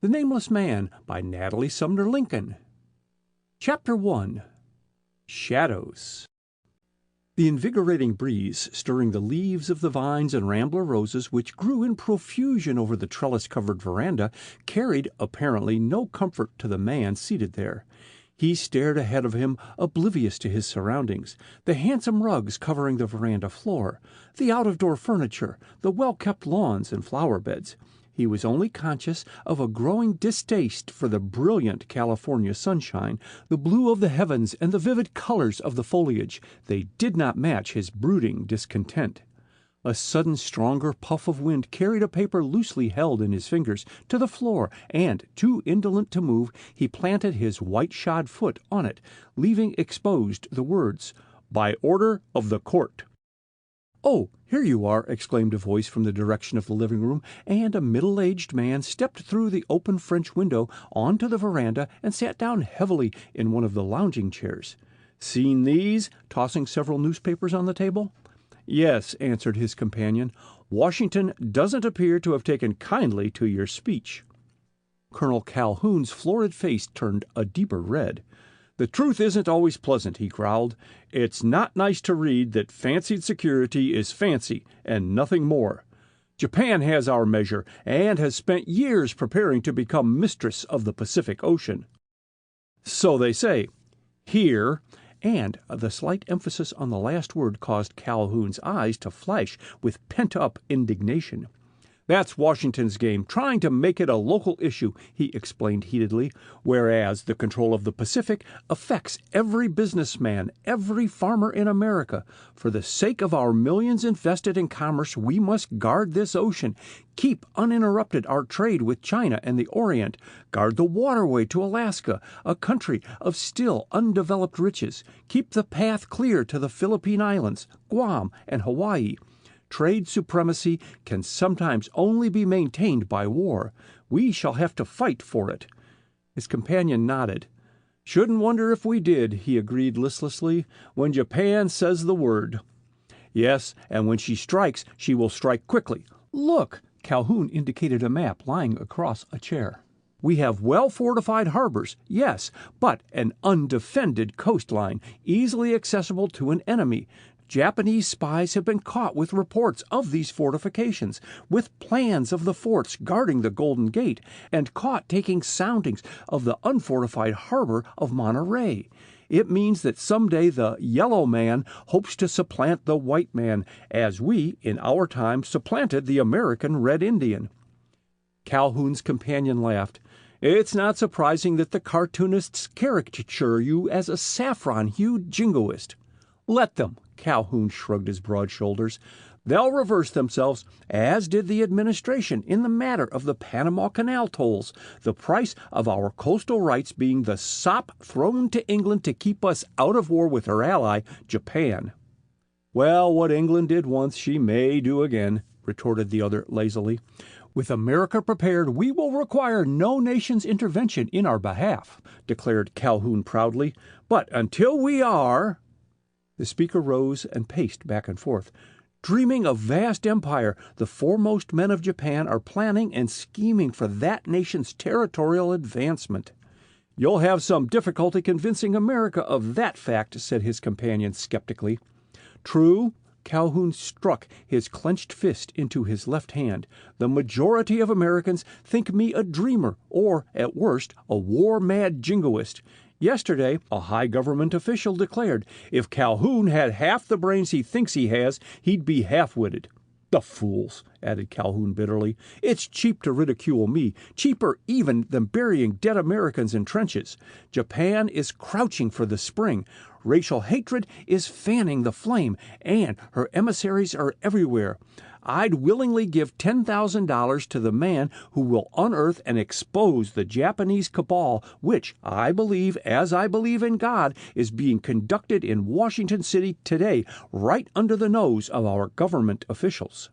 The Nameless Man by Natalie Sumner Lincoln. Chapter 1. Shadows. The invigorating breeze, stirring the leaves of the vines and rambler roses which grew in profusion over the trellis-covered veranda, carried, apparently, no comfort to the man seated there. He stared ahead of him, oblivious to his surroundings, the handsome rugs covering the veranda floor, the out-of-door furniture, the well-kept lawns and flower-beds. He was only conscious of a growing distaste for the brilliant California sunshine, the blue of the heavens, and the vivid colors of the foliage. They did not match his brooding discontent. A sudden stronger puff of wind carried a paper loosely held in his fingers to the floor, and, too indolent to move, he planted his white-shod foot on it, leaving exposed the words, "By order of the court." "Oh, here you are!" exclaimed a voice from the direction of the living room, and a middle-aged man stepped through the open French window onto the veranda and sat down heavily in one of the lounging chairs. "Seen these?" tossing several newspapers on the table. "Yes," answered his companion. "Washington doesn't appear to have taken kindly to your speech." Colonel Calhoun's florid face turned a deeper red. "The truth isn't always pleasant," he growled. "It's not nice to read that fancied security is fancy and nothing more. Japan has our measure and has spent years preparing to become mistress of the Pacific Ocean." "So they say. Here," and the slight emphasis on the last word caused Calhoun's eyes to flash with pent-up indignation. "That's Washington's game, trying to make it a local issue," he explained heatedly, "whereas the control of the Pacific affects every businessman, every farmer in America. For the sake of our millions invested in commerce, we must guard this ocean, keep uninterrupted our trade with China and the Orient, guard the waterway to Alaska, a country of still undeveloped riches, keep the path clear to the Philippine Islands, Guam, and Hawaii. Trade supremacy can sometimes only be maintained by war. We shall have to fight for it." His companion nodded. "Shouldn't wonder if we did," he agreed listlessly, "when Japan says the word. Yes, and when she strikes, she will strike quickly. Look!" Calhoun indicated a map lying across a chair. "We have well-fortified harbors, yes, but an undefended coastline, easily accessible to an enemy. Japanese spies have been caught with reports of these fortifications, with plans of the forts guarding the Golden Gate, and caught taking soundings of the unfortified harbor of Monterey. It means that someday the yellow man hopes to supplant the white man, as we, in our time, supplanted the American Red Indian." Calhoun's companion laughed. "It's not surprising that the cartoonists caricature you as a saffron-hued jingoist." "Let them." Calhoun shrugged his broad shoulders. "They'll reverse themselves, as did the administration in the matter of the Panama Canal tolls, the price of our coastal rights being the sop thrown to England to keep us out of war with her ally, Japan." "Well, what England did once, she may do again," retorted the other lazily. "With America prepared, we will require no nation's intervention in our behalf," declared Calhoun proudly. "But until we are—" The speaker rose and paced back and forth. "Dreaming of vast empire, the foremost men of Japan are planning and scheming for that nation's territorial advancement." "You'll have some difficulty convincing America of that fact," said his companion skeptically. "True." Calhoun struck his clenched fist into his left hand. "The majority of Americans think me a dreamer, or, at worst, a war-mad jingoist. Yesterday, a high government official declared, if Calhoun had half the brains he thinks he has, he'd be half-witted. The fools," added Calhoun bitterly. "It's cheap to ridicule me, cheaper even than burying dead Americans in trenches. Japan is crouching for the spring. Racial hatred is fanning the flame, and her emissaries are everywhere. I'd willingly give $10,000 to the man who will unearth and expose the Japanese cabal, which, I believe, as I believe in God, is being conducted in Washington City today, right under the nose of our government officials."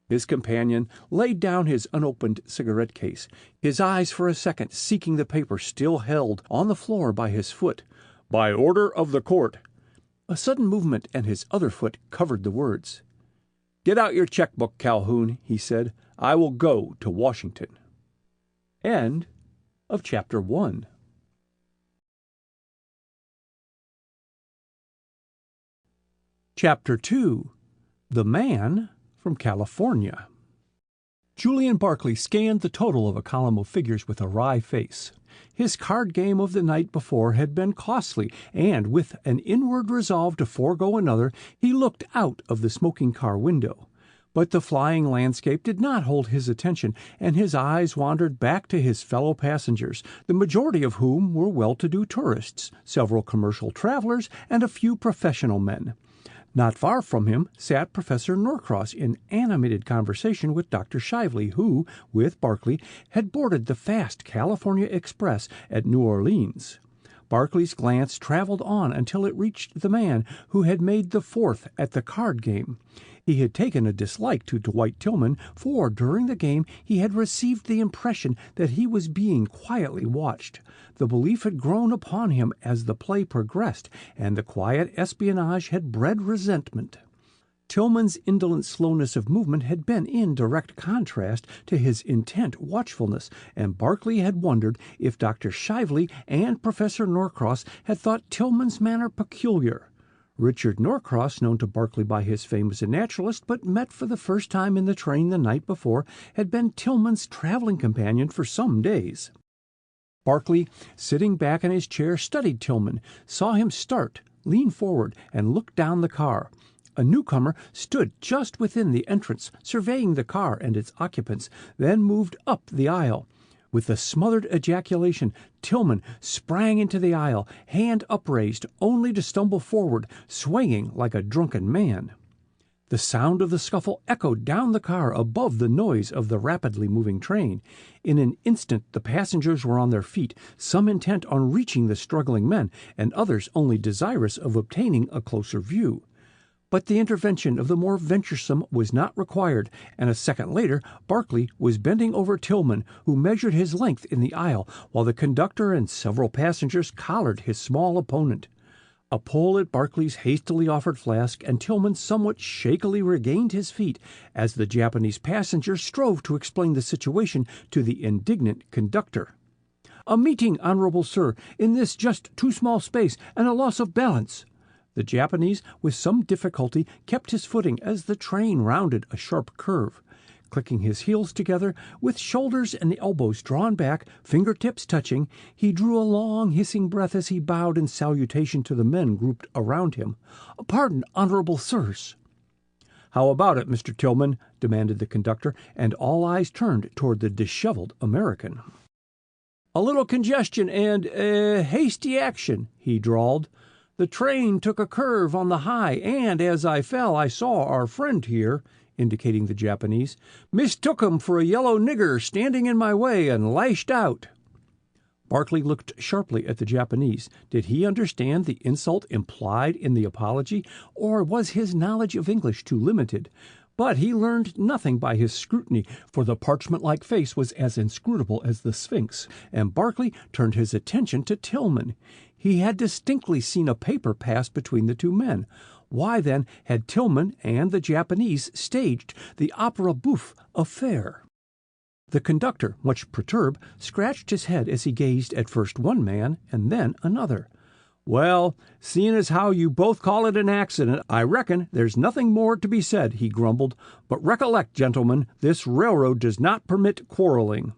His companion laid down his unopened cigarette case, his eyes for a second seeking the paper still held on the floor by his foot. "By order of the court." A sudden movement, and his other foot covered the words. "Get out your checkbook, Calhoun," he said. "I will go to Washington." End of Chapter 1. Chapter 2. The Man from California. Julian Barclay scanned the total of a column of figures with a wry face. His card game of the night before had been costly, and with an inward resolve to forego another, he looked out of the smoking car window. But the flying landscape did not hold his attention, and his eyes wandered back to his fellow passengers, the majority of whom were well-to-do tourists, several commercial travelers, and a few professional men. Not far from him sat Professor Norcross in animated conversation with Dr. Shively, who, with Barclay, had boarded the fast California Express at New Orleans. Barclay's glance traveled on until it reached the man who had made the fourth at the card game. He had taken a dislike to Dwight Tillman, for during the game he had received the impression that he was being quietly watched. The belief had grown upon him as the play progressed, and the quiet espionage had bred resentment. Tillman's indolent slowness of movement had been in direct contrast to his intent watchfulness, and Barclay had wondered if Dr. Shively and Professor Norcross had thought Tillman's manner peculiar. Richard Norcross, known to Barclay by his fame as a naturalist, but met for the first time in the train the night before, had been Tillman's traveling companion for some days. Barclay, sitting back in his chair, studied Tillman, saw him start, lean forward, and look down the car. A newcomer stood just within the entrance, surveying the car and its occupants, then moved up the aisle. With a smothered ejaculation, Tillman sprang into the aisle, hand upraised, only to stumble forward, swaying like a drunken man. The sound of the scuffle echoed down the car above the noise of the rapidly moving train. In an instant the passengers were on their feet, some intent on reaching the struggling men, and others only desirous of obtaining a closer view. But the intervention of the more venturesome was not required, and a second later Barclay was bending over Tillman, who measured his length in the aisle, while the conductor and several passengers collared his small opponent. A pull at Barclay's hastily offered flask, and Tillman somewhat shakily regained his feet, as the Japanese passenger strove to explain the situation to the indignant conductor. "A meeting, honorable sir, in this just too small space, and a loss of balance." The Japanese, with some difficulty, kept his footing as the train rounded a sharp curve. Clicking his heels together, with shoulders and elbows drawn back, fingertips touching, he drew a long hissing breath as he bowed in salutation to the men grouped around him. "Pardon, honorable sirs." "How about it, Mr. Tillman?" demanded the conductor, and all eyes turned toward the disheveled American. "A little congestion and, hasty action," he drawled. "The train took a curve on the high, and as I fell I saw our friend here," indicating the Japanese, "mistook him for a yellow nigger standing in my way and lashed out." Barclay looked sharply at the Japanese. Did he understand the insult implied in the apology, or was his knowledge of English too limited? But he learned nothing by his scrutiny, for the parchment-like face was as inscrutable as the Sphinx, and Barclay turned his attention to Tillman. He had distinctly seen a paper pass between the two men. Why, then, had Tillman and the Japanese staged the opera bouffe affair? The conductor, much perturbed, scratched his head as he gazed at first one man and then another. "Well, seeing as how you both call it an accident, I reckon there's nothing more to be said," he grumbled. "But recollect, gentlemen, this railroad does not permit quarreling."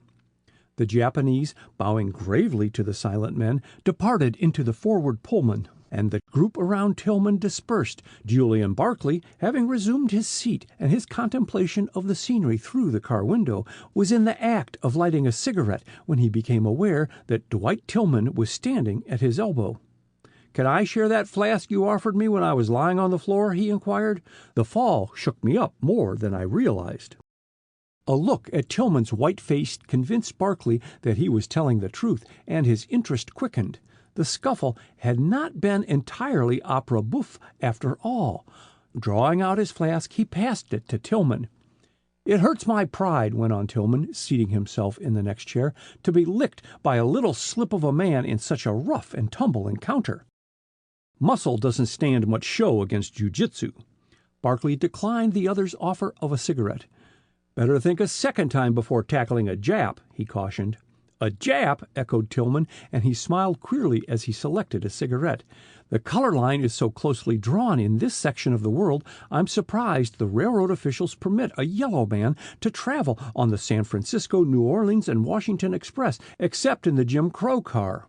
The Japanese, bowing gravely to the silent men, departed into the forward Pullman, and the group around Tillman dispersed, Julian Barclay, having resumed his seat and his contemplation of the scenery through the car window, was in the act of lighting a cigarette when he became aware that Dwight Tillman was standing at his elbow. "Can I share that flask you offered me when I was lying on the floor?" he inquired. "The fall shook me up more than I realized." A look at Tillman's white face convinced Barclay that he was telling the truth, and his interest quickened. The scuffle had not been entirely opera bouffe after all. Drawing out his flask, he passed it to Tillman. "It hurts my pride," went on Tillman, seating himself in the next chair, "to be licked by a little slip of a man in such a rough and tumble encounter. Muscle doesn't stand much show against jiu-jitsu." Barclay declined the other's offer of a cigarette. "Better think a second time before tackling a Jap," he cautioned. "A Jap?" echoed Tillman, and he smiled queerly as he selected a cigarette. "The color line is so closely drawn in this section of the world, I'm surprised the railroad officials permit a yellow man to travel on the San Francisco, New Orleans, and Washington Express, except in the Jim Crow car."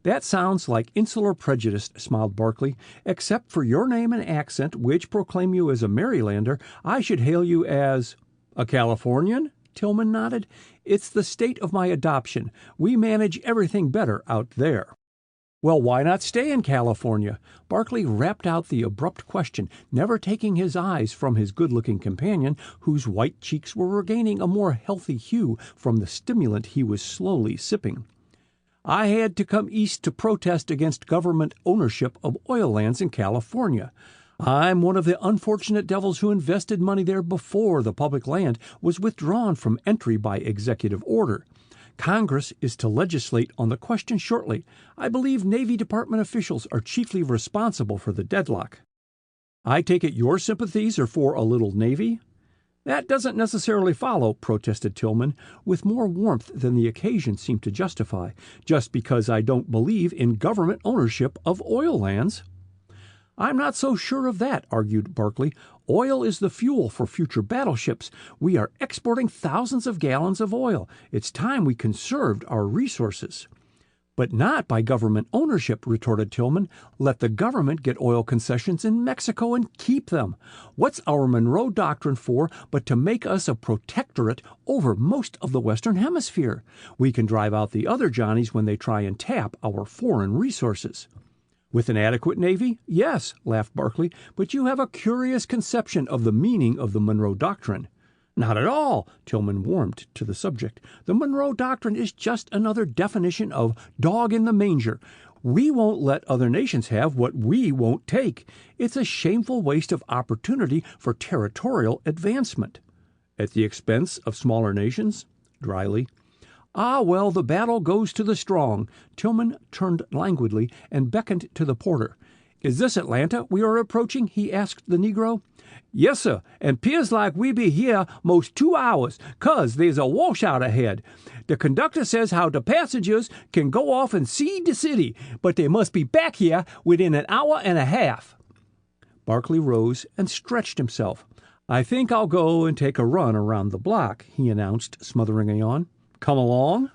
"That sounds like insular prejudice," smiled Barkley. "Except for your name and accent, which proclaim you as a Marylander, I should hail you as—" "A Californian?" Tillman nodded. "It's the state of my adoption. We manage everything better out there." "Well, why not stay in California?" Barkley rapped out the abrupt question, never taking his eyes from his good-looking companion, whose white cheeks were regaining a more healthy hue from the stimulant he was slowly sipping. "I had to come east to protest against government ownership of oil lands in California. I'm one of the unfortunate devils who invested money there before the public land was withdrawn from entry by executive order. Congress is to legislate on the question shortly. I believe Navy Department officials are chiefly responsible for the deadlock." "I take it your sympathies are for a little Navy?" "That doesn't necessarily follow," protested Tillman, with more warmth than the occasion seemed to justify, "just because I don't believe in government ownership of oil lands." "I'm not so sure of that," argued Barkley. "Oil is the fuel for future battleships. We are exporting thousands of gallons of oil. It's time we conserved our resources." "But not by government ownership," retorted Tillman. "Let the government get oil concessions in Mexico and keep them. What's our Monroe Doctrine for but to make us a protectorate over most of the Western Hemisphere? We can drive out the other Johnnies when they try and tap our foreign resources." "With an adequate Navy? Yes," laughed Barkley, "but you have a curious conception of the meaning of the Monroe Doctrine." "Not at all." Tillman warmed to the subject. "The Monroe Doctrine is just another definition of dog in the manger. We won't let other nations have what we won't take. It's a shameful waste of opportunity for territorial advancement." "At the expense of smaller nations?" dryly. "Ah, well, the battle goes to the strong." Tillman turned languidly and beckoned to the porter. "Is this Atlanta we are approaching?" he asked the Negro. "Yes, sir, and 'pears like we be here most 2 hours, 'cause there's a washout ahead. The conductor says how the passengers can go off and see the city, but they must be back here within an hour and a half." Barkley rose and stretched himself. "I think I'll go and take a run around the block," he announced, smothering a yawn. "Come along?"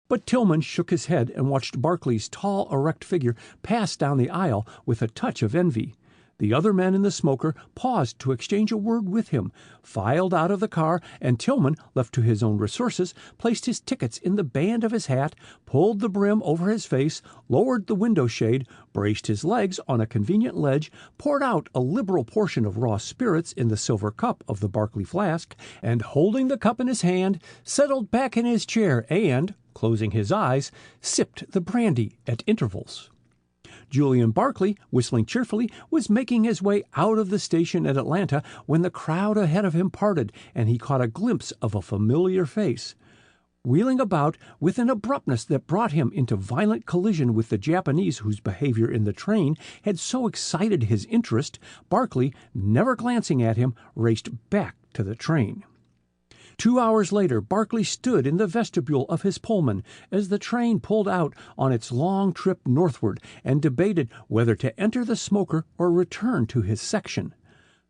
But Tillman shook his head and watched Barkley's tall, erect figure pass down the aisle with a touch of envy. The other men in the smoker paused to exchange a word with him, filed out of the car, and Tillman, left to his own resources, placed his tickets in the band of his hat, pulled the brim over his face, lowered the window shade, braced his legs on a convenient ledge, poured out a liberal portion of raw spirits in the silver cup of the Barkley flask, and, holding the cup in his hand, settled back in his chair and, closing his eyes, sipped the brandy at intervals. Julian Barkley, whistling cheerfully, was making his way out of the station at Atlanta when the crowd ahead of him parted and he caught a glimpse of a familiar face. Wheeling about with an abruptness that brought him into violent collision with the Japanese whose behavior in the train had so excited his interest, Barkley, never glancing at him, raced back to the train. 2 hours later, Barkley stood in the vestibule of his Pullman as the train pulled out on its long trip northward and debated whether to enter the smoker or return to his section.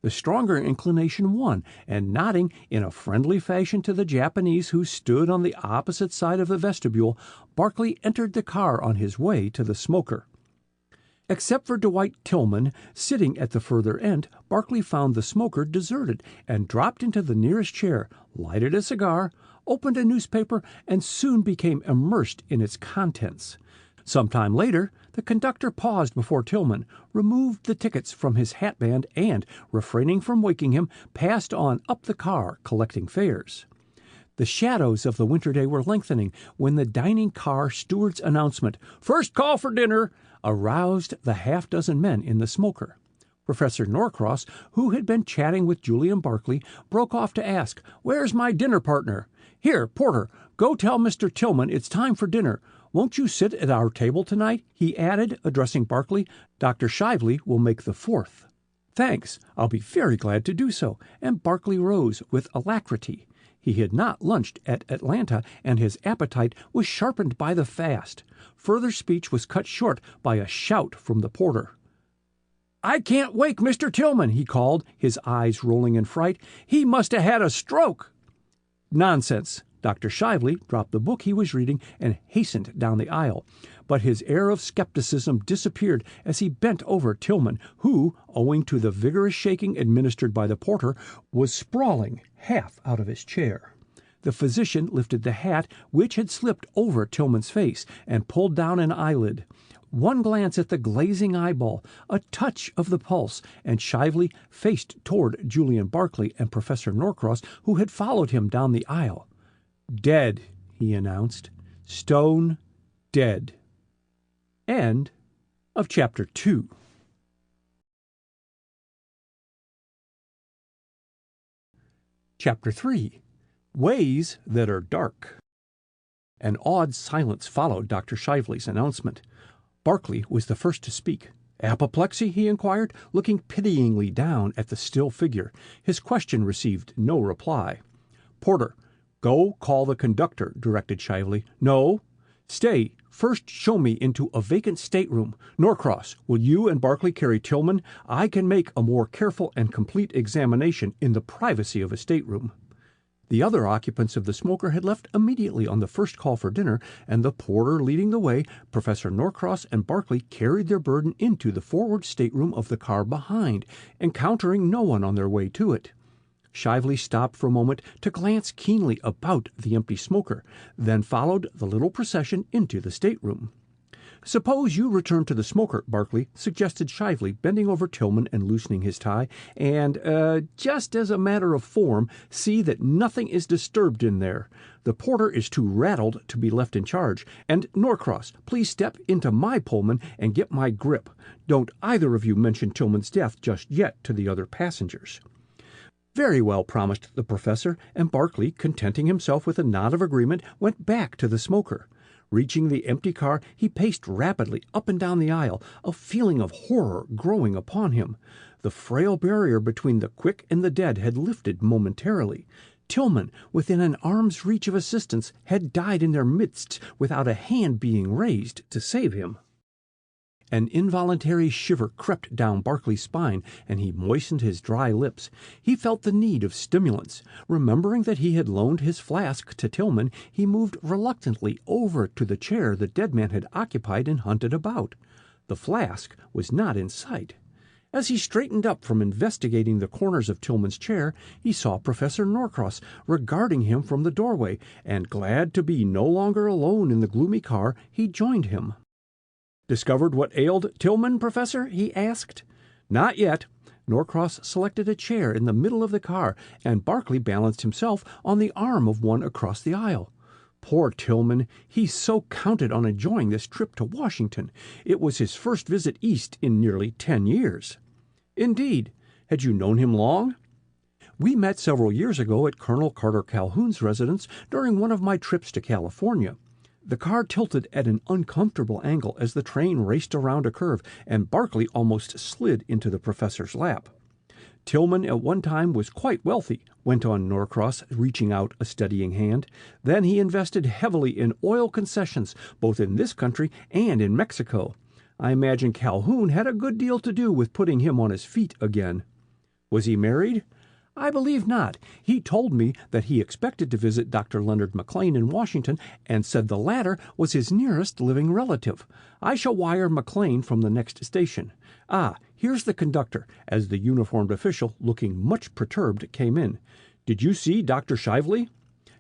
The stronger inclination won, and nodding in a friendly fashion to the Japanese who stood on the opposite side of the vestibule, Barkley entered the car on his way to the smoker. Except for Dwight Tillman, sitting at the further end, Barkley found the smoker deserted and dropped into the nearest chair, lighted a cigar, opened a newspaper, and soon became immersed in its contents. Some time later, the conductor paused before Tillman, removed the tickets from his hatband, and, refraining from waking him, passed on up the car, collecting fares. The shadows of the winter day were lengthening when the dining car steward's announcement, "First call for dinner," aroused the half-dozen men in the smoker. Professor Norcross, who had been chatting with Julian Barkley, broke off to ask, "Where's my dinner partner? Here, porter, go tell Mr. Tillman it's time for dinner. Won't you sit at our table tonight?" he added, addressing Barkley. "Dr. Shively will make the fourth." "Thanks, I'll be very glad to do so," and Barkley rose with alacrity. He had not lunched at Atlanta, and his appetite was sharpened by the fast. Further speech was cut short by a shout from the porter. "I can't wake Mr. Tillman," he called, his eyes rolling in fright. "He must have had a stroke." "Nonsense." Dr. Shively dropped the book he was reading and hastened down the aisle, but his air of skepticism disappeared as he bent over Tillman, who, owing to the vigorous shaking administered by the porter, was sprawling half out of his chair. The physician lifted the hat which had slipped over Tillman's face and pulled down an eyelid. One glance at the glazing eyeball, a touch of the pulse, and Shively faced toward Julian Barclay and Professor Norcross, who had followed him down the aisle. "Dead," he announced. "Stone dead." End of Chapter 2. Chapter 3. Ways That Are Dark. An awed silence followed Dr. Shively's announcement. Barclay was the first to speak. "Apoplexy?" he inquired, looking pityingly down at the still figure. His question received no reply. "Porter, go call the conductor," directed Shively. "No. Stay. First show me into a vacant stateroom. Norcross, will you and Barclay carry Tillman? I can make a more careful and complete examination in the privacy of a stateroom." The other occupants of the smoker had left immediately on the first call for dinner, and the porter leading the way, Professor Norcross and Barclay carried their burden into the forward stateroom of the car behind, encountering no one on their way to it. Shively stopped for a moment to glance keenly about the empty smoker, then followed the little procession into the stateroom. "Suppose you return to the smoker, Barclay," suggested Shively, bending over Tillman and loosening his tie, "and, just as a matter of form, see that nothing is disturbed in there. The porter is too rattled to be left in charge. And, Norcross, please step into my Pullman and get my grip. Don't either of you mention Tillman's death just yet to the other passengers." "Very well," promised the professor, and Barclay, contenting himself with a nod of agreement, went back to the smoker. Reaching the empty car, he paced rapidly up and down the aisle, a feeling of horror growing upon him. The frail barrier between the quick and the dead had lifted momentarily. Tillman, within an arm's reach of assistance, had died in their midst without a hand being raised to save him. An involuntary shiver crept down Barclay's spine, and he moistened his dry lips. He felt the need of stimulants. Remembering that he had loaned his flask to Tillman, he moved reluctantly over to the chair the dead man had occupied and hunted about. The flask was not in sight. As he straightened up from investigating the corners of Tillman's chair, he saw Professor Norcross regarding him from the doorway, and glad to be no longer alone in the gloomy car, he joined him. "Discovered what ailed Tillman, Professor?" he asked. "Not yet." Norcross selected a chair in the middle of the car, and Barclay balanced himself on the arm of one across the aisle. "Poor Tillman. He so counted on enjoying this trip to Washington. It was his first visit East in nearly 10 years. "Indeed. Had you known him long?" "We met several years ago at Colonel Carter Calhoun's residence during one of my trips to California. The car tilted at an uncomfortable angle as the train raced around a curve, and Barclay almost slid into the professor's lap. Tillman at one time was quite wealthy," went on Norcross, reaching out a steadying hand. "Then he invested heavily in oil concessions, both in this country and in Mexico. I imagine Calhoun had a good deal to do with putting him on his feet again." "Was he married?" "I believe not. He told me that he expected to visit Dr. Leonard McLean in Washington, and said the latter was his nearest living relative. I shall wire McLean from the next station. Ah, here's the conductor," as the uniformed official, looking much perturbed, came in. "Did you see Dr. Shively?"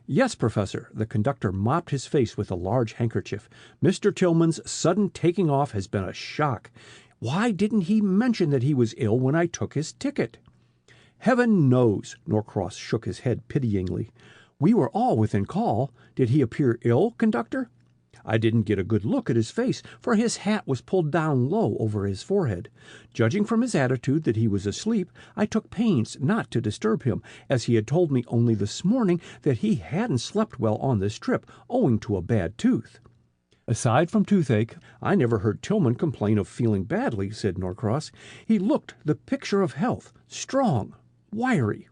"Yes, Professor." The conductor mopped his face with a large handkerchief. "Mr. Tillman's sudden taking off has been a shock. Why didn't he mention that he was ill when I took his ticket?" "Heaven knows." Norcross shook his head pityingly. "We were all within call. Did he appear ill, conductor?" "I didn't get a good look at his face, for his hat was pulled down low over his forehead. Judging from his attitude that he was asleep, I took pains not to disturb him, as he had told me only this morning that he hadn't slept well on this trip, owing to a bad tooth." "Aside from toothache, I never heard Tillman complain of feeling badly," said Norcross. "He looked the picture of health, strong, wiry."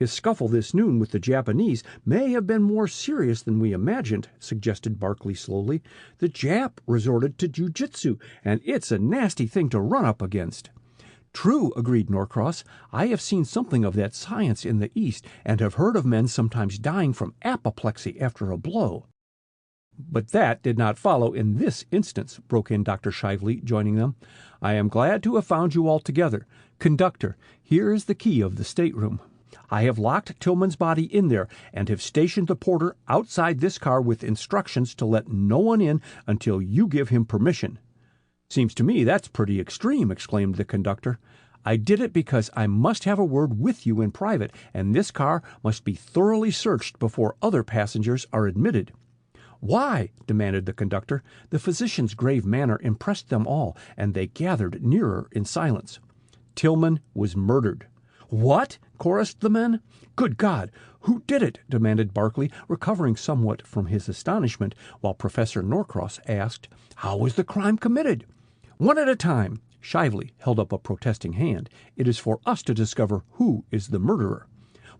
His scuffle this noon with the Japanese may have been more serious than we imagined, suggested Barkley slowly. The Jap resorted to jujitsu, and it's a nasty thing to run up against. True, agreed Norcross. I have seen something of that science in the East, and have heard of men sometimes dying from apoplexy after a blow. But that did not follow in this instance, broke in Dr. Shively, joining them. I am glad to have found you all together. Conductor, here is the key of the stateroom. I have locked Tillman's body in there, and have stationed the porter outside this car with instructions to let no one in until you give him permission. Seems to me that's pretty extreme, exclaimed the conductor. I did it because I must have a word with you in private, and this car must be thoroughly searched before other passengers are admitted. Why? Demanded the conductor. The physician's grave manner impressed them all, and they gathered nearer in silence. Tillman was murdered. What? Chorused the men. Good God! Who did it? Demanded Barkley, recovering somewhat from his astonishment, while Professor Norcross asked, How was the crime committed? One at a time. Shively held up a protesting hand. It is for us to discover who is the murderer.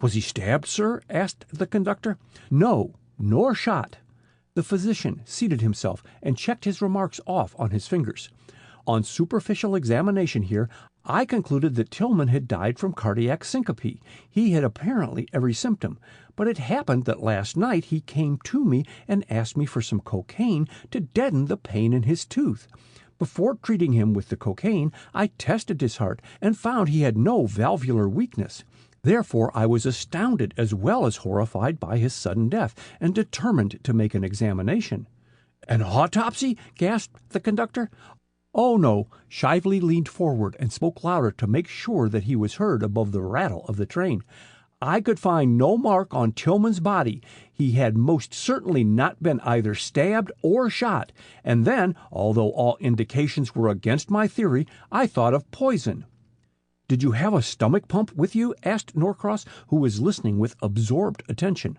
Was he stabbed, sir? Asked the conductor. No, nor shot. The physician seated himself and checked his remarks off on his fingers. On superficial examination here, I concluded that Tillman had died from cardiac syncope. He had apparently every symptom, but it happened that last night he came to me and asked me for some cocaine to deaden the pain in his tooth. Before treating him with the cocaine, I tested his heart and found he had no valvular weakness. Therefore, I was astounded as well as horrified by his sudden death, and determined to make an examination. An autopsy? Gasped the conductor. Oh, no. Shively leaned forward and spoke louder to make sure that he was heard above the rattle of the train. I could find no mark on Tillman's body. He had most certainly not been either stabbed or shot. And then, although all indications were against my theory, I thought of poison. Did you have a stomach pump with you? Asked Norcross, who was listening with absorbed attention.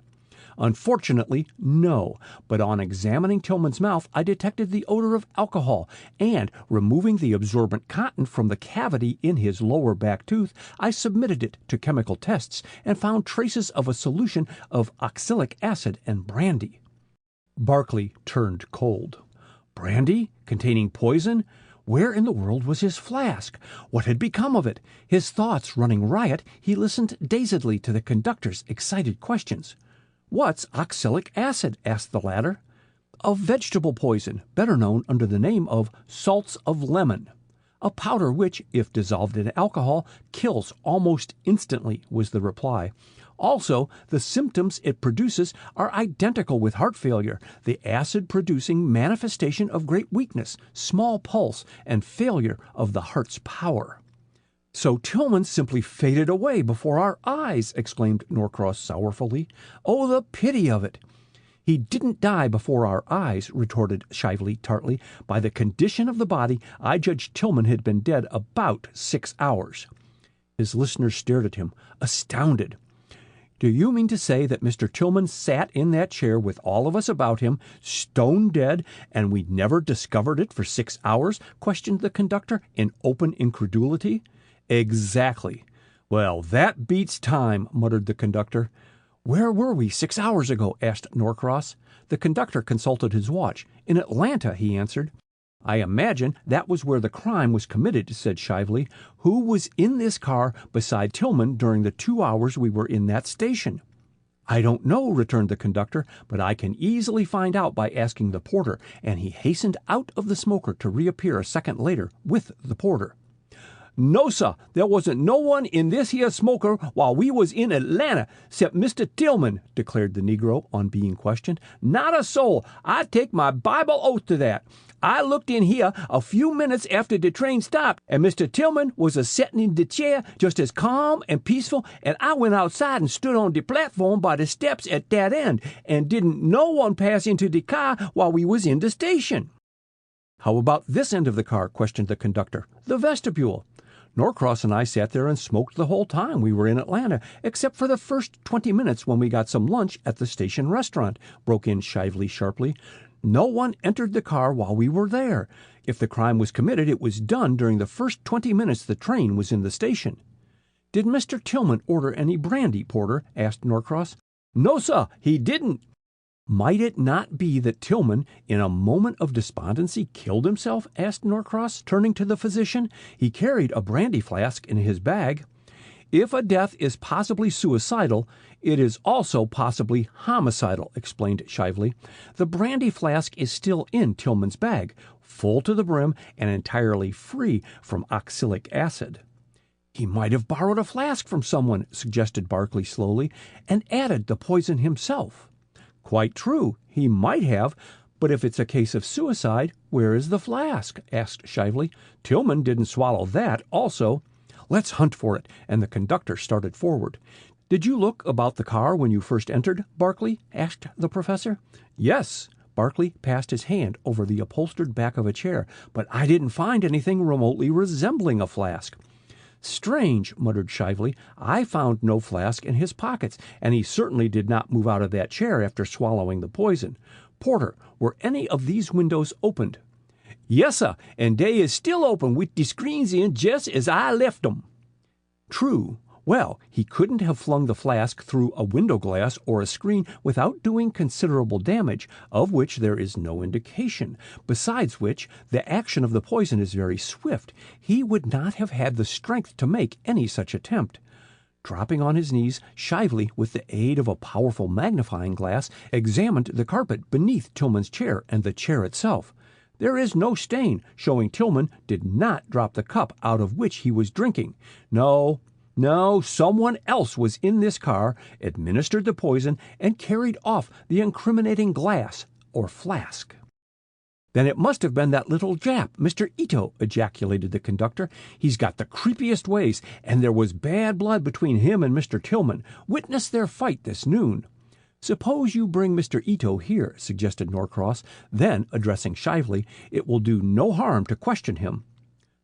Unfortunately, no, but on examining Tillman's mouth, I detected the odor of alcohol, and, removing the absorbent cotton from the cavity in his lower back tooth, I submitted it to chemical tests and found traces of a solution of oxalic acid and brandy. Barkley turned cold. Brandy? Containing poison? Where in the world was his flask? What had become of it? His thoughts running riot, he listened dazedly to the conductor's excited questions. What's oxalic acid? Asked the latter. A vegetable poison, better known under the name of salts of lemon. A powder which, if dissolved in alcohol, kills almost instantly, was the reply. Also, the symptoms it produces are identical with heart failure, the acid-producing manifestation of great weakness, small pulse, and failure of the heart's power. So Tillman simply faded away before our eyes, exclaimed Norcross sorrowfully. Oh, the pity of it! He didn't die before our eyes, retorted Shively tartly. By the condition of the body, I judged Tillman had been dead about 6 hours. His listeners stared at him, astounded. Do you mean to say that Mr. Tillman sat in that chair with all of us about him, stone dead, and we never discovered it for 6 hours? Questioned the conductor in open incredulity. Exactly. Well, that beats time, muttered the conductor. Where were we 6 hours ago? Asked Norcross. The conductor consulted his watch. In Atlanta, he answered. I imagine that was where the crime was committed, said Shively. Who was in this car beside Tillman during the 2 hours we were in that station? I don't know, returned the conductor, but I can easily find out by asking the porter, and he hastened out of the smoker to reappear a second later with the porter. No, sir, there wasn't no one in this here smoker while we was in Atlanta, 'cept Mr. Tillman, declared the Negro on being questioned. Not a soul. I take my Bible oath to that. I looked in here a few minutes after the train stopped, and Mr. Tillman was a-settin' in the chair just as calm and peaceful, and I went outside and stood on the platform by the steps at that end, and didn't no one pass into the car while we was in the station. How about this end of the car? Questioned the conductor. The vestibule. Norcross and I sat there and smoked the whole time we were in Atlanta, except for the first 20 minutes when we got some lunch at the station restaurant, broke in Shively sharply. No one entered the car while we were there. If the crime was committed, it was done during the first 20 minutes the train was in the station. "Did Mr. Tillman order any brandy, Porter?" asked Norcross. "No, sir, he didn't." "Might it not be that Tillman, in a moment of despondency, killed himself?" asked Norcross, turning to the physician. "He carried a brandy flask in his bag." "If a death is possibly suicidal, it is also possibly homicidal," explained Shively. "The brandy flask is still in Tillman's bag, full to the brim and entirely free from oxalic acid." "He might have borrowed a flask from someone," suggested Barclay slowly, "and added the poison himself." "Quite true, he might have, but if it's a case of suicide, where is the flask?" asked Shively. "Tillman didn't swallow that also." "Let's hunt for it," and the conductor started forward. "Did you look about the car when you first entered, Barclay?" asked the professor. "Yes." Barclay passed his hand over the upholstered back of a chair, "but I didn't find anything remotely resembling a flask." "Strange," muttered Shively. "I found no flask in his pockets, and he certainly did not move out of that chair after swallowing the poison. Porter, were any of these windows opened?" "Yes, sir, and dey is still open with de screens in jes' as I left 'em." "True. Well, he couldn't have flung the flask through a window glass or a screen without doing considerable damage, of which there is no indication. Besides which, the action of the poison is very swift. He would not have had the strength to make any such attempt." Dropping on his knees, Shively, with the aid of a powerful magnifying glass, examined the carpet beneath Tillman's chair and the chair itself. "There is no stain, showing Tillman did not drop the cup out of which he was drinking. No, someone else was in this car, administered the poison, and carried off the incriminating glass or flask." "Then it must have been that little Jap, Mr. Ito," ejaculated the conductor. "He's got the creepiest ways, and there was bad blood between him and Mr. Tillman. Witness their fight this noon." "Suppose you bring Mr. Ito here," suggested Norcross. "Then, addressing Shively, it will do no harm to question him."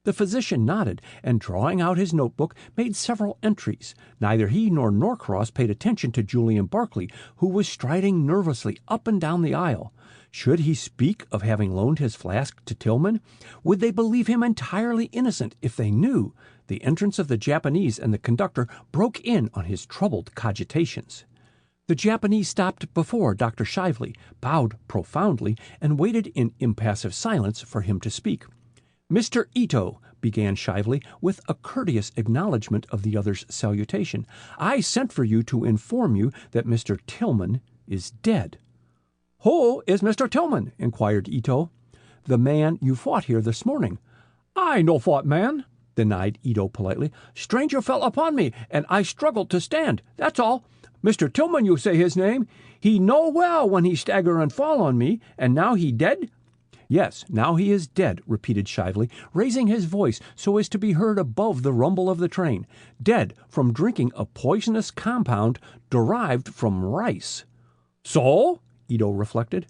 The physician nodded, and drawing out his notebook, made several entries. Neither he nor Norcross paid attention to Julian Barclay, who was striding nervously up and down the aisle. Should he speak of having loaned his flask to Tillman? Would they believe him entirely innocent if they knew? The entrance of the Japanese and the conductor broke in on his troubled cogitations. The Japanese stopped before Dr. Shively, bowed profoundly, and waited in impassive silence for him to speak. "Mr. Ito," began Shively, with a courteous acknowledgment of the other's salutation, "I sent for you to inform you that Mr. Tillman is dead." "Who is Mr. Tillman?" inquired Ito. "The man you fought here this morning." "I no fought man," denied Ito politely. "Stranger fell upon me, and I struggled to stand, that's all. Mr. Tillman, you say his name. He know well when he stagger and fall on me, and now he dead?" "Yes, now he is dead," repeated Shively, raising his voice so as to be heard above the rumble of the train. "Dead from drinking a poisonous compound derived from rice." "So," Ito reflected,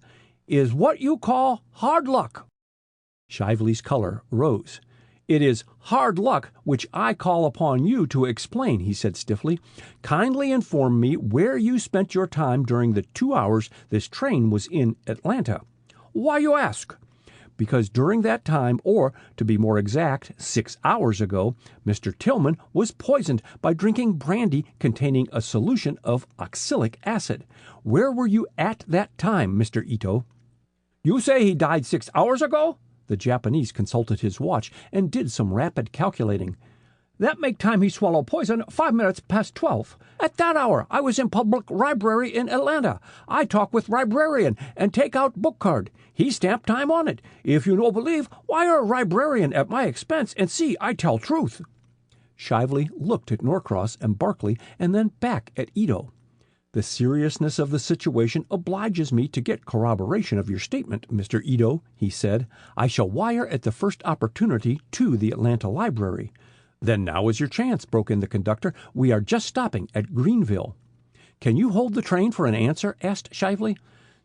"is what you call hard luck." Shively's color rose. "It is hard luck which I call upon you to explain," he said stiffly. "Kindly inform me where you spent your time during the 2 hours this train was in Atlanta." "Why you ask?" "Because during that time, or, to be more exact, 6 hours ago, Mr. Tillman was poisoned by drinking brandy containing a solution of oxalic acid. Where were you at that time, Mr. Ito?" "You say he died 6 hours ago?" The Japanese consulted his watch and did some rapid calculating. "That make time he swallow poison 5 minutes past 12. At that hour, I was in public library in Atlanta. I talk with librarian and take out book card. He stamp time on it. If you no believe, wire librarian at my expense and see I tell truth." Shively looked at Norcross and Barclay and then back at Ito. "The seriousness of the situation obliges me to get corroboration of your statement, Mr. Ito," he said. "I shall wire at the first opportunity to the Atlanta Library." "Then now is your chance," broke in the conductor. "We are just stopping at Greenville." "Can you hold the train for an answer?" asked Shively.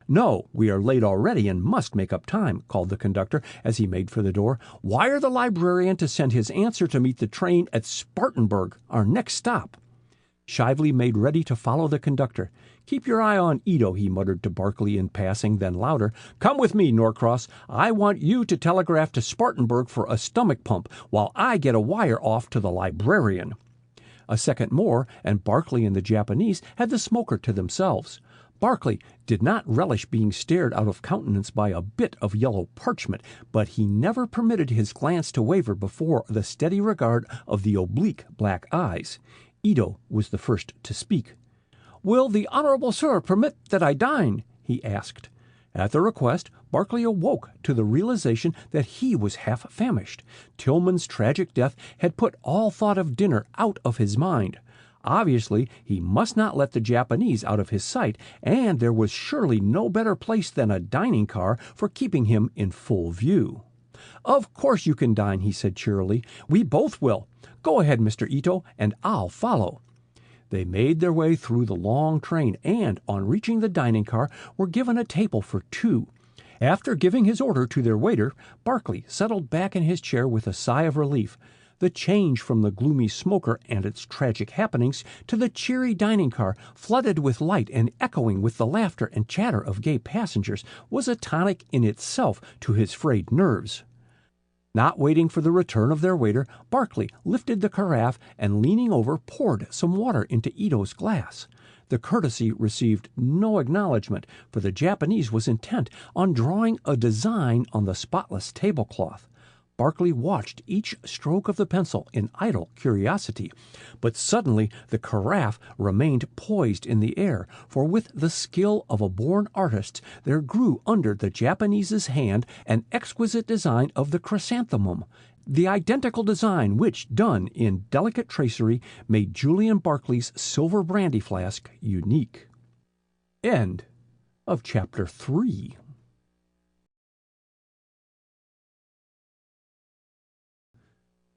"No, we are late already and must make up time," called the conductor as he made for the door. "Wire the librarian to send his answer to meet the train at Spartanburg, our next stop." Shively made ready to follow the conductor. "Keep your eye on Ito," he muttered to Barclay in passing, then louder. "Come with me, Norcross. I want you to telegraph to Spartanburg for a stomach pump while I get a wire off to the librarian." A second more, and Barclay and the Japanese had the smoker to themselves. Barclay did not relish being stared out of countenance by a bit of yellow parchment, but he never permitted his glance to waver before the steady regard of the oblique black eyes. Ito was the first to speak. "Will the honorable sir permit that I dine?" he asked. At the request, Barclay awoke to the realization that he was half famished. Tillman's tragic death had put all thought of dinner out of his mind. Obviously, he must not let the Japanese out of his sight, and there was surely no better place than a dining car for keeping him in full view. "Of course you can dine," he said cheerily. "We both will. Go ahead, Mr. Ito, and I'll follow." They made their way through the long train and, on reaching the dining car, were given a table for two. After giving his order to their waiter, Barclay settled back in his chair with a sigh of relief. The change from the gloomy smoker and its tragic happenings to the cheery dining car, flooded with light and echoing with the laughter and chatter of gay passengers, was a tonic in itself to his frayed nerves. Not waiting for the return of their waiter, Barclay lifted the carafe and, leaning over, poured some water into Ito's glass. The courtesy received no acknowledgment, for the Japanese was intent on drawing a design on the spotless tablecloth. Barclay watched each stroke of the pencil in idle curiosity, but suddenly the carafe remained poised in the air, for with the skill of a born artist there grew under the Japanese's hand an exquisite design of the chrysanthemum, the identical design which, done in delicate tracery, made Julian Barclay's silver brandy flask unique. End of Chapter 3.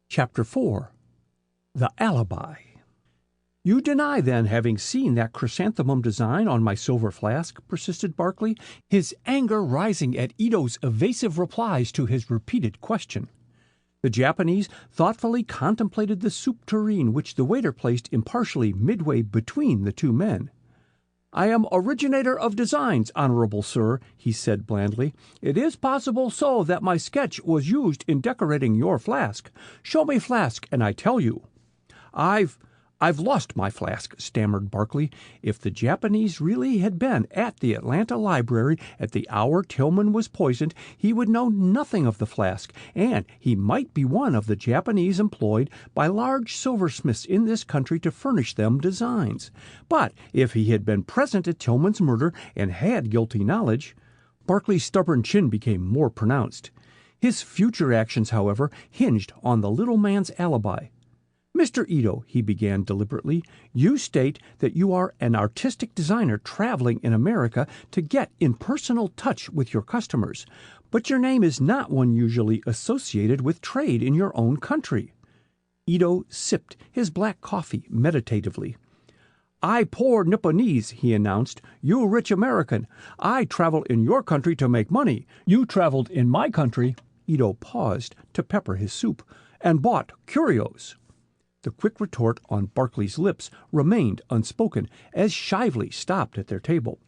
Chapter 4. The Alibi. "You deny, then, having seen that chrysanthemum design on my silver flask?" persisted Barclay, his anger rising at Ito's evasive replies to his repeated question. The Japanese thoughtfully contemplated the soup tureen which the waiter placed impartially midway between the two men. "I am originator of designs, honorable sir," he said blandly. "It is possible so that my sketch was used in decorating your flask. Show me flask, and I tell you." I've lost my flask," stammered Barclay. If the Japanese really had been at the Atlanta Library at the hour Tillman was poisoned, he would know nothing of the flask, and he might be one of the Japanese employed by large silversmiths in this country to furnish them designs. But if he had been present at Tillman's murder and had guilty knowledge— Barclay's stubborn chin became more pronounced. His future actions, however, hinged on the little man's alibi. "Mr. Ito," he began deliberately, "you state that you are an artistic designer traveling in America to get in personal touch with your customers, but your name is not one usually associated with trade in your own country." Ito sipped his black coffee meditatively. "I poor Nipponese," he announced. "You rich American. I travel in your country to make money. You traveled in my country," Ito paused to pepper his soup, "and bought curios." The quick retort on Barclay's lips remained unspoken as Shively stopped at their table.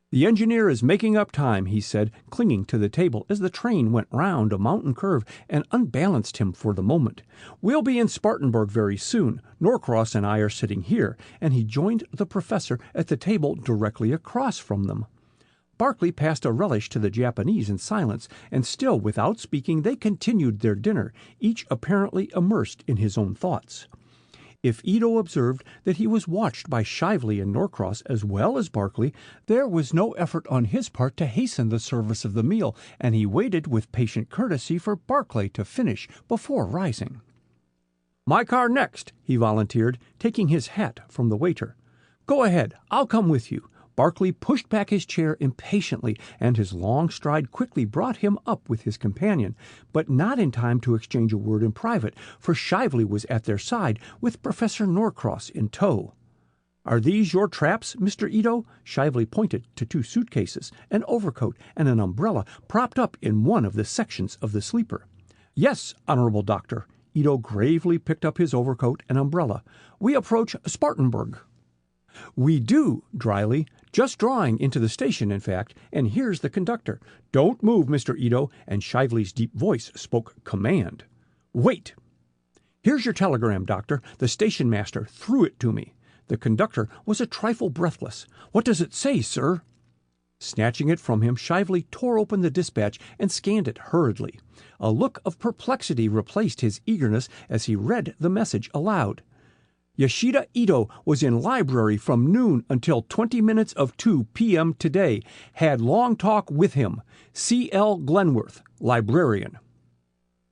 "The engineer is making up time," he said, clinging to the table as the train went round a mountain curve and unbalanced him for the moment. "We'll be in Spartanburg very soon. Norcross and I are sitting here," and he joined the professor at the table directly across from them. Barclay passed a relish to the Japanese in silence, and still without speaking they continued their dinner, each apparently immersed in his own thoughts. If Ito observed that he was watched by Shively and Norcross as well as Barclay, there was no effort on his part to hasten the service of the meal, and he waited with patient courtesy for Barclay to finish before rising. "My car next," he volunteered, taking his hat from the waiter. "Go ahead, I'll come with you." Barclay pushed back his chair impatiently, and his long stride quickly brought him up with his companion, but not in time to exchange a word in private, for Shively was at their side, with Professor Norcross in tow. "Are these your traps, Mr. Ito?" Shively pointed to two suitcases, an overcoat, and an umbrella propped up in one of the sections of the sleeper. "Yes, honorable doctor." Ito gravely picked up his overcoat and umbrella. "We approach Spartanburg." "We do," dryly. "Just drawing into the station, in fact, and here's the conductor. Don't move, Mr. Ito," and Shively's deep voice spoke command. "Wait." "Here's your telegram, Doctor. The station master threw it to me." The conductor was a trifle breathless. "What does it say, sir?" Snatching it from him, Shively tore open the dispatch and scanned it hurriedly. A look of perplexity replaced his eagerness as he read the message aloud. "Yoshida Ito was in library from noon until 20 minutes of 2 p.m. today. Had long talk with him. C.L. Glenworth, librarian."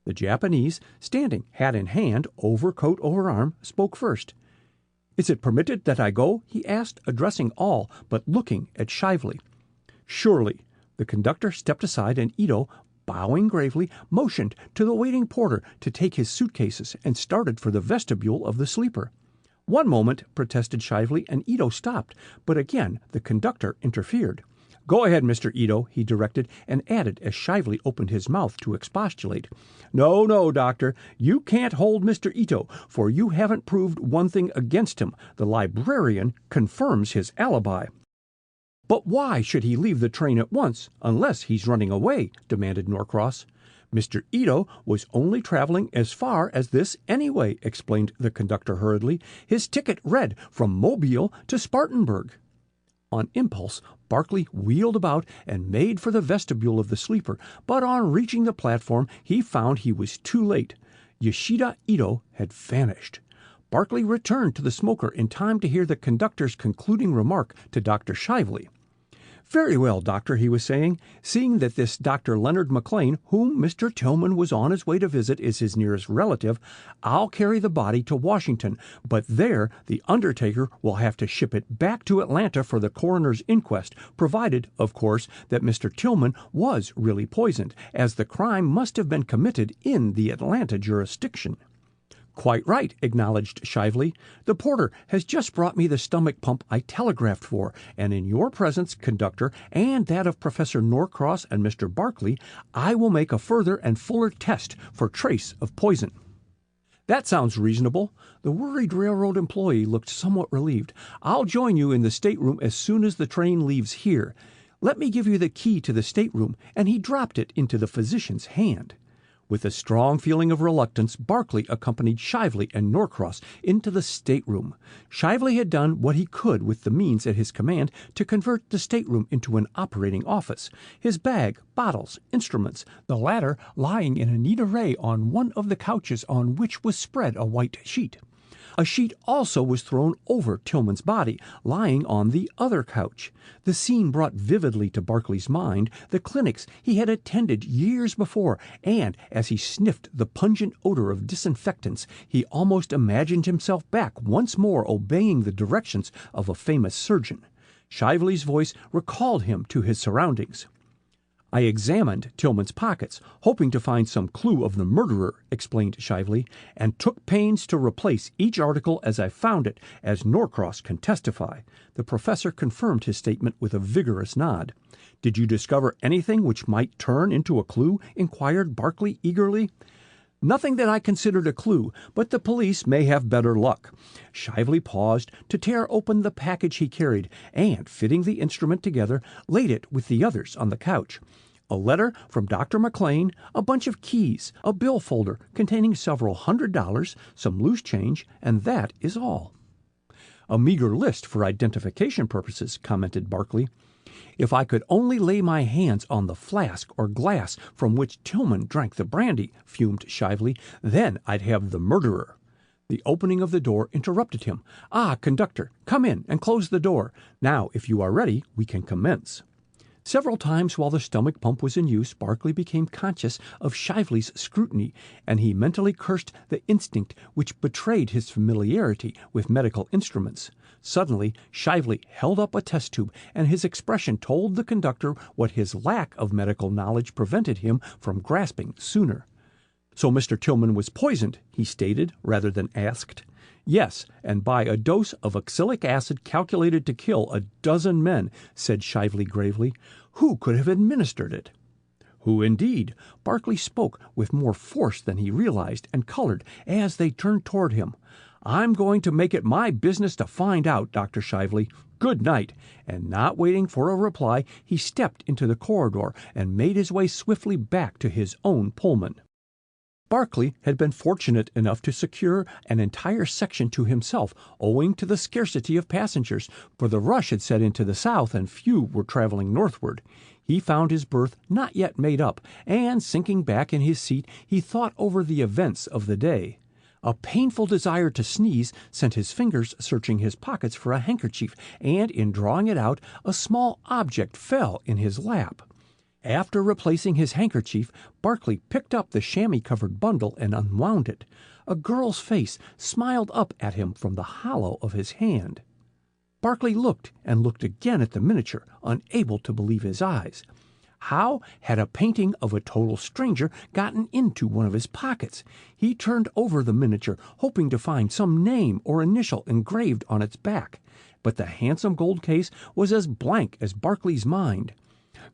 The Japanese, standing hat in hand, overcoat over arm, spoke first. "Is it permitted that I go?" he asked, addressing all, but looking at Shively. "Surely." The conductor stepped aside, and Ito, bowing gravely, motioned to the waiting porter to take his suitcases and started for the vestibule of the sleeper. "One moment," protested Shively, and Ito stopped, but again the conductor interfered. "Go ahead, Mr. Ito," he directed, and added as Shively opened his mouth to expostulate. "No, no, Doctor, you can't hold Mr. Ito, for you haven't proved one thing against him. The librarian confirms his alibi." "But why should he leave the train at once, unless he's running away?" demanded Norcross. "Mr. Ito was only traveling as far as this anyway," explained the conductor hurriedly. "His ticket read from Mobile to Spartanburg." On impulse, Barclay wheeled about and made for the vestibule of the sleeper, but on reaching the platform he found he was too late. Yoshida Ito had vanished. Barclay returned to the smoker in time to hear the conductor's concluding remark to Dr. Shively. "Very well, Doctor," he was saying. "Seeing that this Dr. Leonard McLean, whom Mr. Tillman was on his way to visit, is his nearest relative, I'll carry the body to Washington, but there the undertaker will have to ship it back to Atlanta for the coroner's inquest, provided, of course, that Mr. Tillman was really poisoned, as the crime must have been committed in the Atlanta jurisdiction." "Quite right," acknowledged Shively. "The porter has just brought me the stomach pump I telegraphed for, and in your presence, conductor, and that of Professor Norcross and Mr. Barclay, I will make a further and fuller test for trace of poison." "That sounds reasonable." The worried railroad employee looked somewhat relieved. "I'll join you in the stateroom as soon as the train leaves here. Let me give you the key to the stateroom," and he dropped it into the physician's hand. With a strong feeling of reluctance, Barclay accompanied Shively and Norcross into the stateroom. Shively had done what he could with the means at his command to convert the stateroom into an operating office. His bag, bottles, instruments, the latter lying in a neat array on one of the couches on which was spread a white sheet. A sheet also was thrown over Tillman's body, lying on the other couch. The scene brought vividly to Barclay's mind the clinics he had attended years before, and as he sniffed the pungent odor of disinfectants, he almost imagined himself back once more obeying the directions of a famous surgeon. Shively's voice recalled him to his surroundings. "I examined Tillman's pockets, hoping to find some clue of the murderer," explained Shively, "and took pains to replace each article as I found it, as Norcross can testify." The professor confirmed his statement with a vigorous nod. "Did you discover anything which might turn into a clue?" inquired Barclay eagerly. "Nothing that I considered a clue, but the police may have better luck." Shively paused to tear open the package he carried, and, fitting the instrument together, laid it with the others on the couch. "A letter from Dr. McLean, a bunch of keys, a bill folder containing several $100s, some loose change, and that is all." "A meager list for identification purposes," commented Barclay. "If I could only lay my hands on the flask or glass from which Tillman drank the brandy," fumed Shively, "then I'd have the murderer." The opening of the door interrupted him. "Ah, conductor, come in and close the door. Now, if you are ready, we can commence." Several times while the stomach pump was in use, Barclay became conscious of Shively's scrutiny, and he mentally cursed the instinct which betrayed his familiarity with medical instruments. Suddenly, Shively held up a test tube, and his expression told the conductor what his lack of medical knowledge prevented him from grasping sooner. "So Mr. Tillman was poisoned," he stated rather than asked. "Yes, and by a dose of oxalic acid calculated to kill a dozen men," said Shively gravely. "Who could have administered it?" "Who indeed?" Barclay spoke with more force than he realized, and colored as they turned toward him. "I'm going to make it my business to find out, Dr. Shively. Good night." And not waiting for a reply, he stepped into the corridor and made his way swiftly back to his own Pullman. Barclay had been fortunate enough to secure an entire section to himself, owing to the scarcity of passengers, for the rush had set into the south and few were traveling northward. He found his berth not yet made up, and sinking back in his seat, he thought over the events of the day. A painful desire to sneeze sent his fingers searching his pockets for a handkerchief, and in drawing it out, a small object fell in his lap. After replacing his handkerchief, Barclay picked up the chamois-covered bundle and unwound it. A girl's face smiled up at him from the hollow of his hand. Barclay looked and looked again at the miniature, unable to believe his eyes. How had a painting of a total stranger gotten into one of his pockets? He turned over the miniature, hoping to find some name or initial engraved on its back, but the handsome gold case was as blank as Barclay's mind.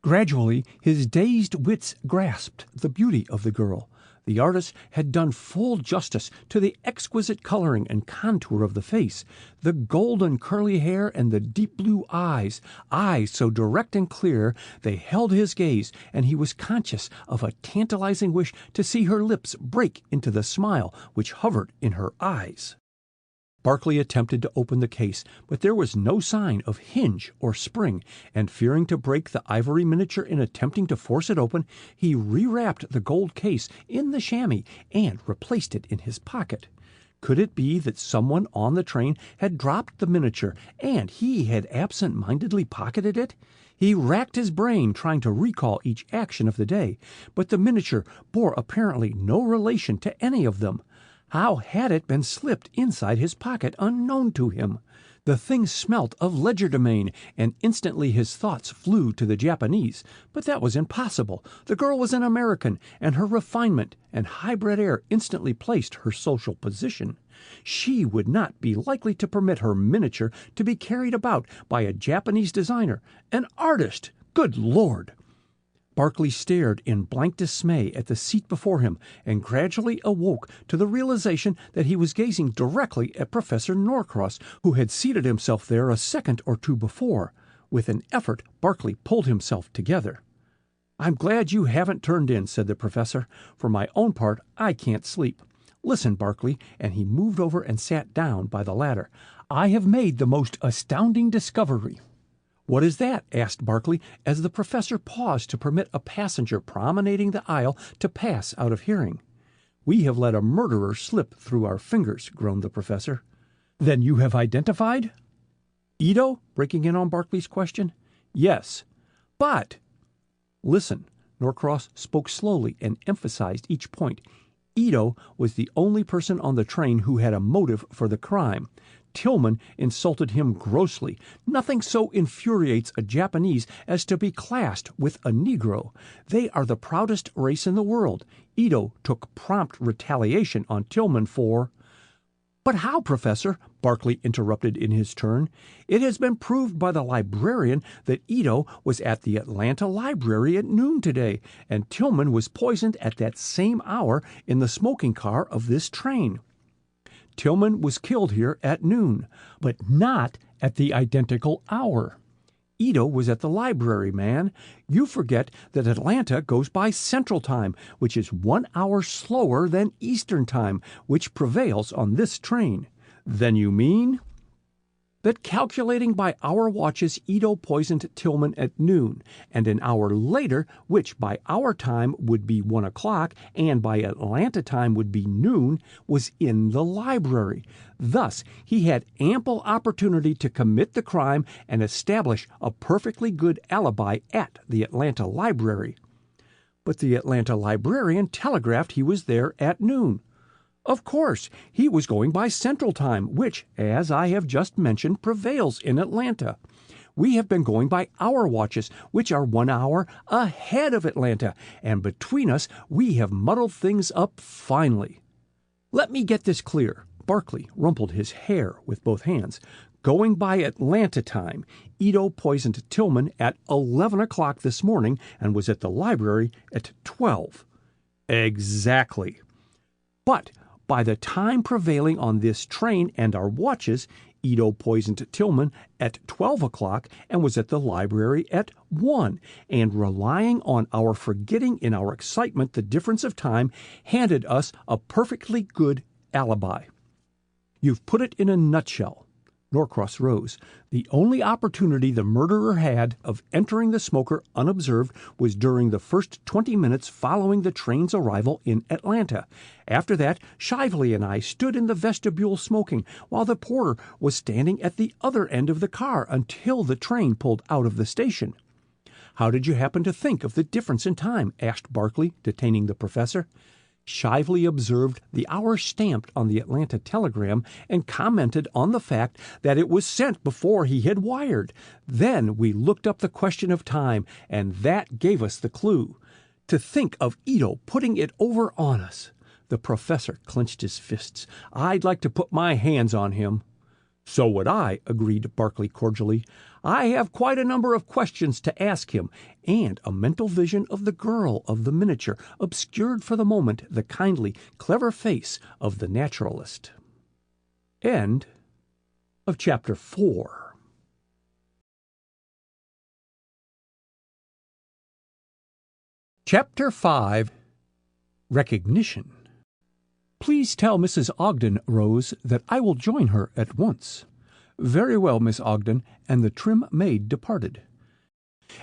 Gradually, his dazed wits grasped the beauty of the girl. The artist had done full justice to the exquisite coloring and contour of the face, the golden curly hair and the deep blue eyes so direct and clear they held his gaze, and he was conscious of a tantalizing wish to see her lips break into the smile which hovered in her eyes. Barclay attempted to open the case, but there was no sign of hinge or spring, and fearing to break the ivory miniature in attempting to force it open, he rewrapped the gold case in the chamois and replaced it in his pocket. Could it be that someone on the train had dropped the miniature, and he had absent-mindedly pocketed it? He racked his brain trying to recall each action of the day, but the miniature bore apparently no relation to any of them. How had it been slipped inside his pocket unknown to him? The thing smelt of legerdemain, and instantly his thoughts flew to the Japanese. But that was impossible. The girl was an American, and her refinement and high-bred air instantly placed her social position. She would not be likely to permit her miniature to be carried about by a Japanese designer, an artist. Good Lord! Barclay stared in blank dismay at the seat before him, and gradually awoke to the realization that he was gazing directly at Professor Norcross, who had seated himself there a second or two before. With an effort, Barclay pulled himself together. "I'm glad you haven't turned in," said the professor. "For my own part, I can't sleep. Listen, Barclay," and he moved over and sat down by the ladder. "I have made the most astounding discovery." "What is that?" asked Barclay, as the professor paused to permit a passenger promenading the aisle to pass out of hearing. "We have let a murderer slip through our fingers," groaned the professor. "Then you have identified?" "Ito?" breaking in on Barclay's question. "Yes. But—" "Listen." Norcross spoke slowly and emphasized each point. "Ito was the only person on the train who had a motive for the crime. Tillman insulted him grossly. Nothing so infuriates a Japanese as to be classed with a Negro. They are the proudest race in the world. Ito took prompt retaliation on Tillman for—" "But how, Professor?" Barclay interrupted in his turn. "It has been proved by the librarian that Ito was at the Atlanta Library at noon today, and Tillman was poisoned at that same hour in the smoking car of this train. Tillman was killed here at noon, but not at the identical hour. Ito was at the library, man. You forget that Atlanta goes by Central Time, which is 1 hour slower than Eastern Time, which prevails on this train." "Then you mean—" "That calculating by our watches, Ito poisoned Tillman at noon, and an hour later, which by our time would be 1 o'clock, and by Atlanta time would be noon, was in the library. Thus, he had ample opportunity to commit the crime and establish a perfectly good alibi at the Atlanta Library." "But the Atlanta librarian telegraphed he was there at noon." "Of course, he was going by Central Time, which, as I have just mentioned, prevails in Atlanta. We have been going by our watches, which are 1 hour ahead of Atlanta, and between us we have muddled things up finely. Let me get this clear." Barclay rumpled his hair with both hands. "Going by Atlanta time, Ito poisoned Tillman at 11 o'clock this morning and was at the library at 12. "Exactly. But by the time prevailing on this train and our watches, Ito poisoned Tillman at 12 o'clock and was at the library at 1, and relying on our forgetting in our excitement the difference of time, handed us a perfectly good alibi. You've put it in a nutshell. Norcross rose. The only opportunity the murderer had of entering the smoker unobserved was during the first 20 minutes following the train's arrival in Atlanta. After that, Shively and I stood in the vestibule smoking, while the porter was standing at the other end of the car until the train pulled out of the station. How did you happen to think of the difference in time? Asked Barkley, detaining the professor. Shively observed the hour stamped on the Atlanta telegram and commented on the fact that it was sent before he had wired. Then we looked up the question of time, and that gave us the clue. To think of Ito putting it over on us. The professor clenched his fists. I'd like to put my hands on him. So would I, agreed Barkley cordially. I have quite a number of questions to ask him, and a mental vision of the girl of the miniature obscured for the moment the kindly, clever face of the naturalist. End of Chapter 4. Chapter 5. Recognition. Please tell Mrs. Ogden, Rose, that I will join her at once. Very well, Miss Ogden, and the trim maid departed.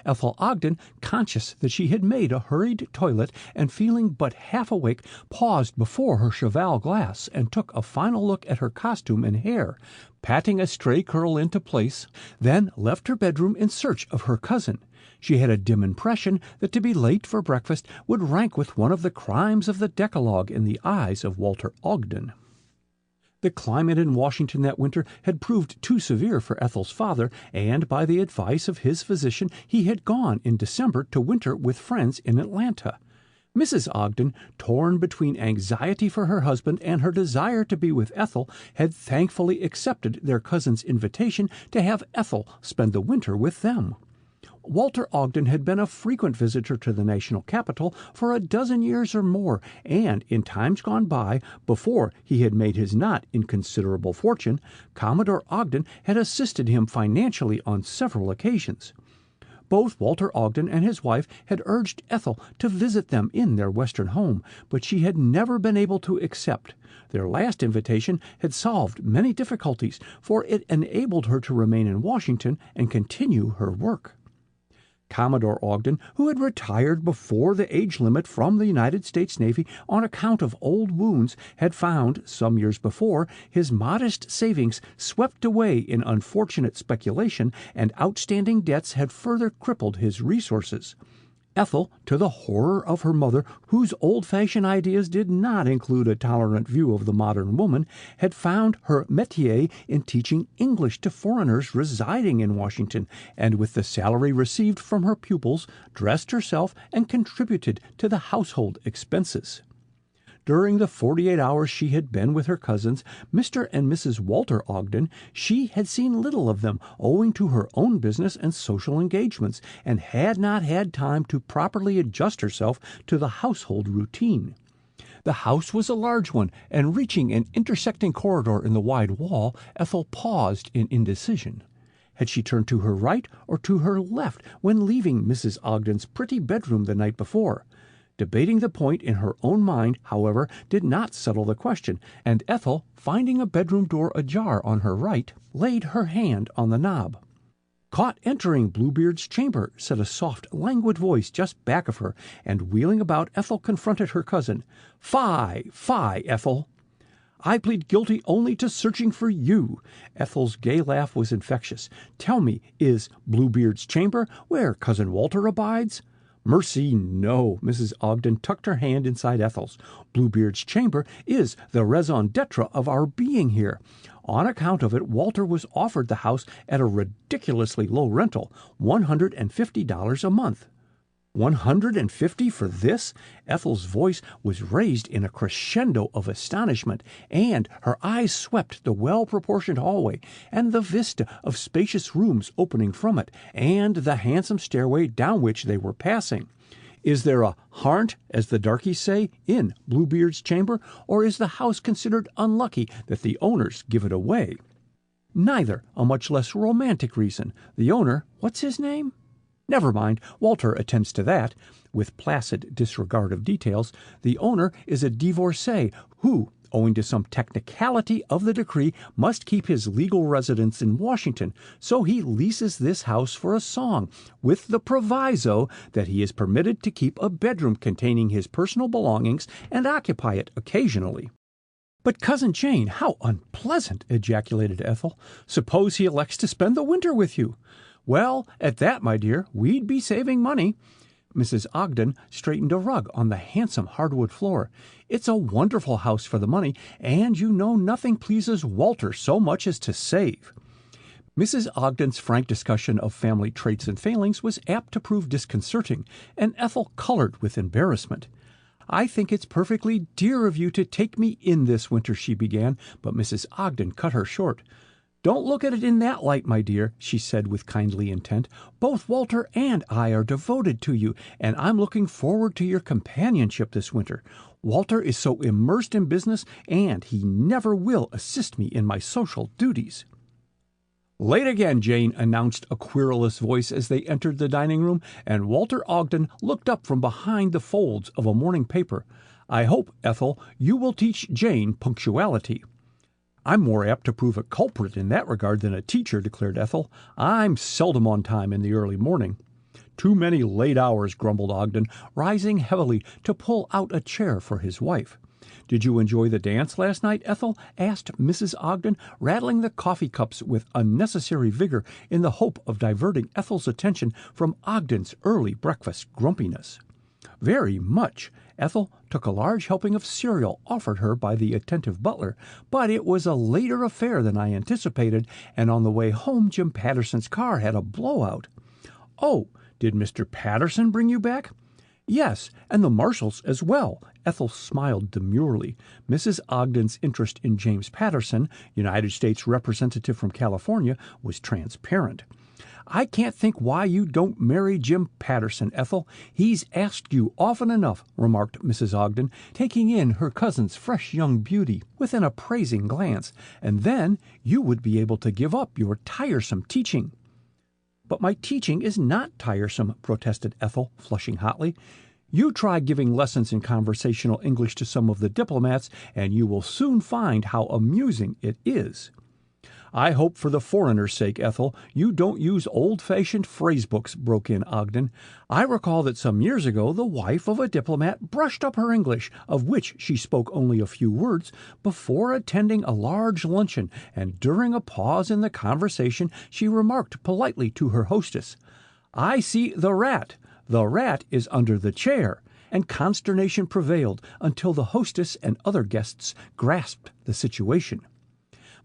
Ethel Ogden, conscious that she had made a hurried toilet and feeling but half awake, paused before her cheval glass and took a final look at her costume and hair, patting a stray curl into place, then left her bedroom in search of her cousin. She had a dim impression that to be late for breakfast would rank with one of the crimes of the Decalogue in the eyes of Walter Ogden. The climate in Washington that winter had proved too severe for Ethel's father, and by the advice of his physician he had gone in December to winter with friends in Atlanta. Mrs. Ogden, torn between anxiety for her husband and her desire to be with Ethel, had thankfully accepted their cousin's invitation to have Ethel spend the winter with them. Walter Ogden had been a frequent visitor to the national capital for a dozen years or more, and in times gone by, before he had made his not inconsiderable fortune, Commodore Ogden had assisted him financially on several occasions. Both Walter Ogden and his wife had urged Ethel to visit them in their western home, but she had never been able to accept. Their last invitation had solved many difficulties, for it enabled her to remain in Washington and continue her work. Commodore Ogden, who had retired before the age limit from the United States Navy on account of old wounds, had found, some years before, his modest savings swept away in unfortunate speculation, and outstanding debts had further crippled his resources. Ethel, to the horror of her mother, whose old-fashioned ideas did not include a tolerant view of the modern woman, had found her métier in teaching English to foreigners residing in Washington, and with the salary received from her pupils, dressed herself and contributed to the household expenses. During the 48 hours she had been with her cousins, Mr. and Mrs. Walter Ogden, she had seen little of them owing to her own business and social engagements, and had not had time to properly adjust herself to the household routine. The house was a large one, and reaching an intersecting corridor in the wide wall, Ethel paused in indecision. Had she turned to her right or to her left when leaving Mrs. Ogden's pretty bedroom the night before? Debating the point in her own mind, however, did not settle the question, and Ethel, finding a bedroom door ajar on her right, laid her hand on the knob. "Caught entering Bluebeard's chamber," said a soft, languid voice just back of her, and wheeling about, Ethel confronted her cousin. "Fie, fie, Ethel!" "I plead guilty only to searching for you." Ethel's gay laugh was infectious. "Tell me, is Bluebeard's chamber where Cousin Walter abides?" "Mercy, no." Mrs. Ogden tucked her hand inside Ethel's. "Bluebeard's chamber is the raison d'etre of our being here. On account of it, Walter was offered the house at a ridiculously low rental, $150 a month." $150 for this? Ethel's voice was raised in a crescendo of astonishment, and her eyes swept the well-proportioned hallway, and the vista of spacious rooms opening from it, and the handsome stairway down which they were passing. "Is there a harnt, as the darkies say, in Bluebeard's chamber, or is the house considered unlucky that the owners give it away?" Neither a much less romantic reason. The owner, what's his name? Never mind, Walter attends to that. With placid disregard of details, the owner is a divorcee who, owing to some technicality of the decree, must keep his legal residence in Washington, so he leases this house for a song, with the proviso that he is permitted to keep a bedroom containing his personal belongings and occupy it occasionally. "But, Cousin Jane, how unpleasant!" ejaculated Ethel. "Suppose he elects to spend the winter with you?" "Well, at that, my dear, we'd be saving money." Mrs. Ogden straightened a rug on the handsome hardwood floor. "It's a wonderful house for the money, and you know nothing pleases Walter so much as to save." Mrs. Ogden's frank discussion of family traits and failings was apt to prove disconcerting, and Ethel colored with embarrassment. "I think it's perfectly dear of you to take me in this winter," she began, but Mrs. Ogden cut her short. "Don't look at it in that light, my dear," she said with kindly intent. "Both Walter and I are devoted to you, and I'm looking forward to your companionship this winter. Walter is so immersed in business, and he never will assist me in my social duties." "Late again, Jane," announced a querulous voice as they entered the dining room, and Walter Ogden looked up from behind the folds of a morning paper. "I hope, Ethel, you will teach Jane punctuality." "I'm more apt to prove a culprit in that regard than a teacher," declared Ethel. "I'm seldom on time in the early morning." "Too many late hours," grumbled Ogden, rising heavily to pull out a chair for his wife. "Did you enjoy the dance last night, Ethel?" asked Mrs. Ogden, rattling the coffee cups with unnecessary vigor in the hope of diverting Ethel's attention from Ogden's early breakfast grumpiness. "Very much." Ethel took a large helping of cereal offered her by the attentive butler, "but it was a later affair than I anticipated, and on the way home Jim Patterson's car had a blowout." "Oh, did Mr. Patterson bring you back?" "Yes, and the Marshalls as well." Ethel smiled demurely. Mrs. Ogden's interest in James Patterson, United States Representative from California, was transparent. "I can't think why you don't marry Jim Patterson, Ethel. He's asked you often enough," remarked Mrs. Ogden, taking in her cousin's fresh young beauty with an appraising glance, "and then you would be able to give up your tiresome teaching." "But my teaching is not tiresome," protested Ethel, flushing hotly. "You try giving lessons in conversational English to some of the diplomats, and you will soon find how amusing it is." "I hope for the foreigner's sake, Ethel, you don't use old-fashioned phrase-books," broke in Ogden. "I recall that some years ago the wife of a diplomat brushed up her English, of which she spoke only a few words, before attending a large luncheon, and during a pause in the conversation she remarked politely to her hostess, 'I see the rat. The rat is under the chair,' and consternation prevailed until the hostess and other guests grasped the situation."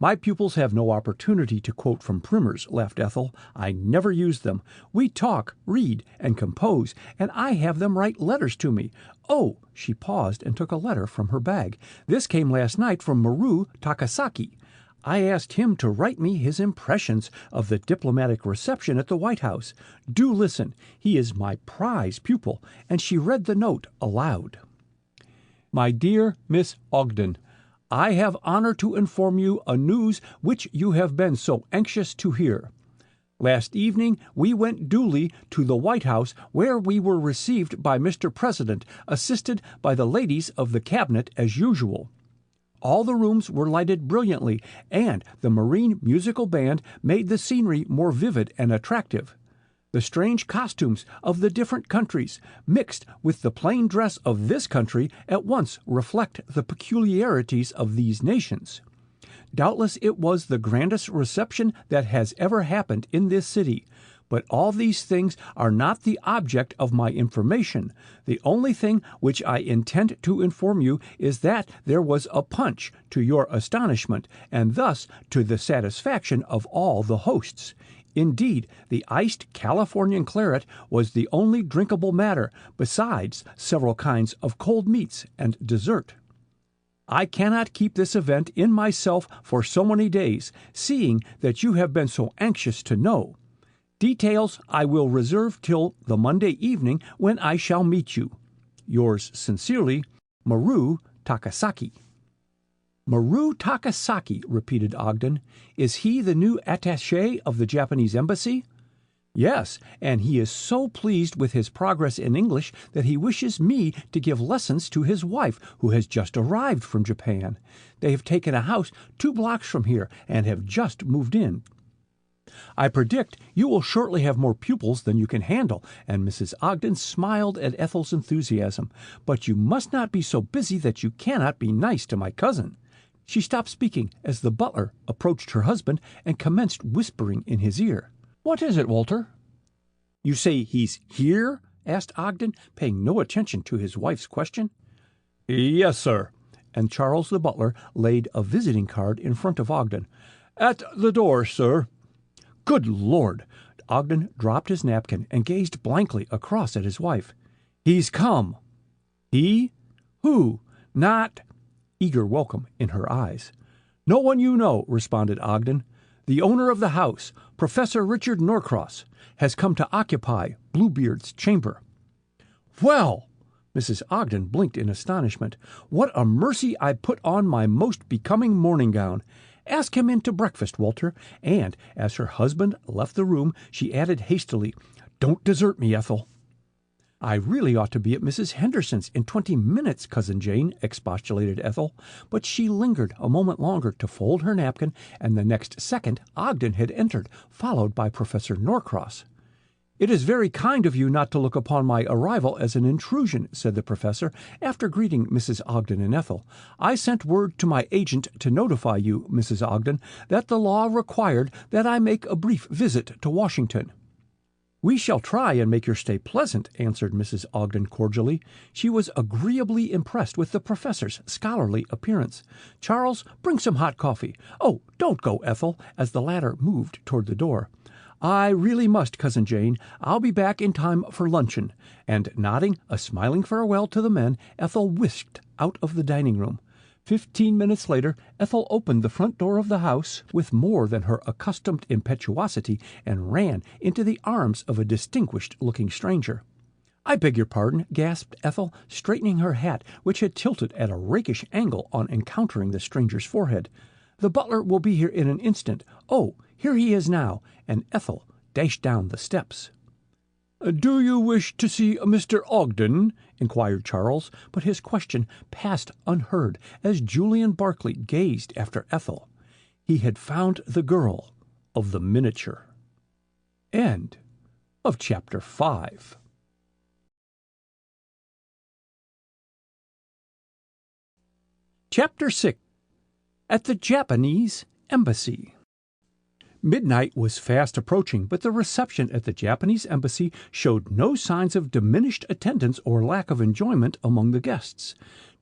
"My pupils have no opportunity to quote from primers," laughed Ethel. "I never use them. We talk, read, and compose, and I have them write letters to me. Oh," she paused and took a letter from her bag. "This came last night from Maru Takasaki. I asked him to write me his impressions of the diplomatic reception at the White House. Do listen. He is my prize pupil." And she read the note aloud. "My dear Miss Ogden, I have honor to inform you a news which you have been so anxious to hear. Last evening we went duly to the White House, where we were received by Mr. President, assisted by the ladies of the Cabinet as usual. All the rooms were lighted brilliantly, and the Marine Musical Band made the scenery more vivid and attractive. The strange costumes of the different countries, mixed with the plain dress of this country, at once reflect the peculiarities of these nations. Doubtless it was the grandest reception that has ever happened in this city, but all these things are not the object of my information. The only thing which I intend to inform you is that there was a punch, to your astonishment, and thus to the satisfaction of all the hosts. Indeed, the iced Californian claret was the only drinkable matter, besides several kinds of cold meats and dessert. I cannot keep this event in myself for so many days, seeing that you have been so anxious to know. Details I will reserve till the Monday evening, when I shall meet you. Yours sincerely, Maru Takasaki." Maru Takasaki, repeated Ogden. Is he the new attaché of the Japanese embassy? Yes, and he is so pleased with his progress in English that he wishes me to give lessons to his wife, who has just arrived from Japan. They have taken a house 2 blocks from here and have just moved in. I predict you will shortly have more pupils than you can handle, and Mrs. Ogden smiled at Ethel's enthusiasm. But you must not be so busy that you cannot be nice to my cousin. She stopped speaking as the butler approached her husband and commenced whispering in his ear. What is it, Walter? You say he's here? Asked Ogden, paying no attention to his wife's question. Yes, sir. And Charles the butler laid a visiting card in front of Ogden. At the door, sir. Good Lord! Ogden dropped his napkin and gazed blankly across at his wife. He's come. He? Who? Not... Eager welcome in her eyes. No one you know, responded Ogden. The owner of the house, Professor Richard Norcross, has come to occupy Bluebeard's chamber. Well! Mrs. Ogden blinked in astonishment. What a mercy I put on my most becoming morning gown. Ask him in to breakfast, Walter. And, as her husband left the room, she added hastily, Don't desert me, Ethel. I really ought to be at Mrs. Henderson's in 20 minutes, Cousin Jane, expostulated Ethel, but she lingered a moment longer to fold her napkin, and the next second Ogden had entered, followed by Professor Norcross. It is very kind of you not to look upon my arrival as an intrusion, said the professor, after greeting Mrs. Ogden and Ethel. I sent word to my agent to notify you, Mrs. Ogden, that the law required that I make a brief visit to Washington. We shall try and make your stay pleasant, answered Mrs. Ogden cordially. She was agreeably impressed with the professor's scholarly appearance. Charles, bring some hot coffee. Oh, don't go, Ethel, as the latter moved toward the door. I really must, Cousin Jane. I'll be back in time for luncheon. And nodding a smiling farewell to the men, Ethel whisked out of the dining room. 15 minutes later, Ethel opened the front door of the house with more than her accustomed impetuosity and ran into the arms of a distinguished-looking stranger. I beg your pardon, gasped Ethel, straightening her hat, which had tilted at a rakish angle on encountering the stranger's forehead. The butler will be here in an instant. Oh, here he is now, and Ethel dashed down the steps. Do you wish to see Mr. Ogden? Inquired Charles, but his question passed unheard as Julian Barclay gazed after Ethel. He had found the girl of the miniature. End of Chapter 5. Chapter 6. At the Japanese Embassy. Midnight was fast approaching, but the reception at the Japanese embassy showed no signs of diminished attendance or lack of enjoyment among the guests.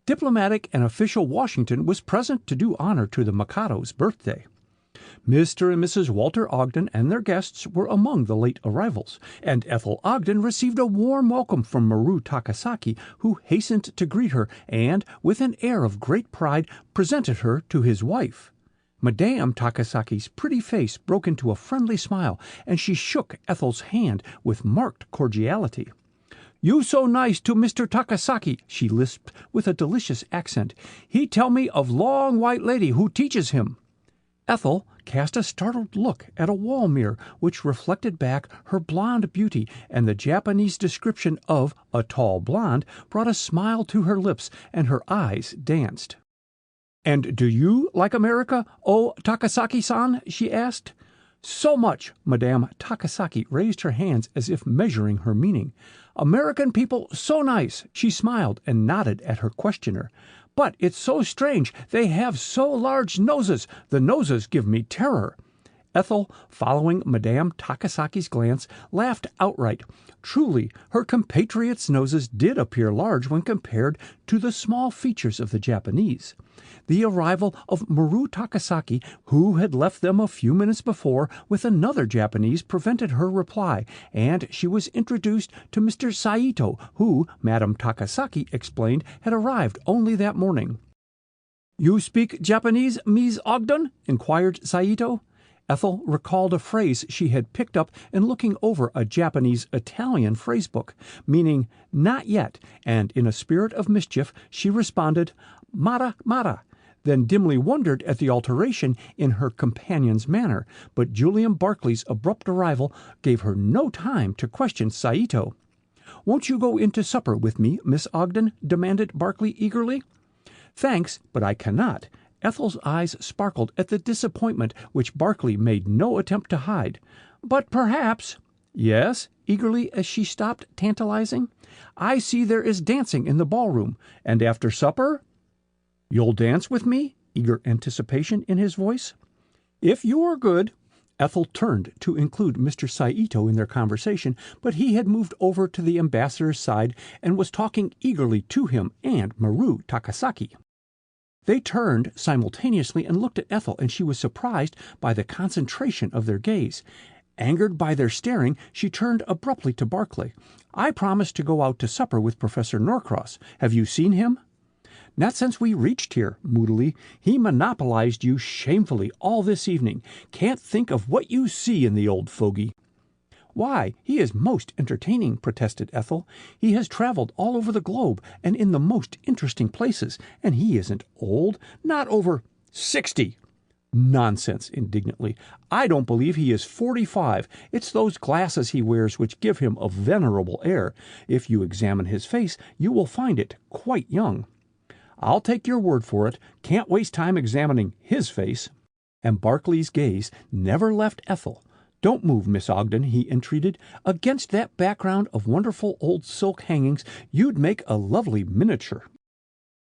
Diplomatic and official Washington was present to do honor to the Mikado's birthday. Mr. and Mrs. Walter Ogden and their guests were among the late arrivals, and Ethel Ogden received a warm welcome from Maru Takasaki, who hastened to greet her and, with an air of great pride, presented her to his wife. Madame Takasaki's pretty face broke into a friendly smile, and she shook Ethel's hand with marked cordiality. "You so nice to Mr. Takasaki," she lisped with a delicious accent. "He tell me of long white lady who teaches him." Ethel cast a startled look at a wall mirror which reflected back her blonde beauty, and the Japanese description of a tall blonde brought a smile to her lips, and her eyes danced. "And do you like America, oh Takasaki-san?" she asked. "So much." Madame Takasaki raised her hands as if measuring her meaning. "American people so nice." She smiled and nodded at her questioner. "But it's so strange. They have so large noses. The noses give me terror." Ethel, following Madame Takasaki's glance, laughed outright. Truly, her compatriots' noses did appear large when compared to the small features of the Japanese. The arrival of Maru Takasaki, who had left them a few minutes before with another Japanese, prevented her reply, and she was introduced to Mr. Saito, who, Madame Takasaki explained, had arrived only that morning. "You speak Japanese, Ms. Ogden?" inquired Saito. Ethel recalled a phrase she had picked up in looking over a Japanese-Italian phrasebook, meaning "not yet," and in a spirit of mischief she responded, "Mara, Mara." then dimly wondered at the alteration in her companion's manner, but Julian Barclay's abrupt arrival gave her no time to question Saito. "Won't you go in to supper with me, Miss Ogden?" demanded Barclay eagerly. "Thanks, but I cannot." Ethel's eyes sparkled at the disappointment which Barclay made no attempt to hide. "But perhaps—" "Yes?" eagerly, as she stopped, tantalizing. "I see there is dancing in the ballroom, and after supper—" "You'll dance with me?" eager anticipation in his voice. "If you are good." Ethel turned to include Mr. Saito in their conversation, but he had moved over to the ambassador's side and was talking eagerly to him and Maru Takasaki. They turned simultaneously and looked at Ethel, and she was surprised by the concentration of their gaze. Angered by their staring, she turned abruptly to Barclay. "I promised to go out to supper with Professor Norcross. Have you seen him?" "Not since we reached here," moodily. "He monopolized you shamefully all this evening. Can't think of what you see in the old fogey." "Why, he is most entertaining," protested Ethel. "He has traveled all over the globe and in the most interesting places, and he isn't old, not over 60. "Nonsense," indignantly. "I don't believe he is 45. It's those glasses he wears which give him a venerable air. If you examine his face, you will find it quite young." "I'll take your word for it. Can't waste time examining his face." And Barclay's gaze never left Ethel. "Don't move, Miss Ogden," he entreated. "Against that background of wonderful old silk hangings, you'd make a lovely miniature."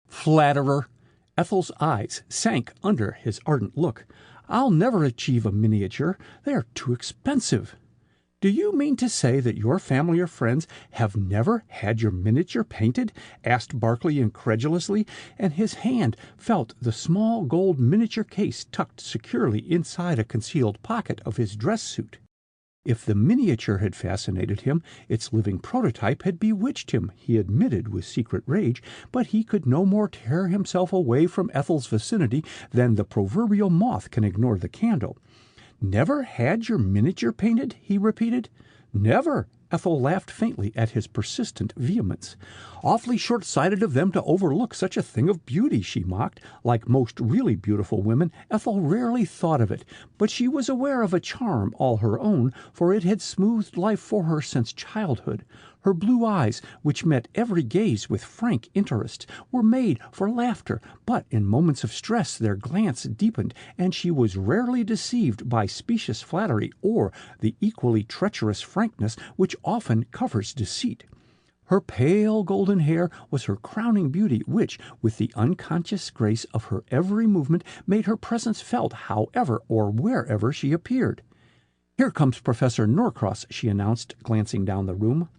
"Flatterer!" Ethel's eyes sank under his ardent look. "I'll never achieve a miniature. They are too expensive." "Do you mean to say that your family or friends have never had your miniature painted?" asked Barclay incredulously, and his hand felt the small gold miniature case tucked securely inside a concealed pocket of his dress suit. If the miniature had fascinated him, its living prototype had bewitched him, he admitted with secret rage, but he could no more tear himself away from Ethel's vicinity than the proverbial moth can ignore the candle. "Never had your miniature painted?" he repeated. "Never." Ethel laughed faintly at his persistent vehemence. "Awfully short-sighted of them to overlook such a thing of beauty," she mocked. Like most really beautiful women, Ethel rarely thought of it, but she was aware of a charm all her own, for it had smoothed life for her since childhood. Her blue eyes, which met every gaze with frank interest, were made for laughter, but in moments of stress their glance deepened, and she was rarely deceived by specious flattery or the equally treacherous frankness which often covers deceit. Her pale golden hair was her crowning beauty, which, with the unconscious grace of her every movement, made her presence felt however or wherever she appeared. "Here comes Professor Norcross," she announced, glancing down the room.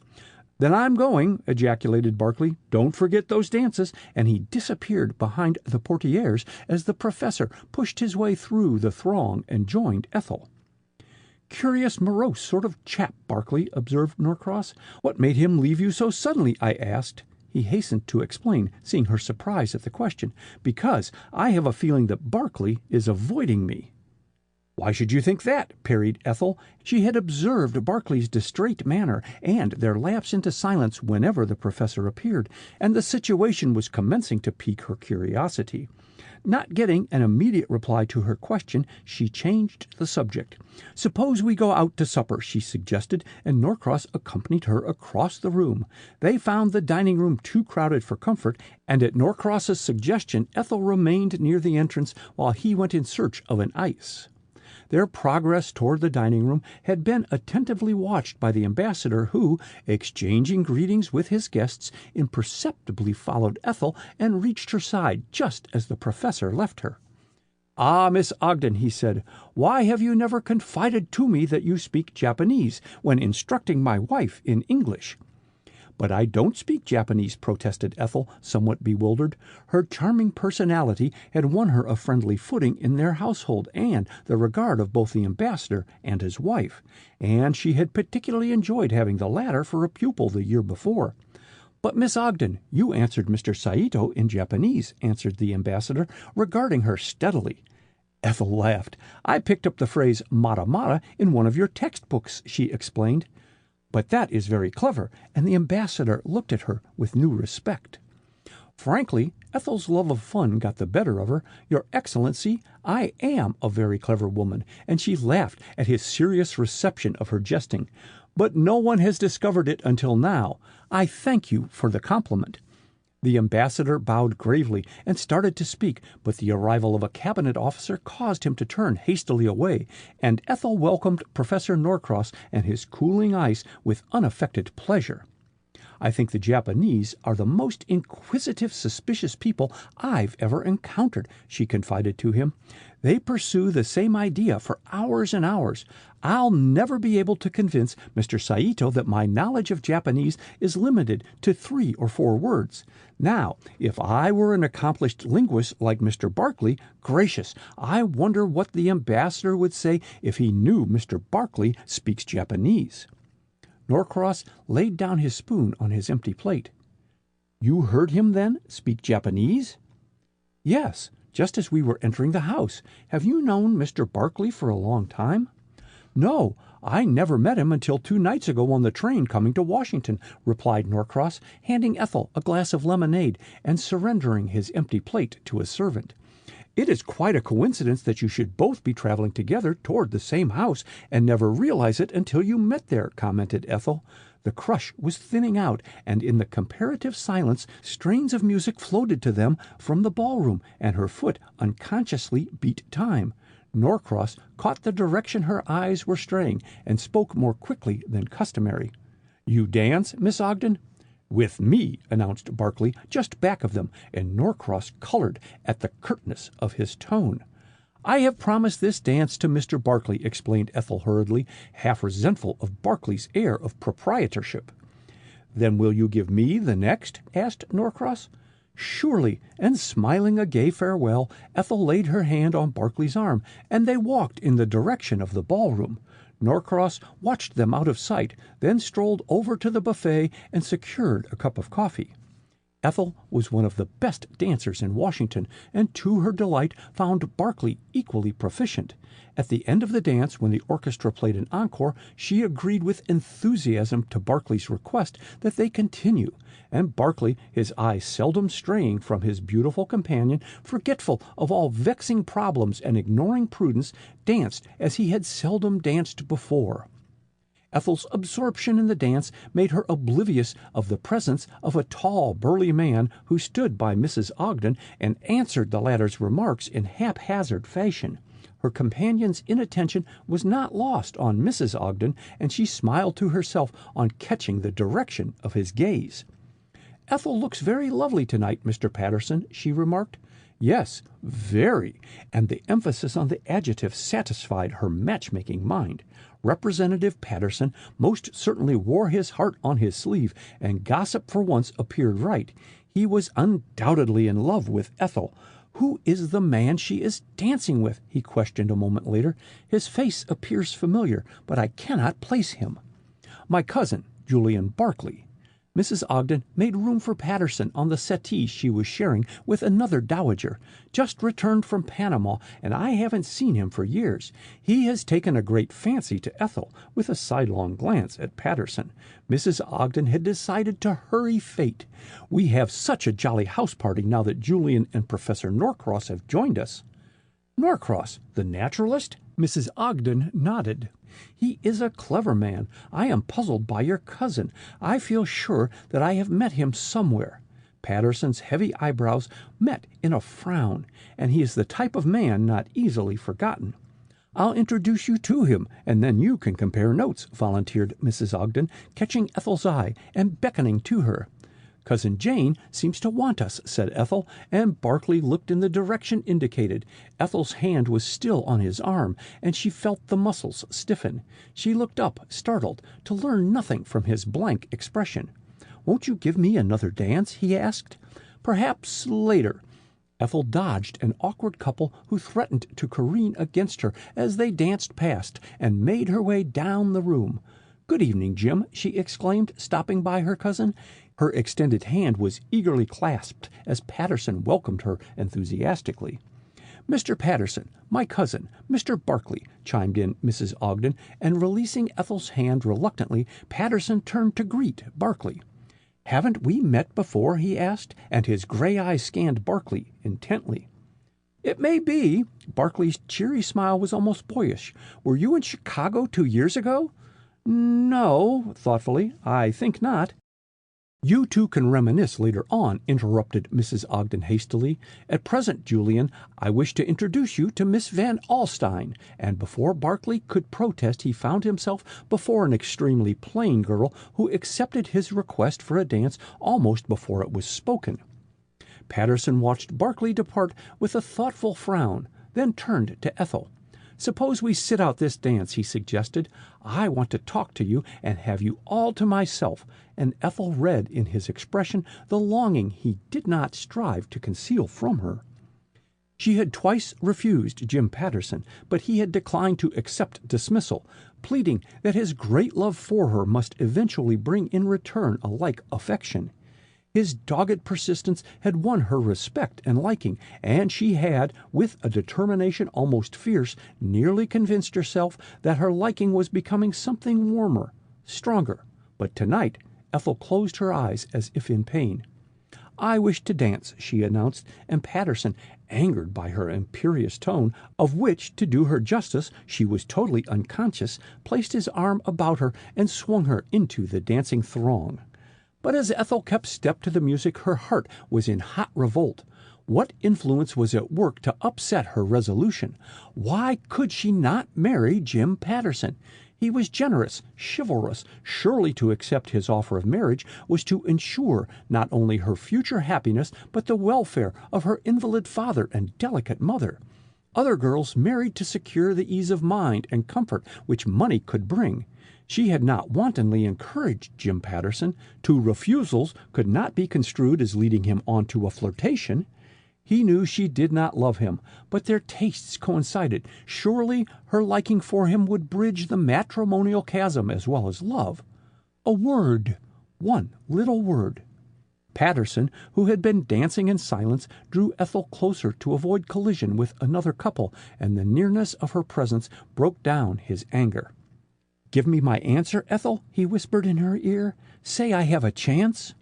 "Then I'm going," ejaculated Barclay. "Don't forget those dances," and he disappeared behind the portieres as the professor pushed his way through the throng and joined Ethel. "Curious, morose sort of chap, Barclay," observed Norcross. "What made him leave you so suddenly?" I asked. He hastened to explain, seeing her surprise at the question. "Because I have a feeling that Barclay is avoiding me." "Why should you think that?" parried Ethel. She had observed Barclay's distrait manner and their lapse into silence whenever the professor appeared, and the situation was commencing to pique her curiosity. Not getting an immediate reply to her question, she changed the subject. "Suppose we go out to supper," she suggested, and Norcross accompanied her across the room. They found the dining room too crowded for comfort, and at Norcross's suggestion Ethel remained near the entrance while he went in search of an ice. Their progress toward the dining room had been attentively watched by the ambassador, who, exchanging greetings with his guests, imperceptibly followed Ethel and reached her side just as the professor left her. "Ah, Miss Ogden," he said, "why have you never confided to me that you speak Japanese when instructing my wife in English?" "But I don't speak Japanese," protested Ethel, somewhat bewildered. Her charming personality had won her a friendly footing in their household and the regard of both the ambassador and his wife, and she had particularly enjoyed having the latter for a pupil the year before. "But, Miss Ogden, you answered Mr. Saito in Japanese," answered the ambassador, regarding her steadily. Ethel laughed. "I picked up the phrase mata mata in one of your textbooks," she explained. "But that is very clever," and the ambassador looked at her with new respect. Frankly, Ethel's love of fun got the better of her. Your Excellency, I am a very clever woman, and she laughed at his serious reception of her jesting. But no one has discovered it until now. I thank you for the compliment. The ambassador bowed gravely and started to speak, but the arrival of a cabinet officer caused him to turn hastily away, and Ethel welcomed Professor Norcross and his cooling ice with unaffected pleasure. I think the Japanese are the most inquisitive, suspicious people I've ever encountered, she confided to him. They pursue the same idea for hours and hours. I'll never be able to convince Mr. Saito that my knowledge of Japanese is limited to 3 or 4 words. Now, if I were an accomplished linguist like Mr. Barclay, gracious, I wonder what the ambassador would say if he knew Mr. Barclay speaks Japanese. Norcross laid down his spoon on his empty plate. You heard him, then, speak Japanese? Yes, just as we were entering the house. Have you known Mr. Barclay for a long time? No, I never met him until 2 nights ago on the train coming to Washington, replied Norcross, handing Ethel a glass of lemonade and surrendering his empty plate to a servant. It is quite a coincidence that you should both be traveling together toward the same house and never realize it until you met there, commented Ethel. The crush was thinning out, and in the comparative silence, strains of music floated to them from the ballroom, and her foot unconsciously beat time. Norcross caught the direction her eyes were straying and spoke more quickly than customary. You dance, Miss Ogden? With me, announced Barclay, just back of them, and Norcross colored at the curtness of his tone. I have promised this dance to Mr. Barclay, explained Ethel hurriedly, half resentful of Barclay's air of proprietorship. Then will you give me the next? Asked Norcross. Surely, and smiling a gay farewell, Ethel laid her hand on Barclay's arm, and they walked in the direction of the ballroom. Norcross watched them out of sight, then strolled over to the buffet and secured a cup of coffee. Ethel was one of the best dancers in Washington, and to her delight found Barclay equally proficient. At the end of the dance, when the orchestra played an encore, she agreed with enthusiasm to Barclay's request that they continue, and Barclay, his eyes seldom straying from his beautiful companion, forgetful of all vexing problems and ignoring prudence, danced as he had seldom danced before. Ethel's absorption in the dance made her oblivious of the presence of a tall, burly man who stood by Mrs. Ogden and answered the latter's remarks in haphazard fashion. Her companion's inattention was not lost on Mrs. Ogden, and she smiled to herself on catching the direction of his gaze. Ethel looks very lovely tonight, Mr. Patterson, she remarked. Yes, very, and the emphasis on the adjective satisfied her matchmaking mind. Representative Patterson most certainly wore his heart on his sleeve, and gossip for once appeared right. He was undoubtedly in love with Ethel. Who is the man she is dancing with? He questioned a moment later. His face appears familiar, but I cannot place him. My cousin, Julian Barclay. Mrs. Ogden made room for Patterson on the settee she was sharing with another dowager. Just returned from Panama, and I haven't seen him for years. He has taken a great fancy to Ethel, with a sidelong glance at Patterson. Mrs. Ogden had decided to hurry fate. We have such a jolly house party now that Julian and Professor Norcross have joined us. Norcross, the naturalist? Mrs. Ogden nodded. He is a clever man. I am puzzled by your cousin. I feel sure that I have met him somewhere. Patterson's heavy eyebrows met in a frown, and he is the type of man not easily forgotten. I'll introduce you to him, and then you can compare notes, volunteered Mrs. Ogden, catching Ethel's eye and beckoning to her. Cousin Jane seems to want us, said Ethel, and Barclay looked in the direction indicated. Ethel's hand was still on his arm, and she felt the muscles stiffen. She looked up, startled, to learn nothing from his blank expression. Won't you give me another dance? He asked. Perhaps later. Ethel dodged an awkward couple who threatened to careen against her as they danced past, and made her way down the room. Good evening, Jim, she exclaimed, stopping by her cousin. Her extended hand was eagerly clasped as Patterson welcomed her enthusiastically. Mr. Patterson, my cousin, Mr. Barclay, chimed in Mrs. Ogden, and releasing Ethel's hand reluctantly, Patterson turned to greet Barclay. "Haven't we met before?" he asked, and his gray eyes scanned Barclay intently. "It may be." Barclay's cheery smile was almost boyish. "Were you in Chicago 2 years ago?" "No," thoughtfully, "I think not." "You two can reminisce later on," interrupted Mrs. Ogden hastily. "At present, Julian, I wish to introduce you to Miss Van Alstyne," and before Barclay could protest he found himself before an extremely plain girl who accepted his request for a dance almost before it was spoken. Patterson watched Barclay depart with a thoughtful frown, then turned to Ethel. "Suppose we sit out this dance," he suggested. "I want to talk to you and have you all to myself," and Ethel read in his expression the longing he did not strive to conceal from her. She had twice refused Jim Patterson, but he had declined to accept dismissal, pleading that his great love for her must eventually bring in return a like affection. His dogged persistence had won her respect and liking, and she had, with a determination almost fierce, nearly convinced herself that her liking was becoming something warmer, stronger. But tonight Ethel closed her eyes as if in pain. "I wish to dance," she announced, and Patterson, angered by her imperious tone, of which, to do her justice, she was totally unconscious, placed his arm about her and swung her into the dancing throng. But as Ethel kept step to the music, her heart was in hot revolt. What influence was at work to upset her resolution? Why could she not marry Jim Patterson? He was generous, chivalrous. Surely to accept his offer of marriage was to ensure not only her future happiness, but the welfare of her invalid father and delicate mother. Other girls married to secure the ease of mind and comfort which money could bring. She had not wantonly encouraged Jim Patterson. Two refusals could not be construed as leading him on to a flirtation. He knew she did not love him, but their tastes coincided. Surely her liking for him would bridge the matrimonial chasm as well as love. A word, one little word. Patterson, who had been dancing in silence, drew Ethel closer to avoid collision with another couple, and the nearness of her presence broke down his anger. "Give me my answer, Ethel," he whispered in her ear. "Say I have a chance."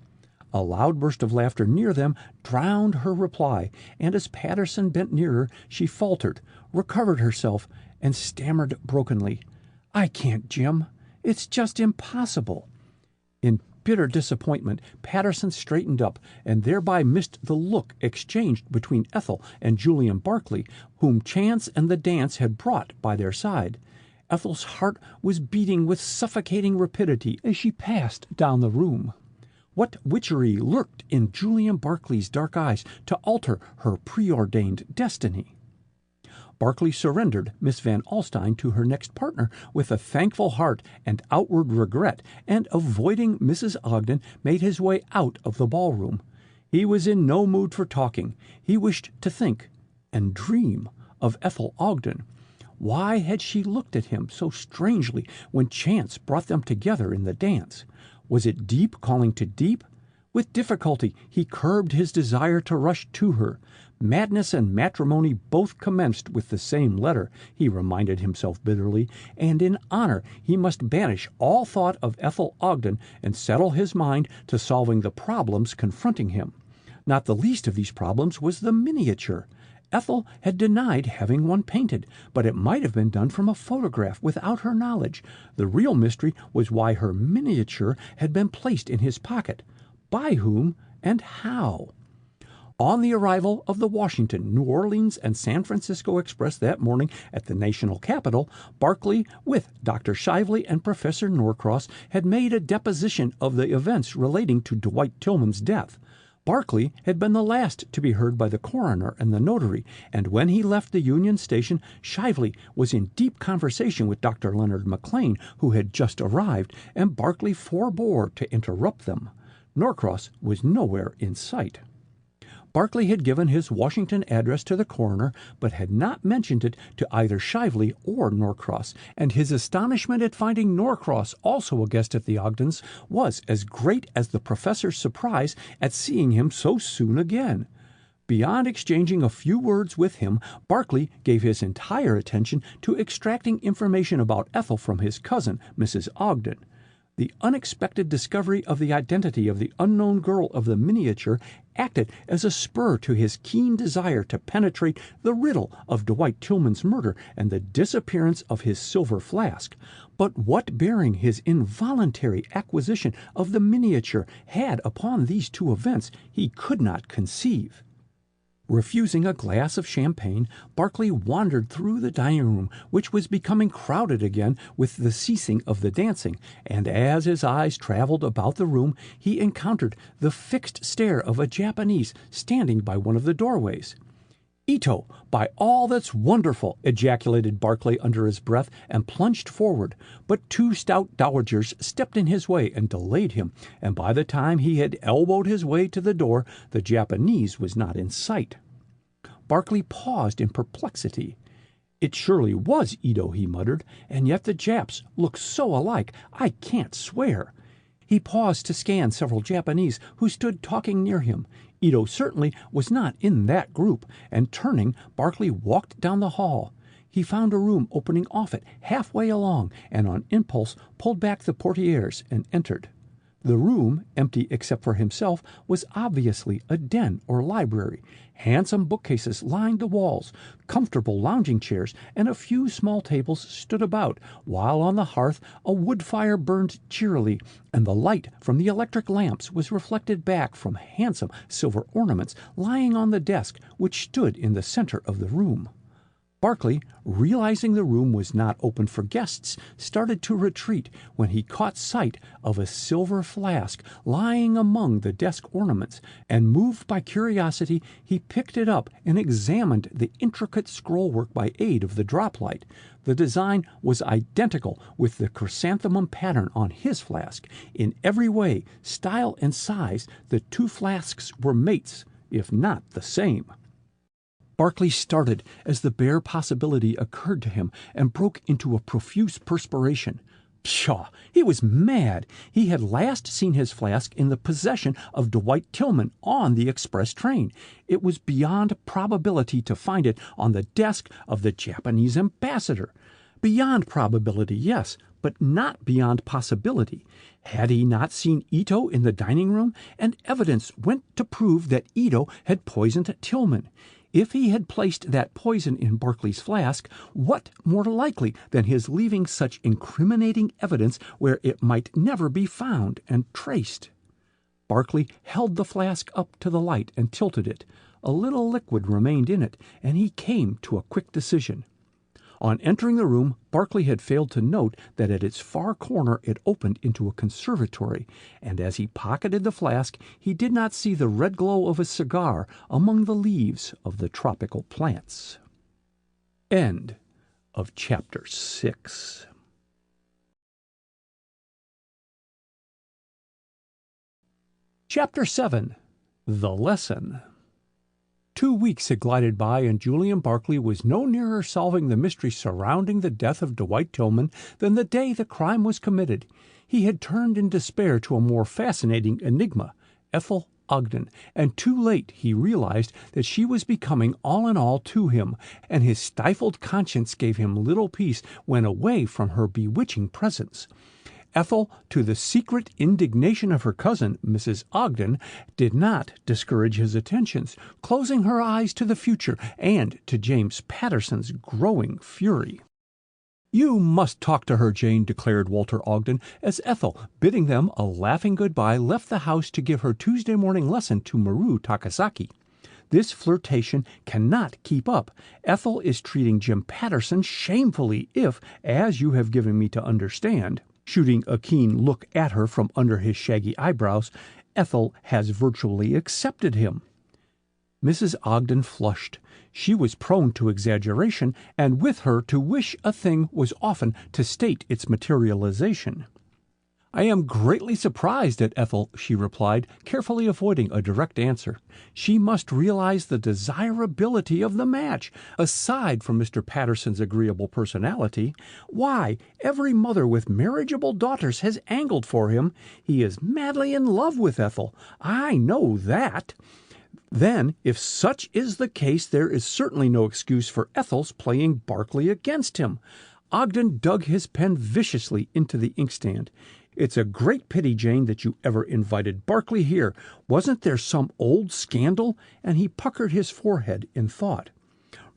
A loud burst of laughter near them drowned her reply, and as Patterson bent nearer, she faltered, recovered herself, and stammered brokenly, "I can't, Jim. It's just impossible." In bitter disappointment, Patterson straightened up, and thereby missed the look exchanged between Ethel and Julian Barclay, whom chance and the dance had brought by their side. Ethel's heart was beating with suffocating rapidity as she passed down the room. What witchery lurked in Julian Barclay's dark eyes to alter her preordained destiny? Barclay surrendered Miss Van Alstyne to her next partner with a thankful heart and outward regret, and avoiding Mrs. Ogden, made his way out of the ballroom. He was in no mood for talking. He wished to think and dream of Ethel Ogden. Why had she looked at him so strangely when chance brought them together in the dance? Was it deep calling to deep? With difficulty he curbed his desire to rush to her. Madness and matrimony both commenced with the same letter, he reminded himself bitterly, and in honor he must banish all thought of Ethel Ogden and settle his mind to solving the problems confronting him. Not the least of these problems was the miniature. Ethel had denied having one painted, but it might have been done from a photograph without her knowledge. The real mystery was why her miniature had been placed in his pocket. By whom and how? On the arrival of the Washington, New Orleans, and San Francisco Express that morning at the national capital, Barclay, with Dr. Shively and Professor Norcross, had made a deposition of the events relating to Dwight Tillman's death. Barclay had been the last to be heard by the coroner and the notary, and when he left the Union Station, Shively was in deep conversation with Dr. Leonard McLean, who had just arrived, and Barclay forbore to interrupt them. Norcross was nowhere in sight. Barclay had given his Washington address to the coroner, but had not mentioned it to either Shively or Norcross, and his astonishment at finding Norcross also a guest at the Ogdens was as great as the professor's surprise at seeing him so soon again. Beyond exchanging a few words with him, Barclay gave his entire attention to extracting information about Ethel from his cousin, Mrs. Ogden. The unexpected discovery of the identity of the unknown girl of the miniature acted as a spur to his keen desire to penetrate the riddle of Dwight Tillman's murder and the disappearance of his silver flask. But what bearing his involuntary acquisition of the miniature had upon these two events he could not conceive. Refusing a glass of champagne, Barclay wandered through the dining room, which was becoming crowded again with the ceasing of the dancing, and as his eyes traveled about the room, he encountered the fixed stare of a Japanese standing by one of the doorways. "Ito, by all that's wonderful!" ejaculated Barclay under his breath, and plunged forward, but two stout dowagers stepped in his way and delayed him, and by the time he had elbowed his way to the door, the Japanese was not in sight. Barclay paused in perplexity. "It surely was Ito," he muttered, "and yet the Japs look so alike, I can't swear." He paused to scan several Japanese who stood talking near him. Ito certainly was not in that group, and turning, Barclay walked down the hall. He found a room opening off it halfway along, and on impulse pulled back the portieres and entered. The room, empty except for himself, was obviously a den or library. Handsome bookcases lined the walls, comfortable lounging chairs and a few small tables stood about, while on the hearth a wood fire burned cheerily, and the light from the electric lamps was reflected back from handsome silver ornaments lying on the desk which stood in the center of the room. Barclay, realizing the room was not open for guests, started to retreat when he caught sight of a silver flask lying among the desk ornaments, and moved by curiosity, he picked it up and examined the intricate scrollwork by aid of the droplight. The design was identical with the chrysanthemum pattern on his flask. In every way, style and size, the two flasks were mates, if not the same. Barclay started as the bare possibility occurred to him and broke into a profuse perspiration. Pshaw! He was mad. He had last seen his flask in the possession of Dwight Tillman on the express train. It was beyond probability to find it on the desk of the Japanese ambassador. Beyond probability, yes, but not beyond possibility. Had he not seen Ito in the dining room? And evidence went to prove that Ito had poisoned Tillman. If he had placed that poison in Barclay's flask, what more likely than his leaving such incriminating evidence where it might never be found and traced? Barclay held the flask up to the light and tilted it. A little liquid remained in it, and he came to a quick decision. On entering the room, Barclay had failed to note that at its far corner it opened into a conservatory, and as he pocketed the flask, he did not see the red glow of a cigar among the leaves of the tropical plants. End of Chapter 6. Chapter 7. The Lesson. 2 weeks had glided by, and Julian Barclay was no nearer solving the mystery surrounding the death of Dwight Tillman than the day the crime was committed. He had turned in despair to a more fascinating enigma, Ethel Ogden, and too late he realized that she was becoming all in all to him, and his stifled conscience gave him little peace when away from her bewitching presence. Ethel, to the secret indignation of her cousin, Mrs. Ogden, did not discourage his attentions, closing her eyes to the future and to James Patterson's growing fury. "You must talk to her, Jane," declared Walter Ogden, as Ethel, bidding them a laughing goodbye, left the house to give her Tuesday morning lesson to Maru Takasaki. "This flirtation cannot keep up. Ethel is treating Jim Patterson shamefully if, as you have given me to understand," shooting a keen look at her from under his shaggy eyebrows, "Ethel has virtually accepted him." Mrs. Ogden flushed. She was prone to exaggeration, and with her to wish a thing was often to state its materialization. "I am greatly surprised at Ethel," she replied, carefully avoiding a direct answer. "She must realize the desirability of the match. Aside from Mr. Patterson's agreeable personality, why, every mother with marriageable daughters has angled for him. He is madly in love with Ethel. I know that. Then, if such is the case, there is certainly no excuse for Ethel's playing Barclay against him." Ogden dug his pen viciously into the inkstand. It's a great pity, Jane, that you ever invited Barclay here. Wasn't there some old scandal?" And he puckered his forehead in thought.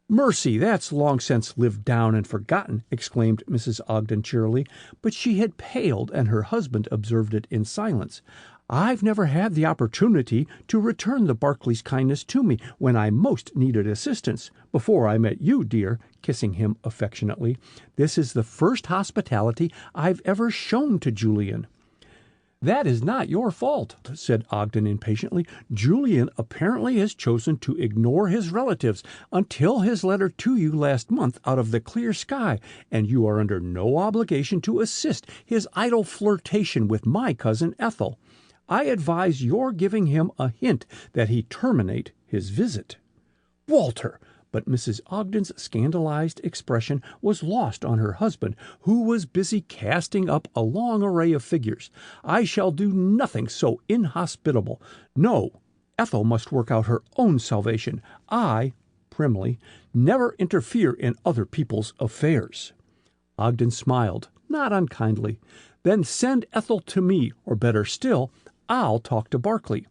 "Mercy, that's long since lived down and forgotten," exclaimed Mrs. Ogden cheerily, but she had paled, and her husband observed it in silence. "I've never had the opportunity to return the Barclays' kindness to me when I most needed assistance, before I met you, dear," kissing him affectionately. "This is the first hospitality I've ever shown to Julian." "That is not your fault," said Ogden impatiently. "Julian apparently has chosen to ignore his relatives until his letter to you last month out of the clear sky, and you are under no obligation to assist his idle flirtation with my cousin Ethel. I advise your giving him a hint that he terminate his visit." "Walter!" But Mrs. Ogden's scandalized expression was lost on her husband, who was busy casting up a long array of figures. "I shall do nothing so inhospitable. No, Ethel must work out her own salvation. I," primly, "never interfere in other people's affairs." Ogden smiled, not unkindly. "Then send Ethel to me, or better still, I'll talk to Barclay."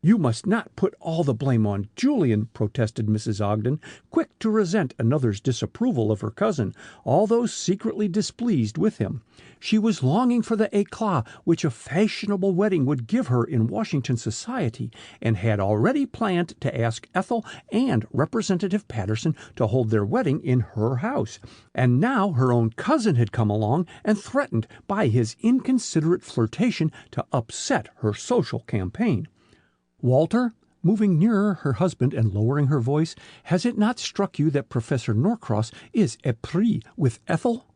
"You must not put all the blame on Julian," protested Mrs. Ogden, quick to resent another's disapproval of her cousin, although secretly displeased with him. She was longing for the éclat which a fashionable wedding would give her in Washington society, and had already planned to ask Ethel and Representative Patterson to hold their wedding in her house. And now her own cousin had come along and threatened by his inconsiderate flirtation to upset her social campaign. "Walter," moving nearer her husband and lowering her voice, "has it not struck you that Professor Norcross is épris with Ethel?"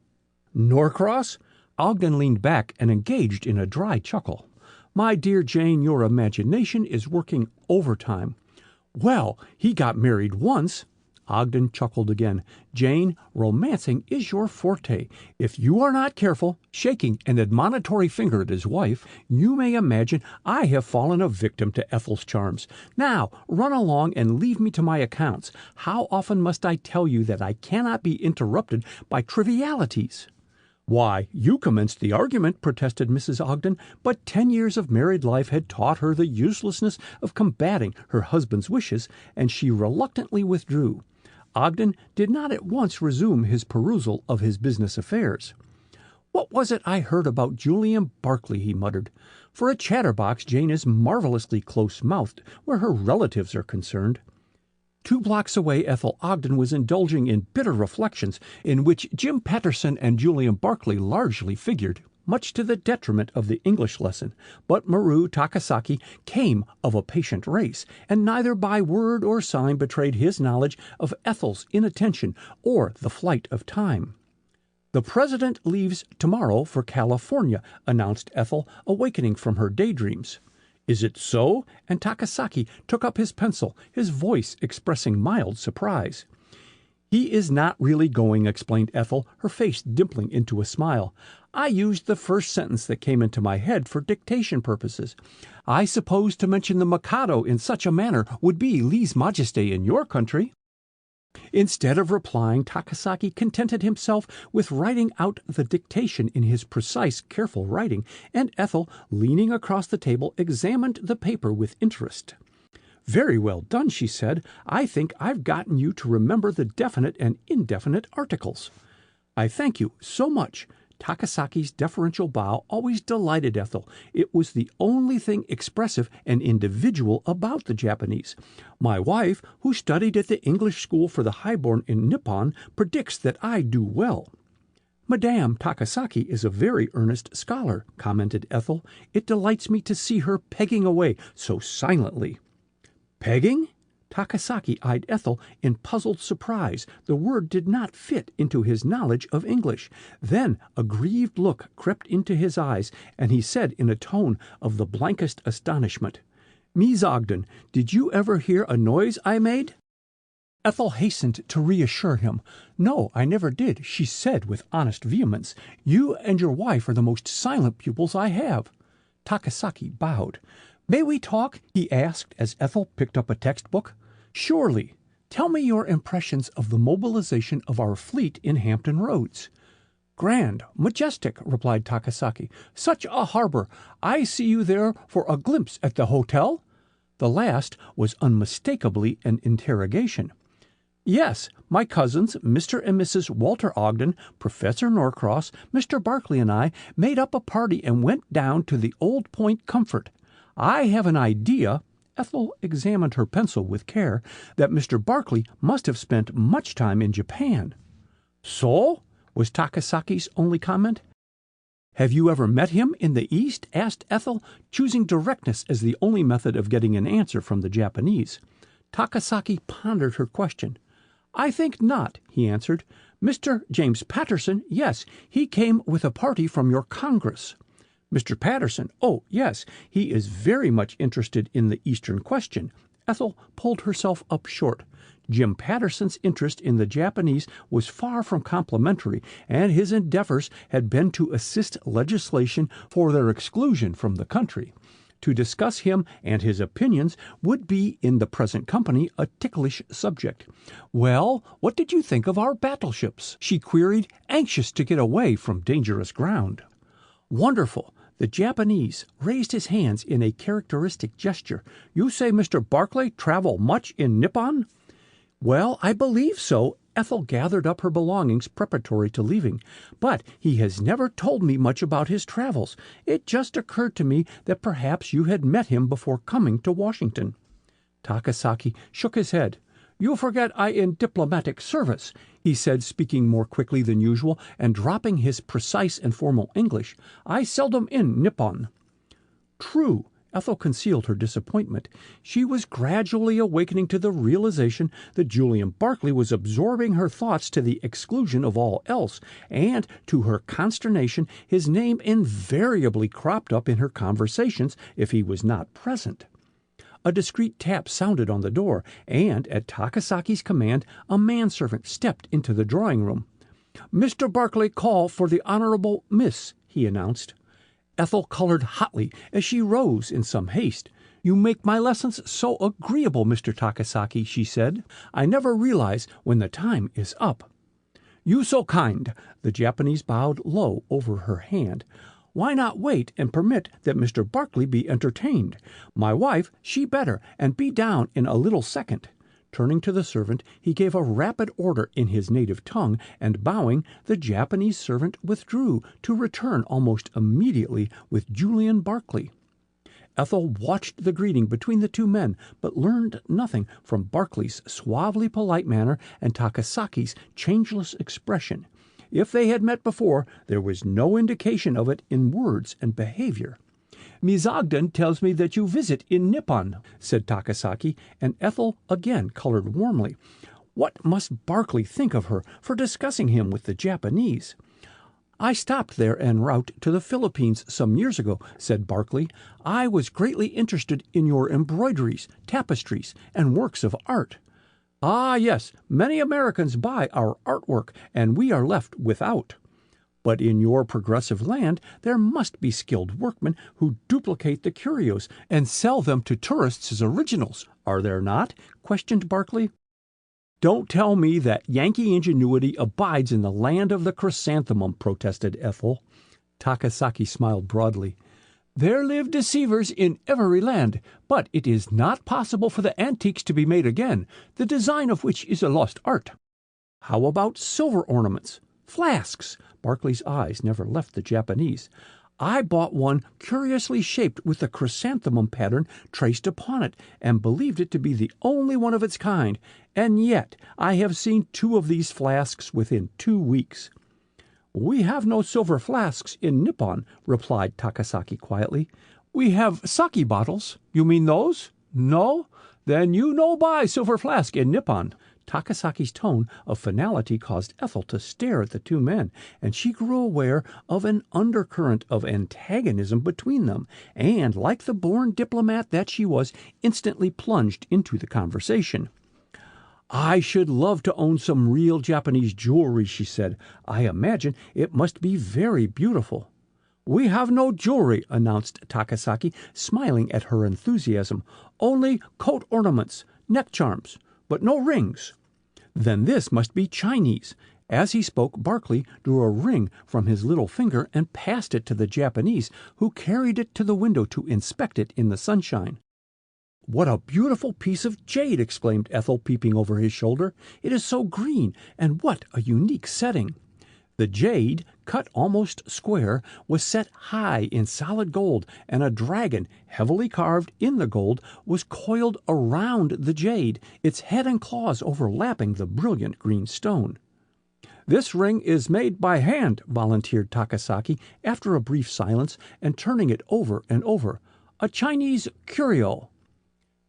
"Norcross?" Ogden leaned back and engaged in a dry chuckle. "My dear Jane, your imagination is working overtime." "Well, he got married once." Ogden chuckled again. "Jane, romancing is your forte. If you are not careful," shaking an admonitory finger at his wife, "you may imagine I have fallen a victim to Ethel's charms. Now, run along and leave me to my accounts. How often must I tell you that I cannot be interrupted by trivialities?" "Why, you commenced the argument," protested Mrs. Ogden, but 10 years of married life had taught her the uselessness of combating her husband's wishes, and she reluctantly withdrew. Ogden did not at once resume his perusal of his business affairs. "What was it I heard about Julian Barclay?" he muttered. "For a chatterbox, Jane is marvelously close-mouthed where her relatives are concerned." 2 blocks away, Ethel Ogden was indulging in bitter reflections in which Jim Patterson and Julian Barclay largely figured, much to the detriment of the English lesson. But Maru Takasaki came of a patient race, and neither by word or sign betrayed his knowledge of Ethel's inattention or the flight of time. "The president leaves tomorrow for California," announced Ethel, awakening from her daydreams. "Is it so?" And Takasaki took up his pencil, his voice expressing mild surprise. "He is not really going," explained Ethel, her face dimpling into a smile. "I used the first sentence that came into my head for dictation purposes. I suppose to mention the Mikado in such a manner would be lèse majesté in your country." Instead of replying, Takasaki contented himself with writing out the dictation in his precise, careful writing, and Ethel, leaning across the table, examined the paper with interest. "Very well done," she said. "I think I've gotten you to remember the definite and indefinite articles." "I thank you so much." Takasaki's deferential bow always delighted Ethel. It was the only thing expressive and individual about the Japanese. "My wife, who studied at the English school for the highborn in Nippon, predicts that I do well." "Madame Takasaki is a very earnest scholar," commented Ethel. "It delights me to see her pegging away so silently." "Pegging?" Takasaki eyed Ethel in puzzled surprise. The word did not fit into his knowledge of English. Then a grieved look crept into his eyes, and he said in a tone of the blankest astonishment, "Miss Ogden, did you ever hear a noise I made?" Ethel hastened to reassure him. "No, I never did," she said with honest vehemence. "You and your wife are the most silent pupils I have." Takasaki bowed. "May we talk?" he asked as Ethel picked up a textbook. "Surely. Tell me your impressions of the mobilization of our fleet in Hampton Roads." "Grand, majestic," replied Takasaki. "Such a harbor. I see you there for a glimpse at the hotel?" The last was unmistakably an interrogation. "Yes, my cousins, Mr. and Mrs. Walter Ogden, Professor Norcross, Mr. Barclay and I made up a party and went down to the Old Point Comfort. I have an idea," Ethel examined her pencil with care, "that Mr. Barclay must have spent much time in Japan." "So?" was Takasaki's only comment. "Have you ever met him in the East?" asked Ethel, choosing directness as the only method of getting an answer from the Japanese. Takasaki pondered her question. "I think not," he answered. "Mr. James Patterson, yes, he came with a party from your Congress." "Mr. Patterson, oh, yes, he is very much interested in the Eastern question." Ethel pulled herself up short. Jim Patterson's interest in the Japanese was far from complimentary, and his endeavors had been to assist legislation for their exclusion from the country. To discuss him and his opinions would be, in the present company, a ticklish subject. "Well, what did you think of our battleships?" she queried, anxious to get away from dangerous ground. "Wonderful." The Japanese raised his hands in a characteristic gesture. "You say Mr. Barclay travel much in Nippon?" "Well, I believe so." Ethel gathered up her belongings preparatory to leaving. "But he has never told me much about his travels. It just occurred to me that perhaps you had met him before coming to Washington." Takasaki shook his head. "You forget I in diplomatic service," he said, speaking more quickly than usual and dropping his precise and formal English. "I seldom in Nippon." "True." Ethel concealed her disappointment. She was gradually awakening to the realization that Julian Barclay was absorbing her thoughts to the exclusion of all else, and, to her consternation, his name invariably cropped up in her conversations if he was not present. A discreet tap sounded on the door, and, at Takasaki's command, a manservant stepped into the drawing-room. "Mr. Barclay call for the Honorable Miss," he announced. Ethel colored hotly as she rose in some haste. "You make my lessons so agreeable, Mr. Takasaki," she said. "I never realize when the time is up." "You so kind." The Japanese bowed low over her hand. "Why not wait and permit that Mr. Barclay be entertained? My wife, she better, and be down in a little second." Turning to the servant, he gave a rapid order in his native tongue, and bowing, the Japanese servant withdrew, to return almost immediately with Julian Barclay. Ethel watched the greeting between the two men, but learned nothing from Barclay's suavely polite manner and Takasaki's changeless expression. If they had met before, there was no indication of it in words and behavior. "Ms. Ogden tells me that you visit in Nippon," said Takasaki, and Ethel again colored warmly. What must Barclay think of her for discussing him with the Japanese? "I stopped there en route to the Philippines some years ago," said Barclay. "I was greatly interested in your embroideries, tapestries, and works of art." "Ah, yes, many Americans buy our artwork, and we are left without." "But in your progressive land there must be skilled workmen who duplicate the curios and sell them to tourists as originals, are there not?" questioned Barclay. "Don't tell me that Yankee ingenuity abides in the land of the chrysanthemum," protested Ethel. Takasaki smiled broadly. "There live deceivers in every land, but it is not possible for the antiques to be made again, the design of which is a lost art." "How about silver ornaments? Flasks?" Barclay's eyes never left the Japanese. "I bought one curiously shaped with the chrysanthemum pattern traced upon it, and believed it to be the only one of its kind, and yet I have seen 2 of these flasks within 2 weeks." "We have no silver flasks in Nippon," replied Takasaki quietly. "We have sake bottles." "You mean those?" "No? Then you no buy silver flask in Nippon." Takasaki's tone of finality caused Ethel to stare at the two men, and she grew aware of an undercurrent of antagonism between them, and, like the born diplomat that she was, instantly plunged into the conversation. "I should love to own some real Japanese jewelry," she said. "I imagine it must be very beautiful." "We have no jewelry," announced Takasaki, smiling at her enthusiasm. "Only coat ornaments, neck charms, but no rings." "Then this must be Chinese." As he spoke, Barclay drew a ring from his little finger and passed it to the Japanese, who carried it to the window to inspect it in the sunshine. "What a beautiful piece of jade!" exclaimed Ethel, peeping over his shoulder. "It is so green, and what a unique setting!" The jade, cut almost square, was set high in solid gold, and a dragon, heavily carved in the gold, was coiled around the jade, its head and claws overlapping the brilliant green stone. "This ring is made by hand," volunteered Takasaki, after a brief silence, and turning it over and over. "A Chinese curio."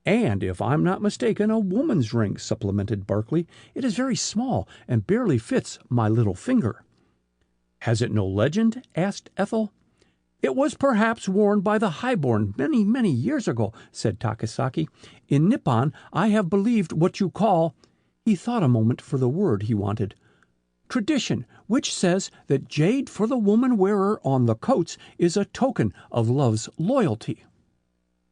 "And, if I'm not mistaken, a woman's ring," supplemented Barclay. "It is very small and barely fits my little finger." "Has it no legend?" asked Ethel. "It was perhaps worn by the highborn many, many years ago," said Takasaki. "In Nippon I have believed what you call—" He thought a moment for the word he wanted. "Tradition, which says that jade for the woman wearer on the coats is a token of love's loyalty."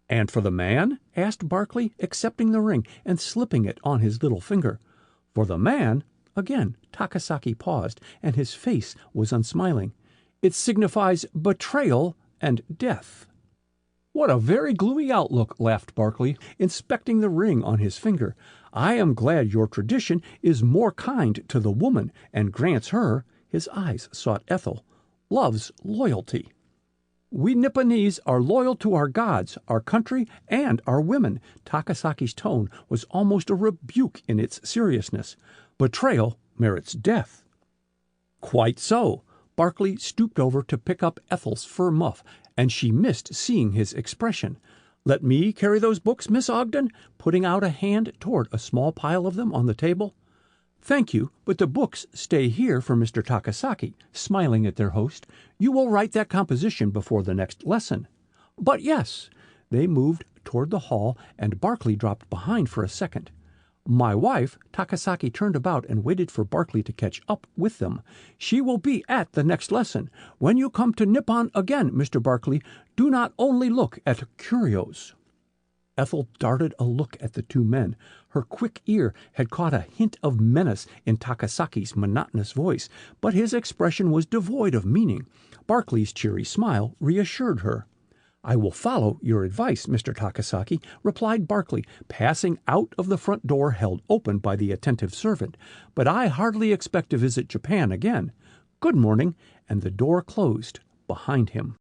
"And for the man?" asked Barclay, accepting the ring and slipping it on his little finger. "For the man—" Again Takasaki paused, and his face was unsmiling. "It signifies betrayal and death." "What a very gloomy outlook," laughed Barclay, inspecting the ring on his finger. "I am glad your tradition is more kind to the woman and grants her," his eyes sought Ethel, "love's loyalty." "We Nipponese are loyal to our gods, our country, and our women." Takasaki's tone was almost a rebuke in its seriousness. "Betrayal merits death." "Quite so." Barclay stooped over to pick up Ethel's fur muff, and she missed seeing his expression. "Let me carry those books, Miss Ogden?" putting out a hand toward a small pile of them on the table. "Thank you, but the books stay here for Mr. Takasaki," smiling at their host. "You will write that composition before the next lesson." "But yes." They moved toward the hall, and Barclay dropped behind for a second. "My wife," Takasaki turned about and waited for Barclay to catch up with them. "She will be at the next lesson. When you come to Nippon again, Mr. Barclay, do not only look at curios." Ethel darted a look at the two men. Her quick ear had caught a hint of menace in Takasaki's monotonous voice, but his expression was devoid of meaning. Barclay's cheery smile reassured her. "I will follow your advice, Mr. Takasaki," replied Barclay, passing out of the front door held open by the attentive servant. "But I hardly expect to visit Japan again. Good morning," and the door closed behind him.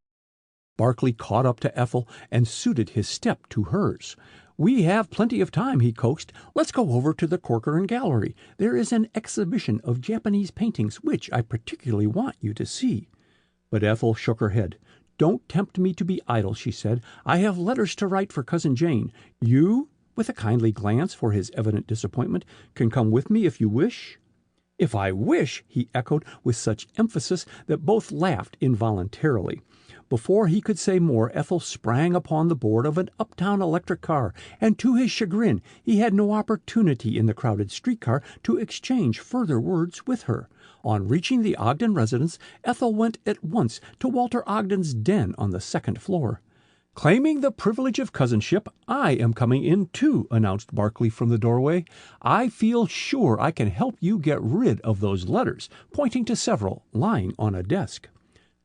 Barclay caught up to Ethel and suited his step to hers. "We have plenty of time," he coaxed. "Let's go over to the Corcoran Gallery. There is an exhibition of Japanese paintings which I particularly want you to see." But Ethel shook her head. "Don't tempt me to be idle," she said. "I have letters to write for Cousin Jane. You," with a kindly glance for his evident disappointment, "can come with me if you wish." "If I wish," he echoed with such emphasis that both laughed involuntarily. Before he could say more, Ethel sprang upon the board of an uptown electric car, and to his chagrin he had no opportunity in the crowded streetcar to exchange further words with her. On reaching the Ogden residence, Ethel went at once to Walter Ogden's den on the second floor. "Claiming the privilege of cousinship, I am coming in too," announced Barclay from the doorway. "I feel sure I can help you get rid of those letters," pointing to several lying on a desk.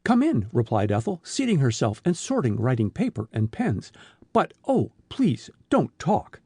"Come in," replied Ethel, seating herself and sorting writing paper and pens. "But, oh, please, don't talk."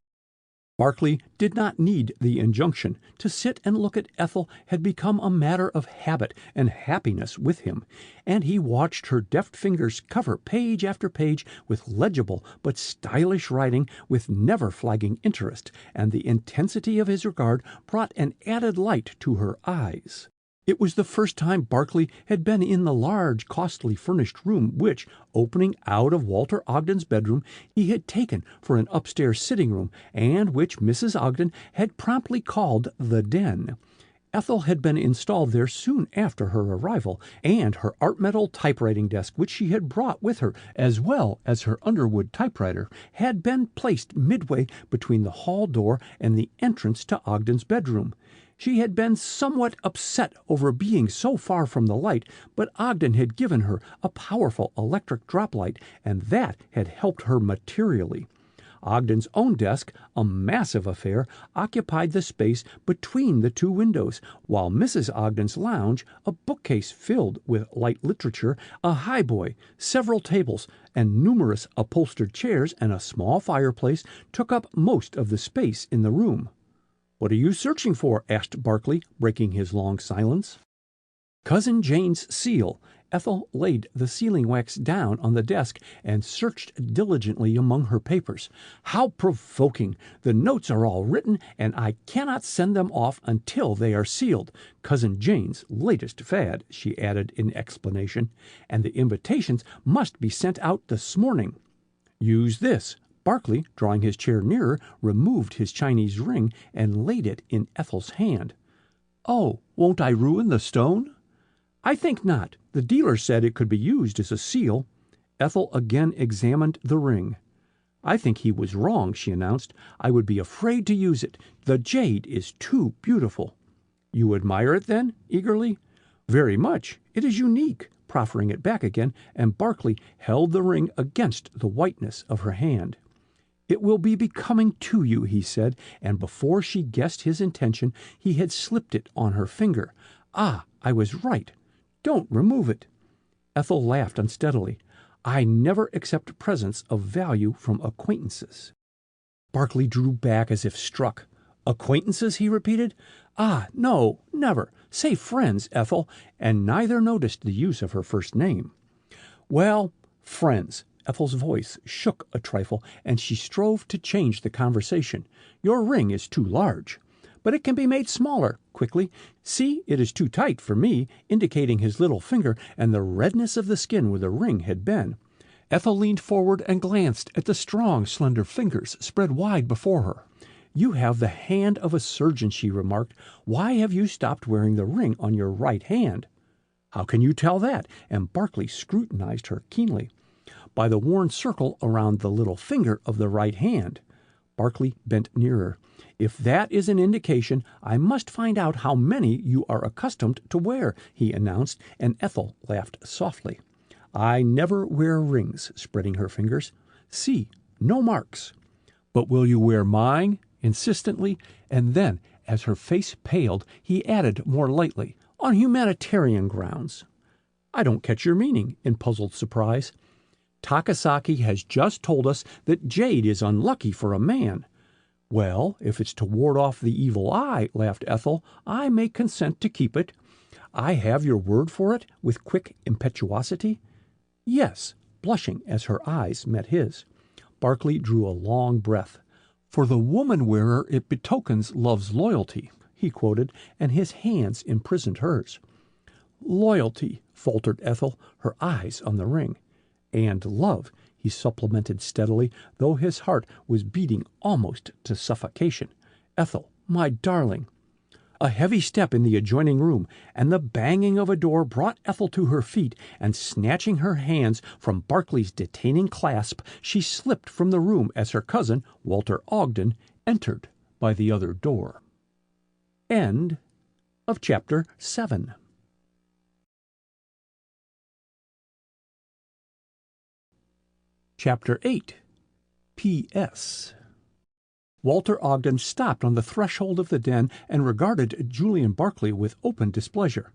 Barclay did not need the injunction. To sit and look at Ethel had become a matter of habit and happiness with him, and he watched her deft fingers cover page after page with legible but stylish writing with never flagging interest, and the intensity of his regard brought an added light to her eyes. It was the first time Barclay had been in the large, costly furnished room which, opening out of Walter Ogden's bedroom, he had taken for an upstairs sitting room, and which Mrs. Ogden had promptly called the den. Ethel had been installed there soon after her arrival, and her art metal typewriting desk, which she had brought with her, as well as her Underwood typewriter, had been placed midway between the hall door and the entrance to Ogden's bedroom. She had been somewhat upset over being so far from the light, but Ogden had given her a powerful electric drop light, and that had helped her materially. Ogden's own desk, a massive affair, occupied the space between the two windows, while Mrs. Ogden's lounge, a bookcase filled with light literature, a highboy, several tables, and numerous upholstered chairs and a small fireplace, took up most of the space in the room. "What are you searching for?" asked Barclay, breaking his long silence. "Cousin Jane's seal." Ethel laid the sealing wax down on the desk and searched diligently among her papers. "How provoking! The notes are all written, and I cannot send them off until they are sealed. Cousin Jane's latest fad," she added in explanation, "and the invitations must be sent out this morning. Use this." Barclay, drawing his chair nearer, removed his Chinese ring and laid it in Ethel's hand. "Oh, won't I ruin the stone?" "I think not. The dealer said it could be used as a seal." Ethel again examined the ring. "I think he was wrong," she announced. "I would be afraid to use it. The jade is too beautiful." "You admire it, then?" eagerly. "Very much. It is unique," proffering it back again, and Barclay held the ring against the whiteness of her hand. "It will be becoming to you," he said, and before she guessed his intention, he had slipped it on her finger. "Ah, I was right. Don't remove it." Ethel laughed unsteadily. "I never accept presents of value from acquaintances." Barclay drew back as if struck. "Acquaintances?" he repeated. "Ah, no, never. Say friends, Ethel," and neither noticed the use of her first name. "Well, friends." Ethel's voice shook a trifle, and she strove to change the conversation. "Your ring is too large." "But it can be made smaller," quickly. "See, it is too tight for me," indicating his little finger and the redness of the skin where the ring had been. Ethel leaned forward and glanced at the strong, slender fingers spread wide before her. "You have the hand of a surgeon," she remarked. "Why have you stopped wearing the ring on your right hand?" "How can you tell that?" and Barclay scrutinized her keenly. "By the worn circle around the little finger of the right hand." Barclay bent nearer. "If that is an indication, I must find out how many you are accustomed to wear," he announced, and Ethel laughed softly. "I never wear rings," spreading her fingers. "See, no marks." "But will you wear mine?" insistently, and then, as her face paled, he added more lightly, "on humanitarian grounds." "I don't catch your meaning," in puzzled surprise. "Takasaki has just told us that jade is unlucky for a man." "Well, if it's to ward off the evil eye," laughed Ethel, "I may consent to keep it." "I have your word for it?" with quick impetuosity. "Yes," blushing as her eyes met his. Barclay drew a long breath. "For the woman wearer it betokens love's loyalty," he quoted, and his hands imprisoned hers. "Loyalty," faltered Ethel, her eyes on the ring. "And love," he supplemented steadily, though his heart was beating almost to suffocation. "Ethel, my darling." A heavy step in the adjoining room, and the banging of a door brought Ethel to her feet, and snatching her hands from Barclay's detaining clasp, she slipped from the room as her cousin, Walter Ogden, entered by the other door. End of Chapter 7. Chapter 8. P.S. Walter Ogden stopped on the threshold of the den and regarded Julian Barclay with open displeasure.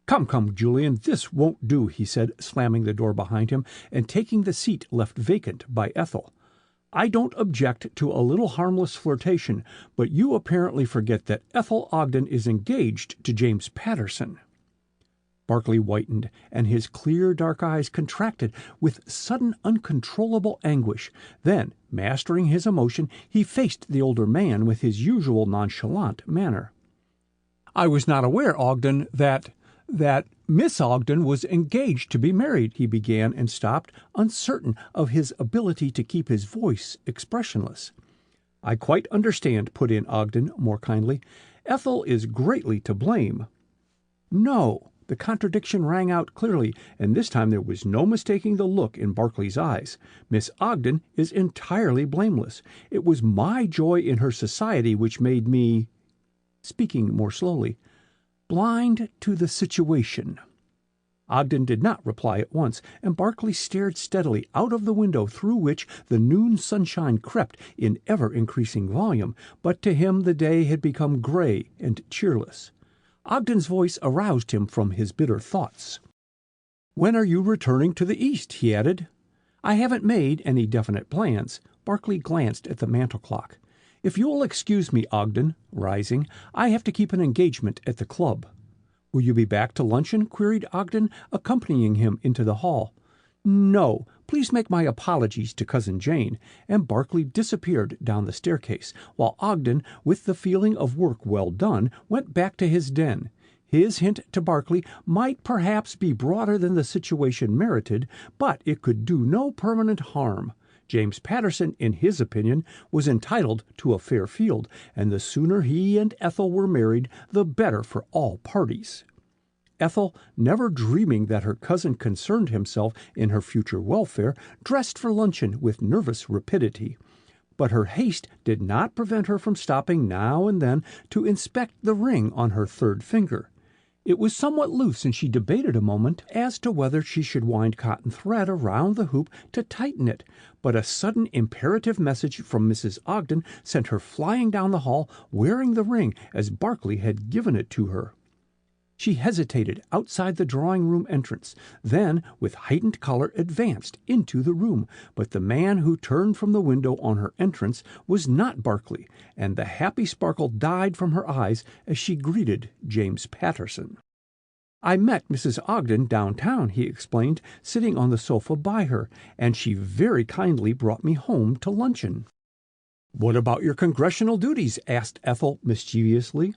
"Come, come, Julian, this won't do," he said, slamming the door behind him and taking the seat left vacant by Ethel. "I don't object to a little harmless flirtation, but you apparently forget that Ethel Ogden is engaged to James Patterson." Barclay whitened, and his clear dark eyes contracted with sudden uncontrollable anguish. Then, mastering his emotion, he faced the older man with his usual nonchalant manner. "I was not aware, Ogden, that Miss Ogden was engaged to be married," he began, and stopped, uncertain of his ability to keep his voice expressionless. "I quite understand," put in Ogden more kindly. "Ethel is greatly to blame." "No." The contradiction rang out clearly, and this time there was no mistaking the look in Barclay's eyes. "Miss Ogden is entirely blameless. It was my joy in her society which made me," speaking more slowly, "blind to the situation." Ogden did not reply at once, and Barclay stared steadily out of the window through which the noon sunshine crept in ever-increasing volume, but to him the day had become gray and cheerless. Ogden's voice aroused him from his bitter thoughts. "When are you returning to the East?" he added. "I haven't made any definite plans." Barclay glanced at the mantel clock. "If you will excuse me, Ogden," rising, "I have to keep an engagement at the club." "Will you be back to luncheon?" queried Ogden, accompanying him into the hall. "No. Please make my apologies to Cousin Jane," and Barclay disappeared down the staircase, while Ogden, with the feeling of work well done, went back to his den. His hint to Barclay might perhaps be broader than the situation merited, but it could do no permanent harm. James Patterson, in his opinion, was entitled to a fair field, and the sooner he and Ethel were married, the better for all parties. Ethel, never dreaming that her cousin concerned himself in her future welfare, dressed for luncheon with nervous rapidity. But her haste did not prevent her from stopping now and then to inspect the ring on her third finger. It was somewhat loose, and she debated a moment as to whether she should wind cotton thread around the hoop to tighten it, but a sudden imperative message from Mrs. Ogden sent her flying down the hall, wearing the ring as Barclay had given it to her. She hesitated outside the drawing-room entrance, then, with heightened color, advanced into the room, but the man who turned from the window on her entrance was not Barclay, and the happy sparkle died from her eyes as she greeted James Patterson. "I met Mrs. Ogden downtown," he explained, sitting on the sofa by her, "and she very kindly brought me home to luncheon." "What about your congressional duties?" asked Ethel mischievously.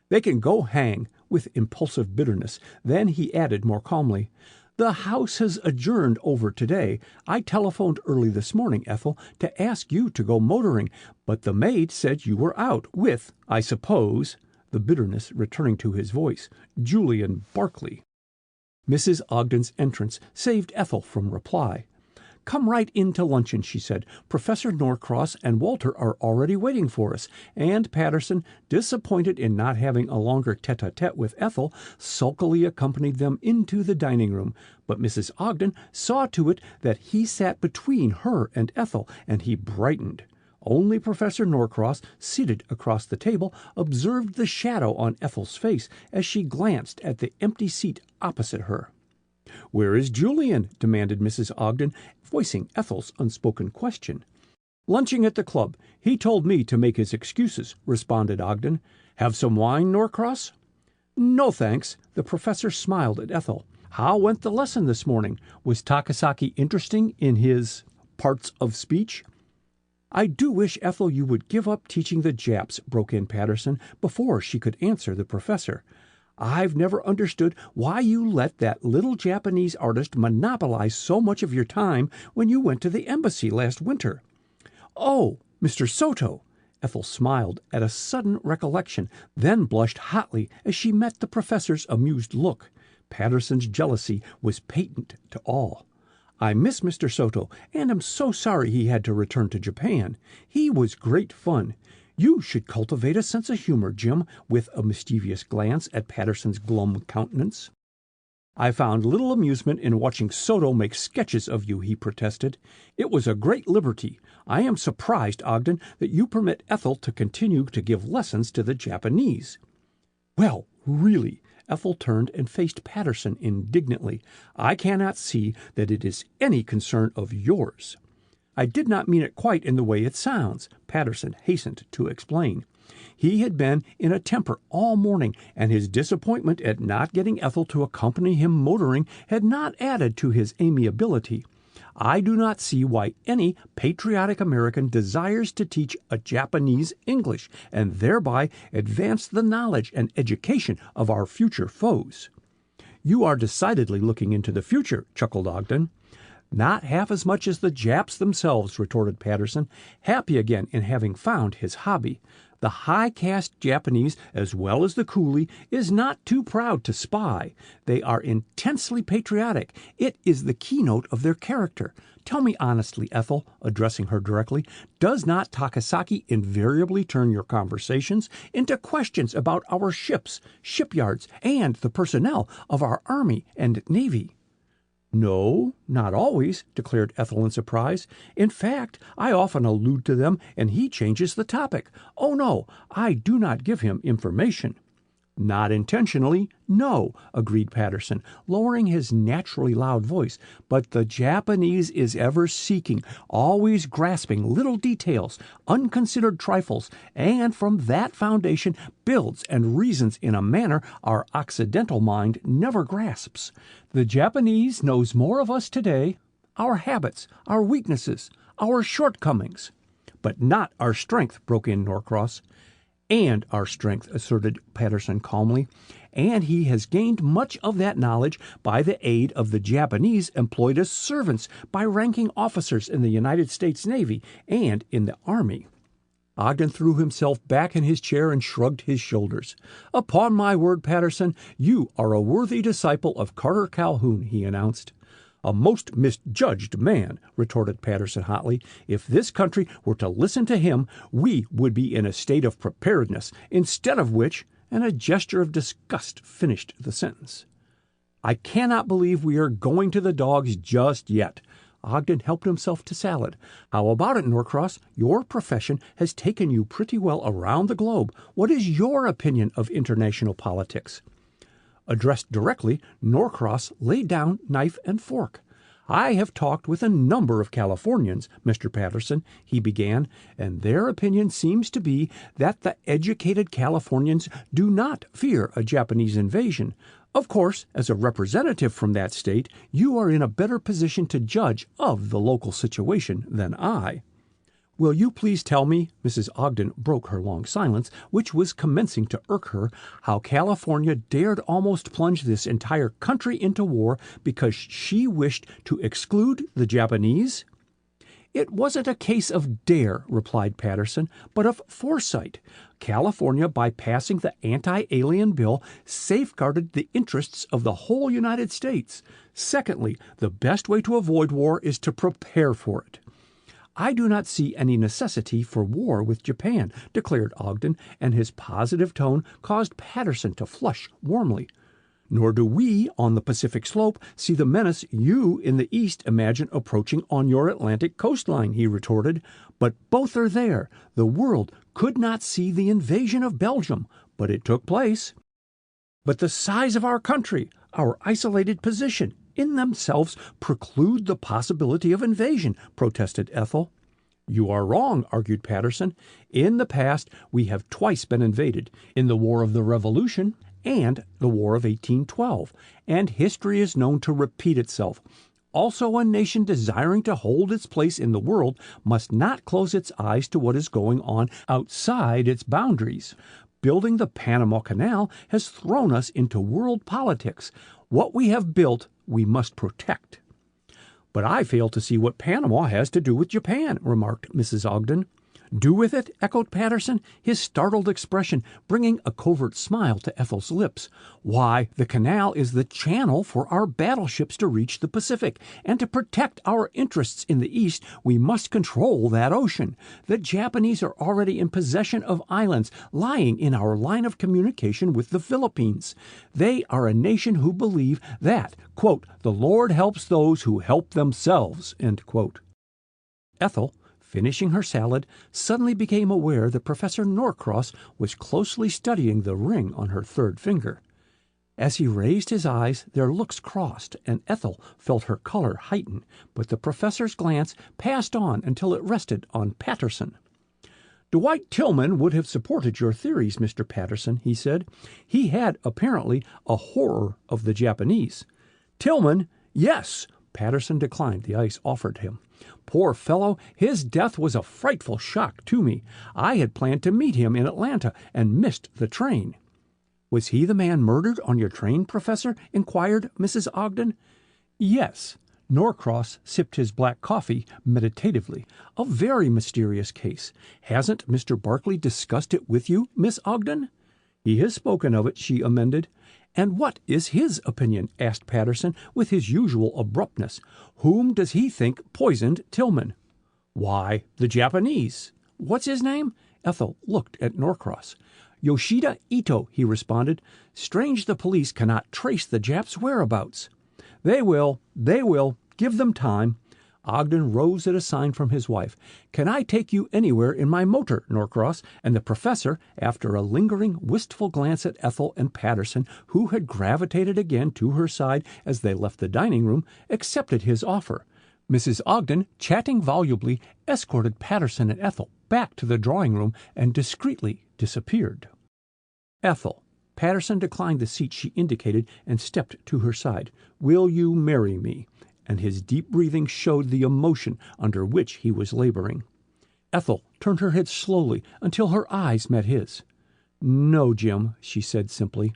"They can go hang," with impulsive bitterness. Then he added more calmly, "The House has adjourned over today. I telephoned early this morning, Ethel, to ask you to go motoring, but the maid said you were out with, I suppose," the bitterness returning to his voice, "Julian Barclay." Mrs. Ogden's entrance saved Ethel from reply. "Come right in to luncheon," she said. "Professor Norcross and Walter are already waiting for us," and Patterson, disappointed in not having a longer tete-a-tete with Ethel, sulkily accompanied them into the dining-room. But Mrs. Ogden saw to it that he sat between her and Ethel, and he brightened. Only Professor Norcross, seated across the table, observed the shadow on Ethel's face as she glanced at the empty seat opposite her. "Where is Julian?" demanded Mrs. Ogden, voicing Ethel's unspoken question. "Lunching at the club. He told me to make his excuses," responded Ogden. "Have some wine, Norcross?" "No, thanks." The professor smiled at Ethel. "How went the lesson this morning? Was Takasaki interesting in his parts of speech?" "I do wish, Ethel, you would give up teaching the Japs," broke in Patterson before she could answer the professor. "I've never understood why you let that little Japanese artist monopolize so much of your time when you went to the embassy last winter." "Oh, Mr. Soto!" Ethel smiled at a sudden recollection, then blushed hotly as she met the professor's amused look. Patterson's jealousy was patent to all. "I miss Mr. Soto, and am so sorry he had to return to Japan. He was great fun. You should cultivate a sense of humor, Jim," with a mischievous glance at Patterson's glum countenance. "I found little amusement in watching Soto make sketches of you," he protested. "It was a great liberty. I am surprised, Ogden, that you permit Ethel to continue to give lessons to the Japanese." "Well, really," Ethel turned and faced Patterson indignantly, "I cannot see that it is any concern of yours." "I did not mean it quite in the way it sounds," Patterson hastened to explain. He had been in a temper all morning, and his disappointment at not getting Ethel to accompany him motoring had not added to his amiability. "I do not see why any patriotic American desires to teach a Japanese English, and thereby advance the knowledge and education of our future foes." "You are decidedly looking into the future," chuckled Ogden. "Not half as much as the Japs themselves," retorted Patterson, happy again in having found his hobby. The high-caste Japanese, as well as the coolie, is not too proud to spy. They are intensely patriotic. It is the keynote of their character. Tell me honestly, Ethel, addressing her directly, does not Takasaki invariably turn your conversations into questions about our ships, shipyards, and the personnel of our Army and Navy? No, not always, declared Ethel in surprise. In fact, I often allude to them, and he changes the topic. Oh, no, I do not give him information. Not intentionally, no, agreed Patterson, lowering his naturally loud voice. But the Japanese is ever seeking, always grasping little details, unconsidered trifles, and from that foundation builds and reasons in a manner our Occidental mind never grasps. The Japanese knows more of us today, our habits, our weaknesses, our shortcomings. But not our strength, broke in Norcross. And our strength, asserted Patterson calmly, and he has gained much of that knowledge by the aid of the Japanese employed as servants by ranking officers in the United States Navy and in the Army. Ogden threw himself back in his chair and shrugged his shoulders. Upon my word, Patterson, you are a worthy disciple of Carter Calhoun, he announced. A most misjudged man, retorted Patterson hotly. If this country were to listen to him, we would be in a state of preparedness, instead of which, and a gesture of disgust finished the sentence. I cannot believe we are going to the dogs just yet. Ogden helped himself to salad. How about it, Norcross? Your profession has taken you pretty well around the globe. What is your opinion of international politics? Addressed directly, Norcross laid down knife and fork. I have talked with a number of Californians, Mr. Patterson, he began, and their opinion seems to be that the educated Californians do not fear a Japanese invasion. Of course, as a representative from that state, you are in a better position to judge of the local situation than I. Will you please tell me, Mrs. Ogden broke her long silence, which was commencing to irk her, how California dared almost plunge this entire country into war because she wished to exclude the Japanese? It wasn't a case of dare, replied Patterson, but of foresight. California, by passing the anti-alien bill, safeguarded the interests of the whole United States. Secondly, the best way to avoid war is to prepare for it. I do not see any necessity for war with Japan, declared Ogden, and his positive tone caused Patterson to flush warmly. Nor do we, on the Pacific slope, see the menace you in the East imagine approaching on your Atlantic coastline, he retorted. But both are there. The world could not see the invasion of Belgium, but it took place. But the size of our country, our isolated position, in themselves preclude the possibility of invasion, protested Ethel. You are wrong, argued Patterson. In the past, we have twice been invaded, in the War of the Revolution and the War of 1812, and history is known to repeat itself. Also, a nation desiring to hold its place in the world must not close its eyes to what is going on outside its boundaries. Building the Panama Canal has thrown us into world politics. What we have built, we must protect. But I fail to see what Panama has to do with Japan, remarked Mrs. Ogden. Do with it? Echoed Patterson, his startled expression bringing a covert smile to Ethel's lips. Why, the canal is the channel for our battleships to reach the Pacific, and to protect our interests in the East, we must control that ocean. The Japanese are already in possession of islands lying in our line of communication with the Philippines. They are a nation who believe that, quote, the Lord helps those who help themselves, end quote. Ethel, finishing her salad, suddenly became aware that Professor Norcross was closely studying the ring on her third finger. As he raised his eyes, their looks crossed, and Ethel felt her color heighten, but the professor's glance passed on until it rested on Patterson. Dwight Tillman would have supported your theories, Mr. Patterson, he said. He had, apparently, a horror of the Japanese. Tillman, yes. Patterson declined the ice offered him. Poor fellow, his death was a frightful shock to me. I had planned to meet him in Atlanta and missed the train. Was he the man murdered on your train, Professor? Inquired Mrs. Ogden. Yes. Norcross sipped his black coffee meditatively. A very mysterious case. Hasn't Mr. Barkley discussed it with you, Miss Ogden? He has spoken of it, she amended. And what is his opinion? Asked Patterson with his usual abruptness. Whom does he think poisoned Tillman? Why, the Japanese. What's his name? Ethel looked at Norcross. Yoshida Ito, he responded. Strange the police cannot trace the Japs' whereabouts. They will. Give them time. Ogden rose at a sign from his wife. Can I take you anywhere in my motor, Norcross? And the professor, after a lingering, wistful glance at Ethel and Patterson, who had gravitated again to her side as they left the dining room, accepted his offer. Mrs. Ogden, chatting volubly, escorted Patterson and Ethel back to the drawing room and discreetly disappeared. Ethel. Patterson declined the seat she indicated and stepped to her side. Will you marry me? And his deep breathing showed the emotion under which he was laboring. Ethel turned her head slowly until her eyes met his. No, Jim, she said simply.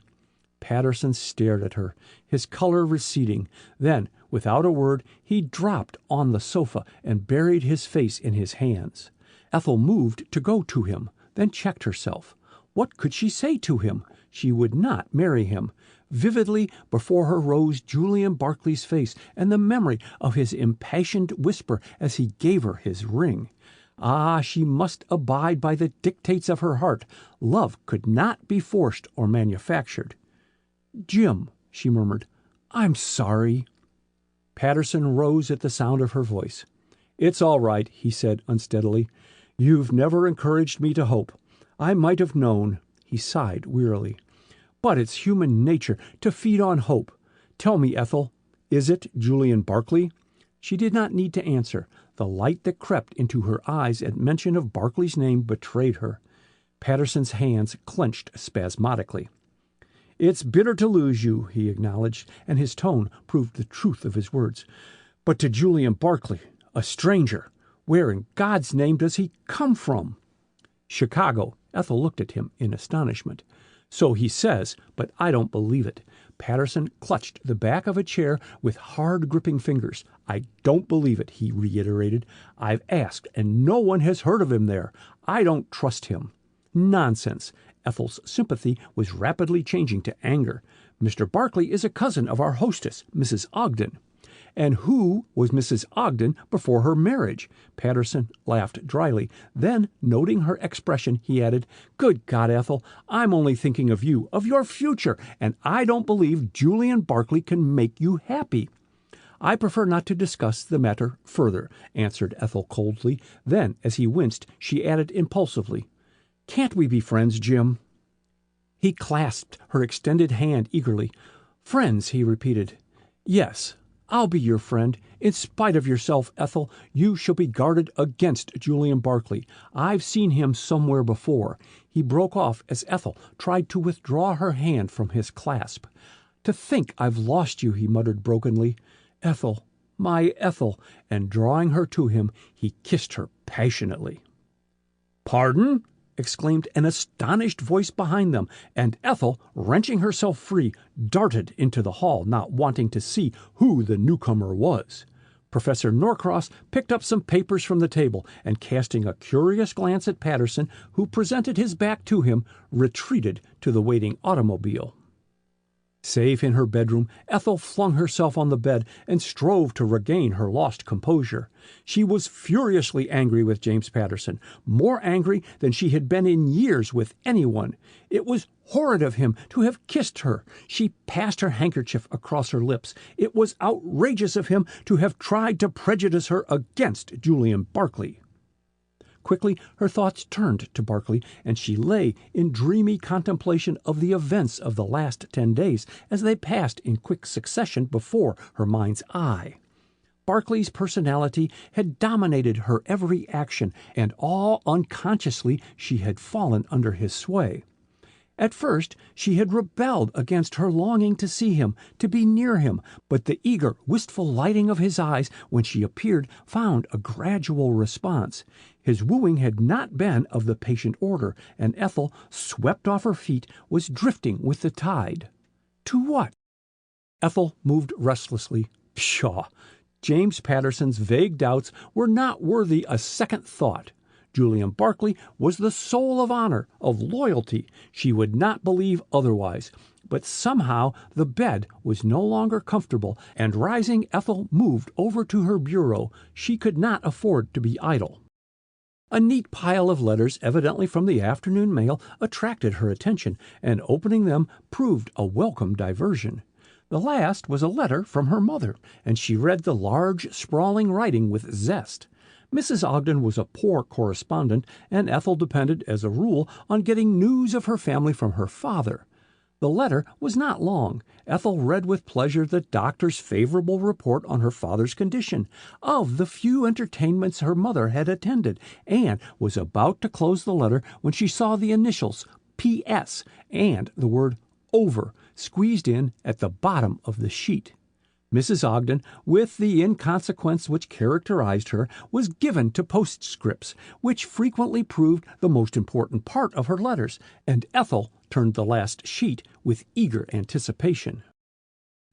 Patterson stared at her, his color receding. Then, without a word, he dropped on the sofa and buried his face in his hands. Ethel moved to go to him, then checked herself. What could she say to him? She would not marry him. Vividly before her rose Julian Barkley's face and the memory of his impassioned whisper as he gave her his ring. Ah, she must abide by the dictates of her heart. Love could not be forced or manufactured. Jim, she murmured, I'm sorry. Patterson rose at the sound of her voice. It's all right, he said unsteadily. You've never encouraged me to hope. I might have known. He sighed wearily. But it's human nature to feed on hope. Tell me, Ethel, is it Julian Barkley? She did not need to answer. The light that crept into her eyes at mention of Barkley's name betrayed her. Patterson's hands clenched spasmodically. It's bitter to lose you, he acknowledged, and his tone proved the truth of his words. But to Julian Barkley, a stranger, where in God's name does he come from? Chicago. Ethel looked at him in astonishment. So he says, but I don't believe it. Patterson clutched the back of a chair with hard-gripping fingers. I don't believe it, he reiterated. I've asked, and no one has heard of him there. I don't trust him. Nonsense. Ethel's sympathy was rapidly changing to anger. Mr. Barkley is a cousin of our hostess, Mrs. Ogden. And who was Mrs. Ogden before her marriage? Patterson laughed dryly. Then, noting her expression, he added, Good God, Ethel, I'm only thinking of you, of your future, and I don't believe Julian Barkley can make you happy. I prefer not to discuss the matter further, answered Ethel coldly. Then, as he winced, she added impulsively, Can't we be friends, Jim? He clasped her extended hand eagerly. Friends, he repeated. Yes. I'll be your friend. In spite of yourself, Ethel, you shall be guarded against Julian Barkley. I've seen him somewhere before. He broke off as Ethel tried to withdraw her hand from his clasp. To think I've lost you, he muttered brokenly. Ethel, my Ethel, and drawing her to him, he kissed her passionately. Pardon? Exclaimed an astonished voice behind them, and Ethel, wrenching herself free, darted into the hall, not wanting to see who the newcomer was. Professor Norcross picked up some papers from the table, and casting a curious glance at Patterson, who presented his back to him, retreated to the waiting automobile. Safe in her bedroom, Ethel flung herself on the bed and strove to regain her lost composure. She was furiously angry with James Patterson, more angry than she had been in years with anyone. It was horrid of him to have kissed her. She passed her handkerchief across her lips. It was outrageous of him to have tried to prejudice her against Julian Barkley. Quickly, her thoughts turned to Barkley, and she lay in dreamy contemplation of the events of the last 10 days as they passed in quick succession before her mind's eye. Barkley's personality had dominated her every action, and all unconsciously she had fallen under his sway. At first, she had rebelled against her longing to see him, to be near him, but the eager, wistful lighting of his eyes when she appeared found a gradual response. His wooing had not been of the patient order, and Ethel, swept off her feet, was drifting with the tide. To what? Ethel moved restlessly. Pshaw! James Patterson's vague doubts were not worthy a second thought. Julian Barclay was the soul of honor, of loyalty. She would not believe otherwise. But somehow the bed was no longer comfortable, and rising, Ethel moved over to her bureau. She could not afford to be idle. A neat pile of letters, evidently from the afternoon mail, attracted her attention, and opening them proved a welcome diversion. The last was a letter from her mother, and she read the large, sprawling writing with zest. Mrs. Ogden was a poor correspondent, and Ethel depended, as a rule, on getting news of her family from her father. The letter was not long. Ethel read with pleasure the doctor's favorable report on her father's condition, of the few entertainments her mother had attended, and was about to close the letter when she saw the initials P.S. and the word over squeezed in at the bottom of the sheet. Mrs. Ogden, with the inconsequence which characterized her, was given to postscripts, which frequently proved the most important part of her letters, and Ethel turned the last sheet with eager anticipation.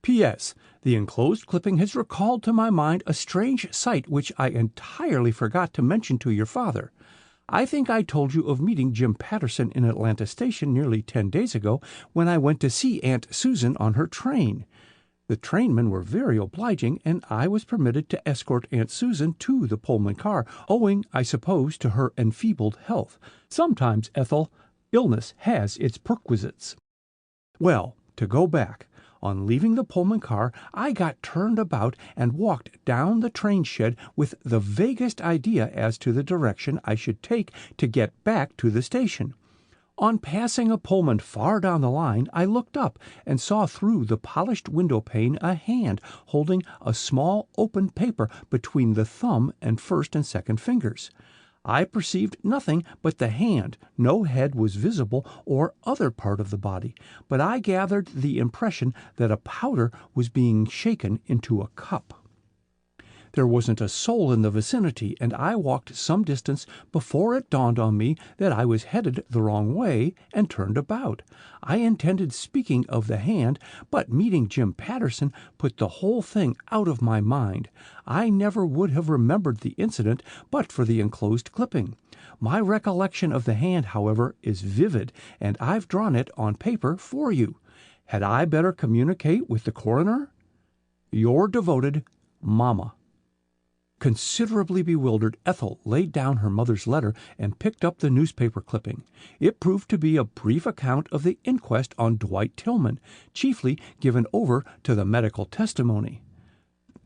P.S. The enclosed clipping has recalled to my mind a strange sight which I entirely forgot to mention to your father. I think I told you of meeting Jim Patterson in Atlanta Station nearly 10 days ago when I went to see Aunt Susan on her train. The trainmen were very obliging, and I was permitted to escort Aunt Susan to the Pullman car, owing, I suppose, to her enfeebled health. Sometimes, Ethel, illness has its perquisites. Well, to go back. On leaving the Pullman car, I got turned about and walked down the train shed with the vaguest idea as to the direction I should take to get back to the station. On passing a Pullman far down the line, I looked up and saw through the polished window pane a hand holding a small open paper between the thumb and first and second fingers. I perceived nothing but the hand. No head was visible or other part of the body, but I gathered the impression that a powder was being shaken into a cup. There wasn't a soul in the vicinity, and I walked some distance before it dawned on me that I was headed the wrong way and turned about. I intended speaking of the hand, but meeting Jim Patterson put the whole thing out of my mind. I never would have remembered the incident but for the enclosed clipping. My recollection of the hand, however, is vivid, and I've drawn it on paper for you. Had I better communicate with the coroner? Your devoted Mama. Considerably bewildered, Ethel laid down her mother's letter and picked up the newspaper clipping. It proved to be a brief account of the inquest on Dwight Tillman, chiefly given over to the medical testimony.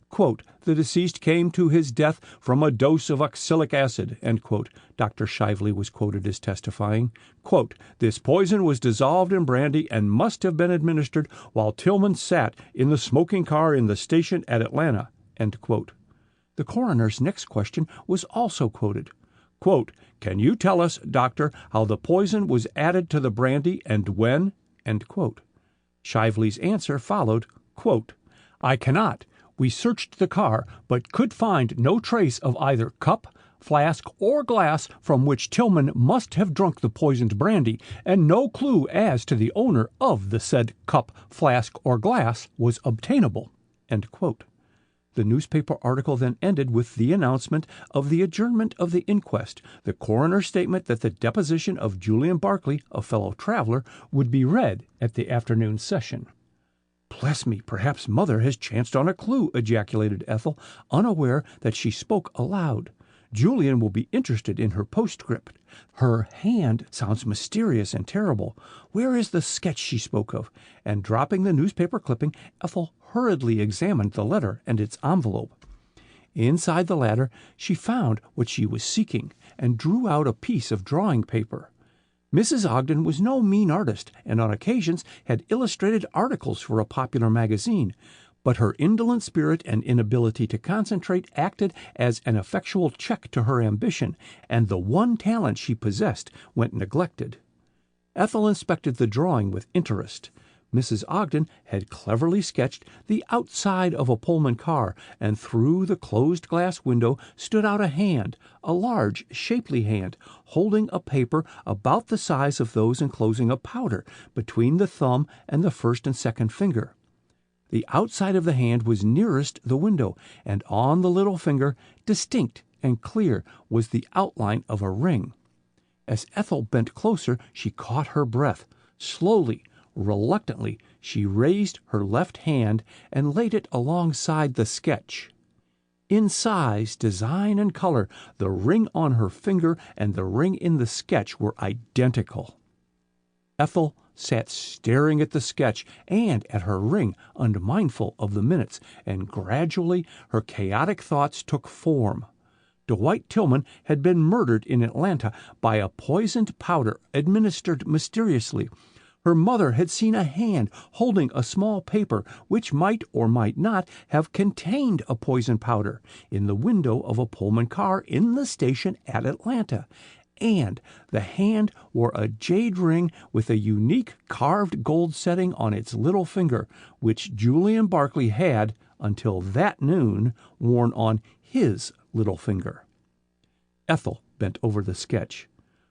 Quote, "The deceased came to his death from a dose of oxalic acid," end quote. Dr. Shively was quoted as testifying. Quote, "This poison was dissolved in brandy and must have been administered while Tillman sat in the smoking car in the station at Atlanta," end quote. The coroner's next question was also quoted. Quote, "Can you tell us, doctor, how the poison was added to the brandy and when?" End quote. Shively's answer followed, quote, "I cannot. We searched the car, but could find no trace of either cup, flask, or glass from which Tillman must have drunk the poisoned brandy, and no clue as to the owner of the said cup, flask, or glass was obtainable." End quote. The newspaper article then ended with the announcement of the adjournment of the inquest, the coroner's statement that the deposition of Julian Barclay, a fellow traveler, would be read at the afternoon session. "Bless me, perhaps Mother has chanced on a clue," ejaculated Ethel, unaware that she spoke aloud. "Julian will be interested in her postscript. Her hand sounds mysterious and terrible. Where is the sketch she spoke of?" And dropping the newspaper clipping, Ethel hurriedly examined the letter and its envelope. Inside the latter she found what she was seeking, and drew out a piece of drawing paper. Mrs. Ogden was no mean artist, and on occasions had illustrated articles for a popular magazine, but her indolent spirit and inability to concentrate acted as an effectual check to her ambition, and the one talent she possessed went neglected. Ethel inspected the drawing with interest. Mrs. Ogden had cleverly sketched the outside of a Pullman car, and through the closed glass window stood out a hand, a large, shapely hand, holding a paper about the size of those enclosing a powder, between the thumb and the first and second finger. The outside of the hand was nearest the window, and on the little finger, distinct and clear, was the outline of a ring. As Ethel bent closer, she caught her breath. Slowly, reluctantly, she raised her left hand and laid it alongside the sketch. In size, design, and color, the ring on her finger and the ring in the sketch were identical. Ethel sat staring at the sketch and at her ring, unmindful of the minutes, and gradually her chaotic thoughts took form. Dwight Tillman had been murdered in Atlanta by a poisoned powder administered mysteriously. Her mother had seen a hand holding a small paper which might or might not have contained a poison powder in the window of a Pullman car in the station at Atlanta. And the hand wore a jade ring with a unique carved gold setting on its little finger, which Julian Barkley had, until that noon, worn on his little finger. Ethel bent over the sketch.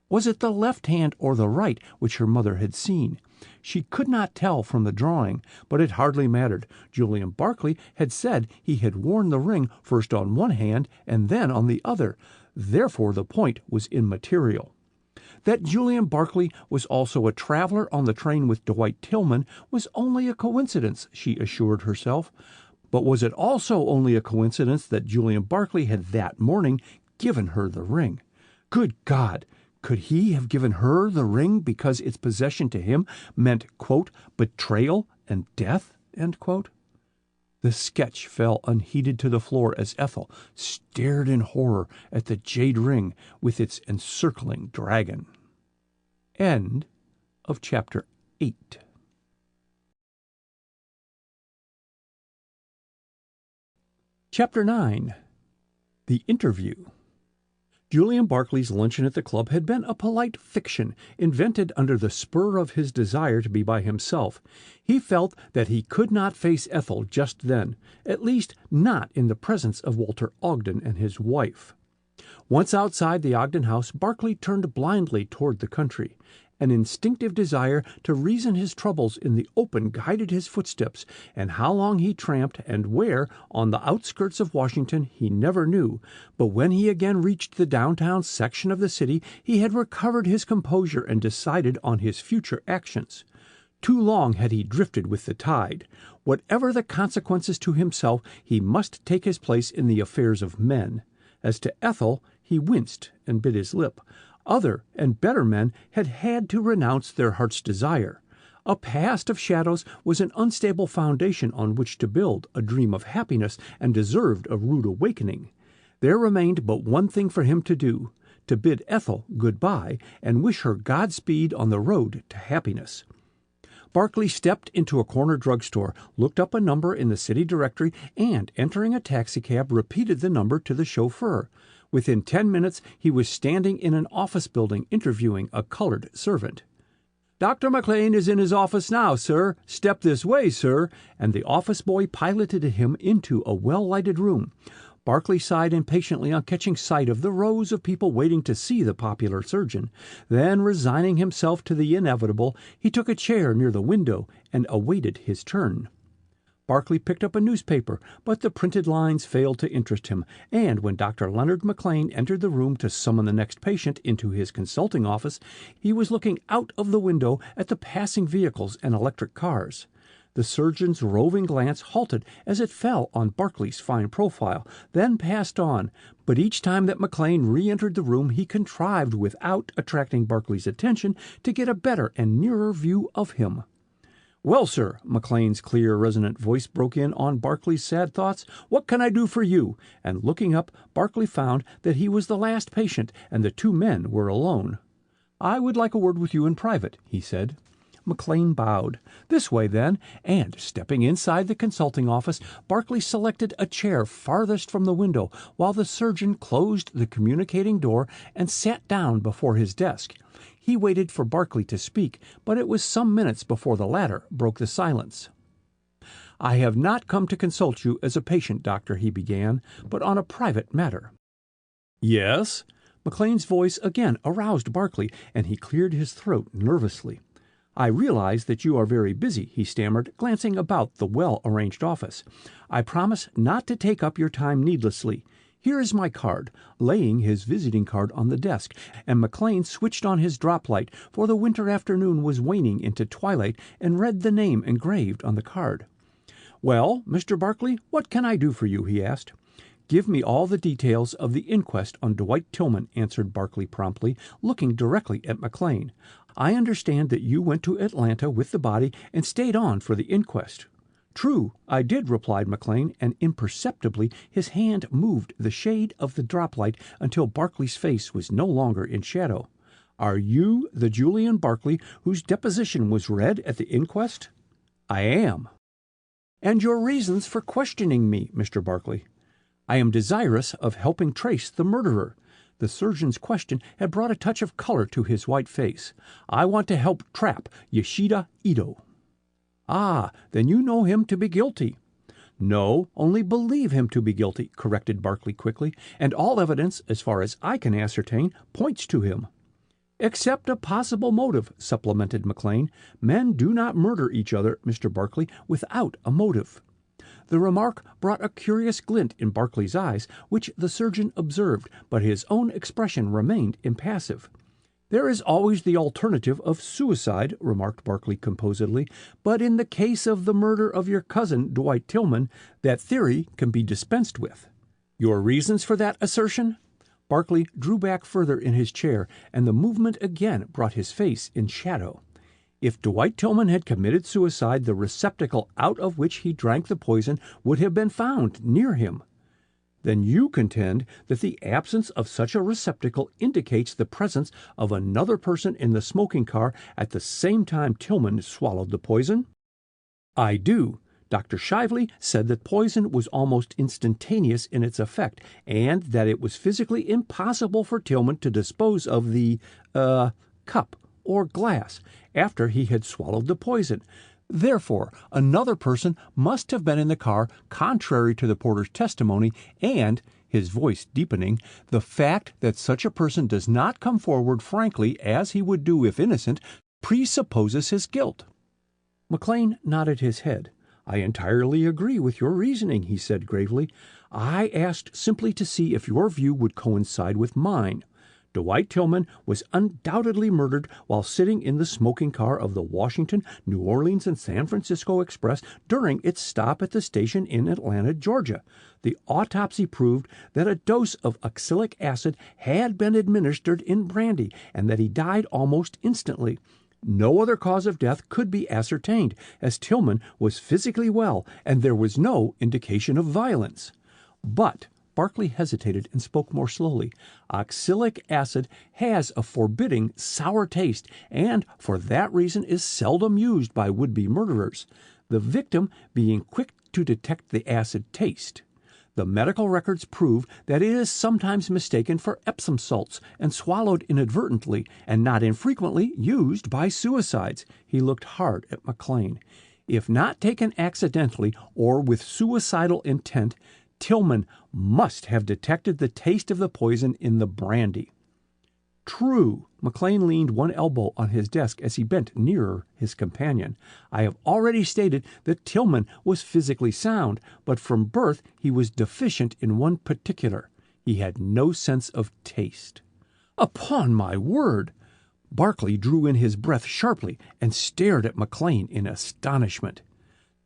Was it the left hand or the right which her mother had seen? She could not tell from the drawing, but it hardly mattered. Julian Barkley had said he had worn the ring first on one hand and then on the other. Therefore the point was immaterial. That Julian Barkley was also a traveler on the train with Dwight Tillman was only a coincidence, she assured herself. But was it also only a coincidence that Julian Barkley had that morning given her the ring? Good God! Could he have given her the ring because its possession to him meant, quote, betrayal and death, end quote? The sketch fell unheeded to the floor as Ethel stared in horror at the jade ring with its encircling dragon. End of chapter 8. Chapter 9. The Interview. Julian Barkley's luncheon at the club had been a polite fiction, invented under the spur of his desire to be by himself. He felt that he could not face Ethel just then, at least not in the presence of Walter Ogden and his wife. Once outside the Ogden house, Barkley turned blindly toward the country. An instinctive desire to reason his troubles in the open guided his footsteps, and how long he tramped and where, on the outskirts of Washington, he never knew. But when he again reached the downtown section of the city, he had recovered his composure and decided on his future actions. Too long had he drifted with the tide. Whatever the consequences to himself, he must take his place in the affairs of men. As to Ethel, he winced and bit his lip. Other and better men had had to renounce their heart's desire. A past of shadows was an unstable foundation on which to build a dream of happiness and deserved a rude awakening. There remained but one thing for him to do, to bid Ethel good-bye and wish her Godspeed on the road to happiness. Barkley stepped into a corner drugstore, looked up a number in the city directory, and, entering a taxicab, repeated the number to the chauffeur. Within 10 minutes, he was standing in an office building interviewing a colored servant. "Dr. McLean is in his office now, sir. Step this way, sir," and the office boy piloted him into a well-lighted room. Barkley sighed impatiently on catching sight of the rows of people waiting to see the popular surgeon. Then, resigning himself to the inevitable, he took a chair near the window and awaited his turn. Barkley picked up a newspaper, but the printed lines failed to interest him, and when Dr. Leonard McLean entered the room to summon the next patient into his consulting office, he was looking out of the window at the passing vehicles and electric cars. The surgeon's roving glance halted as it fell on Barkley's fine profile, then passed on, but each time that McLean re-entered the room he contrived, without attracting Barkley's attention, to get a better and nearer view of him. "Well, sir," McLean's clear, resonant voice broke in on Barkley's sad thoughts, "what can I do for you?" And looking up, Barkley found that he was the last patient, and the two men were alone. "I would like a word with you in private," he said. McLean bowed. "This way, then," and, stepping inside the consulting office, Barkley selected a chair farthest from the window, while the surgeon closed the communicating door and sat down before his desk. He waited for Barkley to speak, but it was some minutes before the latter broke the silence. "I have not come to consult you as a patient, doctor," he began, "but on a private matter." "Yes?" McLean's voice again aroused Barkley, and he cleared his throat nervously. "I realize that you are very busy," he stammered, glancing about the well-arranged office. "I promise not to take up your time needlessly. Here is my card," laying his visiting card on the desk, and McLean switched on his drop light, for the winter afternoon was waning into twilight, and read the name engraved on the card. "Well, Mr. Barkley, what can I do for you?" he asked. "Give me all the details of the inquest on Dwight Tillman," answered Barkley promptly, looking directly at McLean. "I understand that you went to Atlanta with the body and stayed on for the inquest." "True, I did," replied McLean, and imperceptibly his hand moved the shade of the droplight until Barkley's face was no longer in shadow. "Are you the Julian Barkley whose deposition was read at the inquest?" "I am." "And your reasons for questioning me, Mr. Barkley?" "I am desirous of helping trace the murderer." The surgeon's question had brought a touch of color to his white face. "I want to help trap Yoshida Ito." "Ah, then you know him to be guilty." "No, only believe him to be guilty," corrected Barkley quickly, "and all evidence, as far as I can ascertain, points to him." "Except a possible motive," supplemented McLean. "Men do not murder each other, Mr. Barkley, without a motive." The remark brought a curious glint in Barkley's eyes, which the surgeon observed, but his own expression remained impassive. "There is always the alternative of suicide," remarked Barkley composedly, "but in the case of the murder of your cousin, Dwight Tillman, that theory can be dispensed with." "Your reasons for that assertion?" Barkley drew back further in his chair, and the movement again brought his face in shadow. "If Dwight Tillman had committed suicide, the receptacle out of which he drank the poison would have been found near him." "Then you contend that the absence of such a receptacle indicates the presence of another person in the smoking car at the same time Tillman swallowed the poison?" "I do. Dr. Shively said that poison was almost instantaneous in its effect, and that it was physically impossible for Tillman to dispose of the cup or glass after he had swallowed the poison. Therefore, another person must have been in the car, contrary to the porter's testimony, and," his voice deepening, "the fact that such a person does not come forward frankly, as he would do if innocent, presupposes his guilt." McLean nodded his head. "I entirely agree with your reasoning," he said gravely. "I asked simply to see if your view would coincide with mine. Dwight Tillman was undoubtedly murdered while sitting in the smoking car of the Washington, New Orleans, and San Francisco Express during its stop at the station in Atlanta, Georgia. The autopsy proved that a dose of oxalic acid had been administered in brandy, and that he died almost instantly. No other cause of death could be ascertained, as Tillman was physically well, and there was no indication of violence. But," Barkley hesitated and spoke more slowly, "oxalic acid has a forbidding, sour taste, and for that reason is seldom used by would-be murderers, the victim being quick to detect the acid taste. The medical records prove that it is sometimes mistaken for Epsom salts and swallowed inadvertently, and not infrequently used by suicides." He looked hard at McLean. "If not taken accidentally or with suicidal intent, Tillman must have detected the taste of the poison in the brandy." "True." McLean leaned one elbow on his desk as he bent nearer his companion. "I have already stated that Tillman was physically sound, but from birth he was deficient in one particular. He had no sense of taste." "Upon my word!" Barkley drew in his breath sharply and stared at McLean in astonishment.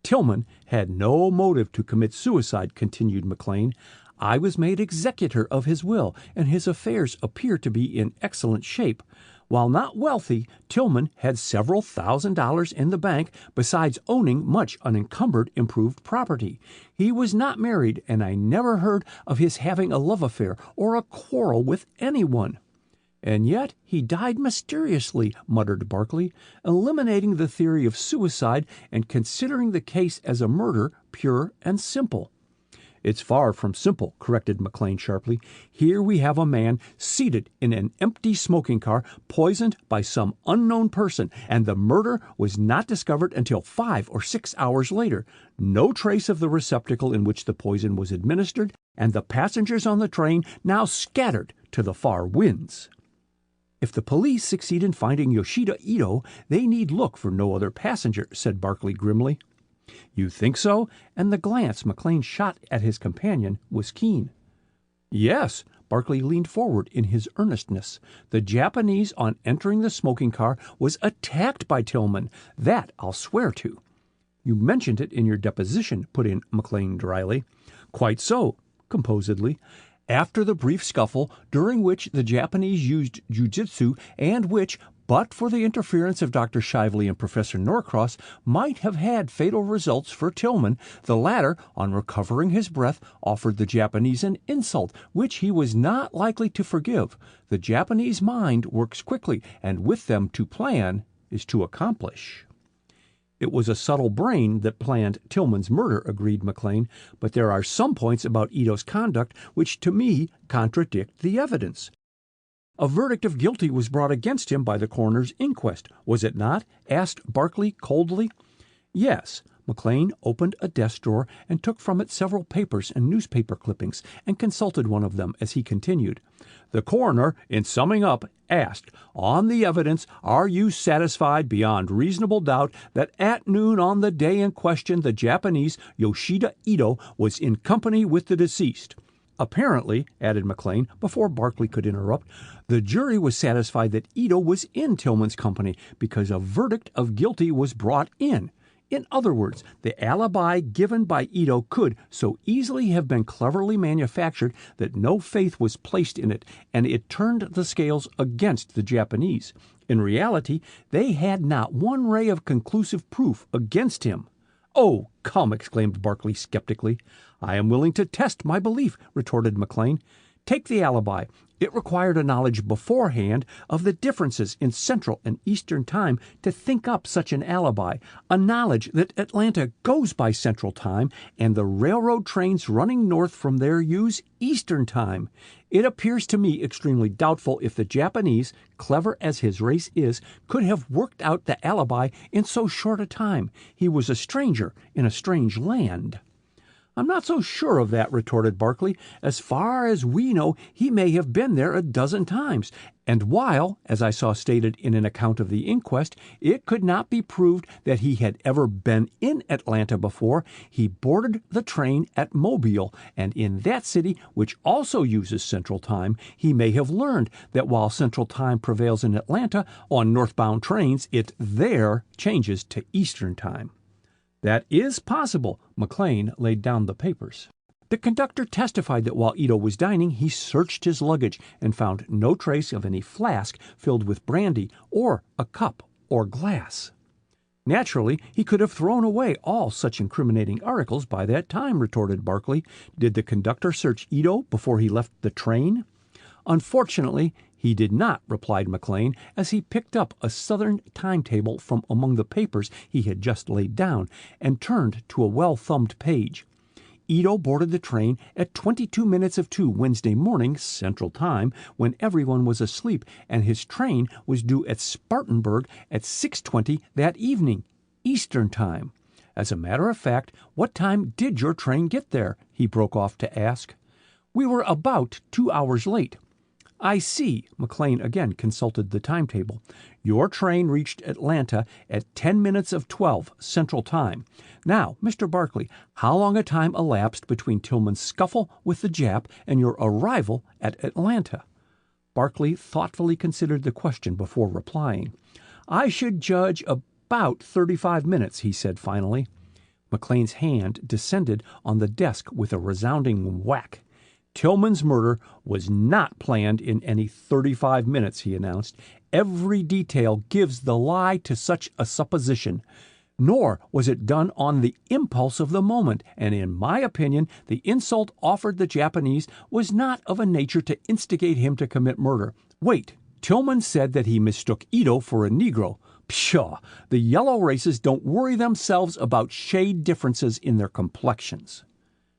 "Tillman had no motive to commit suicide," continued McLean. "I was made executor of his will, and his affairs appear to be in excellent shape. While not wealthy, Tillman had several $1,000s in the bank, besides owning much unencumbered improved property. He was not married, and I never heard of his having a love affair or a quarrel with anyone." "And yet he died mysteriously," muttered Barkley, "eliminating the theory of suicide and considering the case as a murder, pure and simple." "It's far from simple," corrected McLean sharply. "Here we have a man seated in an empty smoking car, poisoned by some unknown person, and the murder was not discovered until 5 or 6 hours later. No trace of the receptacle in which the poison was administered, and the passengers on the train now scattered to the far winds." If the police succeed in finding Yoshida Ito, they need look for no other passenger, said Barkley grimly. You think so? And the glance McLean shot at his companion was keen. Yes, Barkley leaned forward in his earnestness. The Japanese, on entering the smoking car, was attacked by Tillman. That I'll swear to. You mentioned it in your deposition, put in McLean dryly. Quite so, composedly. After the brief scuffle, during which the Japanese used jujitsu, and which, but for the interference of Dr. Shively and Professor Norcross, might have had fatal results for Tillman, the latter, on recovering his breath, offered the Japanese an insult which he was not likely to forgive. The Japanese mind works quickly, and with them to plan is to accomplish. It was a subtle brain that planned Tillman's murder, agreed McLean, but there are some points about Ito's conduct which to me contradict the evidence. A verdict of guilty was brought against him by the coroner's inquest, was it not? Asked Barkley coldly. Yes. McLean opened a desk drawer and took from it several papers and newspaper clippings and consulted one of them as he continued. The coroner, in summing up, asked, on the evidence, are you satisfied beyond reasonable doubt that at noon on the day in question the Japanese Yoshida Ito was in company with the deceased? Apparently, added McLean, before Barkley could interrupt, the jury was satisfied that Ito was in Tillman's company because a verdict of guilty was brought in. In other words, the alibi given by Ito could so easily have been cleverly manufactured that no faith was placed in it, and it turned the scales against the Japanese. In reality, they had not one ray of conclusive proof against him. Oh, come, exclaimed Barkley skeptically. I am willing to test my belief, retorted McLean. Take the alibi. It required a knowledge beforehand of the differences in Central and Eastern Time to think up such an alibi, a knowledge that Atlanta goes by Central Time and the railroad trains running north from there use Eastern Time. It appears to me extremely doubtful if the Japanese, clever as his race is, could have worked out the alibi in so short a time. He was a stranger in a strange land. I'm not so sure of that, retorted Barkley. As far as we know, he may have been there a dozen times, and while, as I saw stated in an account of the inquest, it could not be proved that he had ever been in Atlanta before, he boarded the train at Mobile, and in that city, which also uses Central Time, he may have learned that while Central Time prevails in Atlanta, on northbound trains, it there changes to Eastern Time. That is possible. McLean laid down the papers. The conductor testified that while Ito was dining, he searched his luggage and found no trace of any flask filled with brandy or a cup or glass. Naturally, he could have thrown away all such incriminating articles by that time, retorted Barkley. Did the conductor search Ito before he left the train? Unfortunately, he did not, replied McLean, as he picked up a Southern timetable from among the papers he had just laid down and turned to a well-thumbed page. Ito boarded the train at 22 minutes of 2 Wednesday morning, Central Time, when everyone was asleep, and his train was due at Spartanburg at 6:20 that evening, Eastern Time. As a matter of fact, what time did your train get there? He broke off to ask. We were about 2 hours late. I see. McLean again consulted the timetable. Your train reached Atlanta at 10 minutes of 12 Central Time. Now, Mr. Barkley, how long a time elapsed between Tillman's scuffle with the Jap and your arrival at Atlanta? Barkley thoughtfully considered the question before replying. I should judge about 35 minutes, he said finally. McLean's hand descended on the desk with a resounding whack. Tillman's murder was not planned in any 35 minutes, he announced. Every detail gives the lie to such a supposition. Nor was it done on the impulse of the moment, and in my opinion, the insult offered the Japanese was not of a nature to instigate him to commit murder. Wait, Tillman said that he mistook Ito for a Negro. Pshaw! The yellow races don't worry themselves about shade differences in their complexions.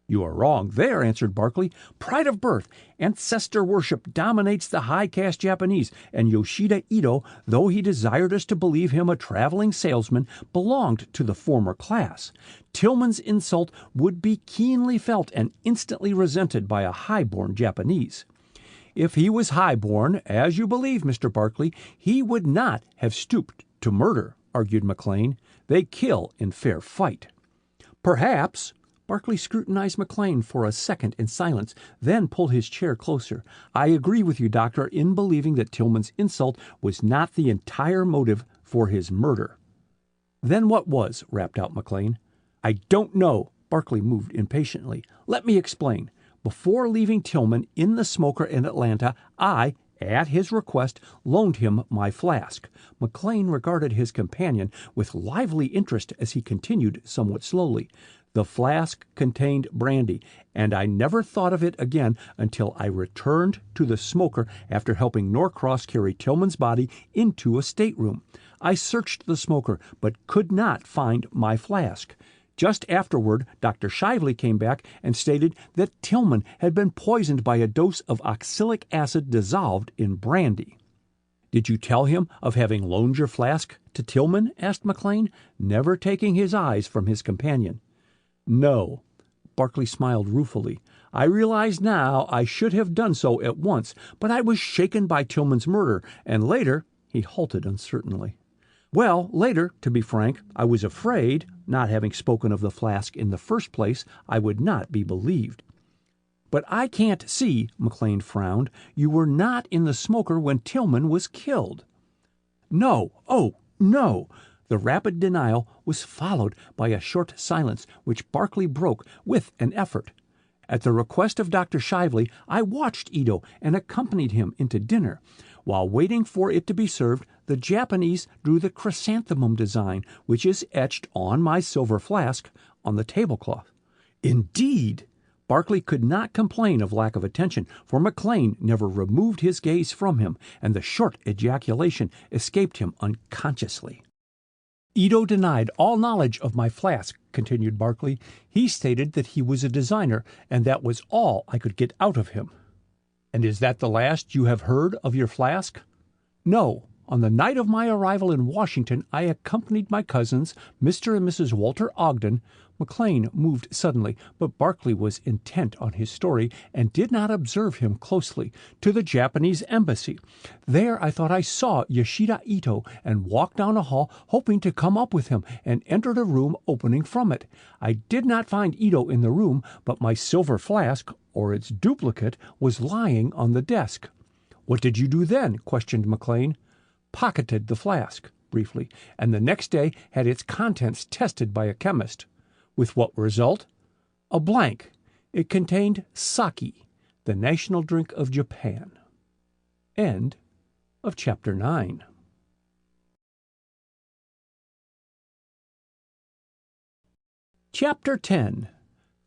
You are wrong there, answered Barkley. Pride of birth, ancestor worship dominates the high-caste Japanese, and Yoshida Ito, though he desired us to believe him a traveling salesman, belonged to the former class. Tillman's insult would be keenly felt and instantly resented by a high-born Japanese. If he was high-born, as you believe, Mr. Barkley, he would not have stooped to murder, argued McLean. They kill in fair fight. Perhaps. Barkley scrutinized McLean for a second in silence, then pulled his chair closer. I agree with you, Doctor, in believing that Tillman's insult was not the entire motive for his murder. Then what was? Rapped out McLean. I don't know. Barkley moved impatiently. Let me explain. Before leaving Tillman in the smoker in Atlanta, I, at his request, loaned him my flask. McLean regarded his companion with lively interest as he continued somewhat slowly. The flask contained brandy, and I never thought of it again until I returned to the smoker after helping Norcross carry Tillman's body into a stateroom. I searched the smoker, but could not find my flask. Just afterward, Dr. Shively came back and stated that Tillman had been poisoned by a dose of oxalic acid dissolved in brandy. Did you tell him of having loaned your flask to Tillman? Asked McLean, never taking his eyes from his companion. No. Barkley smiled ruefully. I realize now I should have done so at once, but I was shaken by Tillman's murder, and later, he halted uncertainly. Well, later, to be frank, I was afraid, not having spoken of the flask in the first place, I would not be believed. But I can't see, McLean frowned, you were not in the smoker when Tillman was killed. No, oh, no. The rapid denial was followed by a short silence, which Barkley broke with an effort. At the request of Dr. Shively, I watched Ito and accompanied him into dinner. While waiting for it to be served, the Japanese drew the chrysanthemum design, which is etched on my silver flask, on the tablecloth. Indeed! Barkley could not complain of lack of attention, for McLean never removed his gaze from him, and the short ejaculation escaped him unconsciously. Ito denied all knowledge of my flask, continued Barkley. He stated that he was a designer, and that was all I could get out of him. And is that the last you have heard of your flask? No. On the night of my arrival in Washington, I accompanied my cousins, Mr. and Mrs. Walter Ogden. McLean moved suddenly, but Barkley was intent on his story and did not observe him closely, to the Japanese embassy. There I thought I saw Yoshida Ito and walked down a hall, hoping to come up with him, and entered a room opening from it. I did not find Ito in the room, but my silver flask, or its duplicate, was lying on the desk. What did you do then? Questioned McLean. Pocketed the flask, briefly, and the next day had its contents tested by a chemist. With what result? A blank. It contained sake, the national drink of Japan. End of Chapter 9. Chapter 10.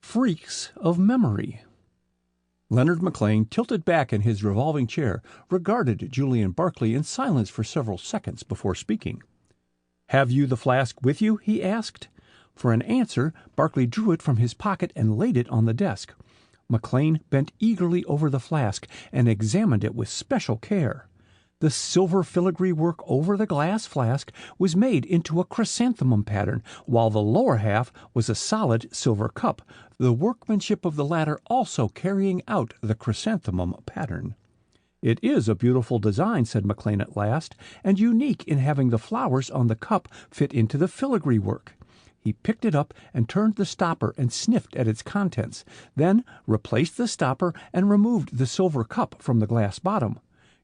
Freaks of Memory. Leonard McLean, tilted back in his revolving chair, regarded Julian Barkley in silence for several seconds before speaking. "Have you the flask with you?" he asked. For an answer, Barkley drew it from his pocket and laid it on the desk. McLean bent eagerly over the flask and examined it with special care. The silver filigree work over the glass flask was made into a chrysanthemum pattern, while the lower half was a solid silver cup, the workmanship of the latter also carrying out the chrysanthemum pattern. "It is a beautiful design," said McLean at last, "and unique in having the flowers on the cup fit into the filigree work." He picked it up and turned the stopper and sniffed at its contents, then replaced the stopper and removed the silver cup from the glass bottom.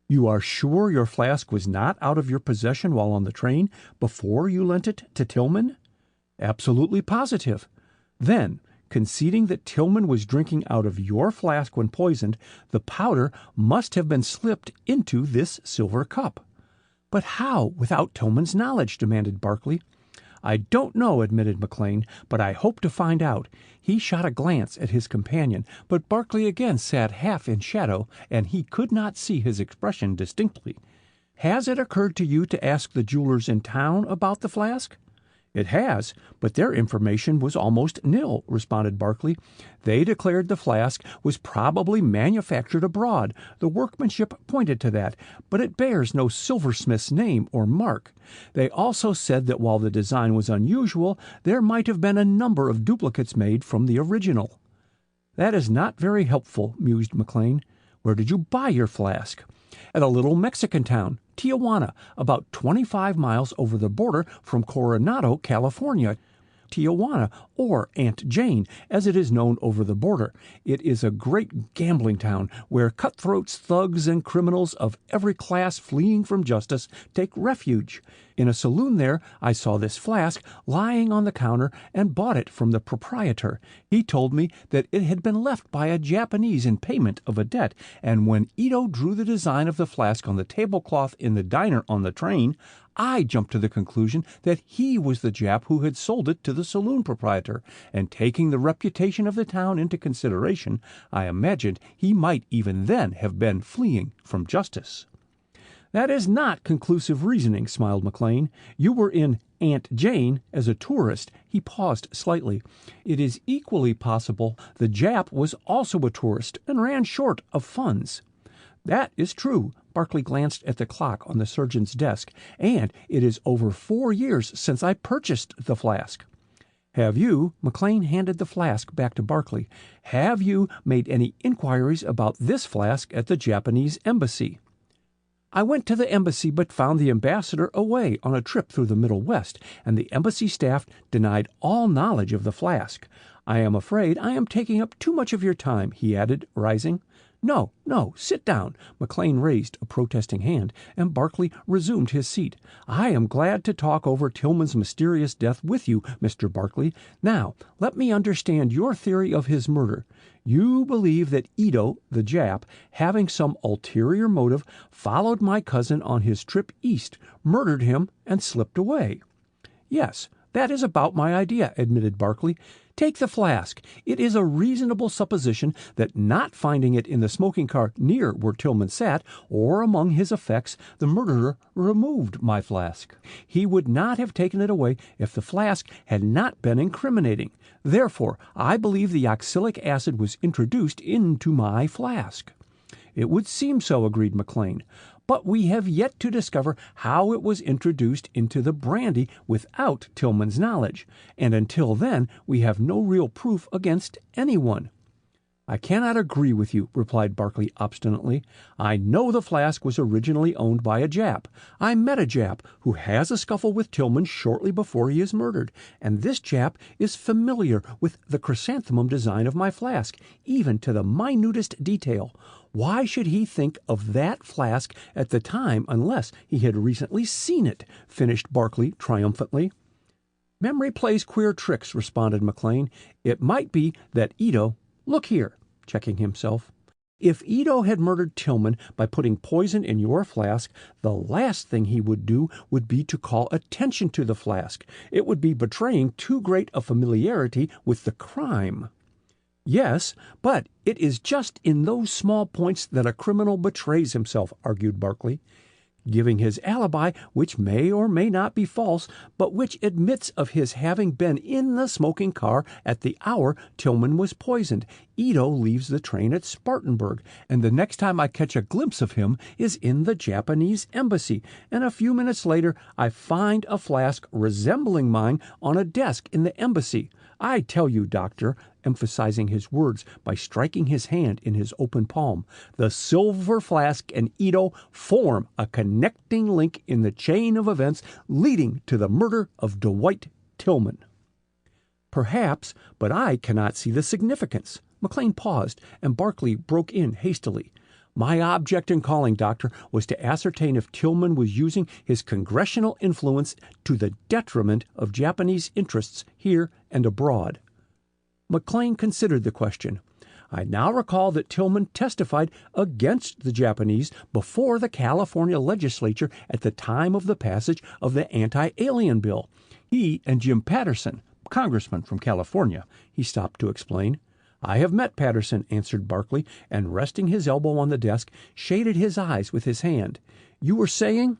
"You are sure your flask was not out of your possession while on the train, before you lent it to Tillman?" "Absolutely positive." "Then, conceding that Tillman was drinking out of your flask when poisoned, the powder must have been slipped into this silver cup." "But how, without Tillman's knowledge?" demanded Barkley. "I don't know," admitted McLean, "but I hope to find out." He shot a glance at his companion, but Barkley again sat half in shadow, and he could not see his expression distinctly. "Has it occurred to you to ask the jewelers in town about the flask?" "It has, but their information was almost nil," responded Barkley. "They declared the flask was probably manufactured abroad. The workmanship pointed to that, but it bears no silversmith's name or mark. They also said that while the design was unusual, there might have been a number of duplicates made from the original." "That is not very helpful," mused McLean. Where did you buy your flask? At a little Mexican town, Tijuana, about 25 miles over the border from Coronado, California. Tijuana, or Aunt Jane, as it is known over the border. It is a great gambling town where cutthroats, thugs, and criminals of every class fleeing from justice take refuge. In a saloon there, I saw this flask lying on the counter and bought it from the proprietor. He told me that it had been left by a Japanese in payment of a debt, and when Ito drew the design of the flask on the tablecloth in the diner on the train, I jumped to the conclusion that he was the Jap who had sold it to the saloon proprietor, and taking the reputation of the town into consideration, I imagined he might even then have been fleeing from justice. That is not conclusive reasoning, smiled McLean. You were in Aunt Jane as a tourist. He paused slightly. It is equally possible the Jap was also a tourist and ran short of funds. That is true. Barclay glanced at the clock on the surgeon's desk, and it is over 4 years since I purchased the flask. Have you, McLean handed the flask back to Barclay, have you made any inquiries about this flask at the Japanese embassy? I went to the embassy but found the ambassador away on a trip through the Middle West, and the embassy staff denied all knowledge of the flask. I am afraid I am taking up too much of your time, he added, rising. No, sit down. McLean raised a protesting hand, and Barclay resumed his seat. I am glad to talk over Tillman's mysterious death with you, Mr. Barclay. Now, let me understand your theory of his murder. You believe that Ito, the Jap, having some ulterior motive, followed my cousin on his trip east, murdered him, and slipped away. Yes, that is about my idea, admitted Barclay. Take the flask. It is a reasonable supposition that not finding it in the smoking car near where Tillman sat, or among his effects, the murderer removed my flask. He would not have taken it away if the flask had not been incriminating. Therefore, I believe the oxalic acid was introduced into my flask. It would seem so, agreed McLean. But we have yet to discover how it was introduced into the brandy without Tillman's knowledge, and until then we have no real proof against anyone. I cannot agree with you, replied Barclay obstinately. I know the flask was originally owned by a Jap. I met a Jap who has a scuffle with Tillman shortly before he is murdered, and this Jap is familiar with the chrysanthemum design of my flask, even to the minutest detail. Why should he think of that flask at the time unless he had recently seen it? Finished Barclay triumphantly. Memory plays queer tricks, responded McLean. It might be that Ito... Look here, checking himself. If Ito had murdered Tillman by putting poison in your flask, the last thing he would do would be to call attention to the flask. It would be betraying too great a familiarity with the crime. Yes, but it is just in those small points that a criminal betrays himself, argued Barclay. Giving his alibi, which may or may not be false, but which admits of his having been in the smoking car at the hour Tillman was poisoned. Ito leaves the train at Spartanburg, and the next time I catch a glimpse of him is in the Japanese embassy, and a few minutes later I find a flask resembling mine on a desk in the embassy. I tell you, Doctor, emphasizing his words by striking his hand in his open palm, the silver flask and Ito form a connecting link in the chain of events leading to the murder of Dwight Tillman. Perhaps, but I cannot see the significance. McLean paused, and Barclay broke in hastily. My object in calling, Doctor, was to ascertain if Tillman was using his congressional influence to the detriment of Japanese interests here and abroad. McLean considered the question. I now recall that Tillman testified against the Japanese before the California legislature at the time of the passage of the anti-alien bill. He and Jim Patterson, congressman from California, he stopped to explain. I have met Patterson, answered Barclay, and resting his elbow on the desk, shaded his eyes with his hand. You were saying?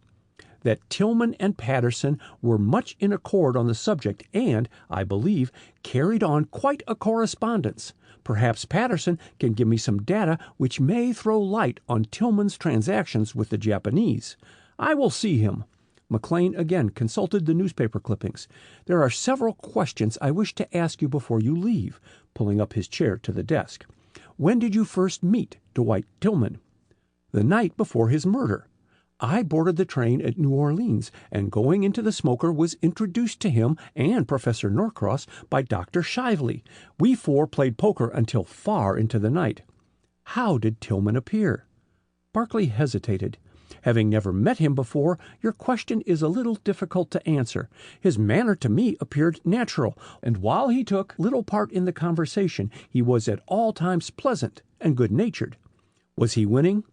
That Tillman and Patterson were much in accord on the subject and, I believe, carried on quite a correspondence. Perhaps Patterson can give me some data which may throw light on Tillman's transactions with the Japanese. I will see him. McLean again consulted the newspaper clippings. There are several questions I wish to ask you before you leave, pulling up his chair to the desk. when did you first meet Dwight Tillman? The night before his murder. I boarded the train at New Orleans, and going into the smoker was introduced to him and Professor Norcross by Dr. Shively. We four played poker until far into the night. How did Tillman appear? Barclay hesitated. Having never met him before, your question is a little difficult to answer. His manner to me appeared natural, and while he took little part in the conversation, he was at all times pleasant and good-natured. Was he winning?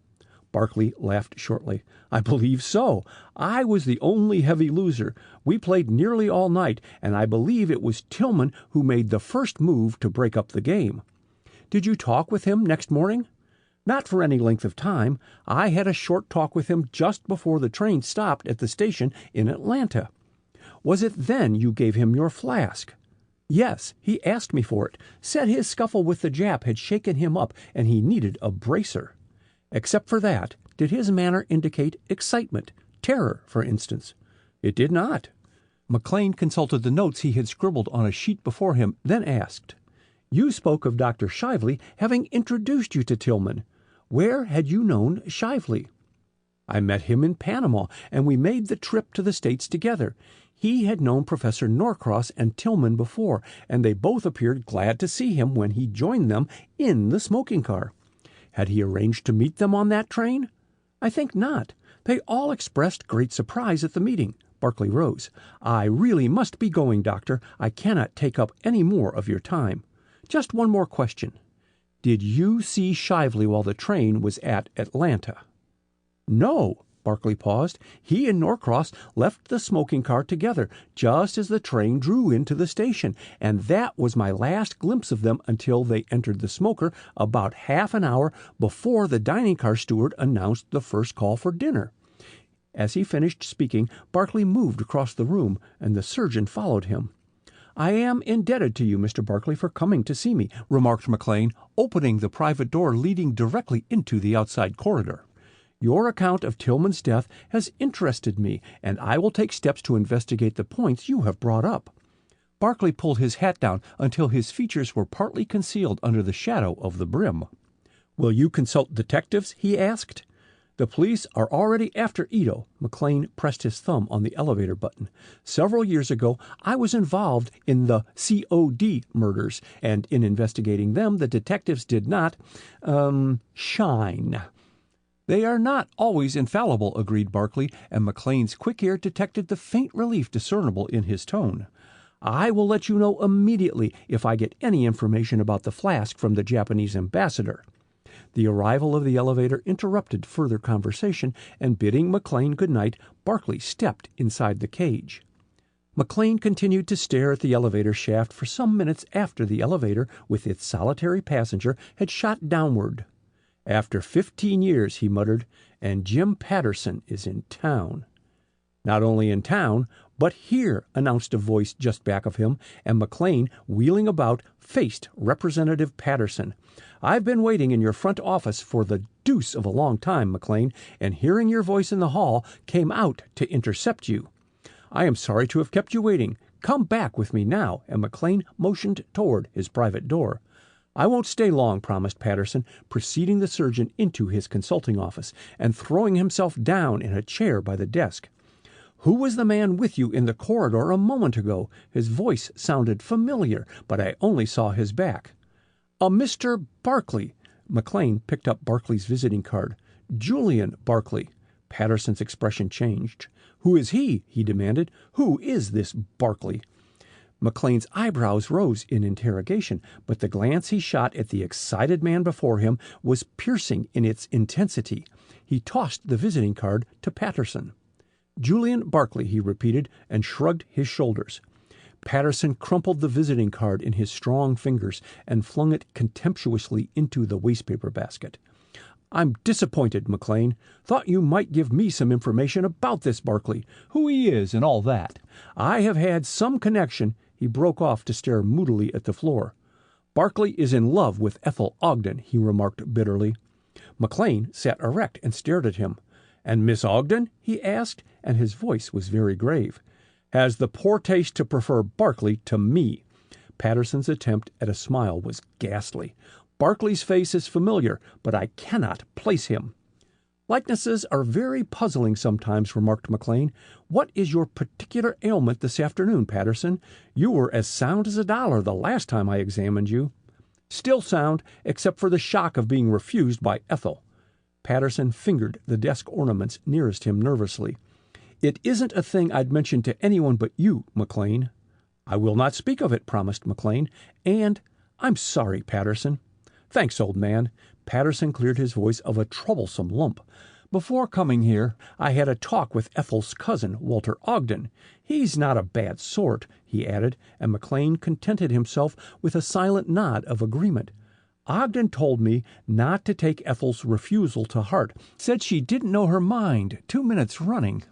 Barclay laughed shortly. I believe so. I was the only heavy loser. We played nearly all night, and I believe it was Tillman who made the first move to break up the game. Did you talk with him next morning? Not for any length of time. I had a short talk with him just before the train stopped at the station in Atlanta. Was it then you gave him your flask? Yes, he asked me for it. Said his scuffle with the Jap had shaken him up and he needed a bracer. Except for that, did his manner indicate excitement, terror, for instance? It did not. McLean consulted the notes he had scribbled on a sheet before him, then asked, You spoke of Dr. Shively having introduced you to Tillman. Where had you known Shively? I met him in Panama, and we made the trip to the States together. He had known Professor Norcross and Tillman before, and they both appeared glad to see him when he joined them in the smoking car. Had he arranged to meet them on that train? I think not. They all expressed great surprise at the meeting. Barclay rose. I really must be going, Doctor. I cannot take up any more of your time. Just one more question. Did you see Shively while the train was at Atlanta? No. Barclay paused. He and Norcross left the smoking car together just as the train drew into the station, and that was my last glimpse of them until they entered the smoker about half an hour before the dining car steward announced the first call for dinner. As he finished speaking, Barclay moved across the room, and the surgeon followed him. I am indebted to you, Mr. Barclay, for coming to see me, remarked McLean, opening the private door leading directly into the outside corridor. Your account of Tillman's death has interested me, and I will take steps to investigate the points you have brought up. Barclay pulled his hat down until his features were partly concealed under the shadow of the brim. Will you consult detectives? He asked. The police are already after Ito. McLean pressed his thumb on the elevator button. Several years ago, I was involved in the COD murders, and in investigating them, the detectives did not, shine. They are not always infallible, agreed Barclay, and McLean's quick ear detected the faint relief discernible in his tone. I will let you know immediately if I get any information about the flask from the Japanese ambassador. The arrival of the elevator interrupted further conversation, and bidding McLean good night, Barclay stepped inside the cage. McLean continued to stare at the elevator shaft for some minutes after the elevator, with its solitary passenger, had shot downward. After 15 years, he muttered, and Jim Patterson is in town. Not only in town, but here, announced a voice just back of him, and McLean, wheeling about, faced Representative Patterson. I've been waiting in your front office for the deuce of a long time, McLean, and hearing your voice in the hall, came out to intercept you. I am sorry to have kept you waiting. Come back with me now, and McLean motioned toward his private door. I won't stay long, promised Patterson, preceding the surgeon into his consulting office and throwing himself down in a chair by the desk. Who was the man with you in the corridor a moment ago? His voice sounded familiar, but I only saw his back. A Mr. Barclay. McLean picked up Barclay's visiting card. Julian Barclay. Patterson's expression changed. Who is he? He demanded. Who is this Barclay? McLean's eyebrows rose in interrogation, but the glance he shot at the excited man before him was piercing in its intensity. He tossed the visiting card to Patterson. Julian Barclay, he repeated, and shrugged his shoulders. Patterson crumpled the visiting card in his strong fingers and flung it contemptuously into the wastepaper basket. I'm disappointed, McLean. Thought you might give me some information about this Barclay, who he is and all that. I have had some connection. He broke off to stare moodily at the floor. Barclay is in love with Ethel Ogden, he remarked bitterly. McLean sat erect and stared at him. And Miss Ogden? He asked, and his voice was very grave. Has the poor taste to prefer Barclay to me. Patterson's attempt at a smile was ghastly. Barclay's face is familiar, but I cannot place him." "Likenesses are very puzzling sometimes," remarked McLean. "What is your particular ailment this afternoon, Patterson? You were as sound as a dollar the last time I examined you." "Still sound, except for the shock of being refused by Ethel." Patterson fingered the desk ornaments nearest him nervously. "It isn't a thing I'd mention to anyone but you, McLean." "I will not speak of it," promised McLean. "And I'm sorry, Patterson." "Thanks, old man." Patterson cleared his voice of a troublesome lump. "Before coming here, I had a talk with Ethel's cousin, Walter Ogden. He's not a bad sort," he added, and McLean contented himself with a silent nod of agreement. "Ogden told me not to take Ethel's refusal to heart. Said she didn't know her mind 2 minutes running."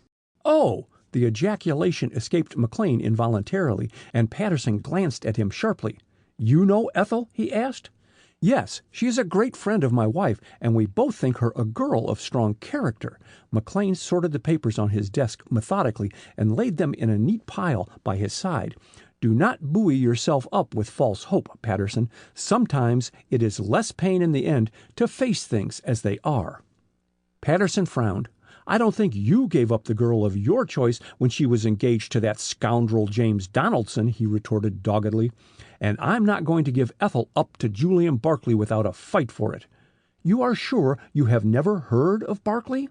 "Oh!" The ejaculation escaped McLean involuntarily, and Patterson glanced at him sharply. "You know Ethel?" he asked. "Yes, she is a great friend of my wife, and we both think her a girl of strong character." McLean sorted the papers on his desk methodically and laid them in a neat pile by his side. "Do not buoy yourself up with false hope, Patterson. Sometimes it is less pain in the end to face things as they are." Patterson frowned. "I don't think you gave up the girl of your choice when she was engaged to that scoundrel James Donaldson," he retorted doggedly. "And I'm not going to give Ethel up to Julian Barclay without a fight for it." "You are sure you have never heard of Barclay?"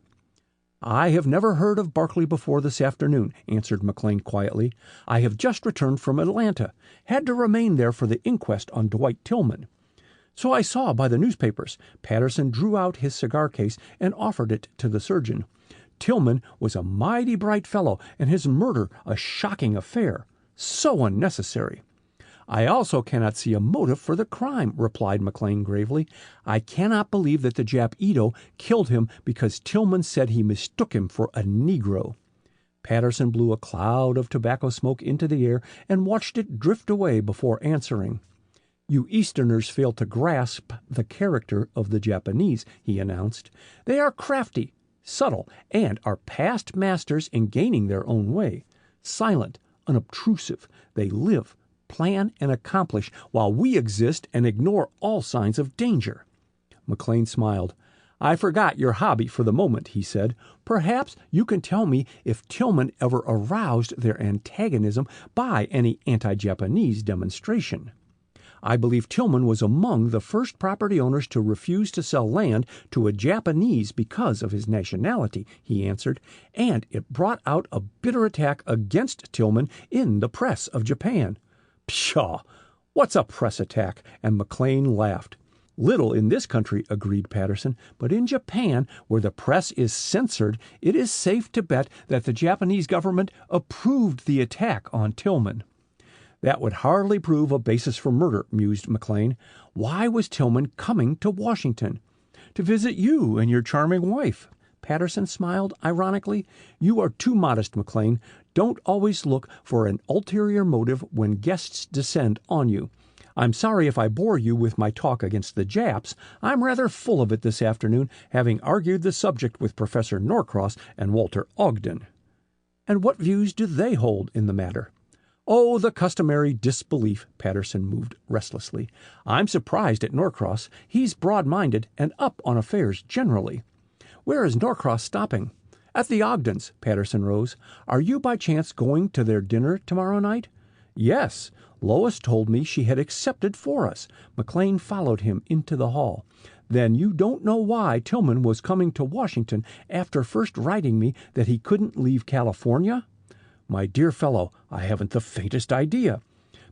"I have never heard of Barclay before this afternoon," answered McLean quietly. "I have just returned from Atlanta. Had to remain there for the inquest on Dwight Tillman." "So I saw by the newspapers." Patterson drew out his cigar case and offered it to the surgeon. "Tillman was a mighty bright fellow, and his murder a shocking affair. So unnecessary." "I also cannot see a motive for the crime," replied McLean gravely. "I cannot believe that the Jap Ito killed him because Tillman said he mistook him for a Negro." Patterson blew a cloud of tobacco smoke into the air and watched it drift away before answering. "You Easterners fail to grasp the character of the Japanese," he announced. "They are crafty, subtle, and are past masters in gaining their own way. Silent, unobtrusive, they live, plan, and accomplish, while we exist and ignore all signs of danger." McLean smiled. "I forgot your hobby for the moment," he said. "Perhaps you can tell me if Tillman ever aroused their antagonism by any anti-Japanese demonstration." "I believe Tillman was among the first property owners to refuse to sell land to a Japanese because of his nationality," he answered, "and it brought out a bitter attack against Tillman in the press of Japan." "Pshaw! What's a press attack?" and McLean laughed. "Little in this country," agreed Patterson, "but in Japan, where the press is censored, it is safe to bet that the Japanese government approved the attack on Tillman." "That would hardly prove a basis for murder," mused McLean. "Why was Tillman coming to Washington?" "To visit you and your charming wife." Patterson smiled ironically. "You are too modest, McLean. Don't always look for an ulterior motive when guests descend on you. I'm sorry if I bore you with my talk against the Japs. I'm rather full of it this afternoon, having argued the subject with Professor Norcross and Walter Ogden." "And what views do they hold in the matter?" "Oh, the customary disbelief." Patterson moved restlessly. "I'm surprised at Norcross. He's broad-minded and up on affairs generally." "Where is Norcross stopping?" "At the Ogdens." Patterson rose. "Are you by chance going to their dinner tomorrow night?" "Yes. Lois told me she had accepted for us." McLean followed him into the hall. "Then you don't know why Tillman was coming to Washington after first writing me that he couldn't leave California?" "My dear fellow, I haven't the faintest idea."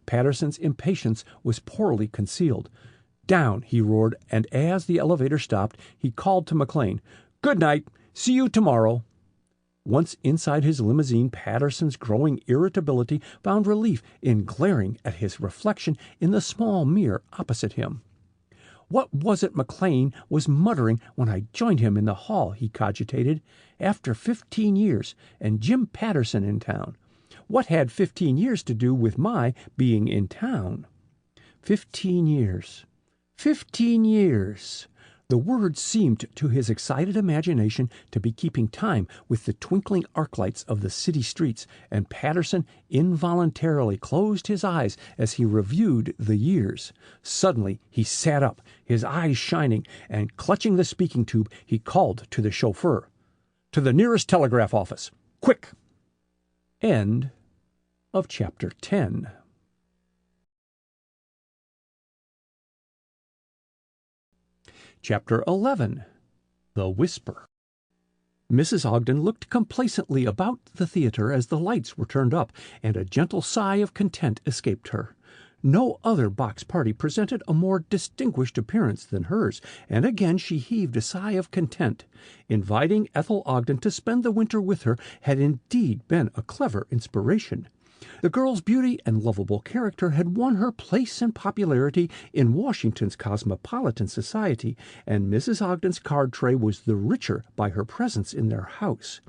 Patterson's impatience was poorly concealed. "Down!" he roared, and as the elevator stopped, he called to McLean, "Good night. See you tomorrow." Once inside his limousine, Patterson's growing irritability found relief in glaring at his reflection in the small mirror opposite him. "What was it McLean was muttering when I joined him in the hall?" he cogitated. "After 15 years, and Jim Patterson in town. What had 15 years to do with my being in town? 15 years. 15 years. The words seemed to his excited imagination to be keeping time with the twinkling arc-lights of the city streets, and Patterson involuntarily closed his eyes as he reviewed the years. Suddenly he sat up, his eyes shining, and clutching the speaking tube, he called to the chauffeur. "To the nearest telegraph office. Quick!" End of Chapter 10. Chapter 11. The Whisper. Mrs. Ogden looked complacently about the theater as the lights were turned up, and a gentle sigh of content escaped her. No other box party presented a more distinguished appearance than hers, and again she heaved a sigh of content. Inviting Ethel Ogden to spend the winter with her had indeed been a clever inspiration. The girl's beauty and lovable character had won her place and popularity in Washington's cosmopolitan society, and Mrs. Ogden's card tray was the richer by her presence in their house.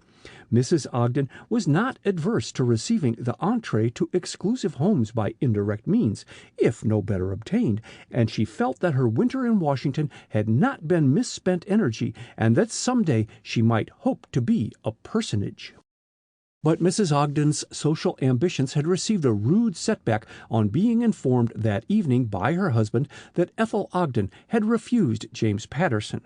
Mrs. Ogden was not adverse to receiving the entree to exclusive homes by indirect means, if no better obtained, and she felt that her winter in Washington had not been misspent energy, and that some day she might hope to be a personage. But Mrs. Ogden's social ambitions had received a rude setback on being informed that evening by her husband that Ethel Ogden had refused James Patterson.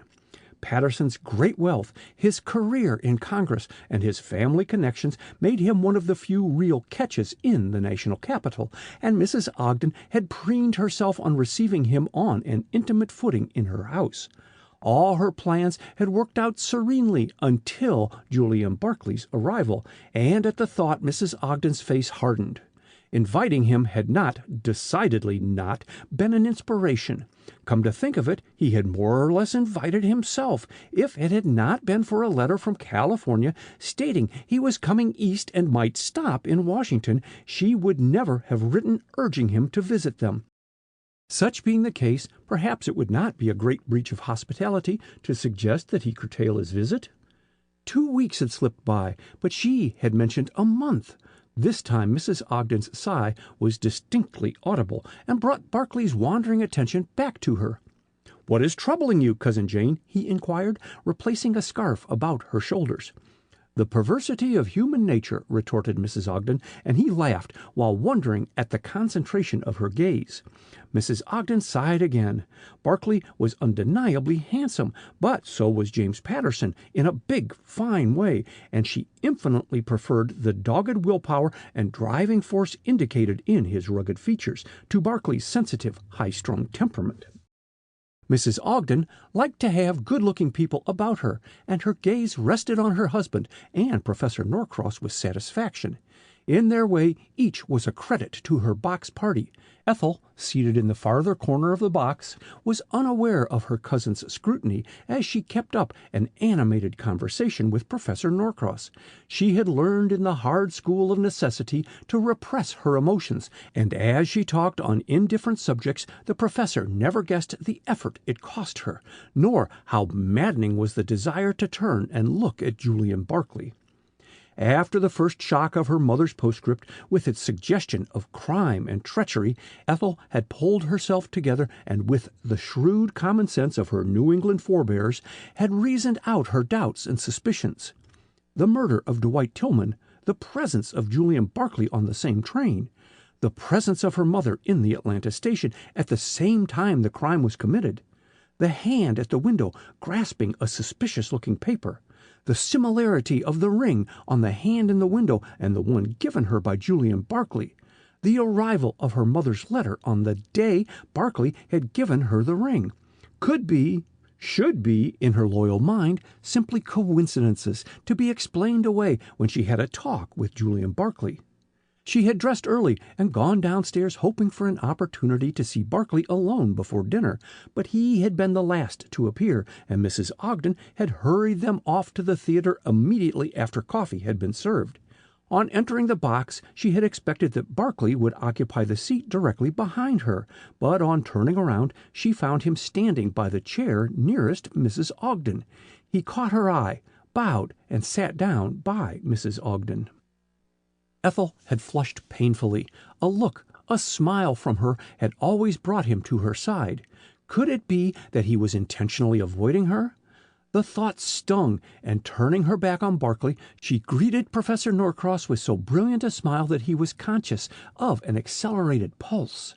Patterson's great wealth, his career in Congress, and his family connections made him one of the few real catches in the national capital, and Mrs. Ogden had preened herself on receiving him on an intimate footing in her house. All her plans had worked out serenely until Julian Barclay's arrival, and at the thought Mrs. Ogden's face hardened. Inviting him had decidedly not, been an inspiration. Come to think of it, he had more or less invited himself, if it had not been for a letter from California stating he was coming east and might stop in Washington. She would never have written urging him to visit them. Such being the case, perhaps it would not be a great breach of hospitality to suggest that he curtail his visit. 2 weeks had slipped by, but she had mentioned a month. This time Mrs. Ogden's sigh was distinctly audible, and brought Barclay's wandering attention back to her. "What is troubling you, Cousin Jane?" he inquired, replacing a scarf about her shoulders. "The perversity of human nature," retorted Mrs. Ogden, and he laughed while wondering at the concentration of her gaze. Mrs. Ogden sighed again. Barclay was undeniably handsome, but so was James Patterson in a big, fine way, and she infinitely preferred the dogged willpower and driving force indicated in his rugged features to Barclay's sensitive, high-strung temperament. Mrs. Ogden liked to have good-looking people about her, and her gaze rested on her husband and Professor Norcross with satisfaction. In their way, each was a credit to her box party. Ethel, seated in the farther corner of the box, was unaware of her cousin's scrutiny as she kept up an animated conversation with Professor Norcross. She had learned in the hard school of necessity to repress her emotions, and as she talked on indifferent subjects, the professor never guessed the effort it cost her, nor how maddening was the desire to turn and look at Julian Barclay. After the first shock of her mother's postscript, with its suggestion of crime and treachery, Ethel had pulled herself together and, with the shrewd common sense of her New England forebears, had reasoned out her doubts and suspicions. The murder of Dwight Tillman, the presence of Julian Barclay on the same train, the presence of her mother in the Atlanta station at the same time the crime was committed, the hand at the window grasping a suspicious-looking paper, the similarity of the ring on the hand in the window and the one given her by Julian Barclay, the arrival of her mother's letter on the day Barclay had given her the ring, could be, should be, in her loyal mind, simply coincidences to be explained away when she had a talk with Julian Barclay. She had dressed early and gone downstairs hoping for an opportunity to see Barclay alone before dinner, but he had been the last to appear, and Mrs. Ogden had hurried them off to the theater immediately after coffee had been served. On entering the box, she had expected that Barclay would occupy the seat directly behind her, but on turning around, she found him standing by the chair nearest Mrs. Ogden. He caught her eye, bowed, and sat down by Mrs. Ogden. Ethel had flushed painfully. A look, a smile from her had always brought him to her side. Could it be that he was intentionally avoiding her? The thought stung, and turning her back on Barclay, she greeted Professor Norcross with so brilliant a smile that he was conscious of an accelerated pulse.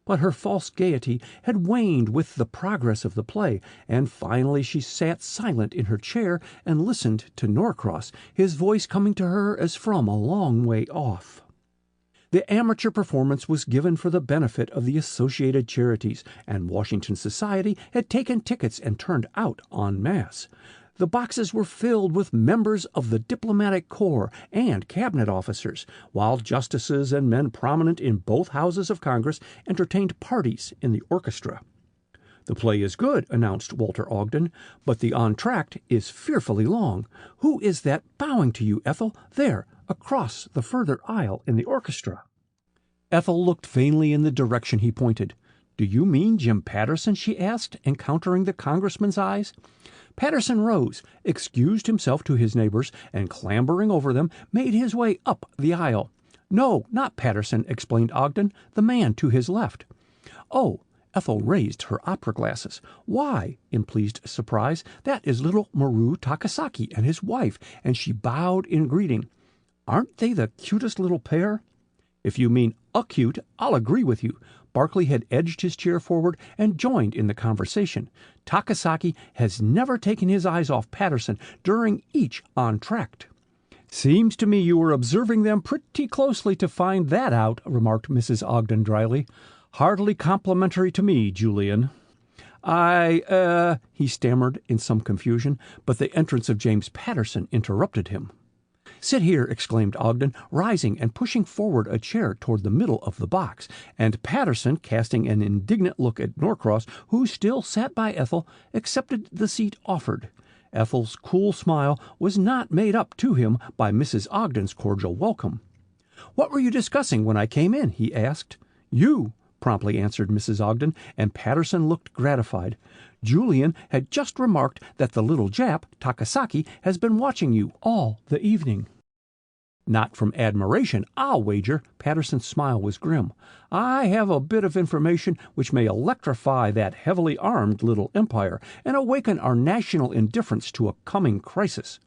But her false gaiety had waned with the progress of the play, and finally she sat silent in her chair and listened to Norcross, his voice coming to her as from a long way off. The amateur performance was given for the benefit of the Associated Charities, and Washington Society had taken tickets and turned out en masse. The boxes were filled with members of the diplomatic corps and cabinet officers, while justices and men prominent in both houses of Congress entertained parties in the orchestra. "The play is good," announced Walter Ogden, "but the entr'acte is fearfully long. Who is that bowing to you, Ethel, there, across the further aisle in the orchestra?" Ethel looked vainly in the direction he pointed. "Do you mean Jim Patterson?" she asked, encountering the congressman's eyes. Patterson rose, excused himself to his neighbors, and clambering over them, made his way up the aisle. "No, not Patterson," explained Ogden, "the man to his left." "Oh," Ethel raised her opera glasses. "Why," in pleased surprise, "that is little Maru Takasaki and his wife," and she bowed in greeting. "Aren't they the cutest little pair?" "If you mean acute, I'll agree with you." Barclay had edged his chair forward and joined in the conversation. "Takasaki has never taken his eyes off Patterson during each entr'acte." "Seems to me you were observing them pretty closely to find that out," remarked Mrs. Ogden dryly. "Hardly complimentary to me, Julian." He stammered in some confusion, but the entrance of James Patterson interrupted him. "Sit here," exclaimed Ogden, rising and pushing forward a chair toward the middle of the box, and Patterson, casting an indignant look at Norcross, who still sat by Ethel, accepted the seat offered. Ethel's cool smile was not made up to him by Mrs. Ogden's cordial welcome. "What were you discussing when I came in?" he asked. "You," promptly answered Mrs. Ogden, and Patterson looked gratified. "Julian had just remarked that the little Jap, Takasaki, has been watching you all the evening." "Not from admiration, I'll wager." Patterson's smile was grim. "I have a bit of information which may electrify that heavily armed little empire and awaken our national indifference to a coming crisis."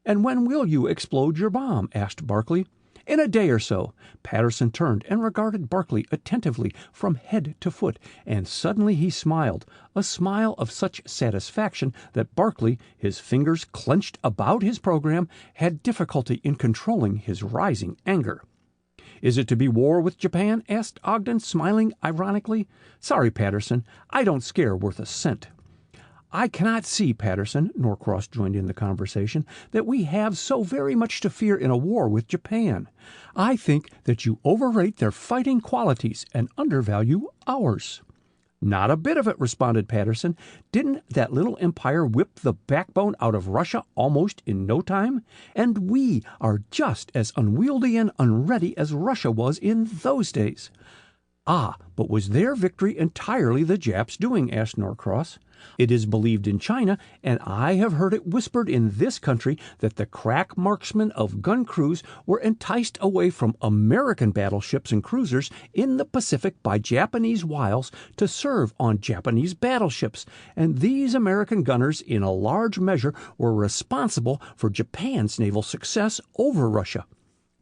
"And when will you explode your bomb?" asked Barclay. "In a day or so." Patterson turned and regarded Barclay attentively from head to foot, and suddenly he smiled, a smile of such satisfaction that Barclay, his fingers clenched about his program, had difficulty in controlling his rising anger. "Is it to be war with Japan?" asked Ogden, smiling ironically. "Sorry, Patterson, I don't scare worth a cent." "I cannot see, Patterson," Norcross joined in the conversation, "that we have so very much to fear in a war with Japan. I think that you overrate their fighting qualities and undervalue ours." "Not a bit of it," responded Patterson. "Didn't that little empire whip the backbone out of Russia almost in no time? And we are just as unwieldy and unready as Russia was in those days." "Ah, but was their victory entirely the Japs' doing?" asked Norcross. "It is believed in China, and I have heard it whispered in this country, that the crack marksmen of gun crews were enticed away from American battleships and cruisers in the Pacific by Japanese wiles to serve on Japanese battleships, and these American gunners in a large measure were responsible for Japan's naval success over Russia."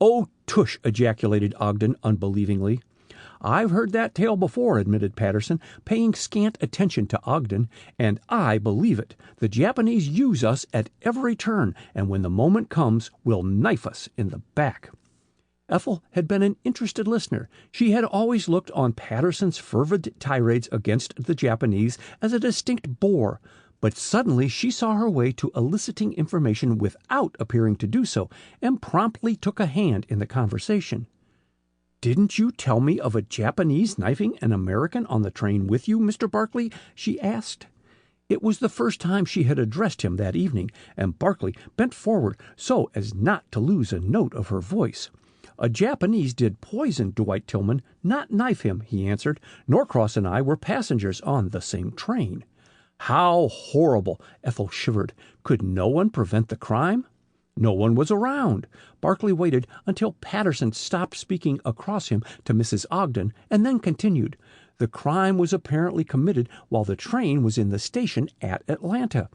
"Oh, tush!" ejaculated Ogden unbelievingly. "I've heard that tale before," admitted Patterson, paying scant attention to Ogden, "and I believe it. The Japanese use us at every turn, and when the moment comes, will knife us in the back." Ethel had been an interested listener. She had always looked on Patterson's fervid tirades against the Japanese as a distinct bore, but suddenly she saw her way to eliciting information without appearing to do so, and promptly took a hand in the conversation. "Didn't you tell me of a Japanese knifing an American on the train with you, Mr. Barclay?" she asked. It was the first time she had addressed him that evening, and Barclay bent forward so as not to lose a note of her voice. "A Japanese did poison Dwight Tillman, not knife him," he answered. "Norcross and I were passengers on the same train." "How horrible!" Ethel shivered. "Could no one prevent the crime?" "No one was around." Barclay waited until Patterson stopped speaking across him to Mrs. Ogden, and then continued. The crime was apparently committed while the train was in the station at Atlanta.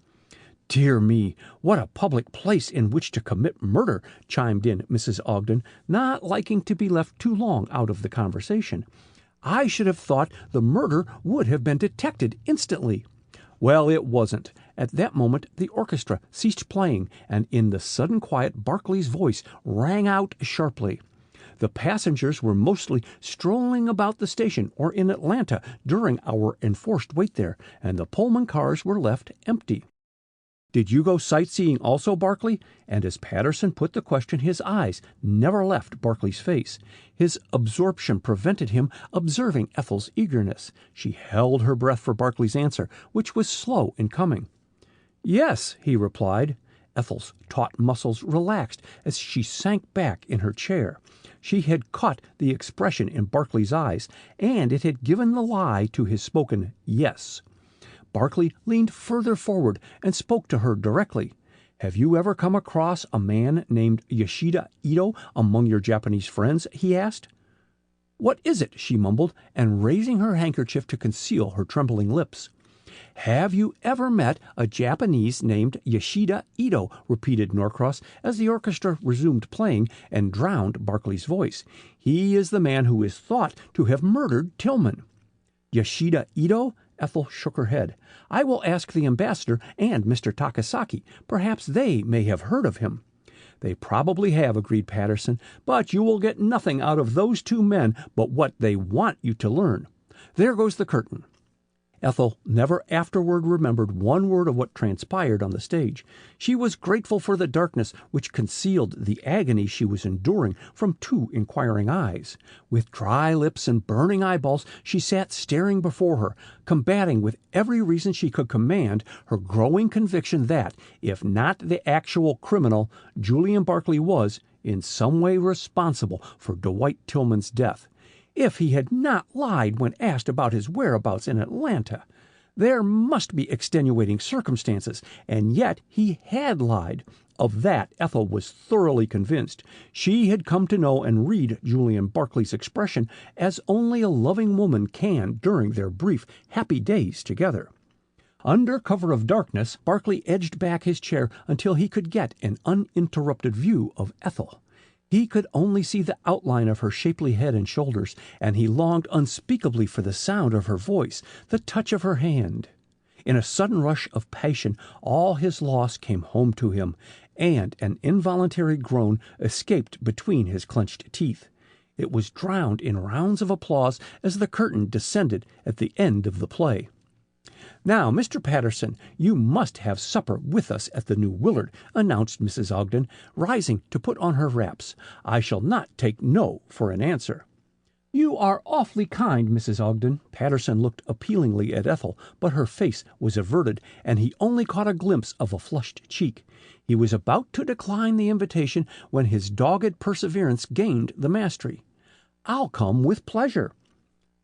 "Dear me, what a public place in which to commit murder," chimed in Mrs. Ogden, not liking to be left too long out of the conversation. "I should have thought the murder would have been detected instantly." Well, it wasn't. At that moment the orchestra ceased playing, and in the sudden quiet Barclay's voice rang out sharply. The passengers were mostly strolling about the station or in Atlanta during our enforced wait there, and the Pullman cars were left empty. "Did you go sightseeing also, Barclay?" And as Patterson put the question, his eyes never left Barclay's face. His absorption prevented him observing Ethel's eagerness. She held her breath for Barclay's answer, which was slow in coming. "Yes," he replied. Ethel's taut muscles relaxed as she sank back in her chair. She had caught the expression in Barclay's eyes, and it had given the lie to his spoken yes. Barclay leaned further forward and spoke to her directly. "Have you ever come across a man named Yoshida Ito among your Japanese friends?" he asked. "What is it?" she mumbled, and raising her handkerchief to conceal her trembling lips. "Have you ever met a Japanese named Yoshida Ito?" repeated Norcross as the orchestra resumed playing and drowned Barclay's voice. "He is the man who is thought to have murdered Tillman." "Yoshida Ito?" Ethel shook her head. "I will ask the ambassador and Mr. Takasaki. Perhaps they may have heard of him." "They probably have," agreed Patterson, "but you will get nothing out of those two men but what they want you to learn. There goes the curtain." Ethel never afterward remembered one word of what transpired on the stage. She was grateful for the darkness which concealed the agony she was enduring from two inquiring eyes. With dry lips and burning eyeballs, she sat staring before her, combating with every reason she could command her growing conviction that, if not the actual criminal, Julian Barclay was, in some way, responsible for Dwight Tillman's death. If he had not lied when asked about his whereabouts in Atlanta, there must be extenuating circumstances, and yet he had lied. Of that Ethel was thoroughly convinced. She had come to know and read Julian Barclay's expression as only a loving woman can during their brief, happy days together. Under cover of darkness, Barclay edged back his chair until he could get an uninterrupted view of Ethel. He could only see the outline of her shapely head and shoulders, and he longed unspeakably for the sound of her voice, the touch of her hand. In a sudden rush of passion, all his loss came home to him, and an involuntary groan escaped between his clenched teeth. It was drowned in rounds of applause as the curtain descended at the end of the play. "Now, Mr. Patterson, you must have supper with us at the New Willard," announced Mrs. Ogden, rising to put on her wraps. "I shall not take no for an answer." "You are awfully kind, Mrs. Ogden." Patterson looked appealingly at Ethel, but her face was averted, and he only caught a glimpse of a flushed cheek. He was about to decline the invitation when his dogged perseverance gained the mastery. "I'll come with pleasure."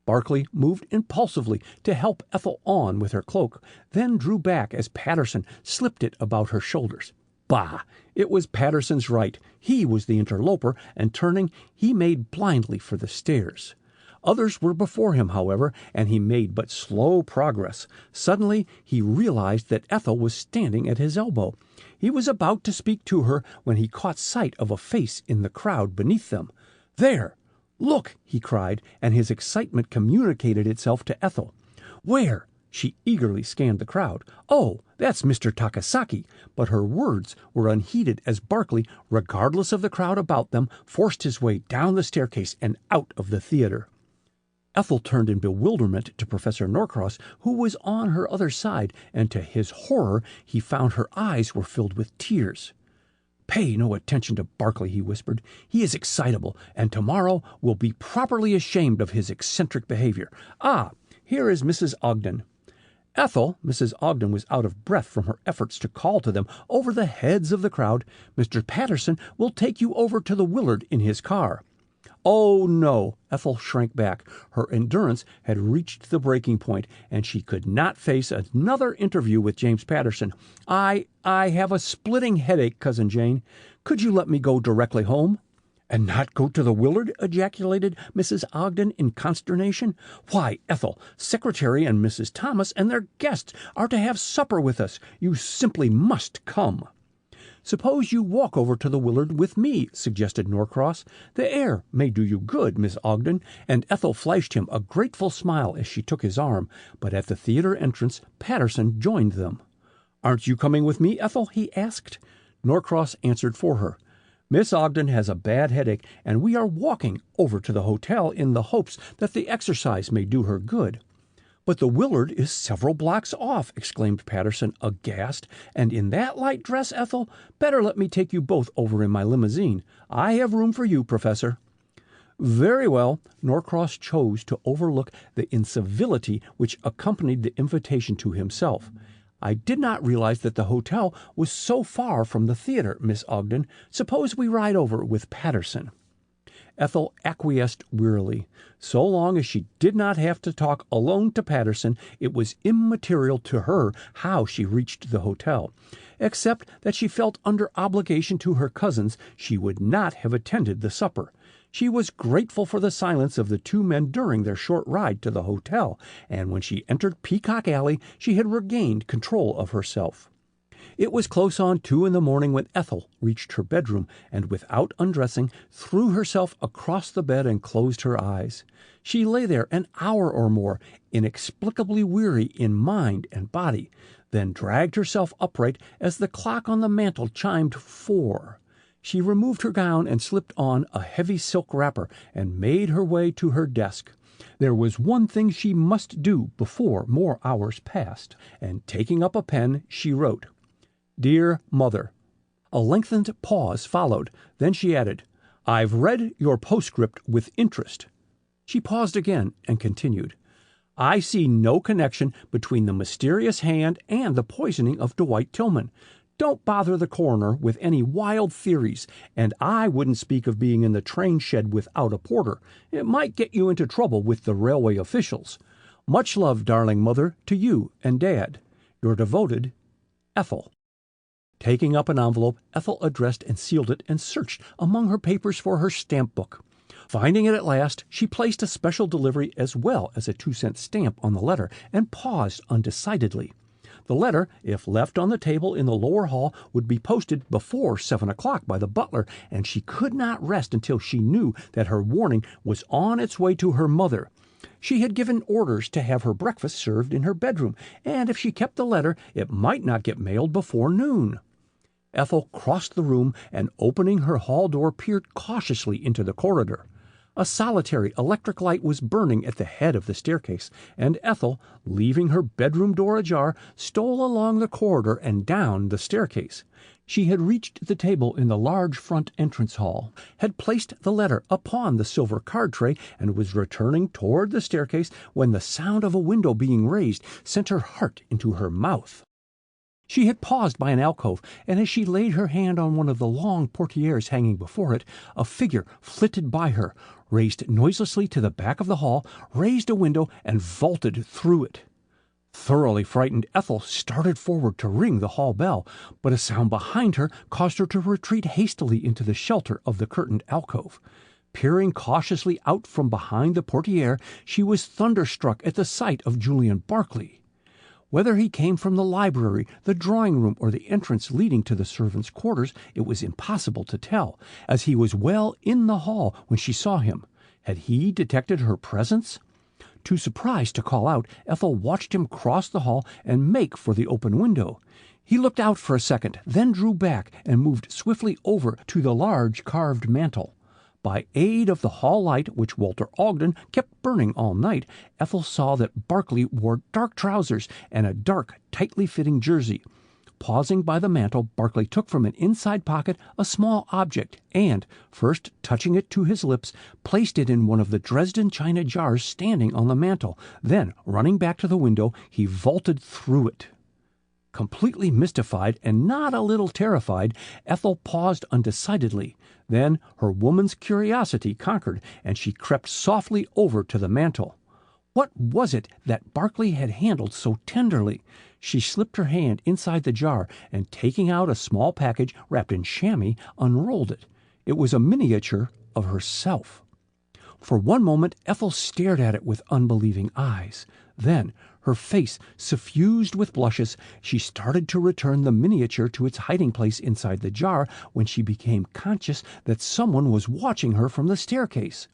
Barclay moved impulsively to help Ethel on with her cloak, then drew back as Patterson slipped it about her shoulders. Bah! It was Patterson's right. He was the interloper, and turning, he made blindly for the stairs. Others were before him, however, and he made but slow progress. Suddenly he realized that Ethel was standing at his elbow. He was about to speak to her when he caught sight of a face in the crowd beneath them. "There! Look!" he cried, and his excitement communicated itself to Ethel. "Where?" She eagerly scanned the crowd. "Oh, that's Mr. Takasaki." But her words were unheeded as Barclay, regardless of the crowd about them, forced his way down the staircase and out of the theater. Ethel turned in bewilderment to Professor Norcross, who was on her other side, and to his horror he found her eyes were filled with tears. "Pay no attention to Barclay," he whispered. "He is excitable, and tomorrow will be properly ashamed of his eccentric behavior. Ah, here is Mrs. Ogden." "Ethel," Mrs. Ogden was out of breath from her efforts to call to them over the heads of the crowd, "Mr. Patterson will take you over to the Willard in his car." "Oh, no." Ethel shrank back. Her endurance had reached the breaking point, and she could not face another interview with James Patterson. I have a splitting headache, Cousin Jane. Could you let me go directly home?" "And not go to the Willard?" ejaculated Mrs. Ogden in consternation. "Why, Ethel, Secretary and Mrs. Thomas and their guests are to have supper with us. You simply must come." "Suppose you walk over to the Willard with me," suggested Norcross. "The air may do you good, Miss Ogden," and Ethel flashed him a grateful smile as she took his arm, but at the theater entrance Patterson joined them. "Aren't you coming with me, Ethel?" he asked. Norcross answered for her. "Miss Ogden has a bad headache, and we are walking over to the hotel in the hopes that the exercise may do her good." "But the Willard is several blocks off," exclaimed Patterson, aghast. "And in that light dress, Ethel? Better let me take you both over in my limousine. I have room for you, Professor." "Very well." Norcross chose to overlook the incivility which accompanied the invitation to himself. "I did not realize that the hotel was so far from the theater, Miss Ogden. Suppose we ride over with Patterson." Ethel acquiesced wearily. So long as she did not have to talk alone to Patterson, it was immaterial to her how she reached the hotel. Except that she felt under obligation to her cousins, she would not have attended the supper. She was grateful for the silence of the two men during their short ride to the hotel, and when she entered Peacock Alley, she had regained control of herself. It was close on 2 in the morning when Ethel reached her bedroom, and without undressing, threw herself across the bed and closed her eyes. She lay there an hour or more, inexplicably weary in mind and body, then dragged herself upright as the clock on the mantel chimed 4. She removed her gown and slipped on a heavy silk wrapper and made her way to her desk. There was one thing she must do before more hours passed, and taking up a pen, she wrote, "Dear Mother." A lengthened pause followed. Then she added, "I've read your postscript with interest." She paused again and continued, "I see no connection between the mysterious hand and the poisoning of Dwight Tillman. Don't bother the coroner with any wild theories, and I wouldn't speak of being in the train shed without a porter. It might get you into trouble with the railway officials. Much love, darling mother, to you and Dad. Your devoted, Ethel." Taking up an envelope, Ethel addressed and sealed it and searched among her papers for her stamp book. Finding it at last, she placed a special delivery as well as a 2-cent stamp on the letter and paused undecidedly. The letter, if left on the table in the lower hall, would be posted before 7 o'clock by the butler, and she could not rest until she knew that her warning was on its way to her mother. She had given orders to have her breakfast served in her bedroom, and if she kept the letter, it might not get mailed before noon. Ethel crossed the room and, opening her hall door, peered cautiously into the corridor. A solitary electric light was burning at the head of the staircase, and Ethel, leaving her bedroom door ajar, stole along the corridor and down the staircase. She had reached the table in the large front entrance hall, had placed the letter upon the silver card tray, and was returning toward the staircase when the sound of a window being raised sent her heart into her mouth. She had paused by an alcove, and as she laid her hand on one of the long portieres hanging before it, a figure flitted by her, raced noiselessly to the back of the hall, raised a window, and vaulted through it. Thoroughly frightened, Ethel started forward to ring the hall bell, but a sound behind her caused her to retreat hastily into the shelter of the curtained alcove. Peering cautiously out from behind the portiere, she was thunderstruck at the sight of Julian Barclay. Whether he came from the library, the drawing-room, or the entrance leading to the servants' quarters, it was impossible to tell, as he was well in the hall when she saw him. Had he detected her presence? Too surprised to call out, Ethel watched him cross the hall and make for the open window. He looked out for a second, then drew back and moved swiftly over to the large carved mantel. By aid of the hall light, which Walter Ogden kept burning all night, Ethel saw that Barclay wore dark trousers and a dark, tightly fitting jersey. Pausing by the mantel, Barclay took from an inside pocket a small object and, first touching it to his lips, placed it in one of the Dresden china jars standing on the mantel. Then, running back to the window, he vaulted through it. Completely mystified and not a little terrified, Ethel paused undecidedly. Then her woman's curiosity conquered, and she crept softly over to the mantel. What was it that Barclay had handled so tenderly? She slipped her hand inside the jar, and taking out a small package wrapped in chamois, unrolled it. It was a miniature of herself. For one moment Ethel stared at it with unbelieving eyes. Then, her face suffused with blushes, she started to return the miniature to its hiding place inside the jar when she became conscious that someone was watching her from the staircase.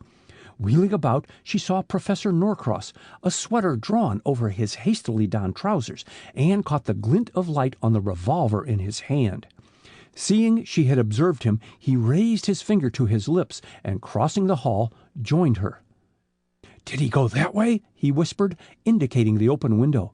Wheeling about, she saw Professor Norcross, a sweater drawn over his hastily donned trousers, and caught the glint of light on the revolver in his hand. Seeing she had observed him, he raised his finger to his lips and, crossing the hall, joined her. "Did he go that way?" he whispered, indicating the open window.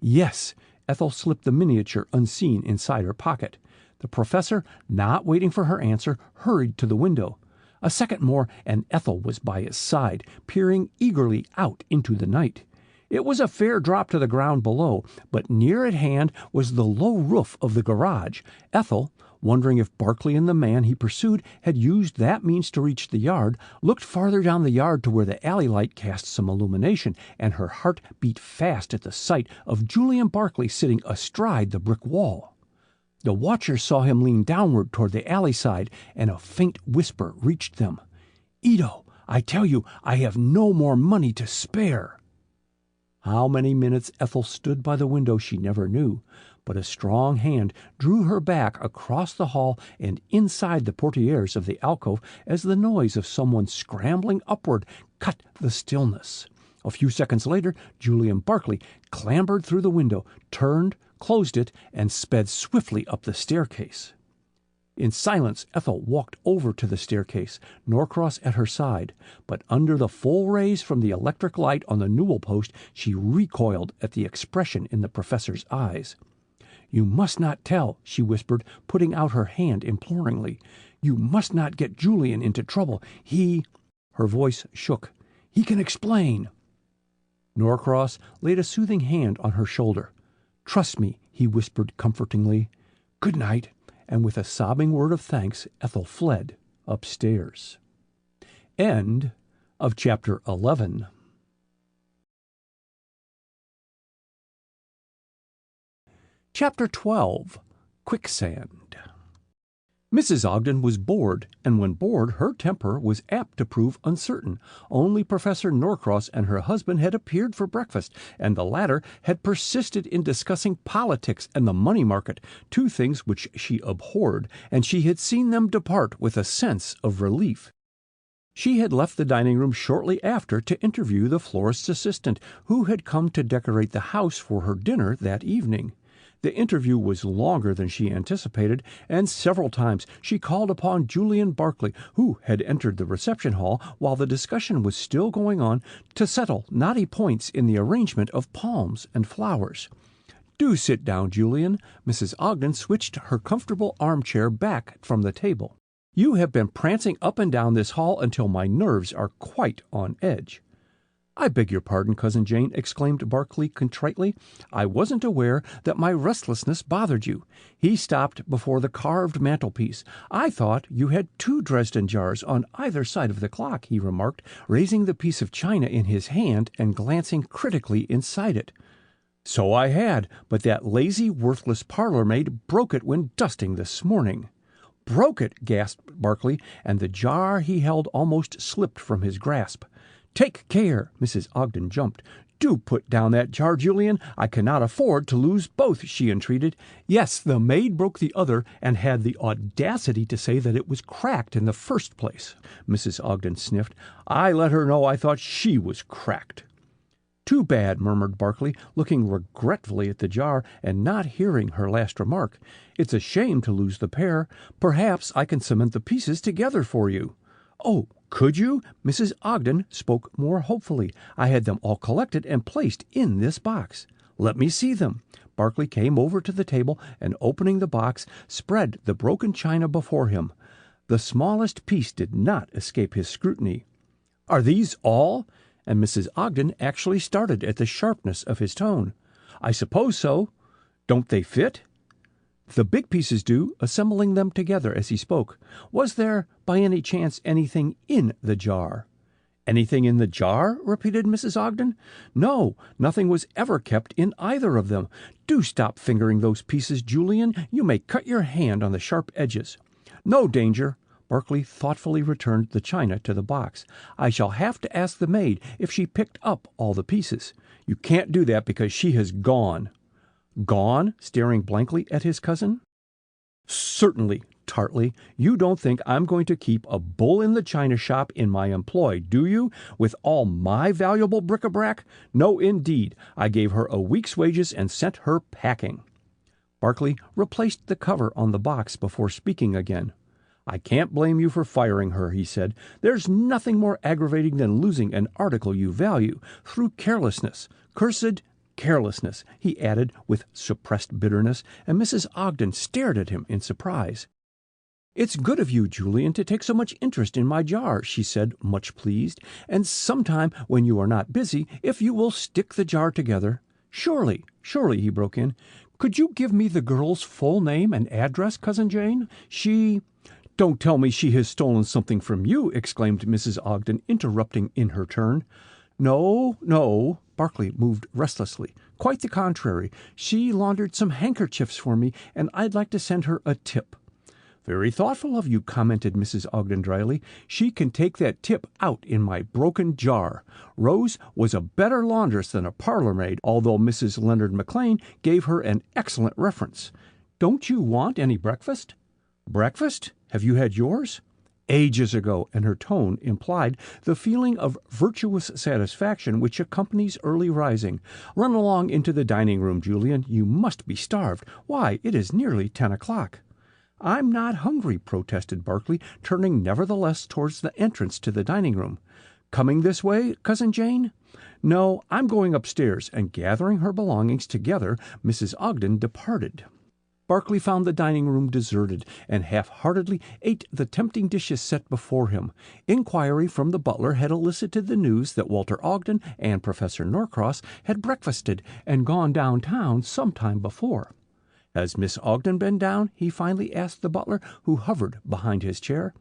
"Yes." Ethel slipped the miniature unseen inside her pocket. The professor, not waiting for her answer, hurried to the window. A second more, and Ethel was by his side, peering eagerly out into the night. It was a fair drop to the ground below, but near at hand was the low roof of the garage. Ethel, wondering if Barkley and the man he pursued had used that means to reach the yard, looked farther down the yard to where the alley light cast some illumination, and her heart beat fast at the sight of Julian Barkley sitting astride the brick wall. The watchers saw him lean downward toward the alley side, and a faint whisper reached them. "Ito, I tell you, I have no more money to spare." How many minutes Ethel stood by the window she never knew, but a strong hand drew her back across the hall and inside the portieres of the alcove as the noise of someone scrambling upward cut the stillness. A few seconds later, Julian Barkley clambered through the window, turned, closed it, and sped swiftly up the staircase. In silence, Ethel walked over to the staircase, Norcross at her side, but under the full rays from the electric light on the newel post, she recoiled at the expression in the professor's eyes. "You must not tell," she whispered, putting out her hand imploringly. "You must not get Julian into trouble. Her voice shook. "He can explain." Norcross laid a soothing hand on her shoulder. "Trust me," he whispered comfortingly. "Good night." And with a sobbing word of thanks, Ethel fled upstairs. End of chapter 11. Chapter 12. Quicksand. Mrs. Ogden was bored, and when bored her temper was apt to prove uncertain. Only Professor Norcross and her husband had appeared for breakfast, and the latter had persisted in discussing politics and the money market, two things which she abhorred, and she had seen them depart with a sense of relief. She had left the dining room shortly after to interview the florist's assistant, who had come to decorate the house for her dinner that evening. The interview was longer than she anticipated, and several times she called upon Julian Barkley, who had entered the reception hall while the discussion was still going on, to settle knotty points in the arrangement of palms and flowers. "Do sit down, Julian." Mrs. Ogden switched her comfortable armchair back from the table. "You have been prancing up and down this hall until my nerves are quite on edge." "I beg your pardon, Cousin Jane," exclaimed Barkley contritely. "I wasn't aware that my restlessness bothered you." He stopped before the carved mantelpiece. "I thought you had 2 Dresden jars on either side of the clock," he remarked, raising the piece of china in his hand and glancing critically inside it. "So I had, but that lazy, worthless parlour-maid broke it when dusting this morning." "Broke it!" gasped Barkley, and the jar he held almost slipped from his grasp. "Take care!" Mrs. Ogden jumped. "Do put down that jar, Julian. I cannot afford to lose both," she entreated. "Yes, the maid broke the other and had the audacity to say that it was cracked in the first place." Mrs. Ogden sniffed. "I let her know I thought she was cracked." "Too bad," murmured Barkley, looking regretfully at the jar and not hearing her last remark. "It's a shame to lose the pair. Perhaps I can cement the pieces together for you." "Oh, could you?" Mrs. Ogden spoke more hopefully. "I had them all collected and placed in this box." "Let me see them." Barkley came over to the table and, opening the box, spread the broken china before him. The smallest piece did not escape his scrutiny. "Are these all?" And Mrs. Ogden actually started at the sharpness of his tone. "I suppose so. Don't they fit?" "The big pieces do," assembling them together as he spoke. "Was there, by any chance, anything in the jar?" "Anything in the jar?" repeated Mrs. Ogden. "No, nothing was ever kept in either of them. Do stop fingering those pieces, Julian. You may cut your hand on the sharp edges." "No danger." Barkley thoughtfully returned the china to the box. "I shall have to ask the maid if she picked up all the pieces." "You can't do that because she has gone." "Gone?" staring blankly at his cousin. "Certainly," tartly. "You don't think I'm going to keep a bull in the china shop in my employ, do you, with all my valuable bric-a-brac? No, indeed. I gave her a week's wages and sent her packing." Barkley replaced the cover on the box before speaking again. "I can't blame you for firing her," he said. "There's nothing more aggravating than losing an article you value through carelessness. Cursed carelessness," he added with suppressed bitterness, and Mrs. Ogden stared at him in surprise. "It's good of you, Julian, to take so much interest in my jar," she said, much pleased. "And sometime, when you are not busy, if you will stick the jar together—" Surely, he broke in. "Could you give me the girl's full name and address, Cousin Jane? She—" "Don't tell me she has stolen something from you!" exclaimed Mrs. Ogden, interrupting in her turn. No, Barkley moved restlessly. "Quite the contrary. She laundered some handkerchiefs for me, and I'd like to send her a tip." "Very thoughtful of you," commented Mrs. Ogden dryly. "She can take that tip out in my broken jar. Rose was a better laundress than a parlor maid, although Mrs. Leonard McLean gave her an excellent reference. Don't you want any breakfast?" "Breakfast? Have you had yours?" "Ages ago," and her tone implied the feeling of virtuous satisfaction which accompanies early rising. "Run along into the dining room, Julian. You must be starved. Why, it is nearly 10 o'clock. "I'm not hungry," protested Barkley, turning nevertheless towards the entrance to the dining room. "Coming this way, Cousin Jane?" "No, I'm going upstairs," and gathering her belongings together, Mrs. Ogden departed. Barkley found the dining room deserted, and half-heartedly ate the tempting dishes set before him. Inquiry from the butler had elicited the news that Walter Ogden and Professor Norcross had breakfasted and gone downtown some time before. "Has Miss Ogden been down?" he finally asked the butler, who hovered behind his chair.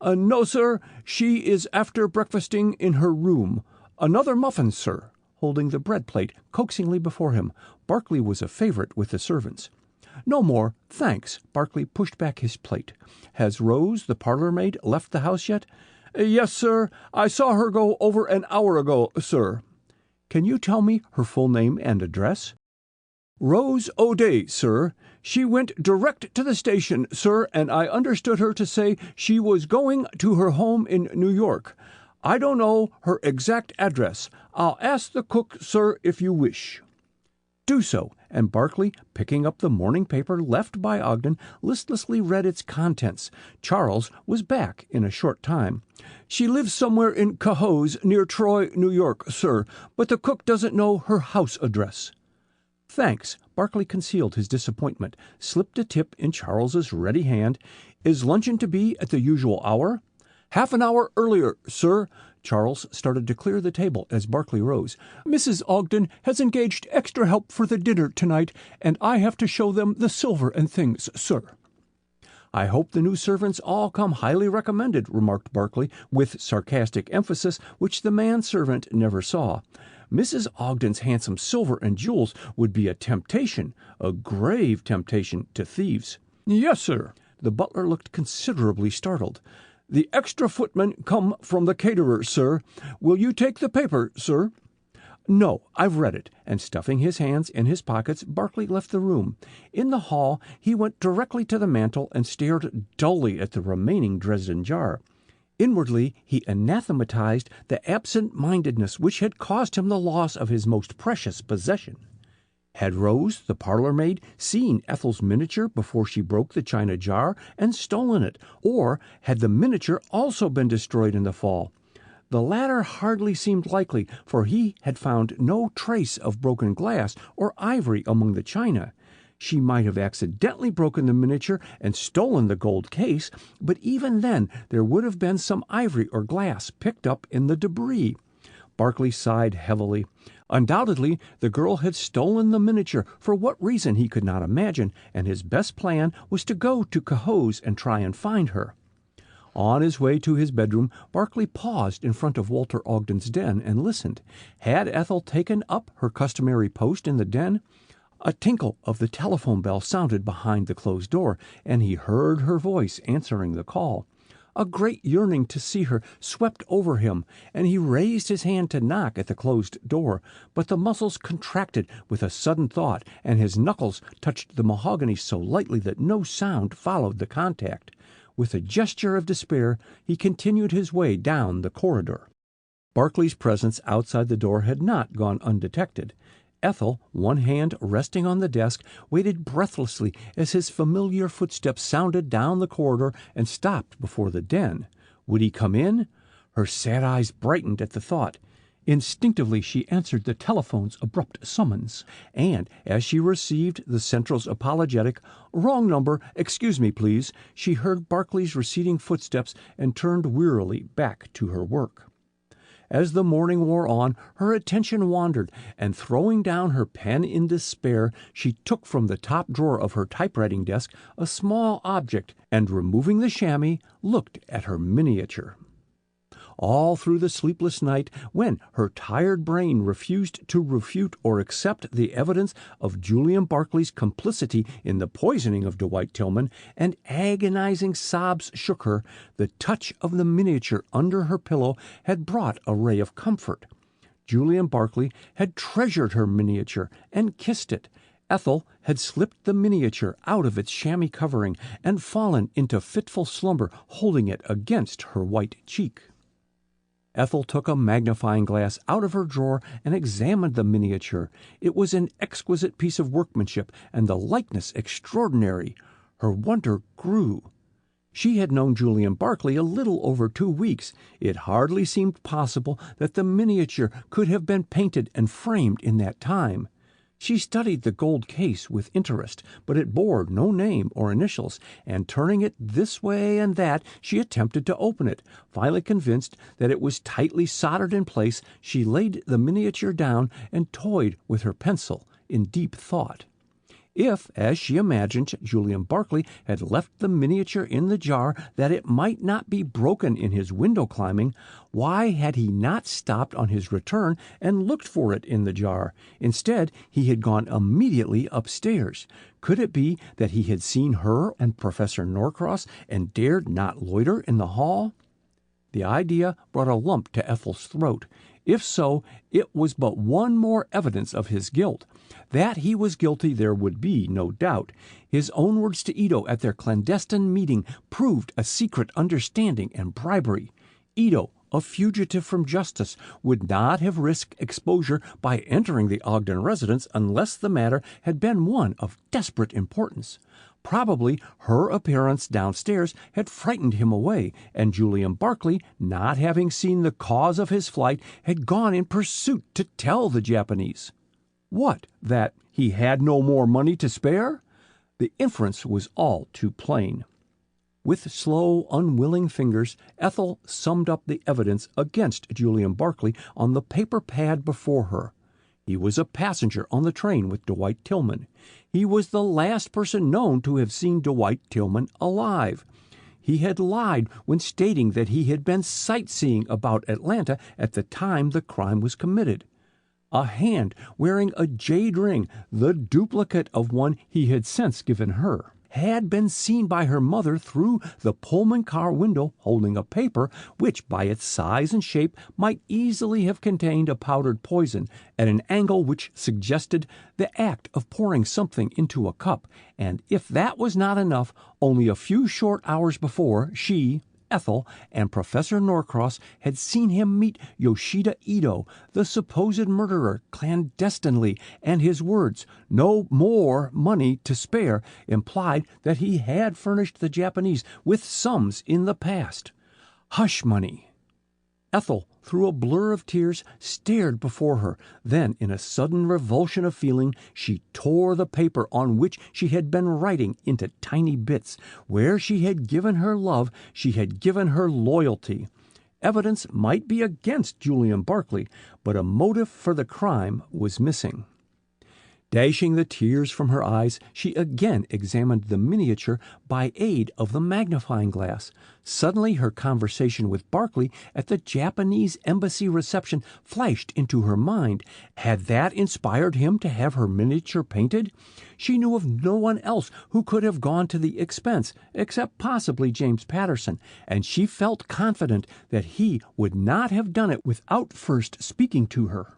"No, sir. She is after breakfasting in her room. Another muffin, sir," holding the bread plate coaxingly before him. Barkley was a favorite with the servants. "No more, thanks." Barkley pushed back his plate. "Has Rose, the parlor maid, left the house yet?" "Yes, sir. I saw her go over an hour ago, sir." "Can you tell me her full name and address?" "Rose O'Day, sir. She went direct to the station, sir, and I understood her to say she was going to her home in New York. I don't know her exact address. I'll ask the cook, sir, if you wish." "Do so," and Barkley, picking up the morning paper left by Ogden, listlessly read its contents. Charles was back in a short time. "She lives somewhere in Cohoes, near Troy, New York, sir, but the cook doesn't know her house address." "Thanks." Barkley concealed his disappointment, slipped a tip in Charles's ready hand. "Is luncheon to be at the usual hour?" "Half an hour earlier, sir." Charles started to clear the table as Barkley rose. "Mrs. Ogden has engaged extra help for the dinner tonight, and I have to show them the silver and things, sir." "I hope the new servants all come highly recommended," remarked Barkley, with sarcastic emphasis which the manservant never saw. "Mrs. Ogden's handsome silver and jewels would be a temptation, a grave temptation, to thieves." "Yes, sir." The butler looked considerably startled. "The extra footman come from the caterer, sir. Will you take the paper, sir?" "No, I've read it," and stuffing his hands in his pockets, Barkley left the room. In the hall, he went directly to the mantel and stared dully at the remaining Dresden jar. Inwardly, he anathematized the absent-mindedness which had caused him the loss of his most precious possession. Had Rose, the parlor-maid, seen Ethel's miniature before she broke the china jar and stolen it, or had the miniature also been destroyed in the fall? The latter hardly seemed likely, for he had found no trace of broken glass or ivory among the china. She might have accidentally broken the miniature and stolen the gold case, but even then there would have been some ivory or glass picked up in the debris. Barkley sighed heavily. Undoubtedly, the girl had stolen the miniature, for what reason he could not imagine, and his best plan was to go to Cohoes and try and find her. On his way to his bedroom, Barkley paused in front of Walter Ogden's den and listened. Had Ethel taken up her customary post in the den? A tinkle of the telephone bell sounded behind the closed door, and he heard her voice answering the call. A great yearning to see her swept over him, and he raised his hand to knock at the closed door, but the muscles contracted with a sudden thought, and his knuckles touched the mahogany so lightly that no sound followed the contact. With a gesture of despair, he continued his way down the corridor. Barclay's presence outside the door had not gone undetected. Ethel, one hand resting on the desk, waited breathlessly as his familiar footsteps sounded down the corridor and stopped before the den. Would he come in? Her sad eyes brightened at the thought. Instinctively she answered the telephone's abrupt summons, and as she received the Central's apologetic, "Wrong number, excuse me, please," she heard Barclay's receding footsteps and turned wearily back to her work. As the morning wore on, her attention wandered, and throwing down her pen in despair, she took from the top drawer of her typewriting desk a small object, and removing the chamois, looked at her miniature. All through the sleepless night, when her tired brain refused to refute or accept the evidence of Julian Barclay's complicity in the poisoning of Dwight Tillman, and agonizing sobs shook her, the touch of the miniature under her pillow had brought a ray of comfort. Julian Barclay had treasured her miniature and kissed it. Ethel had slipped the miniature out of its chamois covering and fallen into fitful slumber, holding it against her white cheek. Ethel took a magnifying glass out of her drawer and examined the miniature. It was an exquisite piece of workmanship, and the likeness extraordinary. Her wonder grew. She had known Julian Barclay a little over 2 weeks. It hardly seemed possible that the miniature could have been painted and framed in that time. She studied the gold case with interest, but it bore no name or initials, and turning it this way and that, she attempted to open it. Finally convinced that it was tightly soldered in place, she laid the miniature down and toyed with her pencil in deep thought. If, as she imagined, Julian Barclay had left the miniature in the jar that it might not be broken in his window climbing, why had he not stopped on his return and looked for it in the jar? Instead, he had gone immediately upstairs. Could it be that he had seen her and Professor Norcross and dared not loiter in the hall? The idea brought a lump to Ethel's throat. If so, it was but one more evidence of his guilt. That he was guilty there would be no doubt. His own words to Ito at their clandestine meeting proved a secret understanding and bribery. Ito, a fugitive from justice, would not have risked exposure by entering the Ogden residence unless the matter had been one of desperate importance. Probably her appearance downstairs had frightened him away, and Julian Barclay, not having seen the cause of his flight, had gone in pursuit to tell the Japanese. What, that he had no more money to spare? The inference was all too plain. With slow, unwilling fingers, Ethel summed up the evidence against Julian Barclay on the paper pad before her. He was a passenger on the train with Dwight Tillman. He was the last person known to have seen Dwight Tillman alive. He had lied when stating that he had been sightseeing about Atlanta at the time the crime was committed. A hand wearing a jade ring, the duplicate of one he had since given her, had been seen by her mother through the Pullman car window holding a paper which, by its size and shape, might easily have contained a powdered poison at an angle which suggested the act of pouring something into a cup. And if that was not enough, only a few short hours before, she, Ethel, and Professor Norcross had seen him meet Yoshida Ito, the supposed murderer, clandestinely, and his words, "no more money to spare," implied that he had furnished the Japanese with sums in the past. Hush money. Ethel, through a blur of tears, stared before her. Then, in a sudden revulsion of feeling, she tore the paper on which she had been writing into tiny bits. Where she had given her love, she had given her loyalty. Evidence might be against Julian Barclay, but a motive for the crime was missing. Dashing the tears from her eyes, she again examined the miniature by aid of the magnifying glass. Suddenly her conversation with Barclay at the Japanese embassy reception flashed into her mind. Had that inspired him to have her miniature painted? She knew of no one else who could have gone to the expense, except possibly James Patterson, and she felt confident that he would not have done it without first speaking to her.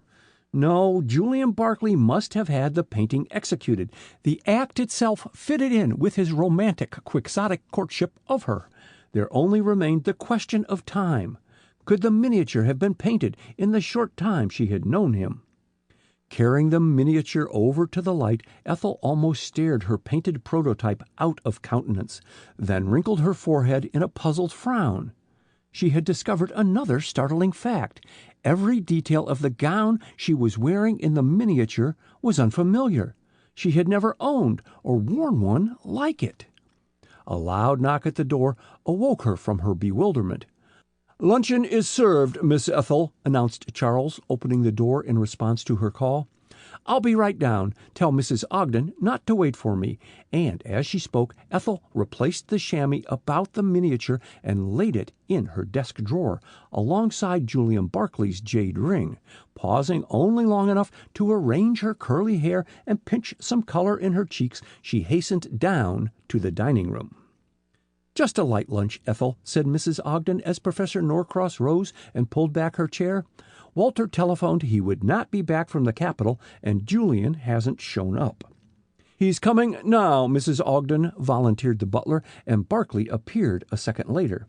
No, Julian Barclay must have had the painting executed. The act itself fitted in with his romantic, quixotic courtship of her. There only remained the question of time. Could the miniature have been painted in the short time she had known him? Carrying the miniature over to the light, Ethel almost stared her painted prototype out of countenance, then wrinkled her forehead in a puzzled frown. She had discovered another startling fact. Every detail of the gown she was wearing in the miniature was unfamiliar. She had never owned or worn one like it. A loud knock at the door awoke her from her bewilderment. "Luncheon is served, Miss Ethel," announced Charles, opening the door in response to her call. "I'll be right down. Tell Mrs. Ogden not to wait for me." And as she spoke, Ethel replaced the chamois about the miniature and laid it in her desk drawer, alongside Julian Barclay's jade ring. Pausing only long enough to arrange her curly hair and pinch some color in her cheeks, she hastened down to the dining room. "Just a light lunch, Ethel," said Mrs. Ogden as Professor Norcross rose and pulled back her chair. "Walter telephoned he would not be back from the capital, and Julian hasn't shown up." "He's coming now, Mrs. Ogden," volunteered the butler, and Barclay appeared a second later.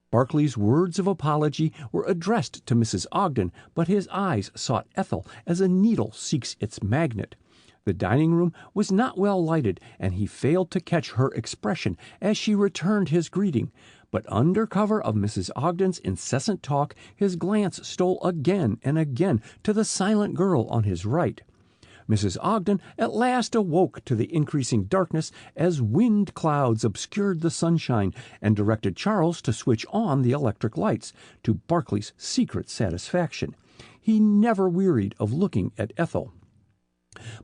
Barclay's words of apology were addressed to Mrs. Ogden, but his eyes sought Ethel as a needle seeks its magnet. The dining room was not well lighted, and he failed to catch her expression as she returned his greeting. But under cover of Mrs. Ogden's incessant talk, his glance stole again and again to the silent girl on his right. Mrs. Ogden at last awoke to the increasing darkness as wind clouds obscured the sunshine, and directed Charles to switch on the electric lights, to Barclay's secret satisfaction. He never wearied of looking at Ethel.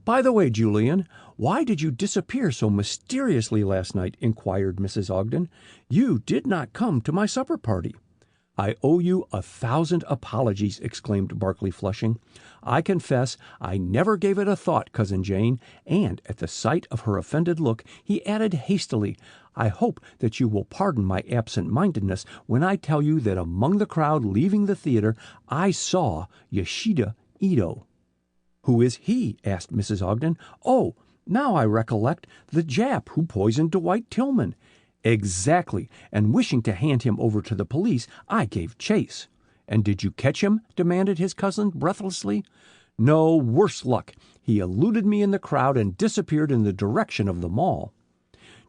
"By the way, Julian, why did you disappear so mysteriously last night?" inquired Mrs. Ogden. "You did not come to my supper party." "I owe you 1,000 apologies," exclaimed Barclay, flushing. "I confess I never gave it a thought, Cousin Jane," and at the sight of her offended look, he added hastily, "I hope that you will pardon my absent-mindedness when I tell you that among the crowd leaving the theater I saw Yoshida Ito." "Who is he?" asked Mrs. Ogden. "Oh, now I recollect, the Jap who poisoned Dwight Tillman." "Exactly, and wishing to hand him over to the police, I gave chase." "And did you catch him?" demanded his cousin breathlessly. "No, worse luck. He eluded me in the crowd and disappeared in the direction of the mall."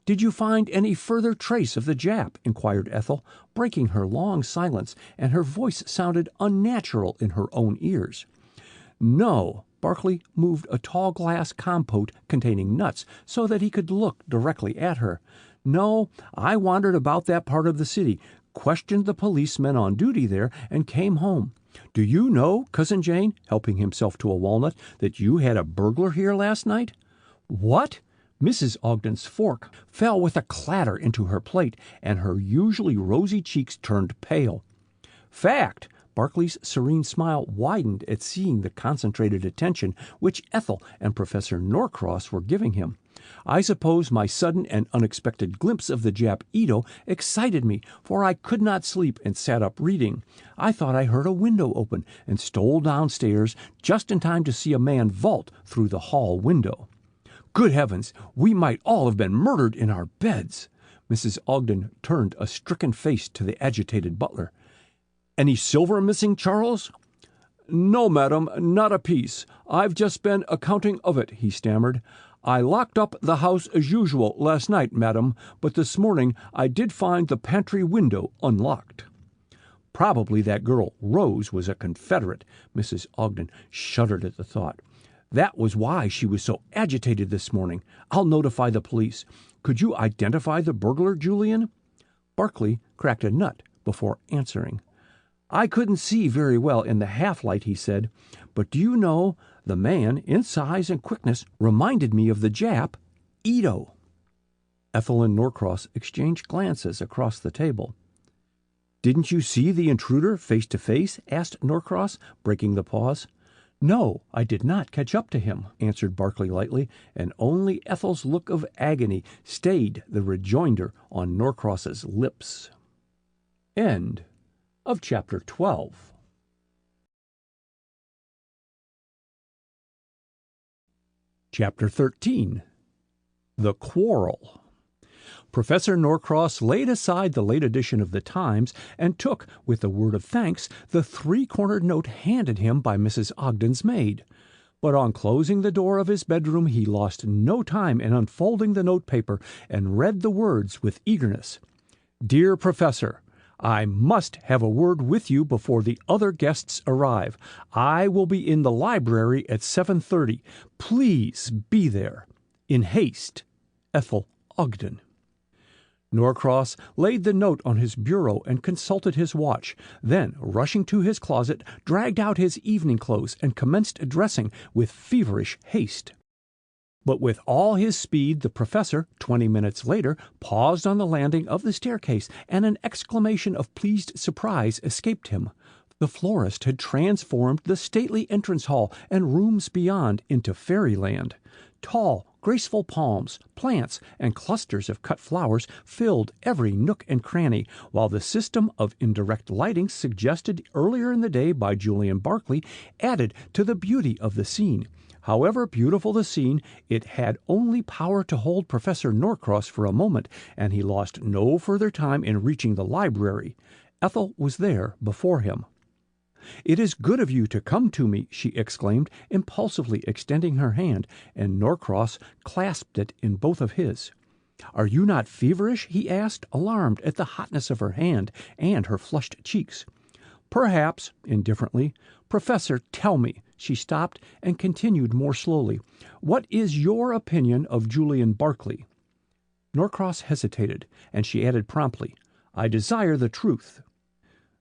"Did you find any further trace of the Jap?" inquired Ethel, breaking her long silence, and her voice sounded unnatural in her own ears. "No." Barclay moved a tall glass compote containing nuts so that he could look directly at her. "No, I wandered about that part of the city, questioned the policemen on duty there, and came home. Do you know, Cousin Jane," helping himself to a walnut, "that you had a burglar here last night?" "What?" Mrs. Ogden's fork fell with a clatter into her plate, and her usually rosy cheeks turned pale. "Fact." Barclay's serene smile widened at seeing the concentrated attention which Ethel and Professor Norcross were giving him. "I suppose my sudden and unexpected glimpse of the Jap Ito excited me, for I could not sleep and sat up reading. I thought I heard a window open and stole downstairs just in time to see a man vault through the hall window." "Good heavens, we might all have been murdered in our beds." Mrs. Ogden turned a stricken face to the agitated butler. "Any silver missing, Charles?" "No, madam, not a piece. I've just been accounting of it," he stammered. "I locked up the house as usual last night, madam, but this morning I did find the pantry window unlocked." Probably that girl Rose was a Confederate. Mrs. Ogden shuddered at the thought. "That was why she was so agitated this morning. I'll notify the police. Could you identify the burglar, Julian?" Barclay cracked a nut before answering. "I couldn't see very well in the half-light," he said, "but do you know, The man, in size and quickness, reminded me of the Jap, Ito." Ethel and Norcross exchanged glances across the table. "Didn't you see the intruder face to face?" asked Norcross, breaking the pause. "No, I did not catch up to him," answered Barclay lightly, and only Ethel's look of agony stayed the rejoinder on Norcross's lips. End of Chapter 12. Chapter 13. The Quarrel. Professor Norcross laid aside the late edition of the Times and took, with a word of thanks, the three-cornered note handed him by Mrs. Ogden's maid. But on closing the door of his bedroom he lost no time in unfolding the notepaper and read the words with eagerness. "Dear Professor, I must have a word with you before the other guests arrive. I will be in the library at 7:30. Please be there. In haste, Ethel Ogden." Norcross laid the note on his bureau and consulted his watch, then, rushing to his closet, dragged out his evening clothes and commenced dressing with feverish haste. But with all his speed the professor, 20 minutes later, paused on the landing of the staircase, and an exclamation of pleased surprise escaped him. The florist had transformed the stately entrance hall and rooms beyond into fairyland. Tall, graceful palms, plants, and clusters of cut flowers filled every nook and cranny, while the system of indirect lighting suggested earlier in the day by Julian Barclay added to the beauty of the scene. However beautiful the scene, it had only power to hold Professor Norcross for a moment, and he lost no further time in reaching the library. Ethel was there before him. "It is good of you to come to me," she exclaimed, impulsively extending her hand, and Norcross clasped it in both of his. "Are you not feverish?" he asked, alarmed at the hotness of her hand and her flushed cheeks. "Perhaps," indifferently. "Professor, tell me." She stopped and continued more slowly. "What is your opinion of Julian Barclay?" Norcross hesitated, and she added promptly, "I desire the truth."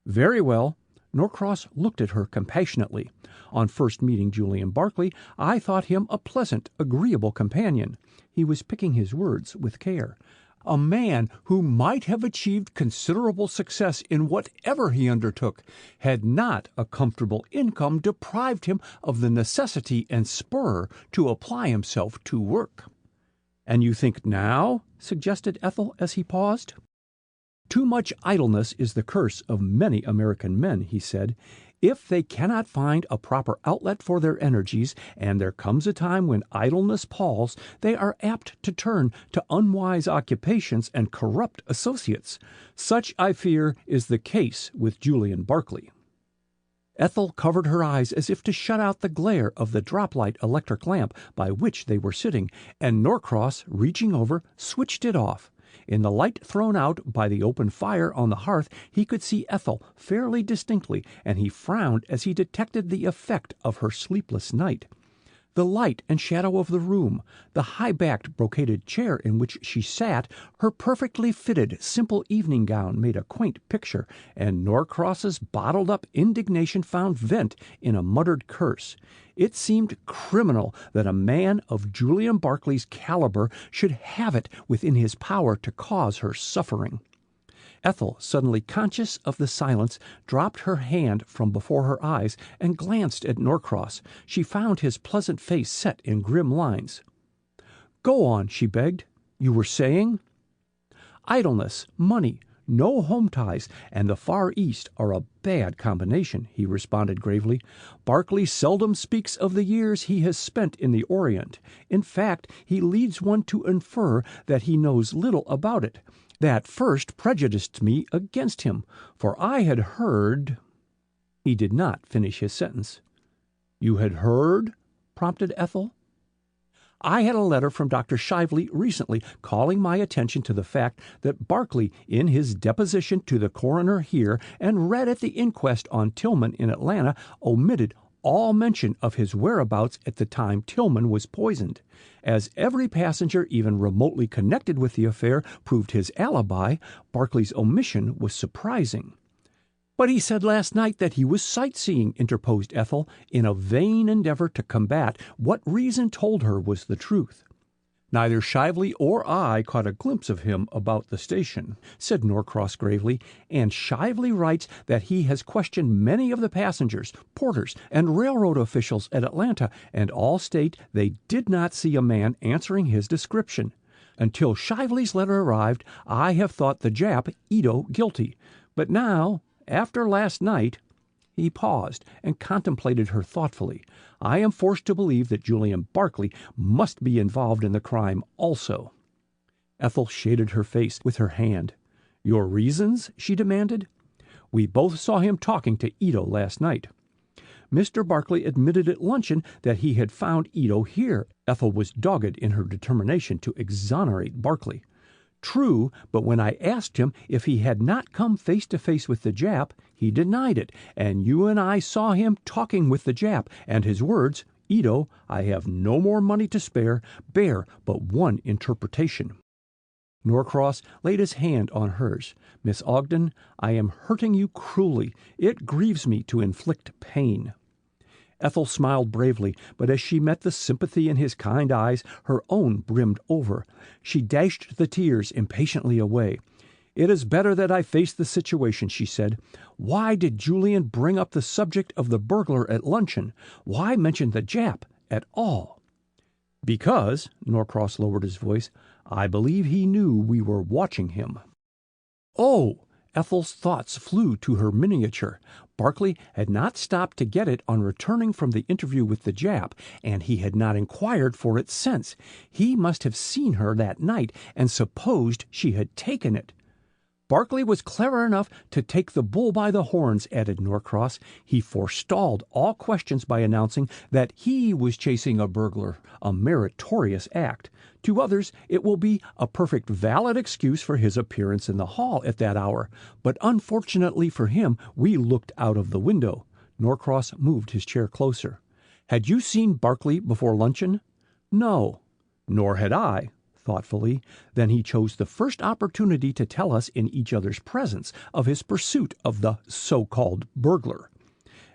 "Very well." Norcross looked at her compassionately. "On first meeting Julian Barclay, I thought him a pleasant, agreeable companion." He was picking his words with care. "A man who might have achieved considerable success in whatever he undertook, had not a comfortable income deprived him of the necessity and spur to apply himself to work." "And you think now?" suggested Ethel as he paused. "Too much idleness is the curse of many American men," he said. "If they cannot find a proper outlet for their energies, and there comes a time when idleness palls, they are apt to turn to unwise occupations and corrupt associates. Such, I fear, is the case with Julian Barclay." Ethel covered her eyes as if to shut out the glare of the drop-light electric lamp by which they were sitting, and Norcross, reaching over, switched it off. In the light thrown out by the open fire on the hearth he could see Ethel fairly distinctly, and he frowned as he detected the effect of her sleepless night. The light and shadow of the room, the high-backed brocaded chair in which she sat, her perfectly fitted, simple evening gown made a quaint picture, and Norcross's bottled-up indignation found vent in a muttered curse. It seemed criminal that a man of Julian Barclay's caliber should have it within his power to cause her suffering. Ethel, suddenly conscious of the silence, dropped her hand from before her eyes and glanced at Norcross. She found his pleasant face set in grim lines. "Go on," she begged. "You were saying?" "Idleness, money, no home ties, and the Far East are a bad combination," he responded gravely. "Barclay seldom speaks of the years he has spent in the Orient. In fact, he leads one to infer that he knows little about it. That first prejudiced me against him, for I had heard—" He did not finish his sentence. "You had heard?" prompted Ethel. "I had a letter from Dr. Shively recently calling my attention to the fact that Barclay, in his deposition to the coroner here and read at the inquest on Tillman in Atlanta, omitted all mention of his whereabouts at the time Tillman was poisoned. As every passenger even remotely connected with the affair proved his alibi, Barclay's omission was surprising." "But he said last night that he was sightseeing," interposed Ethel, in a vain endeavor to combat what reason told her was the truth. "Neither Shively or I caught a glimpse of him about the station," said Norcross gravely, "and Shively writes that he has questioned many of the passengers, porters, and railroad officials at Atlanta, and all state they did not see a man answering his description. Until Shively's letter arrived, I have thought the Jap, Ito, guilty. But now, after last night—" He paused and contemplated her thoughtfully. "I am forced to believe that Julian Barclay must be involved in the crime also." Ethel shaded her face with her hand. "Your reasons?" she demanded. "We both saw him talking to Ito last night." "Mr. Barclay admitted at luncheon that he had found Ito here." Ethel was dogged in her determination to exonerate Barclay. "True, but when I asked him if he had not come face to face with the Jap, he denied it, and you and I saw him talking with the Jap, and his words, 'Ito, I have no more money to spare,' bear but one interpretation." Norcross laid his hand on hers. "Miss Ogden, I am hurting you cruelly. It grieves me to inflict pain." Ethel smiled bravely, but as she met the sympathy in his kind eyes, her own brimmed over. She dashed the tears impatiently away. "It is better that I face the situation," she said. "Why did Julian bring up the subject of the burglar at luncheon? Why mention the Jap at all?" "Because," Norcross lowered his voice, "I believe he knew we were watching him." "Oh!" Ethel's thoughts flew to her miniature. Barclay had not stopped to get it on returning from the interview with the Jap, and he had not inquired for it since. He must have seen her that night and supposed she had taken it. "Barclay was clever enough to take the bull by the horns," added Norcross. "He forestalled all questions by announcing that he was chasing a burglar, a meritorious act. To others it will be a perfect valid excuse for his appearance in the hall at that hour, but unfortunately for him we looked out of the window." Norcross moved his chair closer. "Had you seen Barclay before luncheon?" "No." "Nor had I." Thoughtfully. "Then he chose the first opportunity to tell us in each other's presence of his pursuit of the so-called burglar."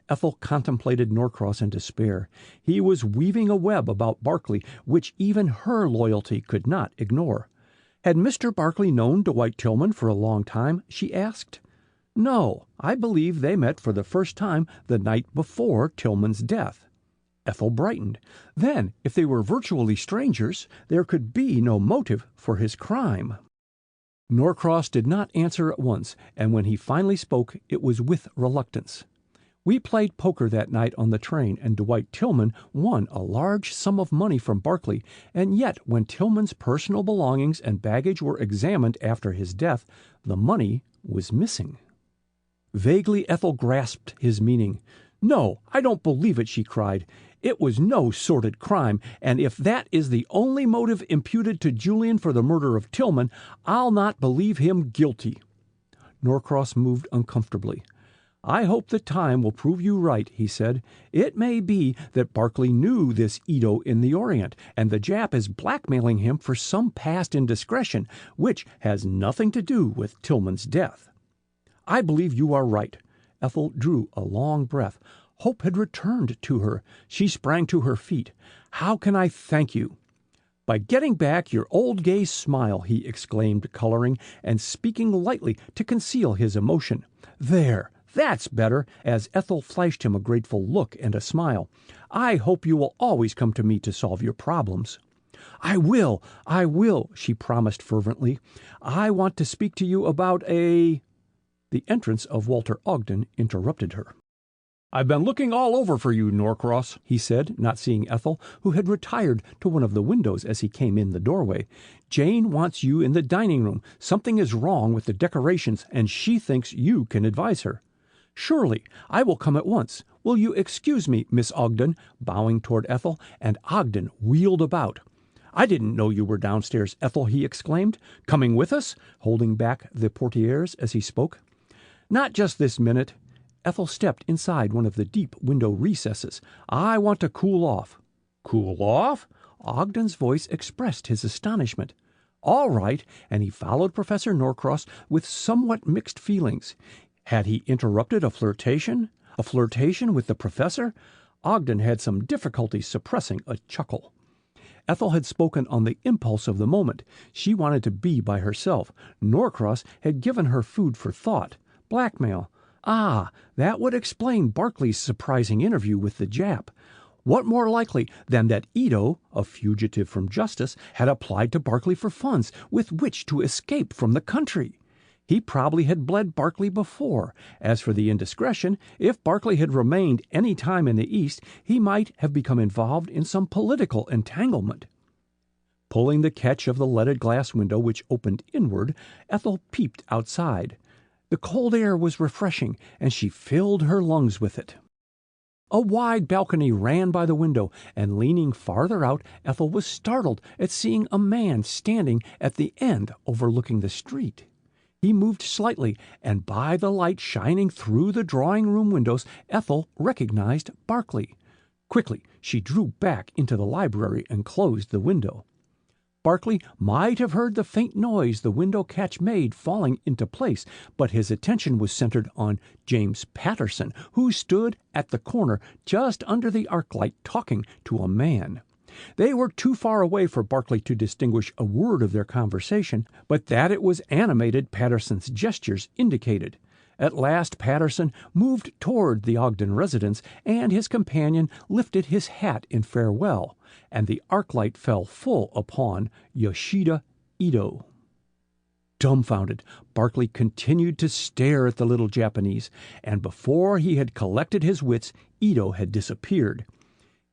Ethel contemplated Norcross in despair. He was weaving a web about Barclay which even her loyalty could not ignore. "Had Mr. Barclay known Dwight Tillman for a long time?" she asked. "No. I believe they met for the first time the night before Tillman's death." Ethel brightened. Then, if they were virtually strangers, there could be no motive for his crime. Norcross did not answer at once, and when he finally spoke, it was with reluctance. "We played poker that night on the train, and Dwight Tillman won a large sum of money from Barclay, and yet when Tillman's personal belongings and baggage were examined after his death, the money was missing." Vaguely Ethel grasped his meaning. "No, I don't believe it," she cried. "It was no sordid crime, and if that is the only motive imputed to Julian for the murder of Tillman, I'll not believe him guilty." Norcross moved uncomfortably. "I hope that time will prove you right," he said. "It may be that Barclay knew this Ito in the Orient, and the Jap is blackmailing him for some past indiscretion, which has nothing to do with Tillman's death." "I believe you are right." Ethel drew a long breath. Hope had returned to her. She sprang to her feet. "How can I thank you?" "By getting back your old gay smile," he exclaimed, coloring, and speaking lightly to conceal his emotion. "There, that's better," as Ethel flashed him a grateful look and a smile. "I hope you will always come to me to solve your problems." I will," she promised fervently. "I want to speak to you about a—" The entrance of Walter Ogden interrupted her. "I've been looking all over for you, Norcross," he said, not seeing Ethel, who had retired to one of the windows as he came in the doorway. "Jane wants you in the dining room. Something is wrong with the decorations, and she thinks you can advise her." "Surely, I will come at once. Will you excuse me, Miss Ogden?" bowing toward Ethel, and Ogden wheeled about. "I didn't know you were downstairs, Ethel," he exclaimed. "Coming with us?" holding back the portieres as he spoke. "Not just this minute." Ethel stepped inside one of the deep window recesses. "I want to cool off." "Cool off?" Ogden's voice expressed his astonishment. "All right," and he followed Professor Norcross with somewhat mixed feelings. Had he interrupted a flirtation? A flirtation with the professor? Ogden had some difficulty suppressing a chuckle. Ethel had spoken on the impulse of the moment. She wanted to be by herself. Norcross had given her food for thought. Blackmail. Ah, that would explain Barclay's surprising interview with the Jap. What more likely than that Ito, a fugitive from justice, had applied to Barclay for funds with which to escape from the country? He probably had bled Barclay before. As for the indiscretion, if Barclay had remained any time in the East, he might have become involved in some political entanglement. Pulling the catch of the leaded glass window which opened inward, Ethel peeped outside. The cold air was refreshing, and she filled her lungs with it. A wide balcony ran by the window, and leaning farther out, Ethel was startled at seeing a man standing at the end overlooking the street. He moved slightly, and by the light shining through the drawing-room windows, Ethel recognized Barclay. Quickly, she drew back into the library and closed the window. Barclay might have heard the faint noise the window catch made falling into place, but his attention was centered on James Patterson, who stood at the corner just under the arc light talking to a man. They were too far away for Barclay to distinguish a word of their conversation, but that it was animated Patterson's gestures indicated. At last Patterson moved toward the Ogden residence, and his companion lifted his hat in farewell, and the arc light fell full upon Yoshida Ito. Dumbfounded, Barclay continued to stare at the little Japanese, and before he had collected his wits, Ito had disappeared.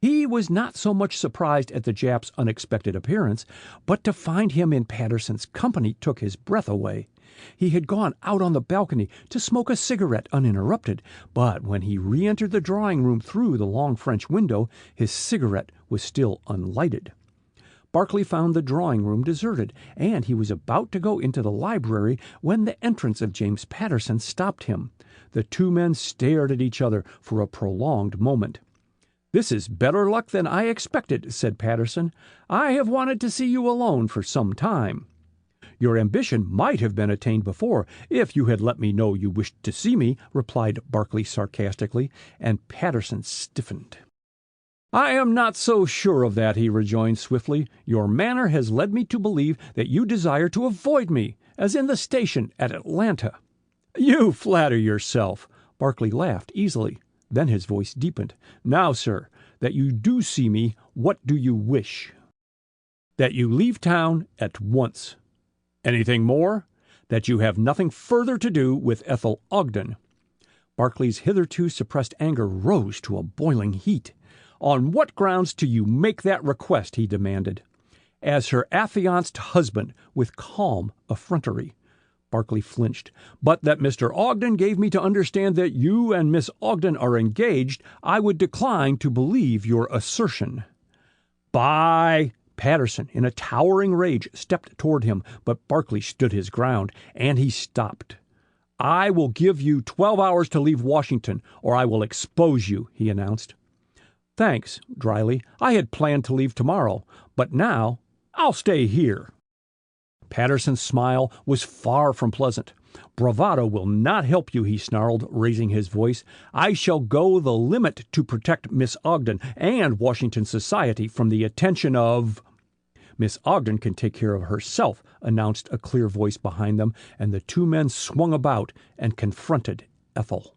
He was not so much surprised at the Jap's unexpected appearance, but to find him in Patterson's company took his breath away. He had gone out on the balcony to smoke a cigarette uninterrupted, but when he re-entered the drawing-room through the long French window, his cigarette was still unlighted. Barclay found the drawing-room deserted, and he was about to go into the library when the entrance of James Patterson stopped him. The two men stared at each other for a prolonged moment. "This is better luck than I expected," said Patterson. "I have wanted to see you alone for some time." "Your ambition might have been attained before, if you had let me know you wished to see me," replied Barclay sarcastically, and Patterson stiffened. "I am not so sure of that," he rejoined swiftly. "Your manner has led me to believe that you desire to avoid me, as in the station at Atlanta." "You flatter yourself." Barclay laughed easily. Then his voice deepened. "Now, sir, that you do see me, what do you wish?" "That you leave town at once." "Anything more?" "That you have nothing further to do with Ethel Ogden." Barclay's hitherto suppressed anger rose to a boiling heat. "On what grounds do you make that request?" he demanded. "As her affianced husband," with calm effrontery. Barclay flinched. "But that Mr. Ogden gave me to understand that you and Miss Ogden are engaged, I would decline to believe your assertion." "By—" Patterson, in a towering rage, stepped toward him, but Barclay stood his ground, and he stopped. "I will give you 12 hours to leave Washington, or I will expose you," he announced. "Thanks," dryly. "I had planned to leave tomorrow, but now I'll stay here." Patterson's smile was far from pleasant. "Bravado will not help you," he snarled, raising his voice. "I shall go the limit to protect Miss Ogden and Washington society from the attention of—" "Miss Ogden can take care of herself," announced a clear voice behind them, and the two men swung about and confronted Ethel.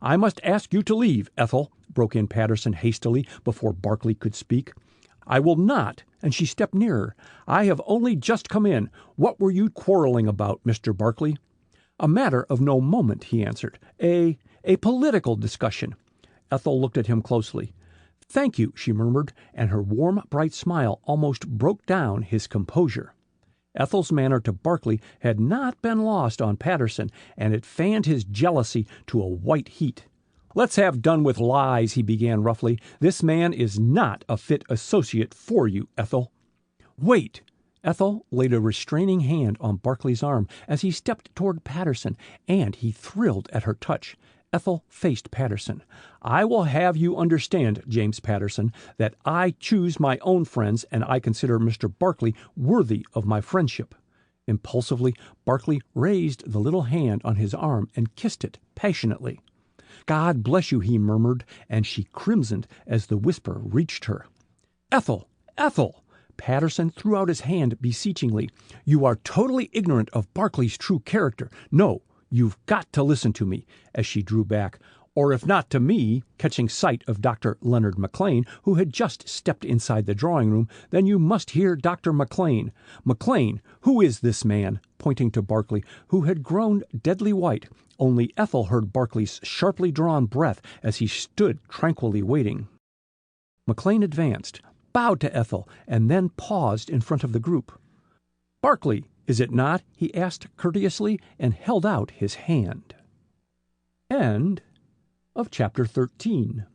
"I must ask you to leave, Ethel," broke in Patterson hastily before Barclay could speak. "I will not," and she stepped nearer. "I have only just come in. What were you quarreling about, Mr. Barclay?" "A matter of no moment," he answered. A political discussion." Ethel looked at him closely. "Thank you," she murmured, and her warm, bright smile almost broke down his composure. Ethel's manner to Barclay had not been lost on Patterson, and it fanned his jealousy to a white heat. "Let's have done with lies," he began roughly. "This man is not a fit associate for you, Ethel." "Wait!" Ethel laid a restraining hand on Barclay's arm as he stepped toward Patterson, and he thrilled at her touch. Ethel faced Patterson. "I will have you understand, James Patterson, that I choose my own friends, and I consider Mr. Barclay worthy of my friendship." Impulsively, Barclay raised the little hand on his arm and kissed it passionately. "God bless you," he murmured, and she crimsoned as the whisper reached her. "Ethel! Ethel!" Patterson threw out his hand beseechingly. "You are totally ignorant of Barclay's true character. No, you've got to listen to me," as she drew back. "Or if not to me," catching sight of Dr. Leonard McLean, who had just stepped inside the drawing-room, "then you must hear Dr. McLean. McLean, who is this man?" pointing to Barclay, who had grown deadly white. Only Ethel heard Barclay's sharply drawn breath as he stood tranquilly waiting. McLean advanced, bowed to Ethel, and then paused in front of the group. "Barclay, is it not?" he asked courteously, and held out his hand. End of Chapter 13.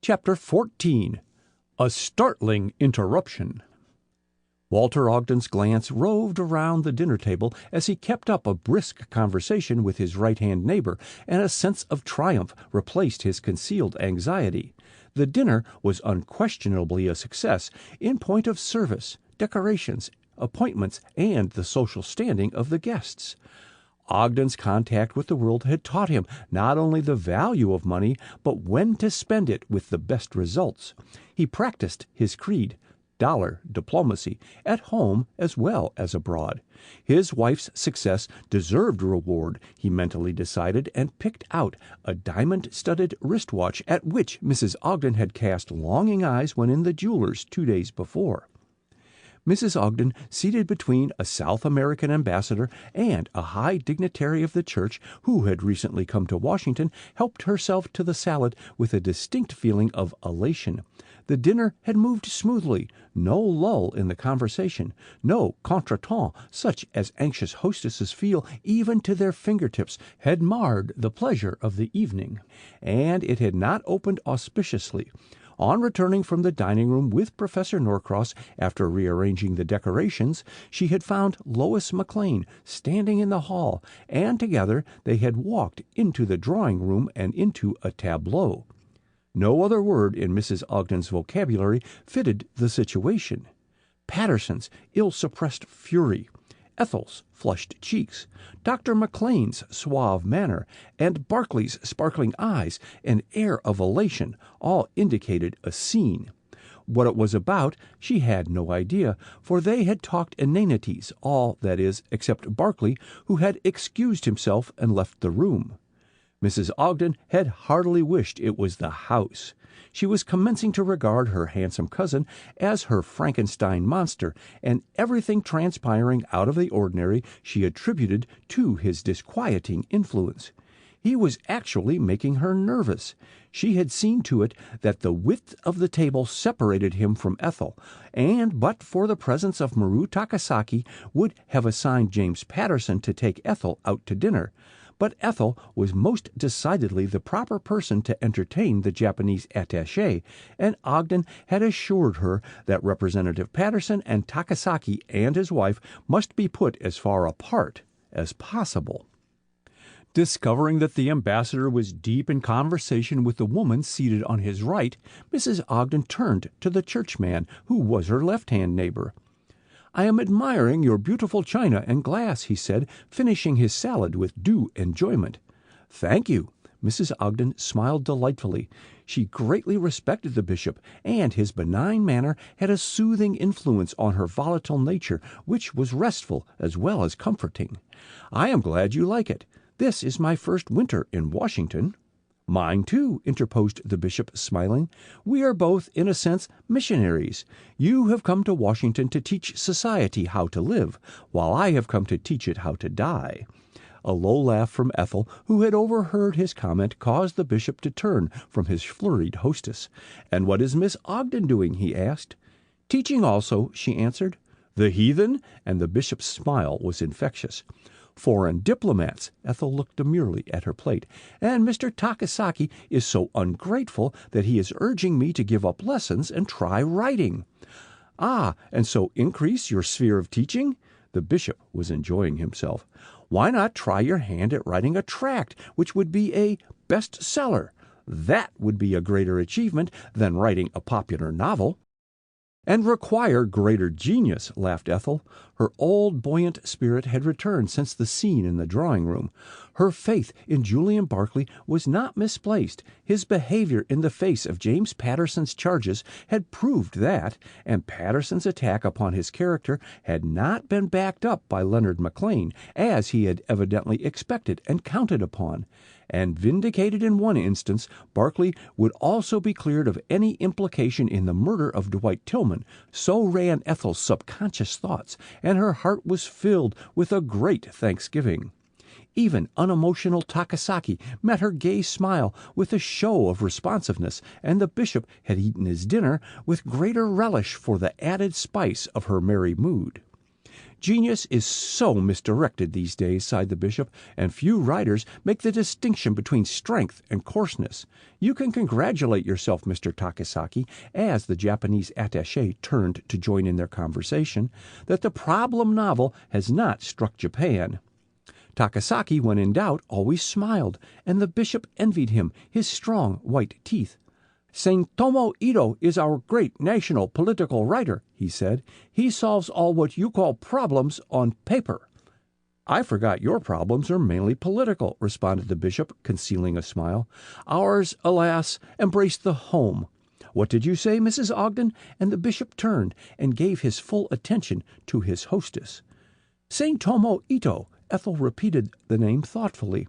Chapter 14. A Startling Interruption. Walter Ogden's glance roved around the dinner table as he kept up a brisk conversation with his right-hand neighbor, and a sense of triumph replaced his concealed anxiety. The dinner was unquestionably a success in point of service, decorations, appointments, and the social standing of the guests. Ogden's contact with the world had taught him not only the value of money, but when to spend it with the best results. He practiced his creed, dollar diplomacy, at home as well as abroad. His wife's success deserved reward, he mentally decided, and picked out a diamond-studded wristwatch at which Mrs. Ogden had cast longing eyes when in the jeweler's 2 days before. Mrs. Ogden, seated between a South American ambassador and a high dignitary of the church who had recently come to Washington, helped herself to the salad with a distinct feeling of elation. The dinner had moved smoothly, no lull in the conversation, no contretemps such as anxious hostesses feel even to their fingertips had marred the pleasure of the evening, and it had not opened auspiciously. On returning from the dining-room with Professor Norcross after rearranging the decorations, she had found Lois McLean standing in the hall, and together they had walked into the drawing-room and into a tableau. No other word in Mrs. Ogden's vocabulary fitted the situation. Patterson's ill-suppressed fury, Ethel's flushed cheeks, Dr. McLean's suave manner, and Barclay's sparkling eyes and air of elation all indicated a scene. What it was about she had no idea, for they had talked inanities, all, that is, except Barclay, who had excused himself and left the room. Mrs. Ogden had heartily wished it was the house. She was commencing to regard her handsome cousin as her Frankenstein monster, and everything transpiring out of the ordinary she attributed to his disquieting influence. He was actually making her nervous. She had seen to it that the width of the table separated him from Ethel, and but for the presence of Maru Takasaki would have assigned James Patterson to take Ethel out to dinner. But Ethel was most decidedly the proper person to entertain the Japanese attaché, and Ogden had assured her that Representative Patterson and Takasaki and his wife must be put as far apart as possible. Discovering that the ambassador was deep in conversation with the woman seated on his right, Mrs. Ogden turned to the churchman, who was her left-hand neighbor. "I am admiring your beautiful china and glass," he said, finishing his salad with due enjoyment. "Thank you." Mrs. Ogden smiled delightfully. She greatly respected the bishop, and his benign manner had a soothing influence on her volatile nature, which was restful as well as comforting. "I am glad you like it. This is my first winter in Washington." "Mine, too," interposed the bishop, smiling. "We are both, in a sense, missionaries. You have come to Washington to teach society how to live, while I have come to teach it how to die." A low laugh from Ethel, who had overheard his comment, caused the bishop to turn from his flurried hostess. "And what is Miss Ogden doing?" he asked. "Teaching also," she answered. "The heathen?" And the bishop's smile was infectious. "Foreign diplomats." Ethel looked demurely at her plate. "And Mr. Takasaki is so ungrateful that he is urging me to give up lessons and try writing." "Ah, and so increase your sphere of teaching?" The bishop was enjoying himself. "Why not try your hand at writing a tract which would be a bestseller? That would be a greater achievement than writing a popular novel." "And require greater genius," laughed Ethel. Her old buoyant spirit had returned since the scene in the drawing-room. Her faith in Julian Barclay was not misplaced. His behavior in the face of James Patterson's charges had proved that, and Patterson's attack upon his character had not been backed up by Leonard McLean, as he had evidently expected and counted upon. And vindicated in one instance, Barclay would also be cleared of any implication in the murder of Dwight Tillman. So ran Ethel's subconscious thoughts, and her heart was filled with a great thanksgiving. Even unemotional Takasaki met her gay smile with a show of responsiveness, and the bishop had eaten his dinner with greater relish for the added spice of her merry mood. "Genius is so misdirected these days," sighed the bishop, "and few writers make the distinction between strength and coarseness. You can congratulate yourself, Mr. Takasaki," as the Japanese attaché turned to join in their conversation, "that the problem novel has not struck Japan." Takasaki, when in doubt, always smiled, and the bishop envied him his strong white teeth. "Saint-Tomo Ito is our great national political writer," he said. "He solves all what you call problems on paper." "I forgot your problems are mainly political," responded the bishop, concealing a smile. "Ours, alas, embrace the home. What did you say, Mrs. Ogden?" And the bishop turned and gave his full attention to his hostess. "Saint-Tomo Ito," Ethel repeated the name thoughtfully.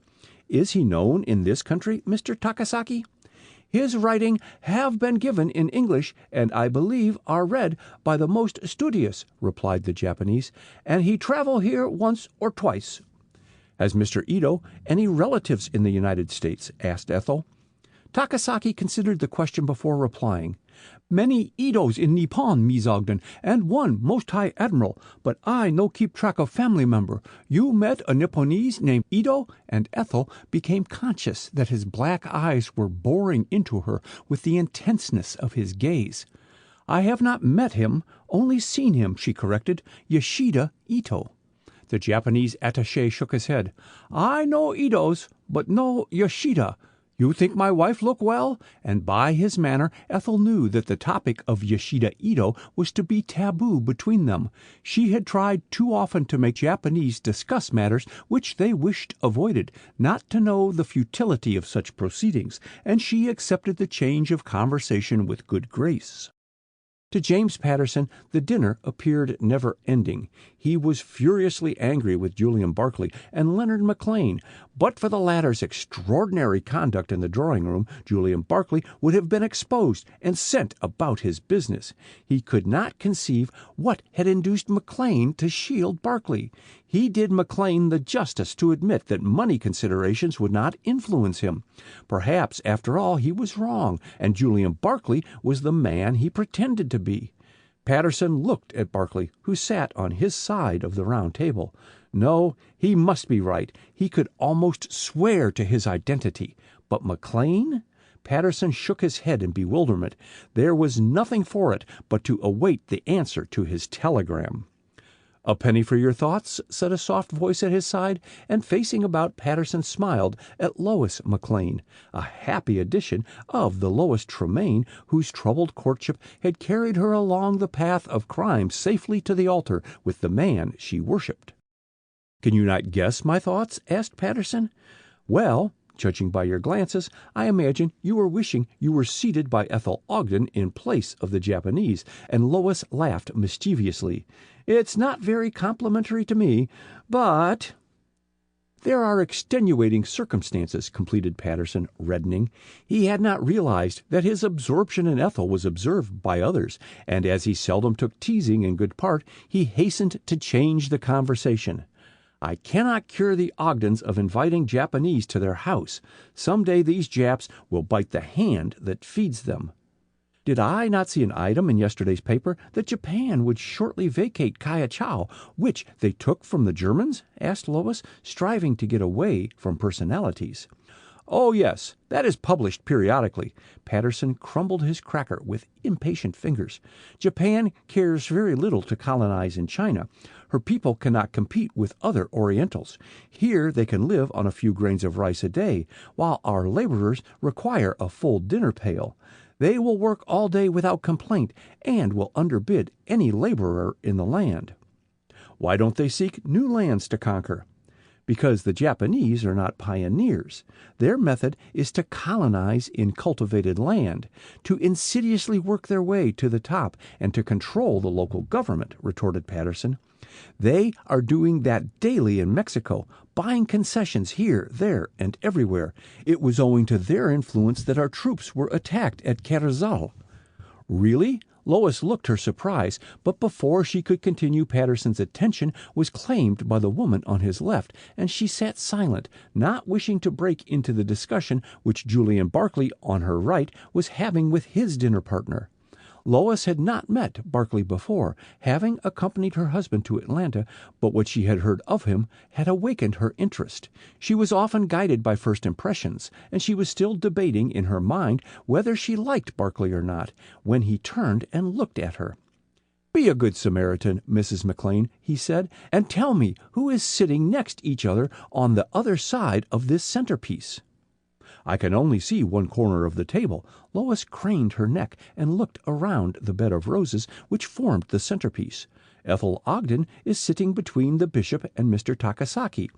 "Is he known in this country, Mr. Takasaki?" "His writing have been given in English, and I believe are read by the most studious," replied the Japanese, "and he travel here once or twice." "Has Mr. Ito any relatives in the United States?" asked Ethel. Takasaki considered the question before replying. "Many Itos in Nippon, Ms. Ogden, and one most high admiral, but I no keep track of family member. You met a Nipponese named Ito?" And Ethel became conscious that his black eyes were boring into her with the intenseness of his gaze. "I have not met him, only seen him," she corrected. "Yoshida Ito." The Japanese attaché shook his head. "I know Itos, but no Yoshida. You think my wife look well?" And by his manner, Ethel knew that the topic of Yoshida Ito was to be taboo between them. She had tried too often to make Japanese discuss matters which they wished avoided, not to know the futility of such proceedings, and she accepted the change of conversation with good grace. To James Patterson, the dinner appeared never-ending. He was furiously angry with Julian Barclay and Leonard McLean. But for the latter's extraordinary conduct in the drawing-room, Julian Barclay would have been exposed and sent about his business. He could not conceive what had induced McLean to shield Barclay. He did McLean the justice to admit that money considerations would not influence him. Perhaps, after all, he was wrong, and Julian Barclay was the man he pretended to be. Patterson looked at Barclay, who sat on his side of the round table. No, he must be right. He could almost swear to his identity. But McLean? Patterson shook his head in bewilderment. There was nothing for it but to await the answer to his telegram. "A penny for your thoughts," said a soft voice at his side, and facing about, Patterson smiled at Lois McLean, a happy edition of the Lois Tremaine whose troubled courtship had carried her along the path of crime safely to the altar with the man she worshipped. "Can you not guess my thoughts?" asked Patterson. "Well, judging by your glances, I imagine you were wishing you were seated by Ethel Ogden in place of the Japanese," and Lois laughed mischievously. "It's not very complimentary to me, but—" "There are extenuating circumstances," completed Patterson, reddening. He had not realized that his absorption in Ethel was observed by others, and as he seldom took teasing in good part, he hastened to change the conversation. "I cannot cure the Ogdens of inviting Japanese to their house. Some day these Japs will bite the hand that feeds them." "Did I not see an item in yesterday's paper that Japan would shortly vacate Kaiachau, which they took from the Germans?" asked Lois, striving to get away from personalities. "Oh, yes, that is published periodically." Patterson crumbled his cracker with impatient fingers. "Japan cares very little to colonize in China. Her people cannot compete with other Orientals. Here they can live on a few grains of rice a day, while our laborers require a full dinner pail. They will work all day without complaint, and will underbid any laborer in the land. Why don't they seek new lands to conquer? Because the Japanese are not pioneers. Their method is to colonize in cultivated land, to insidiously work their way to the top, and to control the local government, retorted Patterson. They are doing that daily in Mexico, buying concessions here, there, and everywhere. It was owing to their influence that our troops were attacked at Carrizal. Really? Lois looked her surprise, but before she could continue, Patterson's attention was claimed by the woman on his left, and she sat silent, not wishing to break into the discussion which Julian Barclay, on her right, was having with his dinner partner. Lois had not met Barclay before, having accompanied her husband to Atlanta, but what she had heard of him had awakened her interest. She was often guided by first impressions, and she was still debating in her mind whether she liked Barclay or not, when he turned and looked at her. "Be a good Samaritan, Mrs. McLean," he said, "and tell me who is sitting next each other on the other side of this centerpiece." "I can only see one corner of the table." Lois craned her neck and looked around the bed of roses which formed the centerpiece. "Ethel Ogden is sitting between the bishop and Mr. Takasaki.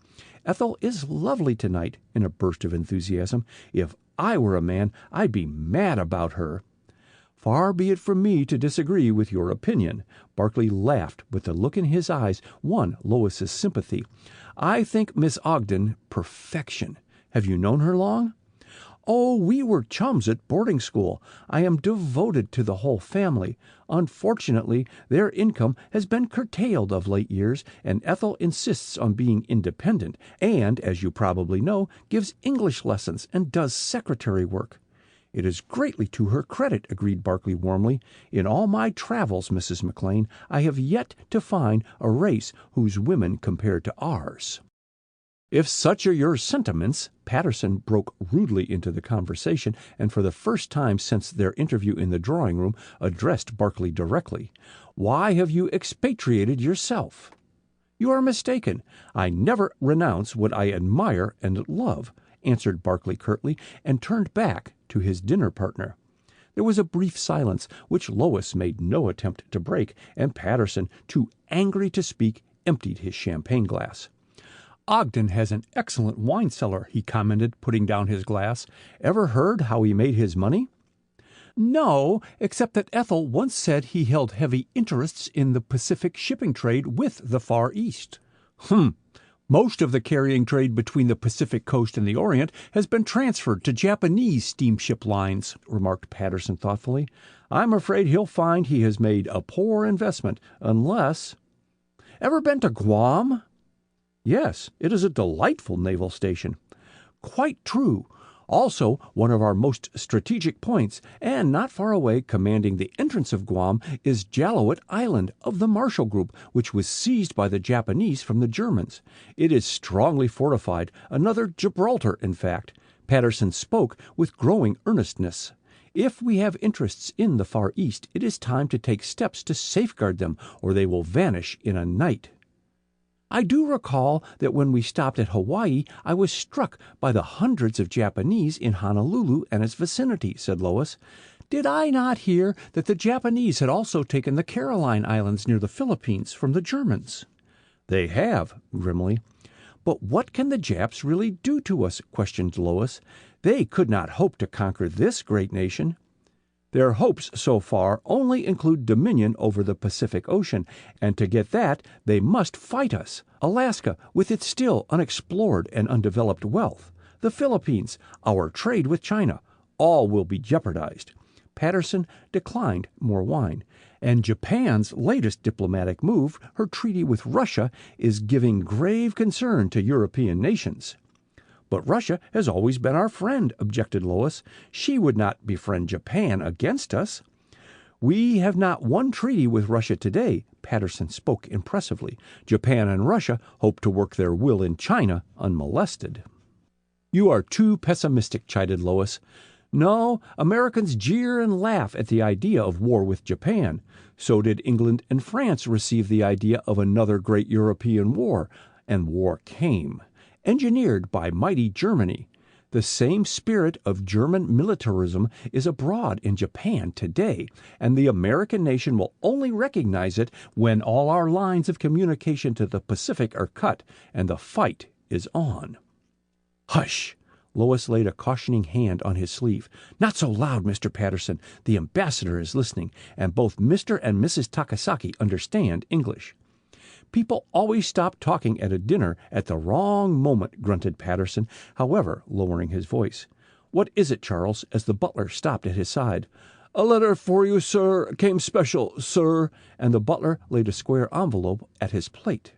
Ethel is lovely tonight," in a burst of enthusiasm. "If I were a man, I'd be mad about her." "Far be it from me to disagree with your opinion." Barclay laughed, but the look in his eyes won Lois's sympathy. "I think Miss Ogden perfection. Have you known her long?" "Oh, we were chums at boarding school. I am devoted to the whole family. Unfortunately, their income has been curtailed of late years, and Ethel insists on being independent, and, as you probably know, gives English lessons and does secretary work." "It is greatly to her credit," agreed Barclay warmly. "In all my travels, Mrs. McLean, I have yet to find a race whose women compare to ours." "If such are your sentiments," Patterson broke rudely into the conversation, and for the first time since their interview in the drawing-room addressed Barclay directly, "why have you expatriated yourself?" "You are mistaken. I never renounce what I admire and love," answered Barclay curtly, and turned back to his dinner partner. There was a brief silence, which Lois made no attempt to break, and Patterson, too angry to speak, emptied his champagne glass. "Ogden has an excellent wine cellar," he commented, putting down his glass. "Ever heard how he made his money?" "No, except that Ethel once said he held heavy interests in the Pacific shipping trade with the Far East." "Most of the carrying trade between the Pacific coast and the Orient has been transferred to Japanese steamship lines," remarked Patterson thoughtfully. "I'm afraid he'll find he has made a poor investment, unless—" "Ever been to Guam?" "Yes, it is a delightful naval station." "Quite true. Also one of our most strategic points, and not far away, commanding the entrance of Guam, is Jalowit Island of the Marshall Group, which was seized by the Japanese from the Germans. It is strongly fortified, another Gibraltar, in fact." Patterson spoke with growing earnestness. "If we have interests in the Far East, it is time to take steps to safeguard them, or they will vanish in a night." "I do recall that when we stopped at Hawaii, I was struck by the hundreds of Japanese in Honolulu and its vicinity," said Lois. "Did I not hear that the Japanese had also taken the Caroline Islands near the Philippines from the Germans?" "They have," grimly. "But what can the Japs really do to us?" questioned Lois. "They could not hope to conquer this great nation." "Their hopes so far only include dominion over the Pacific Ocean, and to get that they must fight us. Alaska, with its still unexplored and undeveloped wealth, the Philippines, our trade with China, all will be jeopardized." Patterson declined more wine. "And Japan's latest diplomatic move, her treaty with Russia, is giving grave concern to European nations." "But Russia has always been our friend," objected Lois. "She would not befriend Japan against us." "We have not one treaty with Russia today." Patterson spoke impressively. "Japan and Russia hope to work their will in China unmolested." "You are too pessimistic," chided Lois. "No, Americans jeer and laugh at the idea of war with Japan. So did England and France receive the idea of another great European war, and war came, engineered by mighty Germany. The same spirit of German militarism is abroad in Japan today, and the American nation will only recognize it when all our lines of communication to the Pacific are cut and the fight is on." "Hush!" Lois laid a cautioning hand on his sleeve. "Not so loud, Mr. Patterson. The ambassador is listening, and both Mr. and Mrs. Takasaki understand English." "People always stop talking at a dinner at the wrong moment," grunted Patterson, however, lowering his voice. "What is it, Charles?" as the butler stopped at his side. "A letter for you, sir. Came special, sir," and the butler laid a square envelope at his plate.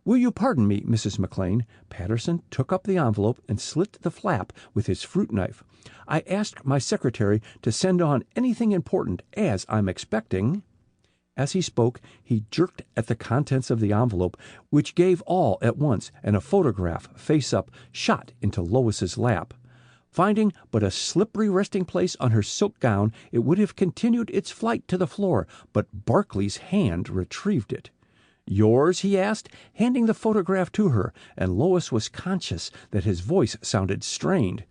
"Will you pardon me, Mrs. McLean?" Patterson took up the envelope and slit the flap with his fruit knife. "I asked my secretary to send on anything important, as I'm expecting—" As he spoke, he jerked at the contents of the envelope, which gave all at once, and a photograph, face up, shot into Lois's lap. Finding but a slippery resting place on her silk gown, it would have continued its flight to the floor, but Barclay's hand retrieved it. "Yours?" he asked, handing the photograph to her, and Lois was conscious that his voice sounded strained.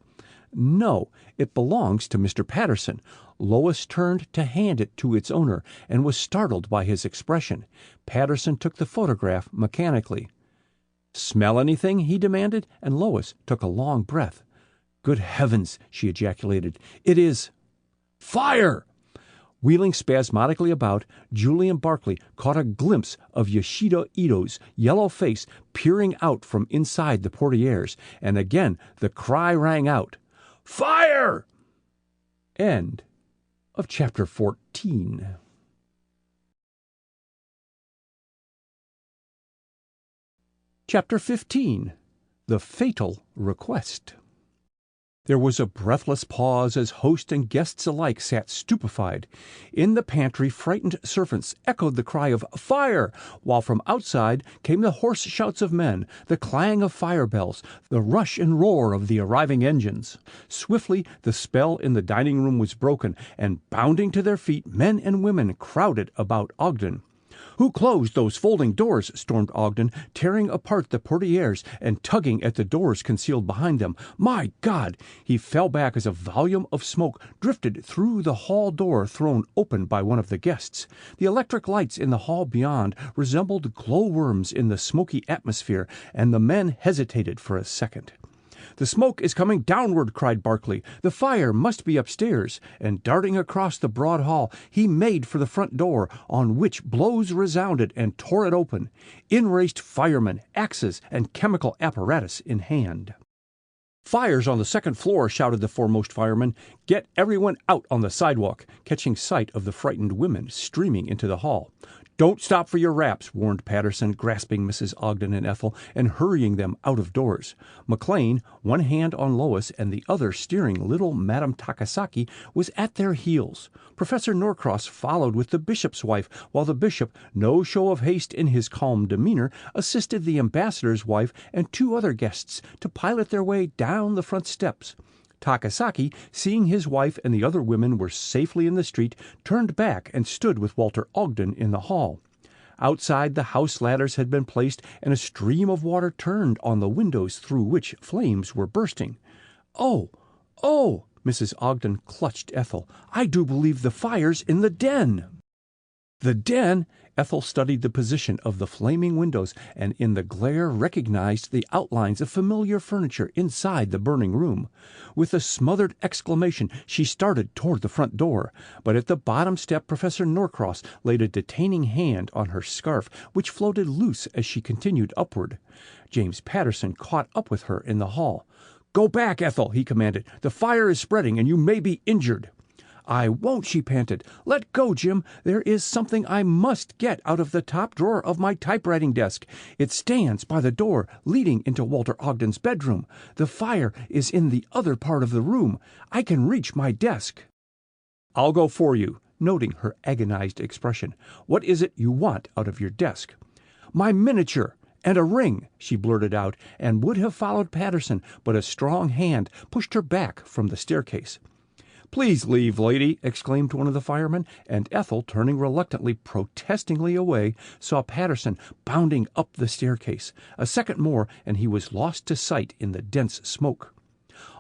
"No, it belongs to Mr. Patterson." Lois turned to hand it to its owner, and was startled by his expression. Patterson took the photograph mechanically. "Smell anything?" he demanded, and Lois took a long breath. "Good heavens!" she ejaculated. "It is—" "Fire!" Wheeling spasmodically about, Julian Barclay caught a glimpse of Yoshida Ito's yellow face peering out from inside the portieres, and again the cry rang out, "Fire!" End of Chapter 14. Chapter 15. The Fatal Request. There was a breathless pause as host and guests alike sat stupefied. In the pantry, frightened servants echoed the cry of "Fire!" while from outside came the hoarse shouts of men, the clang of fire bells, the rush and roar of the arriving engines. Swiftly the spell in the dining room was broken, and bounding to their feet, men and women crowded about Ogden. "Who closed those folding doors?" stormed Ogden, tearing apart the portieres and tugging at the doors concealed behind them. "My God!" He fell back as a volume of smoke drifted through the hall door thrown open by one of the guests. The electric lights in the hall beyond resembled glowworms in the smoky atmosphere, and the men hesitated for a second. "The smoke is coming downward," cried Barclay. "The fire must be upstairs." And darting across the broad hall, he made for the front door, on which blows resounded, and tore it open. In raced firemen, axes, and chemical apparatus in hand. "Fire's on the second floor," shouted the foremost fireman. "Get everyone out on the sidewalk," catching sight of the frightened women streaming into the hall. "Don't stop for your wraps," warned Patterson, grasping Mrs. Ogden and Ethel and hurrying them out of doors. McLean, one hand on Lois and the other steering little Madame Takasaki, was at their heels. Professor Norcross followed with the bishop's wife, while the bishop, no show of haste in his calm demeanor, assisted the ambassador's wife and two other guests to pilot their way down the front steps. Takasaki, seeing his wife and the other women were safely in the street, turned back and stood with Walter Ogden in the hall. Outside, the house ladders had been placed, and a stream of water turned on the windows through which flames were bursting. "Oh, oh!" Mrs. Ogden clutched Ethel. "I do believe the fire's in the den." "The den?" Ethel studied the position of the flaming windows, and in the glare recognized the outlines of familiar furniture inside the burning room. With a smothered exclamation, she started toward the front door, but at the bottom step Professor Norcross laid a detaining hand on her scarf, which floated loose as she continued upward. James Patterson caught up with her in the hall. "Go back, Ethel," he commanded. "The fire is spreading, and you may be injured." "I won't," she panted. "Let go, Jim. There is something I must get out of the top drawer of my typewriting desk. It stands by the door leading into Walter Ogden's bedroom. The fire is in the other part of the room. I can reach my desk." "I'll go for you," noting her agonized expression. "What is it you want out of your desk?" "My miniature and a ring," she blurted out, and would have followed Patterson, but a strong hand pushed her back from the staircase. "Please leave, lady," exclaimed one of the firemen, and Ethel, turning reluctantly, protestingly away, saw Patterson bounding up the staircase. A second more, and he was lost to sight in the dense smoke.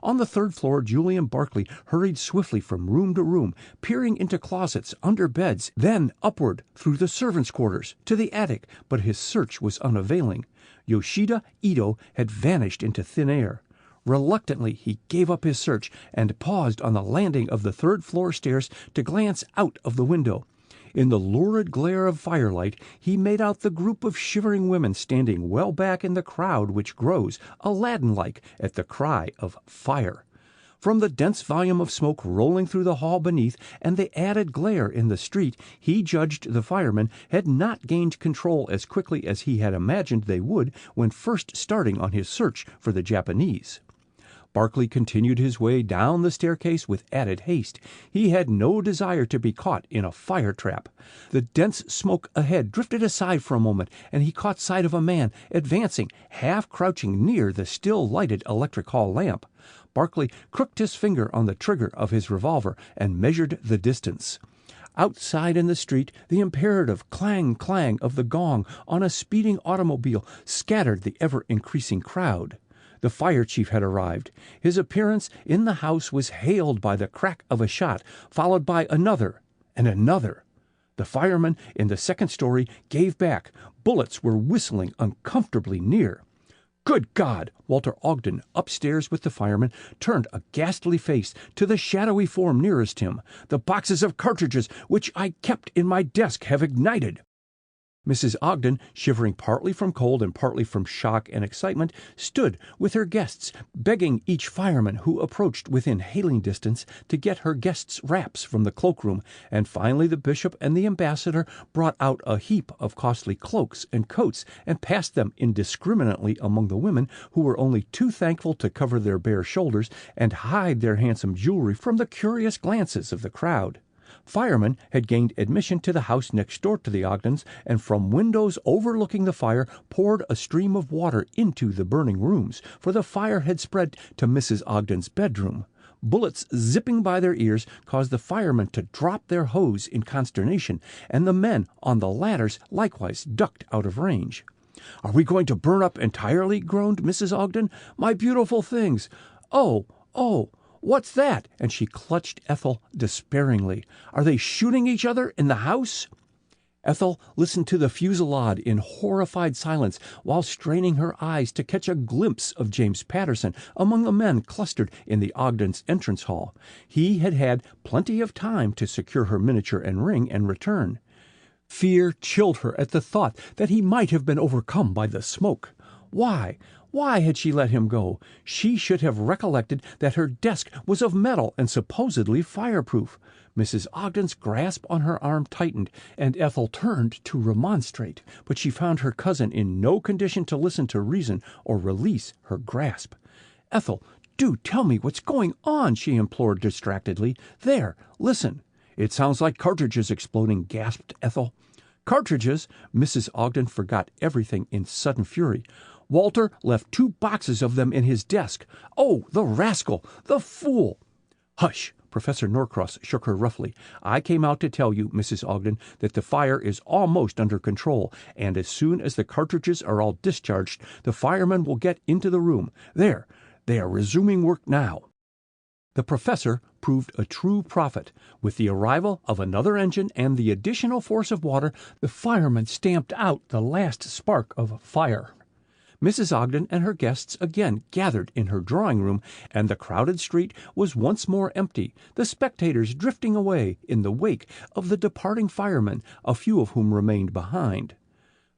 On the third floor, Julian Barclay hurried swiftly from room to room, peering into closets, under beds, then upward through the servants' quarters to the attic, but his search was unavailing. Yoshida Ito had vanished into thin air. Reluctantly, he gave up his search and paused on the landing of the third-floor stairs to glance out of the window. In the lurid glare of firelight, he made out the group of shivering women standing well back in the crowd which grows, Aladdin-like, at the cry of fire. From the dense volume of smoke rolling through the hall beneath and the added glare in the street, he judged the firemen had not gained control as quickly as he had imagined they would when first starting on his search for the Japanese. Barclay continued his way down the staircase with added haste. He had no desire to be caught in a fire trap. The dense smoke ahead drifted aside for a moment, and he caught sight of a man advancing, half crouching near the still-lighted electric hall lamp. Barclay crooked his finger on the trigger of his revolver and measured the distance. Outside in the street, the imperative clang-clang of the gong on a speeding automobile scattered the ever-increasing crowd. The fire chief had arrived. His appearance in the house was hailed by the crack of a shot, followed by another and another. The firemen in the second story gave back. Bullets were whistling uncomfortably near. Good God! Walter Ogden, upstairs with the fireman, turned a ghastly face to the shadowy form nearest him. The boxes of cartridges which I kept in my desk have ignited. Mrs. Ogden, shivering partly from cold and partly from shock and excitement, stood with her guests, begging each fireman who approached within hailing distance to get her guests' wraps from the cloakroom, and finally the bishop and the ambassador brought out a heap of costly cloaks and coats and passed them indiscriminately among the women, who were only too thankful to cover their bare shoulders and hide their handsome jewelry from the curious glances of the crowd. Firemen had gained admission to the house next door to the Ogdens, and from windows overlooking the fire poured a stream of water into the burning rooms, for the fire had spread to Mrs. Ogden's bedroom. Bullets zipping by their ears caused the firemen to drop their hose in consternation, and the men on the ladders likewise ducked out of range. "Are we going to burn up entirely?" groaned Mrs. Ogden. "My beautiful things! Oh, oh! What's that?" And she clutched Ethel despairingly. "Are they shooting each other in the house?" Ethel listened to the fusillade in horrified silence while straining her eyes to catch a glimpse of James Patterson among the men clustered in the Ogdens' entrance hall. He had had plenty of time to secure her miniature and ring and return. Fear chilled her at the thought that he might have been overcome by the smoke. Why had she let him go? She should have recollected that her desk was of metal and supposedly fireproof. Mrs. Ogden's grasp on her arm tightened, and Ethel turned to remonstrate, but she found her cousin in no condition to listen to reason or release her grasp. "Ethel, do tell me what's going on," she implored distractedly. "There, listen." "It sounds like cartridges exploding," gasped Ethel. "Cartridges?" Mrs. Ogden forgot everything in sudden fury. "Walter left 2 boxes of them in his desk. Oh, the rascal! The fool!" "Hush!" Professor Norcross shook her roughly. "I came out to tell you, Mrs. Ogden, that the fire is almost under control, and as soon as the cartridges are all discharged, the firemen will get into the room. There, they are resuming work now." The professor proved a true prophet. With the arrival of another engine and the additional force of water, the firemen stamped out the last spark of fire. Mrs. Ogden and her guests again gathered in her drawing-room, and the crowded street was once more empty, the spectators drifting away in the wake of the departing firemen, a few of whom remained behind.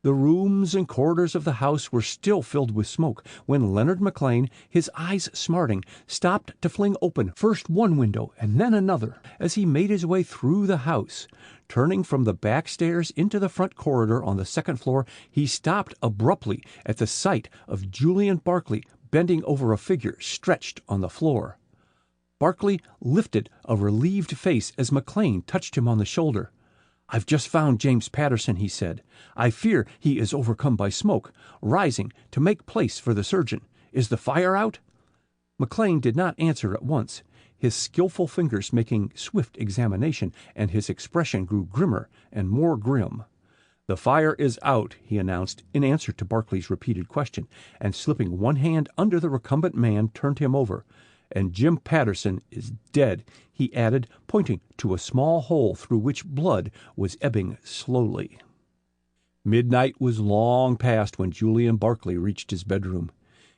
The rooms and corridors of the house were still filled with smoke when Leonard McLean, his eyes smarting, stopped to fling open first one window and then another as he made his way through the house. Turning from the back stairs into the front corridor on the second floor, he stopped abruptly at the sight of Julian Barclay bending over a figure stretched on the floor. Barclay lifted a relieved face as McLean touched him on the shoulder. "I've just found James Patterson," he said. "I fear he is overcome by smoke, rising to make place for the surgeon. Is the fire out?" McLean did not answer at once, his skillful fingers making swift examination, and his expression grew grimmer and more grim. "The fire is out," he announced in answer to Barclay's repeated question, and slipping one hand under the recumbent man, turned him over. and Jim Patterson is dead," he added, pointing to a small hole through which blood was ebbing slowly. Midnight was long past when Julian Barclay reached his bedroom.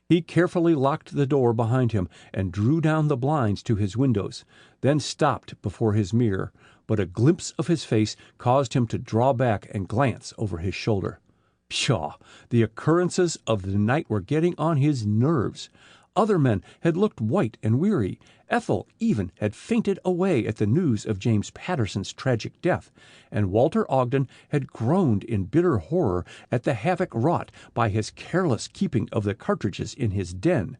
He carefully locked the door behind him and drew down the blinds to his windows, then stopped before his mirror, but a glimpse of his face caused him to draw back and glance over his shoulder. Pshaw! The occurrences of the night were getting on his nerves. Other men had looked white and weary. Ethel even had fainted away at the news of James Patterson's tragic death, and Walter Ogden had groaned in bitter horror at the havoc wrought by his careless keeping of the cartridges in his den.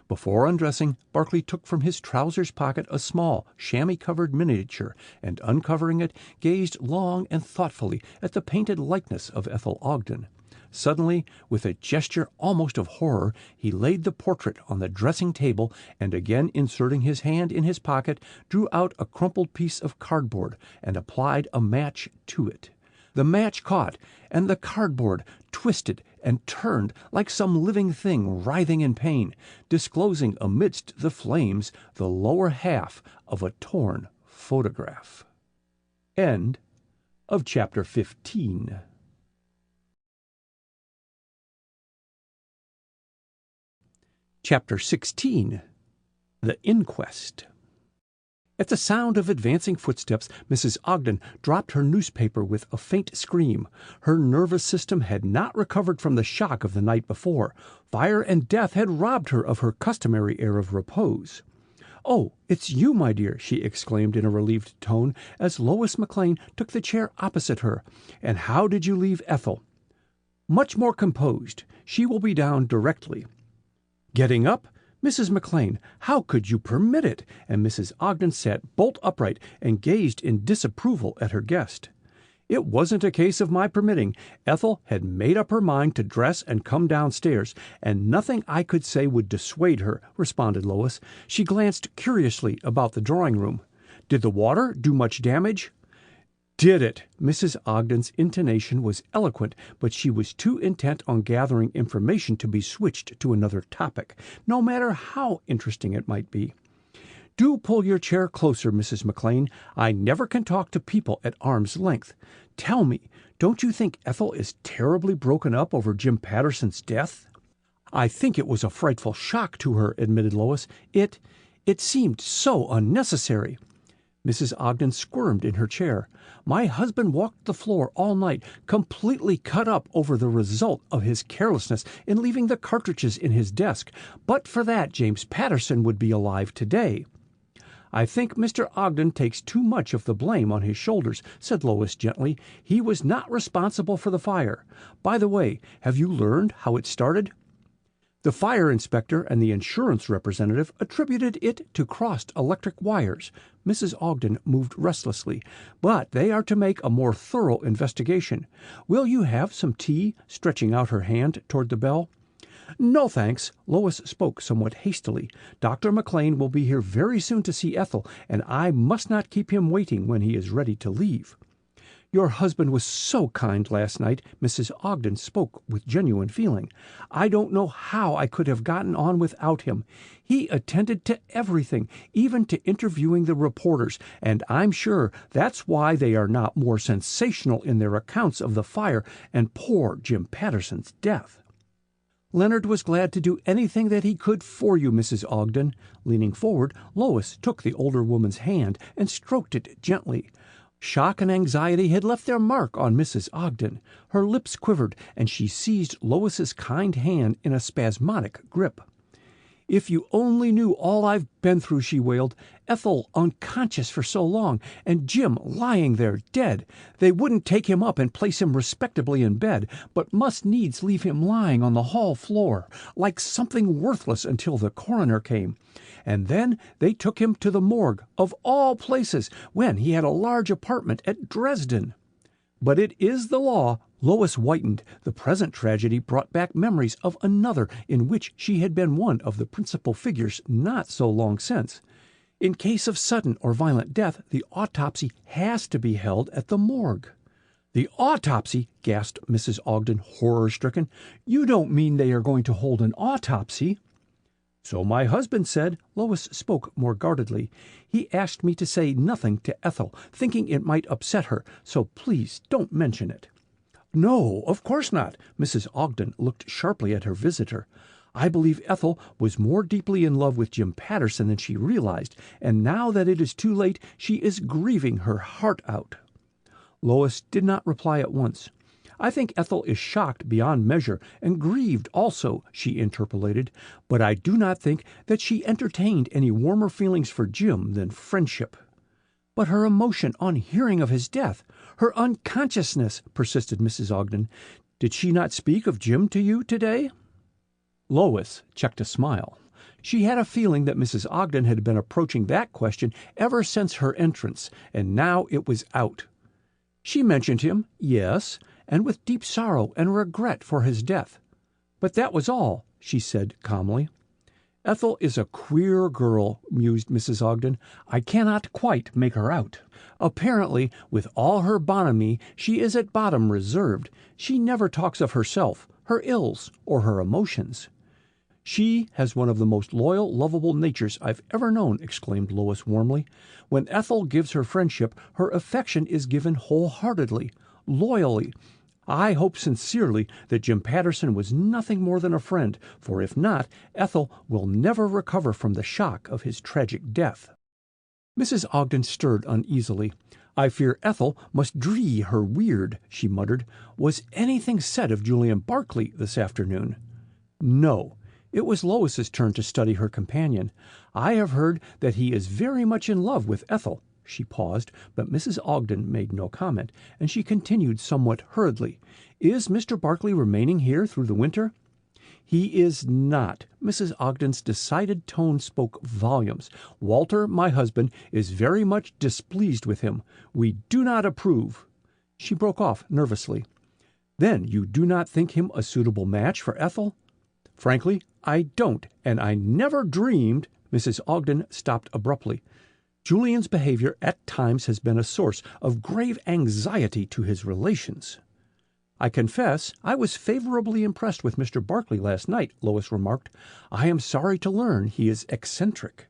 Before undressing, Barclay took from his trousers pocket a small, chamois-covered miniature, and uncovering it, gazed long and thoughtfully at the painted likeness of Ethel Ogden. Suddenly, with a gesture almost of horror, he laid the portrait on the dressing-table and, again inserting his hand in his pocket, drew out a crumpled piece of cardboard and applied a match to it. The match caught, and the cardboard twisted and turned like some living thing writhing in pain, disclosing amidst the flames the lower half of a torn photograph. End of Chapter 15. Chapter 16. The Inquest. At the sound of advancing footsteps, Mrs. Ogden dropped her newspaper with a faint scream. Her nervous system had not recovered from the shock of the night before. Fire and death had robbed her of her customary air of repose. "Oh, it's you, my dear," she exclaimed in a relieved tone, as Lois McLean took the chair opposite her. "And how did you leave Ethel?" "Much more composed. She will be down directly." Getting up, "Mrs. McLean, how could you permit it?" And Mrs. Ogden sat bolt upright and gazed in disapproval at her guest. "It wasn't a case of my permitting. Ethel had made up her mind to dress and come downstairs, and nothing I could say would dissuade her," responded Lois. She glanced curiously about the drawing-room. "Did the water do much damage?" "Did it?" Mrs. Ogden's intonation was eloquent, but she was too intent on gathering information to be switched to another topic, no matter how interesting it might be. "Do pull your chair closer, Mrs. McLean. I never can talk to people at arm's length. Tell me, don't you think Ethel is terribly broken up over Jim Patterson's death?" "I think it was a frightful shock to her," admitted Lois. It seemed so unnecessary." Mrs. Ogden squirmed in her chair. "My husband walked the floor all night, completely cut up over the result of his carelessness in leaving the cartridges in his desk. But for that, James Patterson would be alive today." "I think Mr. Ogden takes too much of the blame on his shoulders," said Lois gently. "He was not responsible for the fire. By the way, have you learned how it started?" "The fire inspector and the insurance representative attributed it to crossed electric wires." Mrs. Ogden moved restlessly. "But they are to make a more thorough investigation. Will you have some tea?" stretching out her hand toward the bell. "No, thanks." Lois spoke somewhat hastily. "Dr. McLean will be here very soon to see Ethel, and I must not keep him waiting when he is ready to leave." "Your husband was so kind last night." Mrs. Ogden spoke with genuine feeling. "I don't know how I could have gotten on without him. He attended to everything, even to interviewing the reporters, and I'm sure that's why they are not more sensational in their accounts of the fire and poor Jim Patterson's death." "Leonard was glad to do anything that he could for you, Mrs. Ogden." Leaning forward, Lois took the older woman's hand and stroked it gently. Shock and anxiety had left their mark on Mrs. Ogden. Her lips quivered, and she seized Lois's kind hand in a spasmodic grip. "If you only knew all I've been through," she wailed. "Ethel unconscious for so long, and Jim lying there dead. They wouldn't take him up and place him respectably in bed, but must needs leave him lying on the hall floor, like something worthless until the coroner came. And then they took him to the morgue, of all places, when he had a large apartment at Dresden. But it is the law." Lois whitened. The present tragedy brought back memories of another in which she had been one of the principal figures not so long since. "In case of sudden or violent death, the autopsy has to be held at the morgue." "The autopsy!" gasped Mrs. Ogden, horror-stricken. "You don't mean they are going to hold an autopsy?" "So my husband said." Lois spoke more guardedly. "He asked me to say nothing to Ethel, thinking it might upset her, so please don't mention it." "No, of course not." Mrs. Ogden looked sharply at her visitor. "I believe Ethel was more deeply in love with Jim Patterson than she realized, and now that it is too late, she is grieving her heart out." Lois did not reply at once. "I think Ethel is shocked beyond measure, and grieved also," she interpolated, "but I do not think that she entertained any warmer feelings for Jim than friendship." "But her emotion on hearing of his death, her unconsciousness," persisted Mrs. Ogden. "Did she not speak of Jim to you today?" Lois checked a smile. She had a feeling that Mrs. Ogden had been approaching that question ever since her entrance, and now it was out. "She mentioned him, yes, and with deep sorrow and regret for his death. But that was all," she said calmly. "Ethel is a queer girl," mused Mrs. Ogden. "I cannot quite make her out. Apparently, with all her bonhomie, she is at bottom reserved. She never talks of herself, her ills, or her emotions." "She has one of the most loyal, lovable natures I've ever known," exclaimed Lois warmly. "When Ethel gives her friendship, her affection is given wholeheartedly, loyally. I hope sincerely that Jim Patterson was nothing more than a friend, for if not, Ethel will never recover from the shock of his tragic death." Mrs. Ogden stirred uneasily. "I fear Ethel must dree her weird," she muttered. "Was anything said of Julian Barclay this afternoon?" "No." It was Lois's turn to study her companion. "I have heard that he is very much in love with Ethel." She paused, but Mrs. Ogden made no comment, and she continued somewhat hurriedly. "Is Mr. Barclay remaining here through the winter?" "He is not." Mrs. Ogden's decided tone spoke volumes. "Walter, my husband, is very much displeased with him. We do not approve." She broke off nervously. "Then you do not think him a suitable match for Ethel?" "Frankly, I don't, and I never dreamed—" Mrs. Ogden stopped abruptly. "Julian's behavior at times has been a source of grave anxiety to his relations." "I confess I was favorably impressed with Mr. Barclay last night," Lois remarked. "I am sorry to learn he is eccentric."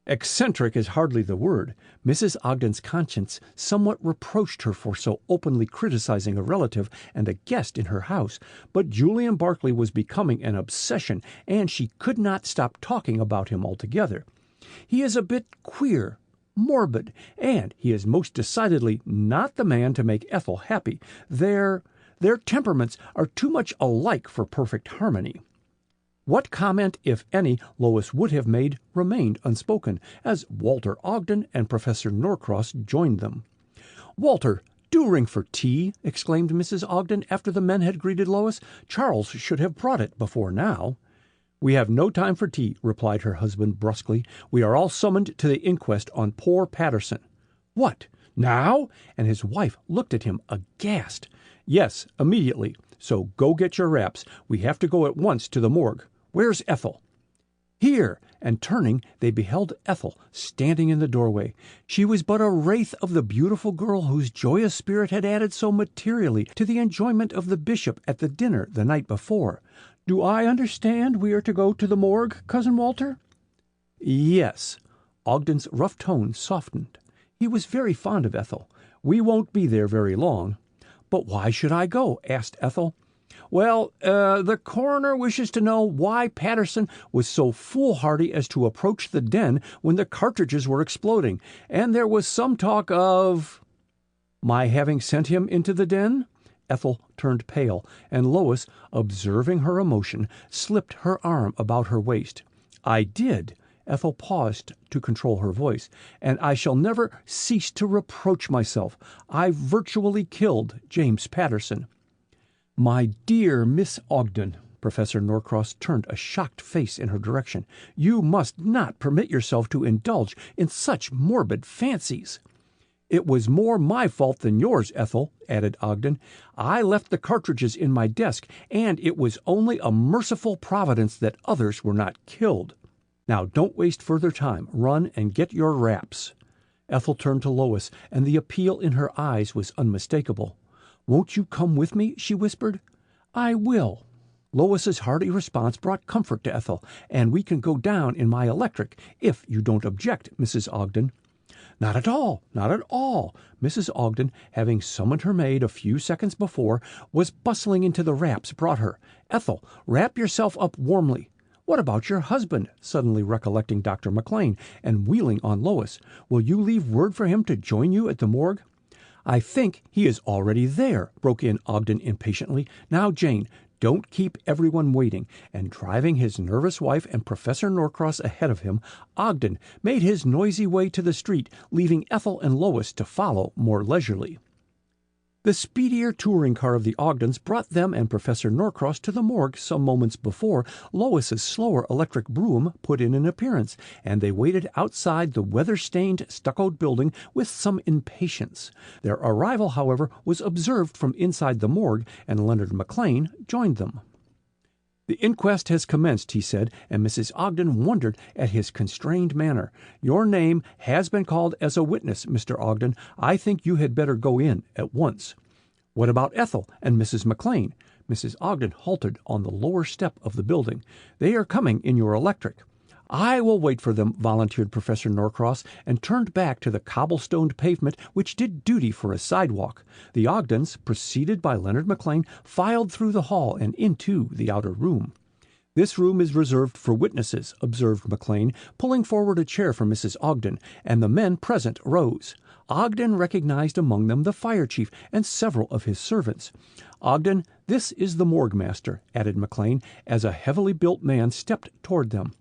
"Eccentric is hardly the word." Mrs. Ogden's conscience somewhat reproached her for so openly criticizing a relative and a guest in her house, but Julian Barclay was becoming an obsession, and she could not stop talking about him altogether. "He is a bit queer, morbid, and he is most decidedly not the man to make Ethel happy. Their temperaments are too much alike for perfect harmony." What comment, if any, Lois would have made remained unspoken, as Walter Ogden and Professor Norcross joined them. "Walter, do ring for tea," exclaimed Mrs. Ogden after the men had greeted Lois. "Charles should have brought it before now." "We have no time for tea," replied her husband brusquely. "We are all summoned to the inquest on poor Patterson." "What, now?" and his wife looked at him aghast. "Yes, immediately. So go get your wraps. We have to go at once to the morgue. Where's Ethel?" "Here," and turning, they beheld Ethel standing in the doorway. She was but a wraith of the beautiful girl whose joyous spirit had added so materially to the enjoyment of the bishop at the dinner the night before. "Do I understand we are to go to the morgue, Cousin Walter?" "Yes." Ogden's rough tone softened. He was very fond of Ethel. "We won't be there very long." "But why should I go?" asked Ethel. "Well, the coroner wishes to know why Patterson was so foolhardy as to approach the den when the cartridges were exploding, and there was some talk of—" "My having sent him into the den?" Ethel turned pale, and Lois, observing her emotion, slipped her arm about her waist. "I did." Ethel paused to control her voice. "And I shall never cease to reproach myself. I virtually killed James Patterson." "My dear Miss Ogden," Professor Norcross turned a shocked face in her direction, "you must not permit yourself to indulge in such morbid fancies." "It was more my fault than yours, Ethel," added Ogden. "I left the cartridges in my desk, and it was only a merciful providence that others were not killed. Now don't waste further time. Run and get your wraps." Ethel turned to Lois, and the appeal in her eyes was unmistakable. "Won't you come with me?" she whispered. "I will." Lois's hearty response brought comfort to Ethel. "And we can go down in my electric, if you don't object, Mrs. Ogden." "Not at all, not at all." Mrs. Ogden, having summoned her maid a few seconds before, was bustling into the wraps brought her. "Ethel, wrap yourself up warmly. What about your husband?" suddenly recollecting Dr. McLean, and wheeling on Lois. "Will you leave word for him to join you at the morgue?" "I think he is already there," broke in Ogden impatiently. "Now, Jane, don't keep everyone waiting." And driving his nervous wife and Professor Norcross ahead of him, Ogden made his noisy way to the street, leaving Ethel and Lois to follow more leisurely. The speedier touring car of the Ogdens brought them and Professor Norcross to the morgue some moments before Lois's slower electric brougham put in an appearance, and they waited outside the weather-stained, stuccoed building with some impatience. Their arrival, however, was observed from inside the morgue, and Leonard McLean joined them. "The inquest has commenced," he said, and Mrs. Ogden wondered at his constrained manner. "Your name has been called as a witness, Mr. Ogden. I think you had better go in at once." "What about Ethel and Mrs. McLean?" Mrs. Ogden halted on the lower step of the building. "They are coming in your electric." "I will wait for them," volunteered Professor Norcross, and turned back to the cobblestoned pavement which did duty for a sidewalk. The Ogdens, preceded by Leonard McLean, filed through the hall and into the outer room. "This room is reserved for witnesses," observed McLean, pulling forward a chair for Mrs. Ogden, and the men present rose. Ogden recognized among them the fire chief and several of his servants. "Ogden, this is the morgue master," added McLean, as a heavily built man stepped toward them.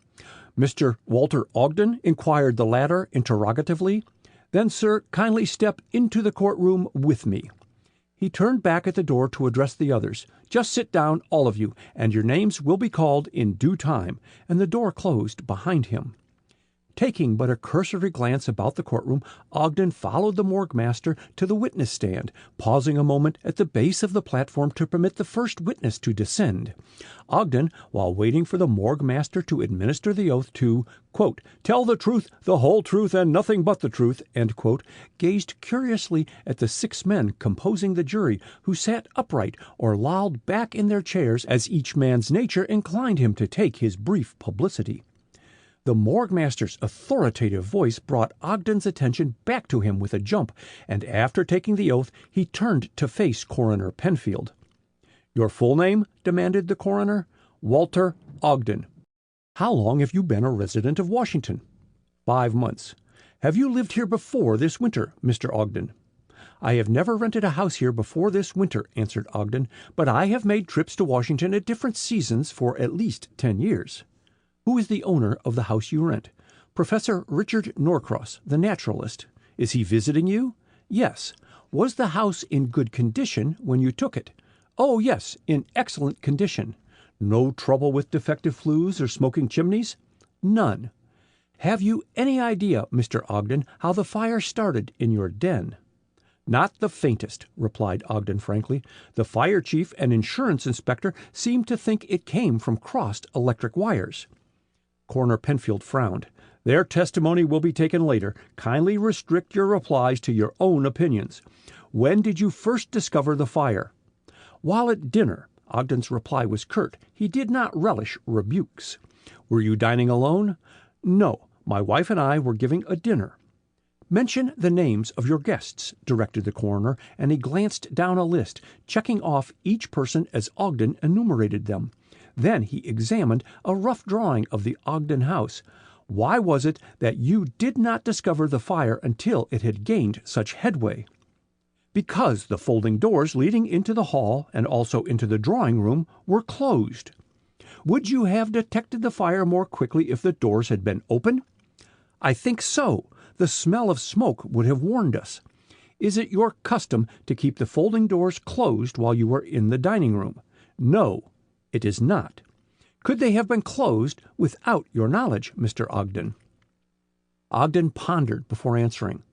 "Mr. Walter Ogden?" inquired the latter interrogatively. "Then, sir, kindly step into the courtroom with me." He turned back at the door to address the others. "Just sit down, all of you, and your names will be called in due time," and the door closed behind him. Taking but a cursory glance about the courtroom, Ogden followed the morgue master to the witness stand, pausing a moment at the base of the platform to permit the first witness to descend. Ogden, while waiting for the morgue master to administer the oath to, quote, "tell the truth, the whole truth, and nothing but the truth," end quote, gazed curiously at the 6 men composing the jury, who sat upright or lolled back in their chairs as each man's nature inclined him to take his brief publicity. The morgue master's authoritative voice brought Ogden's attention back to him with a jump, and after taking the oath, he turned to face Coroner Penfield. "Your full name?" demanded the coroner. "Walter Ogden." "How long have you been a resident of Washington?" 5 months. "Have you lived here before this winter, Mr. Ogden?" "I have never rented a house here before this winter," answered Ogden, "but I have made trips to Washington at different seasons for at least 10 years. "Who is the owner of the house you rent?" "Professor Richard Norcross, the naturalist." "Is he visiting you?" "Yes." "Was the house in good condition when you took it?" "Oh, yes, in excellent condition." "No trouble with defective flues or smoking chimneys?" "None." "Have you any idea, Mr. Ogden, how the fire started in your den?" "Not the faintest," replied Ogden frankly. "The fire chief and insurance inspector seemed to think it came from crossed electric wires." Coroner Penfield frowned. "Their testimony will be taken later. Kindly restrict your replies to your own opinions. When did you first discover the fire?" "While at dinner." Ogden's reply was curt. He did not relish rebukes. "Were you dining alone?" "No. My wife and I were giving a dinner." "Mention the names of your guests," directed the coroner, and he glanced down a list, checking off each person as Ogden enumerated them. Then he examined a rough drawing of the Ogden house. "Why was it that you did not discover the fire until it had gained such headway?" "Because the folding doors leading into the hall and also into the drawing room were closed." "Would you have detected the fire more quickly if the doors had been open?" "I think so. The smell of smoke would have warned us." "Is it your custom to keep the folding doors closed while you were in the dining room?" "No. It is not." "Could they have been closed without your knowledge, Mr. Ogden?" Ogden pondered before answering.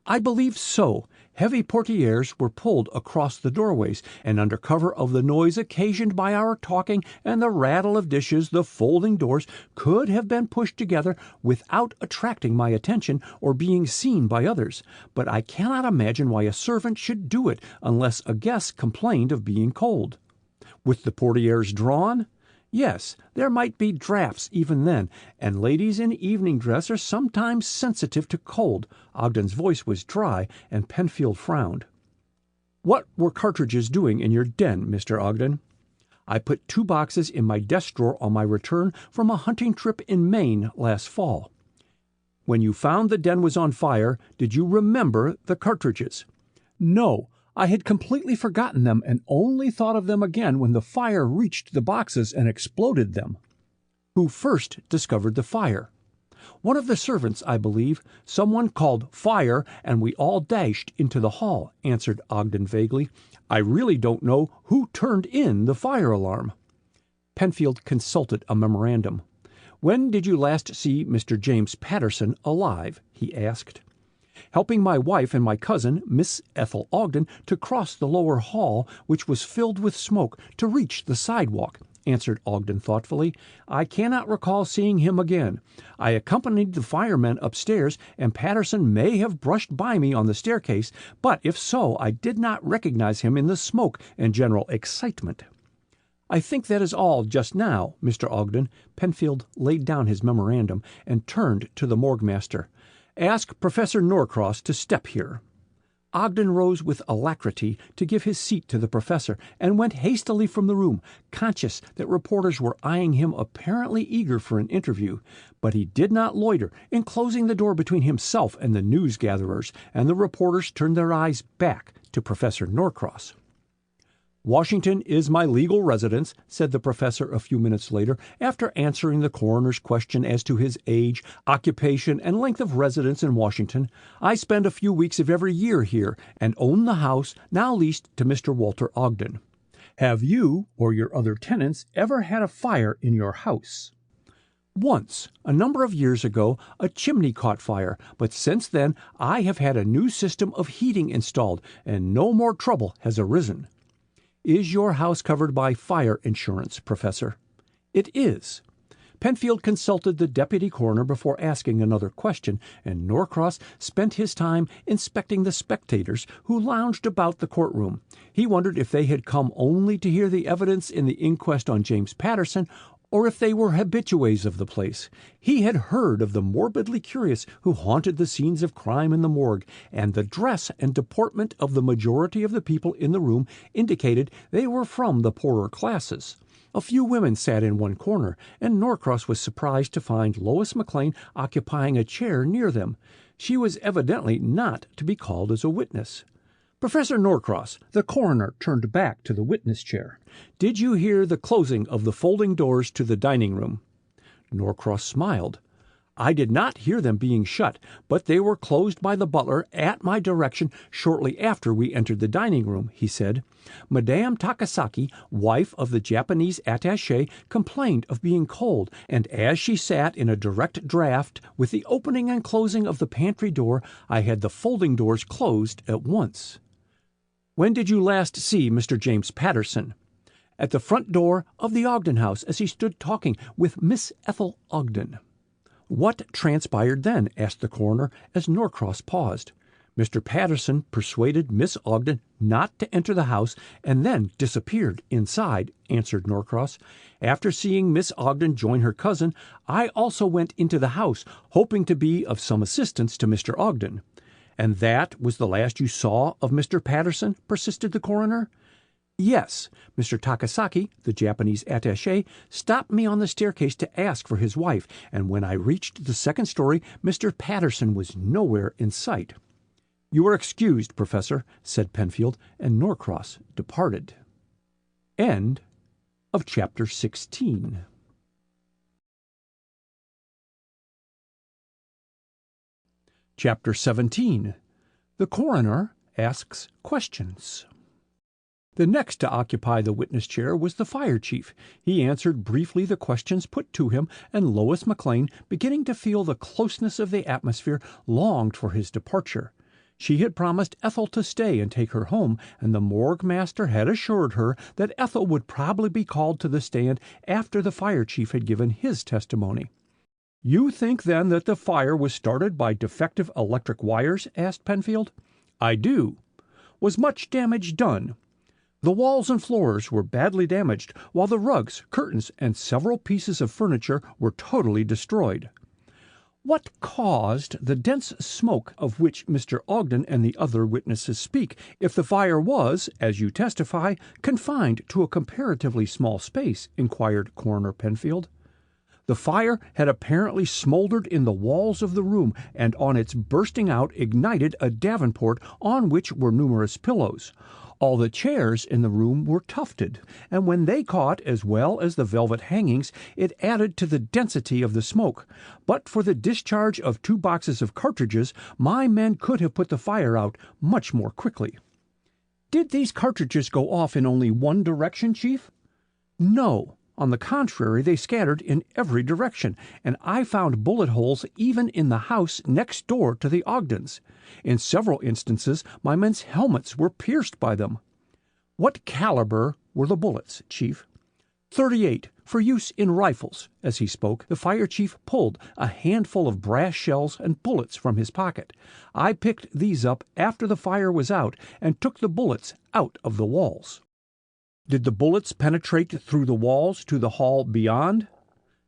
"I believe so. Heavy portieres were pulled across the doorways, and under cover of the noise occasioned by our talking and the rattle of dishes, the folding doors could have been pushed together without attracting my attention or being seen by others. But I cannot imagine why a servant should do it unless a guest complained of being cold." With the portieres drawn? Yes, there might be draughts even then, and ladies in evening dress are sometimes sensitive to cold. Ogden's voice was dry, and Penfield frowned. What were cartridges doing in your den, Mr. Ogden? I put 2 boxes in my desk drawer on my return from a hunting trip in Maine last fall. When you found the den was on fire, did you remember the cartridges? No, I had completely forgotten them and only thought of them again when the fire reached the boxes and exploded them. Who first discovered the fire? One of the servants, I believe. Someone called fire, and we all dashed into the hall, answered Ogden vaguely. I really don't know who turned in the fire alarm. Penfield consulted a memorandum. When did you last see Mr. James Patterson alive? He asked. Helping my wife and my cousin, Miss Ethel Ogden, to cross the lower hall, which was filled with smoke, to reach the sidewalk, answered Ogden thoughtfully. I cannot recall seeing him again. I accompanied the firemen upstairs, and Patterson may have brushed by me on the staircase, but if so, I did not recognize him in the smoke and general excitement. I think that is all just now, Mr. Ogden. Penfield laid down his memorandum and turned to the morgue master. Ask Professor Norcross to step here. Ogden rose with alacrity to give his seat to the professor and went hastily from the room, conscious that reporters were eyeing him apparently eager for an interview. But he did not loiter in closing the door between himself and the news-gatherers, and the reporters turned their eyes back to Professor Norcross. Washington is my legal residence, said the professor a few minutes later, after answering the coroner's question as to his age, occupation, and length of residence in Washington. I spend a few weeks of every year here, and own the house now leased to Mr. Walter Ogden. Have you or your other tenants ever had a fire in your house? Once, a number of years ago, a chimney caught fire, but since then I have had a new system of heating installed, and no more trouble has arisen. Is your house covered by fire insurance, Professor? It is. Penfield consulted the deputy coroner before asking another question, and Norcross spent his time inspecting the spectators who lounged about the courtroom. He wondered if they had come only to hear the evidence in the inquest on James Patterson, or if they were habitués of the place. He had heard of the morbidly curious who haunted the scenes of crime in the morgue, and the dress and deportment of the majority of the people in the room indicated they were from the poorer classes. A few women sat in one corner, and Norcross was surprised to find Lois McLean occupying a chair near them. She was evidently not to be called as a witness. Professor Norcross, the coroner turned back to the witness chair. Did you hear the closing of the folding doors to the dining room? Norcross smiled. I did not hear them being shut, but they were closed by the butler at my direction shortly after we entered the dining room, he said. Madame Takasaki, wife of the Japanese attaché, complained of being cold, and as she sat in a direct draught with the opening and closing of the pantry door, I had the folding doors closed at once. When did you last see Mr. James Patterson? At the front door of the Ogden house as he stood talking with Miss Ethel Ogden. What transpired then? Asked the coroner as Norcross paused. Mr. Patterson persuaded Miss Ogden not to enter the house and then disappeared inside, answered Norcross. After seeing Miss Ogden join her cousin, I also went into the house, hoping to be of some assistance to Mr. Ogden. And that was the last you saw of Mr. Patterson? Persisted the coroner. Yes, Mr. Takasaki, the Japanese attaché, stopped me on the staircase to ask for his wife, and when I reached the second story, Mr. Patterson was nowhere in sight. You are excused, Professor, said Penfield, and Norcross departed. End of Chapter 16. Chapter 17. The Coroner Asks Questions. The next to occupy the witness chair was the fire chief. He answered briefly the questions put to him, and Lois McLean, beginning to feel the closeness of the atmosphere, longed for his departure. She had promised Ethel to stay and take her home, and the morgue master had assured her that Ethel would probably be called to the stand after the fire chief had given his testimony. You think, then, that the fire was started by defective electric wires? Asked Penfield. I do. Was much damage done? The walls and floors were badly damaged, while the rugs, curtains, and several pieces of furniture were totally destroyed. What caused the dense smoke of which Mr. Ogden and the other witnesses speak, if the fire was, as you testify, confined to a comparatively small space? Inquired Coroner Penfield. The fire had apparently smoldered in the walls of the room, and on its bursting out ignited a davenport on which were numerous pillows. All the chairs in the room were tufted, and when they caught, as well as the velvet hangings, it added to the density of the smoke. But for the discharge of 2 boxes of cartridges, my men could have put the fire out much more quickly. Did these cartridges go off in only one direction, Chief? No. On the contrary, they scattered in every direction, and I found bullet holes even in the house next door to the Ogdens. In several instances, my men's helmets were pierced by them. What caliber were the bullets, Chief? .38, for use in rifles. As he spoke, the fire chief pulled a handful of brass shells and bullets from his pocket. I picked these up after the fire was out and took the bullets out of the walls. Did the bullets penetrate through the walls to the hall beyond?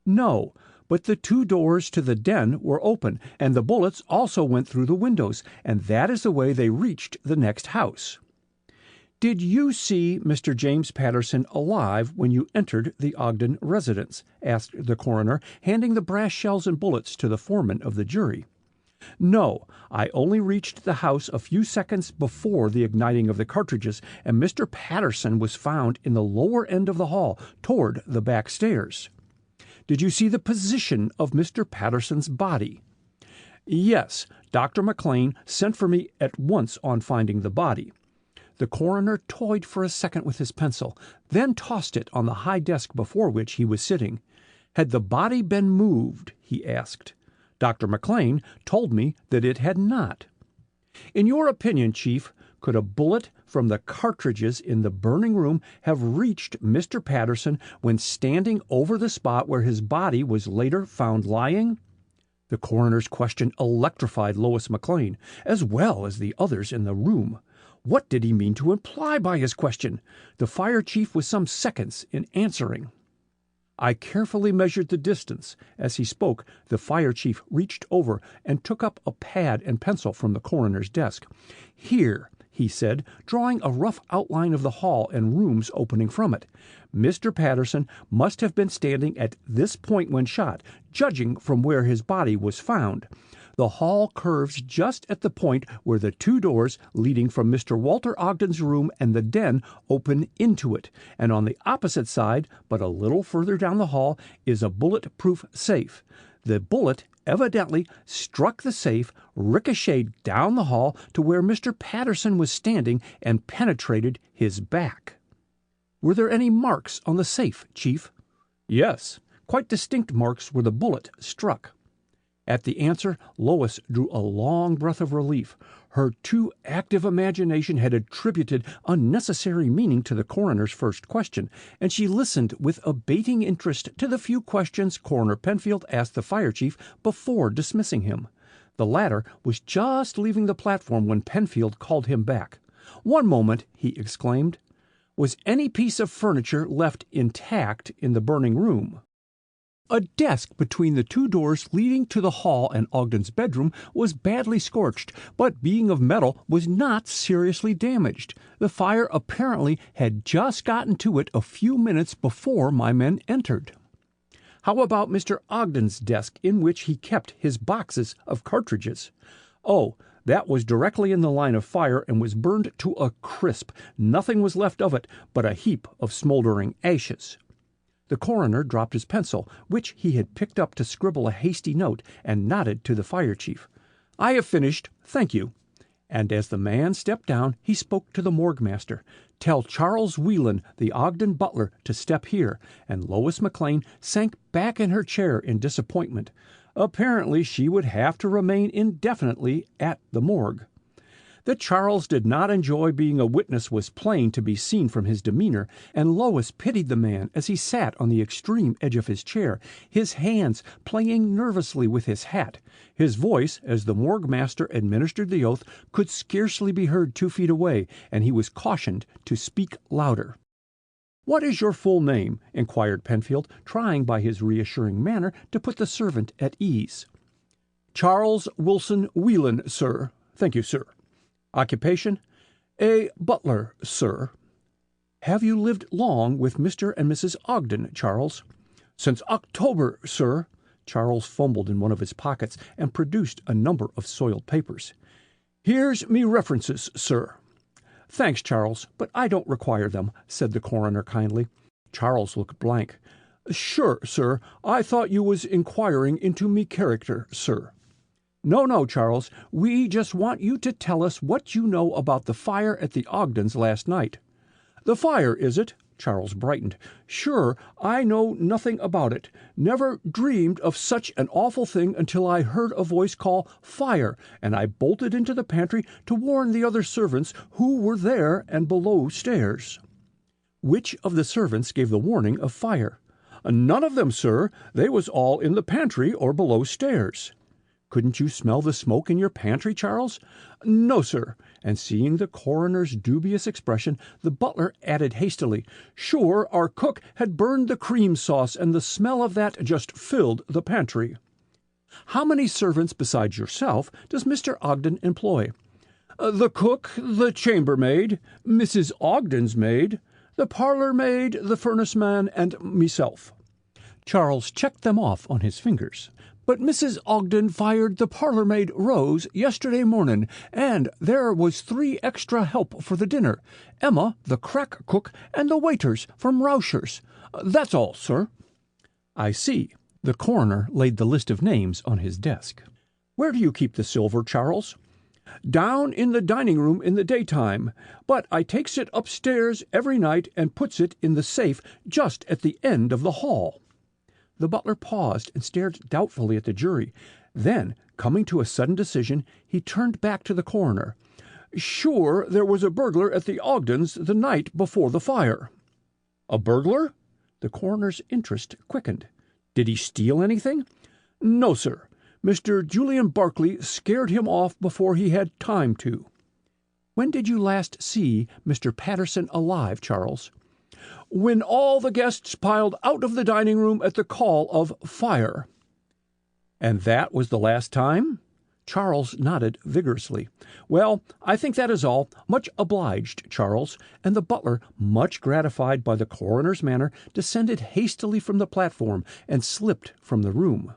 No, but the 2 doors to the den were open, and the bullets also went through the windows, and that is the way they reached the next house. Did you see Mr. James Patterson alive when you entered the Ogden residence? Asked the coroner, handing the brass shells and bullets to the foreman of the jury. No, I only reached the house a few seconds before the igniting of the cartridges, and Mr. Patterson was found in the lower end of the hall, toward the back stairs. Did you see the position of Mr. Patterson's body? Yes, Dr. McLean sent for me at once on finding the body. The coroner toyed for a second with his pencil, then tossed it on the high desk before which he was sitting. Had the body been moved? He asked. Dr. McLean told me that it had not. In your opinion, Chief, could a bullet from the cartridges in the burning room have reached Mr. Patterson when standing over the spot where his body was later found lying? The coroner's question electrified Lois McLean, as well as the others in the room. What did he mean to imply by his question? The fire chief was some seconds in answering. I carefully measured the distance. As he spoke, the fire chief reached over and took up a pad and pencil from the coroner's desk. Here, he said, drawing a rough outline of the hall and rooms opening from it. Mr. Patterson must have been standing at this point when shot, judging from where his body was found. The hall curves just at the point where the 2 doors leading from Mr. Walter Ogden's room and the den open into it, and on the opposite side, but a little further down the hall, is a bullet-proof safe. The bullet evidently struck the safe, ricocheted down the hall to where Mr. Patterson was standing, and penetrated his back. Were there any marks on the safe, Chief? Yes, quite distinct marks where the bullet struck. At the answer, Lois drew a long breath of relief. Her too active imagination had attributed unnecessary meaning to the coroner's first question, and she listened with abating interest to the few questions Coroner Penfield asked the fire chief before dismissing him. The latter was just leaving the platform when Penfield called him back. "One moment," he exclaimed. "Was any piece of furniture left intact in the burning room?" A desk between the 2 doors leading to the hall and Ogden's bedroom was badly scorched, but being of metal was not seriously damaged. The fire apparently had just gotten to it a few minutes before my men entered. How about Mr. Ogden's desk in which he kept his boxes of cartridges? Oh, that was directly in the line of fire and was burned to a crisp. Nothing was left of it but a heap of smoldering ashes. The coroner dropped his pencil, which he had picked up to scribble a hasty note, and nodded to the fire chief. "I have finished, thank you." And as the man stepped down, he spoke to the morgue master. "Tell Charles Whelan, the Ogden butler, to step here," and Lois McLean sank back in her chair in disappointment. Apparently she would have to remain indefinitely at the morgue. That Charles did not enjoy being a witness was plain to be seen from his demeanor, and Lois pitied the man as he sat on the extreme edge of his chair, his hands playing nervously with his hat. His voice, as the morgue master administered the oath, could scarcely be heard 2 feet away, and he was cautioned to speak louder. "What is your full name?" inquired Penfield, trying by his reassuring manner to put the servant at ease. "Charles Wilson Whelan, sir." "Thank you, sir." "Occupation?" "A butler, sir." "Have you lived long with Mr. and Mrs. Ogden, Charles?" "Since October, sir." Charles fumbled in one of his pockets and produced a number of soiled papers. "Here's me references, sir." "Thanks, Charles, but I don't require them," said the coroner kindly. Charles looked blank. "Sure, sir. I thought you was inquiring into me character, sir." No, Charles. We just want you to tell us what you know about the fire at the Ogdens last night." "The fire, is it?" Charles brightened. "Sure, I know nothing about it. Never dreamed of such an awful thing until I heard a voice call 'fire,' and I bolted into the pantry to warn the other servants who were there and below stairs." "Which of the servants gave the warning of fire?" "None of them, sir. They was all in the pantry or below stairs." "Couldn't you smell the smoke in your pantry, Charles?" "No, sir." And seeing the coroner's dubious expression, the butler added hastily, "Sure, our cook had burned the cream sauce, and the smell of that just filled the pantry." "How many servants besides yourself does Mr. Ogden employ?" "The cook, the chambermaid, Mrs. Ogden's maid, the parlor maid, the furnace man, and myself." Charles checked them off on his fingers. "But Mrs. Ogden fired the parlor-maid Rose yesterday morning, and there was 3 extra help for the dinner, Emma, the crack cook, and the waiters from Rauscher's. That's all, sir." "I see." The coroner laid the list of names on his desk. "Where do you keep the silver, Charles?" "Down in the dining room in the daytime, but I takes it upstairs every night and puts it in the safe just at the end of the hall." The butler paused and stared doubtfully at the jury. Then, coming to a sudden decision, he turned back to the coroner. "Sure, there was a burglar at the Ogdens the night before the fire." "A burglar?" The coroner's interest quickened. "Did he steal anything?" "No, sir. Mr. Julian Barclay scared him off before he had time to." "When did you last see Mr. Patterson alive, Charles?" "When all the guests piled out of the dining room at the call of 'fire.'" "And that was the last time?" Charles nodded vigorously. "Well, I think that is all. Much obliged, Charles." And the butler, much gratified by the coroner's manner, descended hastily from the platform and slipped from the room.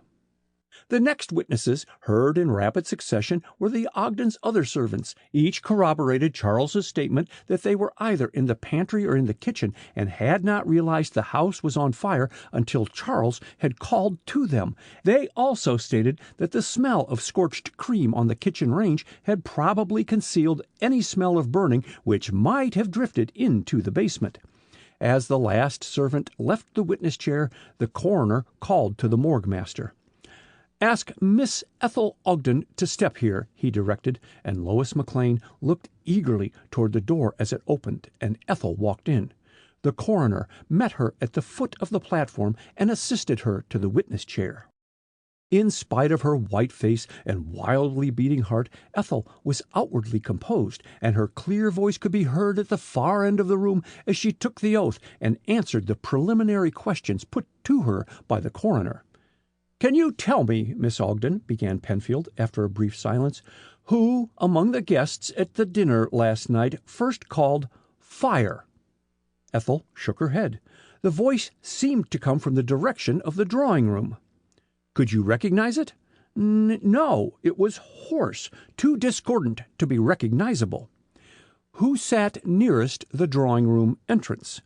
The next witnesses, heard in rapid succession, were the Ogdens' other servants. Each corroborated Charles's statement that they were either in the pantry or in the kitchen, and had not realized the house was on fire until Charles had called to them. They also stated that the smell of scorched cream on the kitchen range had probably concealed any smell of burning which might have drifted into the basement. As the last servant left the witness chair, the coroner called to the morgue master. "Ask Miss Ethel Ogden to step here," he directed, and Lois McLean looked eagerly toward the door as it opened, and Ethel walked in. The coroner met her at the foot of the platform and assisted her to the witness chair. In spite of her white face and wildly beating heart, Ethel was outwardly composed, and her clear voice could be heard at the far end of the room as she took the oath and answered the preliminary questions put to her by the coroner. "Can you tell me, Miss Ogden," began Penfield, after a brief silence, "who among the guests at the dinner last night first called 'fire'?" Ethel shook her head. The voice seemed to come from the direction of the drawing-room. "Could you recognize it?" No, it was hoarse, too discordant to be recognizable." "Who sat nearest the drawing-room entrance?"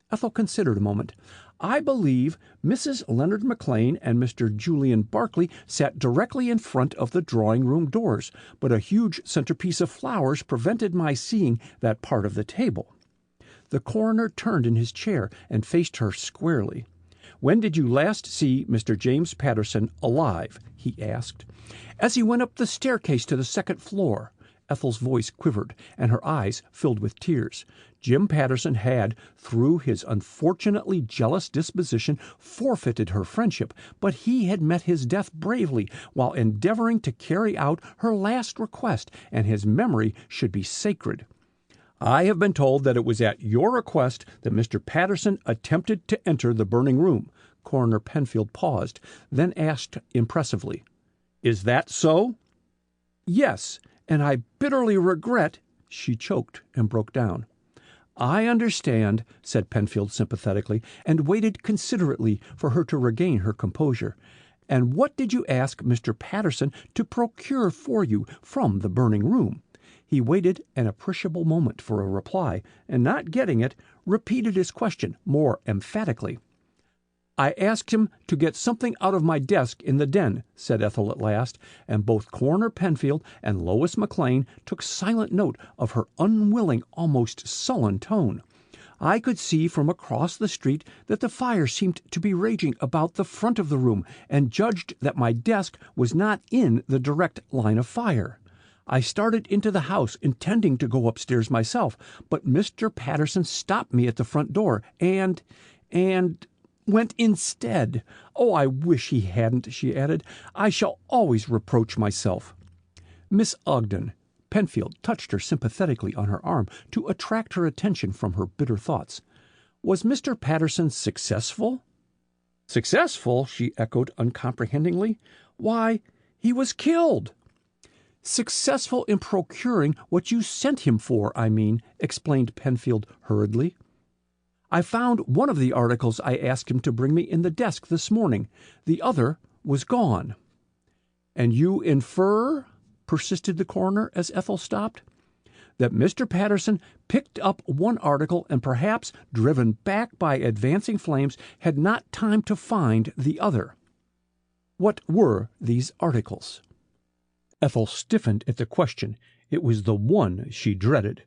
Ethel considered a moment. "I believe Mrs. Leonard McLean and Mr. Julian Barclay sat directly in front of the drawing-room doors, but a huge centerpiece of flowers prevented my seeing that part of the table." The coroner turned in his chair and faced her squarely. "When did you last see Mr. James Patterson alive?" he asked. "As he went up the staircase to the second floor." Ethel's voice quivered, and her eyes filled with tears. Jim Patterson had, through his unfortunately jealous disposition, forfeited her friendship, but he had met his death bravely while endeavoring to carry out her last request, and his memory should be sacred. I have been told that it was at your request that Mr. Patterson attempted to enter the burning room. Coroner Penfield paused, then asked impressively, "Is that so?" "Yes, and I bitterly regret—" She choked and broke down. "I understand," said Penfield sympathetically, and waited considerately for her to regain her composure. "And what did you ask Mr. Patterson to procure for you from the burning room?" He waited an appreciable moment for a reply, and not getting it, repeated his question more emphatically. "I asked him to get something out of my desk in the den," said Ethel at last, and both Coroner Penfield and Lois McLean took silent note of her unwilling, almost sullen tone. "I could see from across the street that the fire seemed to be raging about the front of the room, and judged that my desk was not in the direct line of fire. I started into the house intending to go upstairs myself, but Mr. Patterson stopped me at the front door and went instead. Oh, I wish he hadn't," she added. "I shall always reproach myself." "Miss Ogden," Penfield touched her sympathetically on her arm to attract her attention from her bitter thoughts, "was Mr. Patterson successful?" "Successful?" she echoed uncomprehendingly. "Why, he was killed." "Successful in procuring what you sent him for, I mean," explained Penfield hurriedly. "I found one of the articles I asked him to bring me in the desk this morning. The other was gone." "And you infer," persisted the coroner as Ethel stopped, "that Mr. Patterson picked up one article and perhaps, driven back by advancing flames, had not time to find the other. What were these articles?" Ethel stiffened at the question. It was the one she dreaded.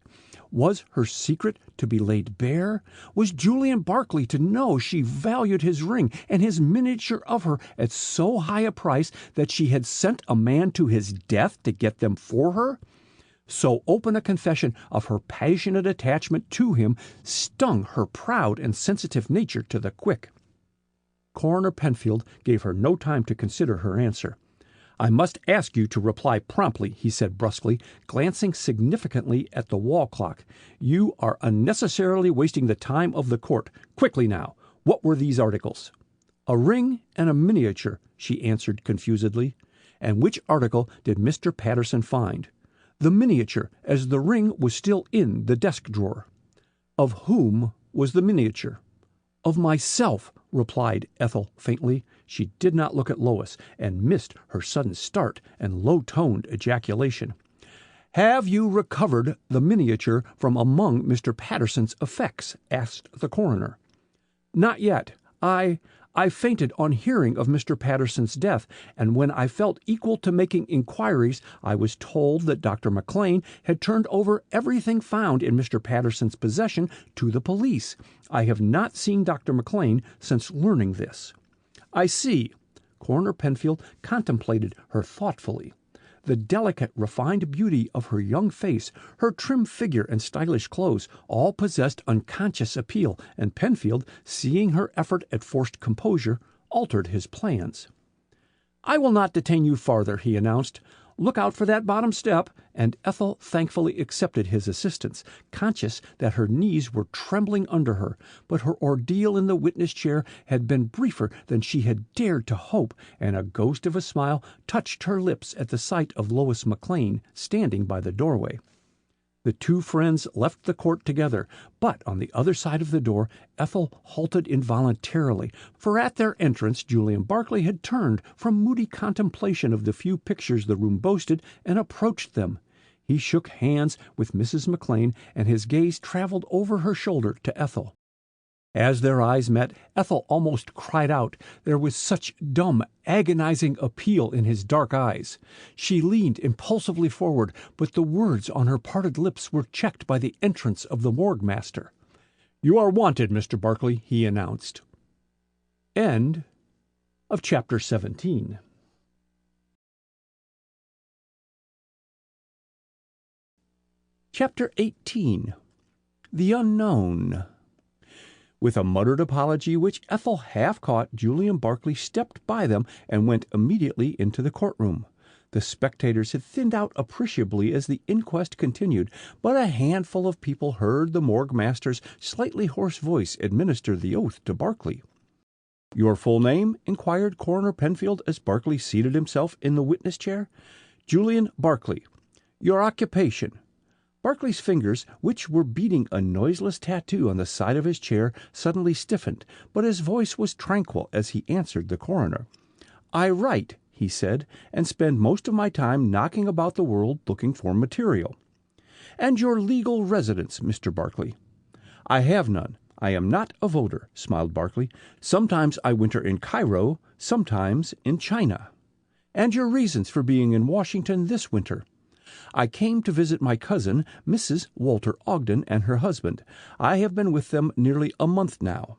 Was her secret to be laid bare? Was Julian Barclay to know she valued his ring and his miniature of her at so high a price that she had sent a man to his death to get them for her? So open a confession of her passionate attachment to him stung her proud and sensitive nature to the quick. Coroner Penfield gave her no time to consider her answer. "I must ask you to reply promptly," he said brusquely, glancing significantly at the wall clock. "You are unnecessarily wasting the time of the court. Quickly now, what were these articles?" "A ring and a miniature," she answered confusedly. "And which article did Mr. Patterson find?" "The miniature, as the ring was still in the desk drawer." "Of whom was the miniature?" "Of myself," replied Ethel faintly. She did not look at Lois, and missed her sudden start and low-toned ejaculation. "Have you recovered the miniature from among Mr. Patterson's effects?" asked the coroner. "Not yet. I fainted on hearing of Mr. Patterson's death, and when I felt equal to making inquiries, I was told that Dr. McLean had turned over everything found in Mr. Patterson's possession to the police. I have not seen Dr. McLean since learning this." "I see." Coroner Penfield contemplated her thoughtfully. The delicate, refined beauty of her young face, her trim figure and stylish clothes, all possessed unconscious appeal, and Penfield, seeing her effort at forced composure, altered his plans. "I will not detain you farther," he announced. "Look out for that bottom step," and Ethel thankfully accepted his assistance, conscious that her knees were trembling under her. But her ordeal in the witness chair had been briefer than she had dared to hope, and a ghost of a smile touched her lips at the sight of Lois McLean standing by the doorway. The two friends left the court together, but on the other side of the door Ethel halted involuntarily, for at their entrance Julian Barclay had turned from moody contemplation of the few pictures the room boasted and approached them. He shook hands with Mrs. McLean, and his gaze traveled over her shoulder to Ethel. As their eyes met, Ethel almost cried out. There was such dumb, agonizing appeal in his dark eyes. She leaned impulsively forward, but the words on her parted lips were checked by the entrance of the morgue master. "You are wanted, Mr. Barclay," he announced. End of chapter 17. Chapter 18. The Unknown. With a muttered apology which Ethel half caught, Julian Barclay stepped by them and went immediately into the courtroom. The spectators had thinned out appreciably as the inquest continued, but a handful of people heard the morgue master's slightly hoarse voice administer the oath to Barclay. "Your full name?" inquired Coroner Penfield as Barclay seated himself in the witness chair. "Julian Barclay." "Your occupation?" Barclay's fingers, which were beating a noiseless tattoo on the side of his chair, suddenly stiffened, but his voice was tranquil as he answered the coroner. "I write," he said, "and spend most of my time knocking about the world looking for material." "And your legal residence, Mr. Barclay?" "I have none. I am not a voter," smiled Barclay. "Sometimes I winter in Cairo, sometimes in China." "And your reasons for being in Washington this winter?" "I came to visit my cousin, Mrs. Walter Ogden, and her husband. I have been with them nearly a month now."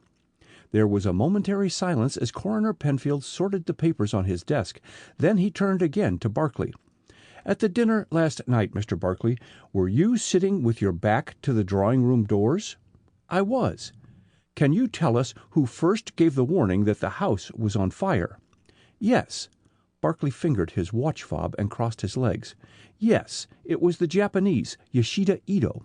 There was a momentary silence as Coroner Penfield sorted the papers on his desk. Then he turned again to Barclay. "At the dinner last night, Mr. Barclay, were you sitting with your back to the drawing-room doors?" "I was." "Can you tell us who first gave the warning that the house was on fire?" "Yes." Barclay fingered his watch fob and crossed his legs. "Yes, it was the Japanese, Yoshida Ito."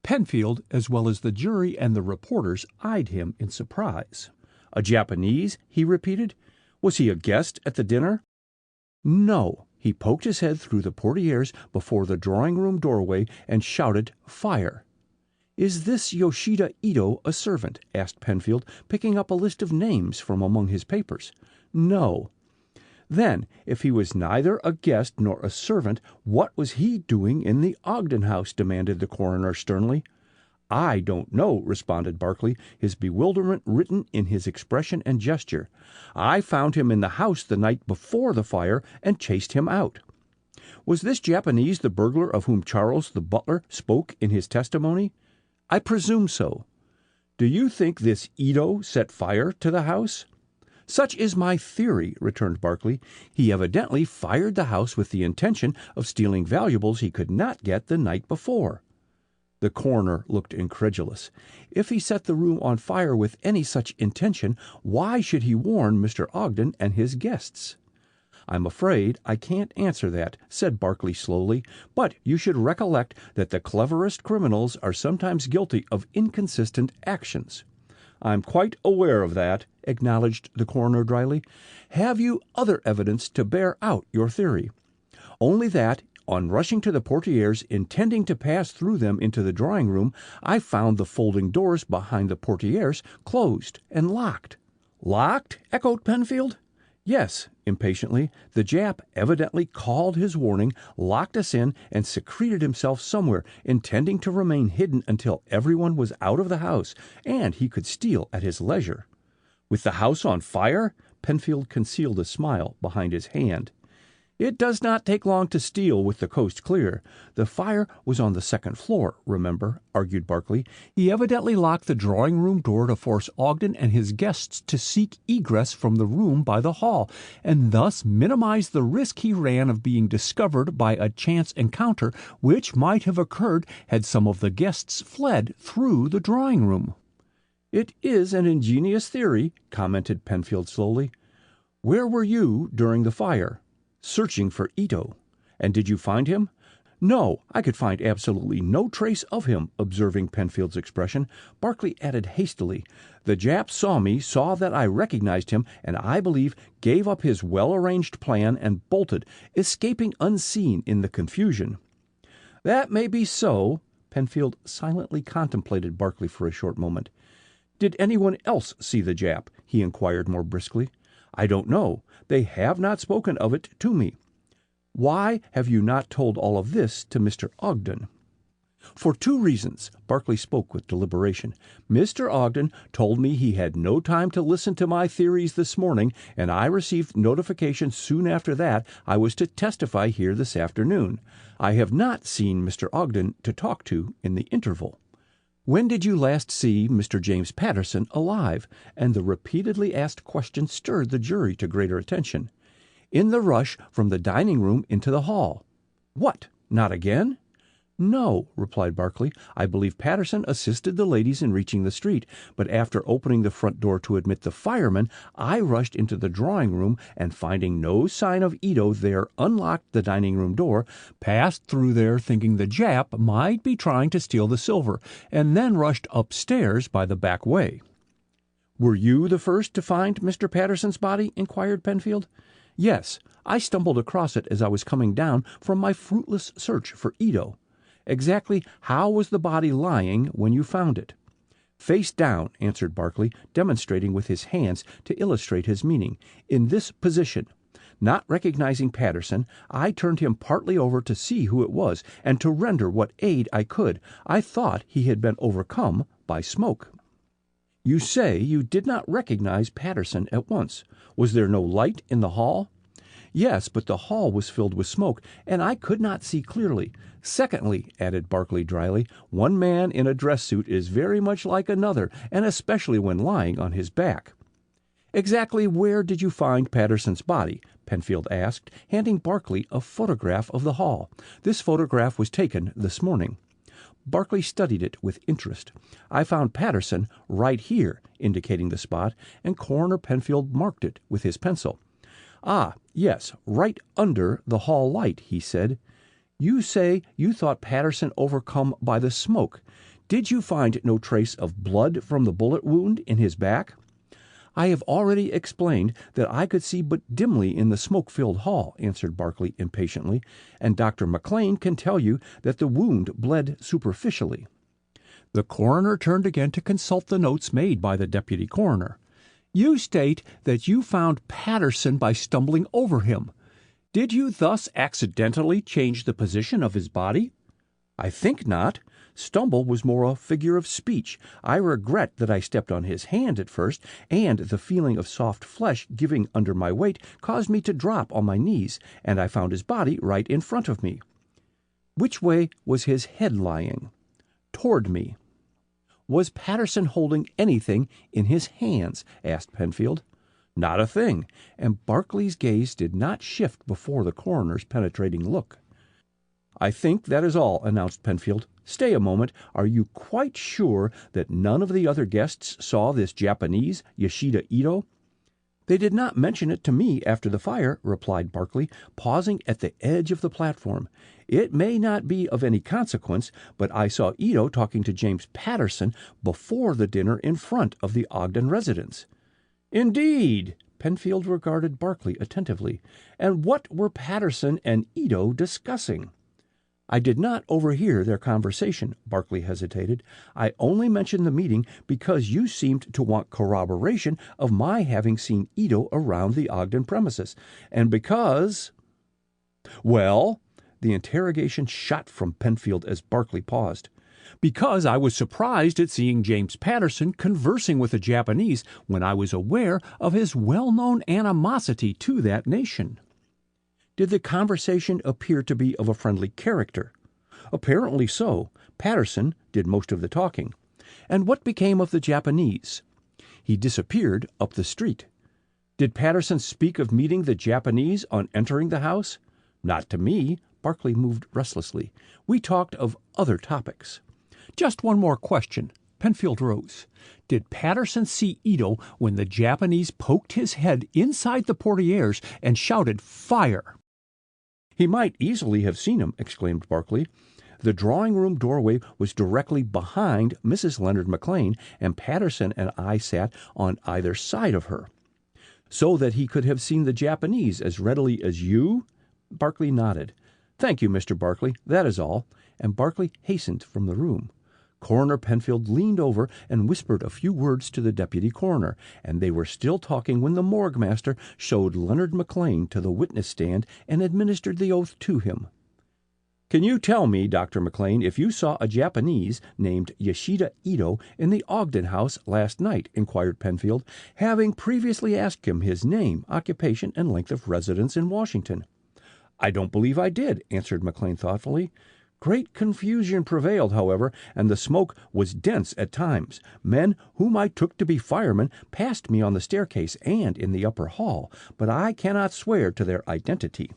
Penfield, as well as the jury and the reporters, eyed him in surprise. "A Japanese?" he repeated. "Was he a guest at the dinner?" "No." He poked his head through the portieres before the drawing-room doorway and shouted, "Fire!" "Is this Yoshida Ito a servant?" asked Penfield, picking up a list of names from among his papers. "No." "Then, if he was neither a guest nor a servant, what was he doing in the Ogden house?" demanded the coroner sternly. "I don't know," responded Barclay, his bewilderment written in his expression and gesture. "I found him in the house the night before the fire and chased him out." "Was this Japanese the burglar of whom Charles the butler spoke in his testimony?" "I presume so." "Do you think this Ito set fire to the house?" "Such is my theory," returned Barclay. "He evidently fired the house with the intention of stealing valuables he could not get the night before." The coroner looked incredulous. If he set the room on fire with any such intention, why should he warn Mr. Ogden and his guests? "I'm afraid I can't answer that," said Barclay slowly, "but you should recollect that the cleverest criminals are sometimes guilty of inconsistent actions." "I'm quite aware of that," acknowledged the coroner dryly. "Have you other evidence to bear out your theory?" "Only that, on rushing to the portieres, intending to pass through them into the drawing-room, I found the folding doors behind the portieres closed and locked." "Locked?" echoed Penfield. "Yes," impatiently. "The Jap evidently called his warning, locked us in, and secreted himself somewhere, intending to remain hidden until everyone was out of the house, and he could steal at his leisure." "With the house on fire?" Penfield concealed a smile behind his hand. "It does not take long to steal with the coast clear. The fire was on the second floor, remember," argued Barclay. "He evidently locked the drawing-room door to force Ogden and his guests to seek egress from the room by the hall, and thus minimize the risk he ran of being discovered by a chance encounter which might have occurred had some of the guests fled through the drawing-room." "It is an ingenious theory," commented Penfield slowly. "Where were you during the fire?" "Searching for Ito." "And did you find him?" "No, I could find absolutely no trace of him." Observing Penfield's expression, Barclay added hastily, "The Jap saw me, saw that I recognized him, and I believe gave up his well-arranged plan and bolted, escaping unseen in the confusion." "That may be so." Penfield silently contemplated Barclay for a short moment. "Did anyone else see the Jap?" he inquired more briskly. "I don't know. They have not spoken of it to me." "Why have you not told all of this to Mr. Ogden?" "For two reasons." Barclay spoke with deliberation. "Mr. Ogden told me he had no time to listen to my theories this morning, and I received notification soon after that I was to testify here this afternoon. I have not seen Mr. Ogden to talk to in the interval." "When did you last see Mr. James Patterson alive?" And the repeatedly asked question stirred the jury to greater attention. "In the rush from the dining room into the hall." "What, not again?" "No," replied Barclay. "I believe Patterson assisted the ladies in reaching the street, but after opening the front door to admit the fireman, I rushed into the drawing room and, finding no sign of Ito there, unlocked the dining room door, passed through there thinking the Jap might be trying to steal the silver, and then rushed upstairs by the back way." "Were you the first to find Mr. Patterson's body?" inquired Penfield. "Yes. I stumbled across it as I was coming down from my fruitless search for Ito." "Exactly how was the body lying when you found it?" "Face down," answered Barclay, demonstrating with his hands to illustrate his meaning. "In this position. Not recognizing Patterson, I turned him partly over to see who it was, and to render what aid I could. I thought he had been overcome by smoke." "You say you did not recognize Patterson at once. Was there no light in the hall?" "Yes, but the hall was filled with smoke, and I could not see clearly. Secondly," added Barclay dryly, "one man in a dress suit is very much like another, and especially when lying on his back." "Exactly where did you find Patterson's body?" Penfield asked, handing Barclay a photograph of the hall. "This photograph was taken this morning." Barclay studied it with interest. "I found Patterson right here," indicating the spot, and Coroner Penfield marked it with his pencil. "Ah, yes, right under the hall light," he said. "You say you thought Patterson overcome by the smoke. Did you find no trace of blood from the bullet wound in his back?" "I have already explained that I could see but dimly in the smoke-filled hall," answered Barclay impatiently, "and Dr. McLean can tell you that the wound bled superficially." The coroner turned again to consult the notes made by the deputy coroner. "You state that you found Patterson by stumbling over him. Did you thus accidentally change the position of his body?" "I think not. Stumble was more a figure of speech. I regret that I stepped on his hand at first, and the feeling of soft flesh giving under my weight caused me to drop on my knees, and I found his body right in front of me." "Which way was his head lying?" "Toward me." "Was Patterson holding anything in his hands?" asked Penfield. "Not a thing," and Barclay's gaze did not shift before the coroner's penetrating look. "I think that is all," announced Penfield. "Stay a moment. Are you quite sure that none of the other guests saw this Japanese, Yoshida Ito?" "They did not mention it to me after the fire," replied Barclay, pausing at the edge of the platform. "It may not be of any consequence, but I saw Ito talking to James Patterson before the dinner in front of the Ogden residence." "Indeed!" Penfield regarded Barclay attentively. "And what were Patterson and Ito discussing?" "I did not overhear their conversation," Barclay hesitated. "I only mentioned the meeting because you seemed to want corroboration of my having seen Ito around the Ogden premises, and because—" "Well?" The interrogation shot from Penfield as Barclay paused. "Because I was surprised at seeing James Patterson conversing with a Japanese when I was aware of his well-known animosity to that nation." "Did the conversation appear to be of a friendly character?" "Apparently so. Patterson did most of the talking." "And what became of the Japanese?" "He disappeared up the street." "Did Patterson speak of meeting the Japanese on entering the house?" "Not to me." Barclay moved restlessly. "We talked of other topics." "Just one more question." Penfield rose. "Did Patterson see Ito when the Japanese poked his head inside the portieres and shouted 'Fire'?" "He might easily have seen him," exclaimed Barclay. "The drawing-room doorway was directly behind Mrs. Leonard McLean, and Patterson and I sat on either side of her." "So that he could have seen the Japanese as readily as you?" Barclay nodded. "Thank you, Mr. Barclay. That is all." And Barclay hastened from the room. Coroner Penfield leaned over and whispered a few words to the deputy coroner, and they were still talking when the morgue master showed Leonard McLean to the witness stand and administered the oath to him. "Can you tell me, Dr. McLean, if you saw a Japanese named Yoshida Ito in the Ogden house last night?" inquired Penfield, having previously asked him his name, occupation, and length of residence in Washington. "I don't believe I did," answered McLean thoughtfully. "Great confusion prevailed, however, and the smoke was dense at times. Men whom I took to be firemen passed me on the staircase and in the upper hall, but I cannot swear to their identity."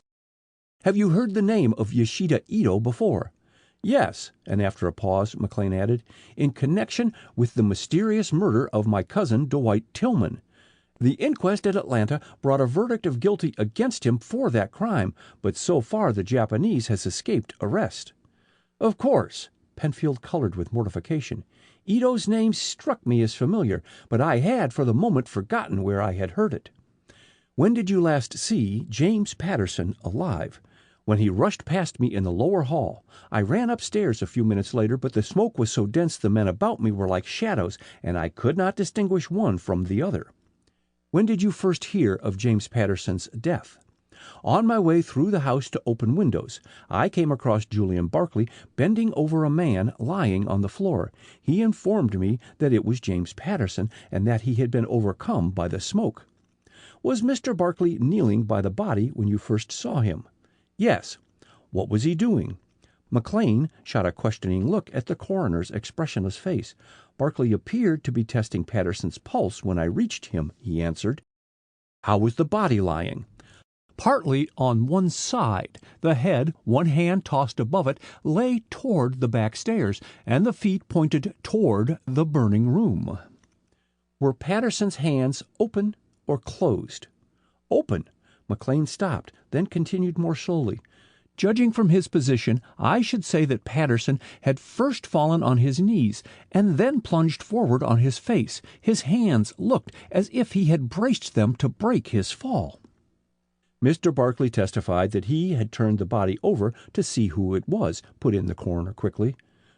"Have you heard the name of Yoshida Ito before?" Yes, and after a pause, McLean added, in connection with the mysterious murder of my cousin Dwight Tillman. The inquest at Atlanta brought a verdict of guilty against him for that crime, but so far the Japanese has escaped arrest. Of course. Penfield colored with mortification. Ito's name struck me as familiar, but I had for the moment forgotten where I had heard it. When did you last see James Patterson alive? When he rushed past me in the lower hall. I ran upstairs a few minutes later, but the smoke was so dense the men about me were like shadows, and I could not distinguish one from the other. When did you first hear of James Patterson's death? On my way through the house to open windows, I came across Julian Barclay bending over a man lying on the floor. He informed me that it was James Patterson and that he had been overcome by the smoke. Was Mr. Barclay kneeling by the body when you first saw him? Yes. What was he doing? McLean shot a questioning look at the coroner's expressionless face. Barclay appeared to be testing Patterson's pulse when I reached him, he answered. How was the body lying? Partly on one side. The head, one hand tossed above it, lay toward the back stairs, and the feet pointed toward the burning room. Were Patterson's hands open or closed? Open. McLean stopped, then continued more slowly. Judging from his position, I should say that Patterson had first fallen on his knees and then plunged forward on his face. His hands looked as if he had braced them to break his fall. Mr. Barclay testified that he had turned the body over to see who it was, put in the coroner quickly.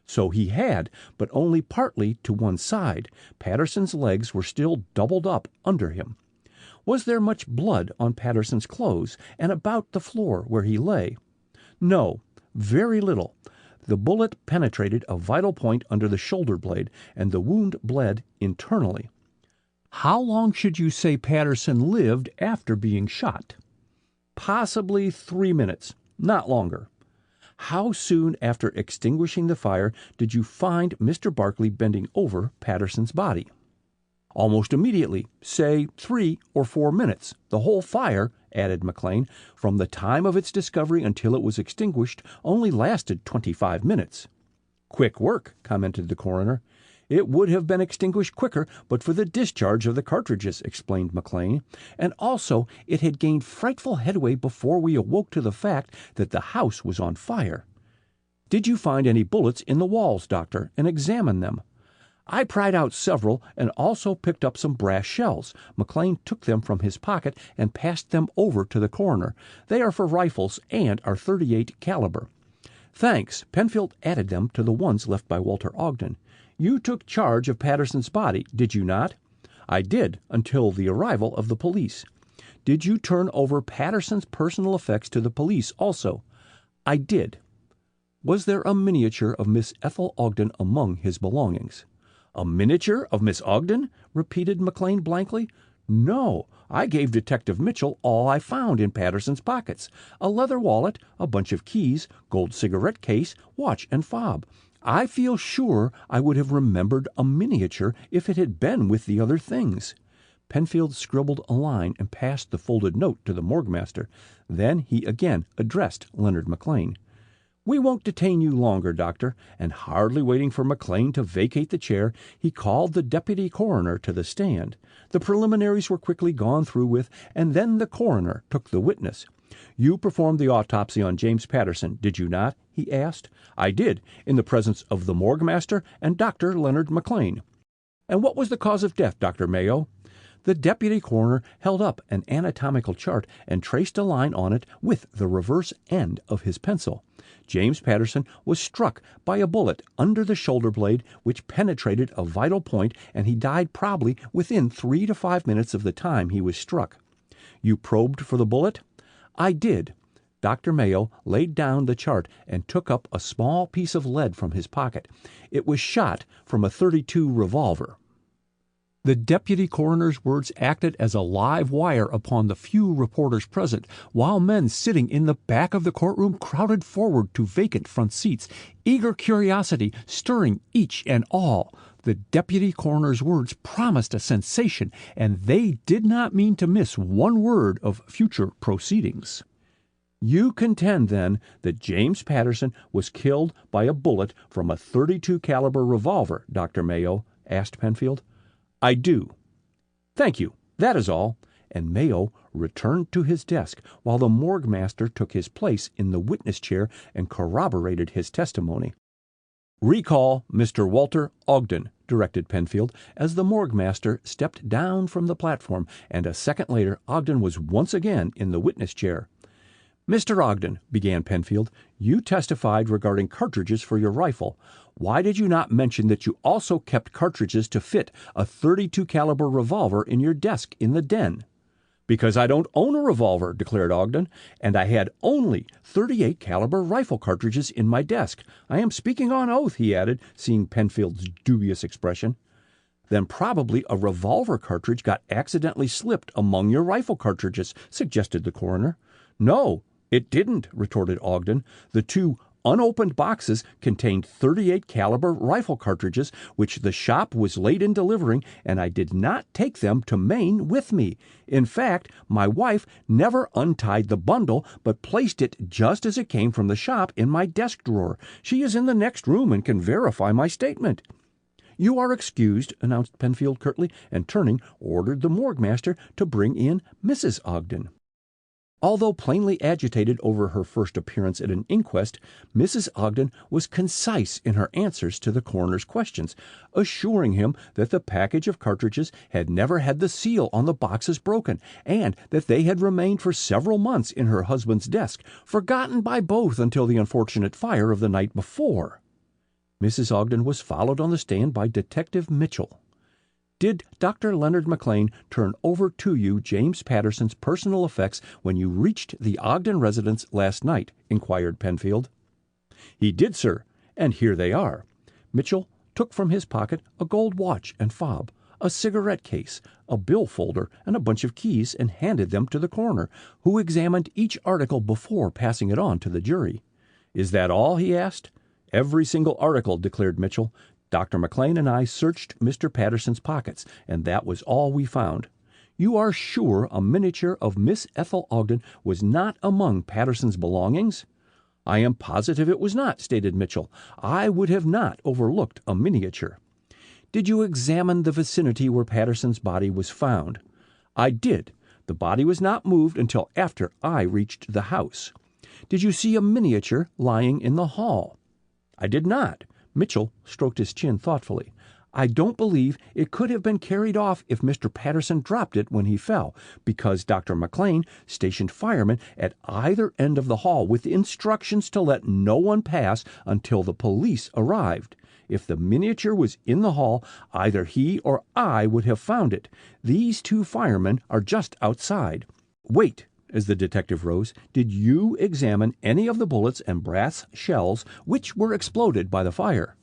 So he had, but only partly to one side. Patterson's legs were still doubled up under him. Was there much blood on Patterson's clothes and about the floor where he lay? No, very little. The bullet penetrated a vital point under the shoulder blade, and the wound bled internally. How long should you say Patterson lived after being shot? Possibly 3 minutes, not longer. How soon after extinguishing the fire did you find Mr. Barclay bending over Patterson's body? Almost immediately, say 3 or 4 minutes. The whole fire, added McLean, from the time of its discovery until it was extinguished, only lasted 25 minutes. Quick work, commented the coroner. It would have been extinguished quicker but for the discharge of the cartridges, explained McLean, and also it had gained frightful headway before we awoke to the fact that the house was on fire. Did you find any bullets in the walls, Doctor, and examine them? I pried out several and also picked up some brass shells. McLean took them from his pocket and passed them over to the coroner. They are for rifles and are .38 caliber. Thanks. Penfield added them to the ones left by Walter Ogden. You took charge of Patterson's body, did you not? I did, until the arrival of the police. Did you turn over Patterson's personal effects to the police also? I did. Was there a miniature of Miss Ethel Ogden among his belongings? A miniature of Miss Ogden? Repeated McLean blankly. No, I gave Detective Mitchell all I found in Patterson's pockets. A leather wallet, a bunch of keys, gold cigarette case, watch and fob. I feel sure I would have remembered a miniature if it had been with the other things. Penfield scribbled a line and passed the folded note to the morgue master. Then he again addressed Leonard McLean. We won't detain you longer, Doctor, and hardly waiting for McLean to vacate the chair, he called the deputy coroner to the stand. The preliminaries were quickly gone through with, and then the coroner took the witness. You performed the autopsy on James Patterson, did you not? He asked. I did, in the presence of the morgue master and Dr. Leonard McLean. And what was the cause of death, Dr. Mayo? The deputy coroner held up an anatomical chart and traced a line on it with the reverse end of his pencil. James Patterson was struck by a bullet under the shoulder blade which penetrated a vital point, and he died probably within 3 to 5 minutes of the time he was struck. You probed for the bullet? I did. Dr. Mayo laid down the chart and took up a small piece of lead from his pocket. It was shot from a .32 revolver. The deputy coroner's words acted as a live wire upon the few reporters present, while men sitting in the back of the courtroom crowded forward to vacant front seats, eager curiosity stirring each and all. The deputy coroner's words promised a sensation, and they did not mean to miss one word of future proceedings. You contend, then, that James Patterson was killed by a bullet from a .32 caliber revolver, Dr. Mayo? Asked Penfield. I do. Thank you. That is all. And Mayo returned to his desk while the morgue master took his place in the witness chair and corroborated his testimony. Recall Mr. Walter Ogden, directed Penfield, as the morgue master stepped down from the platform, and a second later Ogden was once again in the witness chair. Mr. Ogden, began Penfield, you testified regarding cartridges for your rifle. Why did you not mention that you also kept cartridges to fit a .32 caliber revolver in your desk in the den? Because I don't own a revolver, declared Ogden, and I had only .38 caliber rifle cartridges in my desk. I am speaking on oath, he added, seeing Penfield's dubious expression. Then probably a revolver cartridge got accidentally slipped among your rifle cartridges, suggested the coroner. No, it didn't, retorted Ogden. The two unopened boxes contained .38 caliber rifle cartridges, which the shop was late in delivering, and I did not take them to Maine with me. In fact, my wife never untied the bundle, but placed it just as it came from the shop in my desk drawer. She is in the next room and can verify my statement. You are excused, announced Penfield curtly, and turning, ordered the morgue master to bring in Mrs. Ogden. Although plainly agitated over her first appearance at an inquest, Mrs. Ogden was concise in her answers to the coroner's questions, assuring him that the package of cartridges had never had the seal on the boxes broken, and that they had remained for several months in her husband's desk, forgotten by both until the unfortunate fire of the night before. Mrs. Ogden was followed on the stand by Detective Mitchell. Did Dr. Leonard McLean turn over to you James Patterson's personal effects when you reached the Ogden residence last night? Inquired Penfield. He did, sir, and here they are. Mitchell took from his pocket a gold watch and fob, a cigarette case, a bill folder, and a bunch of keys, and handed them to the coroner, who examined each article before passing it on to the jury. Is that all? He asked. Every single article, declared Mitchell. Dr. McLean and I searched Mr. Patterson's pockets, and that was all we found. You are sure a miniature of Miss Ethel Ogden was not among Patterson's belongings? I am positive it was not, stated Mitchell. I would have not overlooked a miniature. Did you examine the vicinity where Patterson's body was found? I did. The body was not moved until after I reached the house. Did you see a miniature lying in the hall? I did not. Mitchell stroked his chin thoughtfully. I don't believe it could have been carried off if Mr. Patterson dropped it when he fell, because Dr. McLean stationed firemen at either end of the hall with instructions to let no one pass until the police arrived. If the miniature was in the hall, either he or I would have found it. These two firemen are just outside. Wait. As the detective rose, did you examine any of the bullets and brass shells which were exploded by the fire?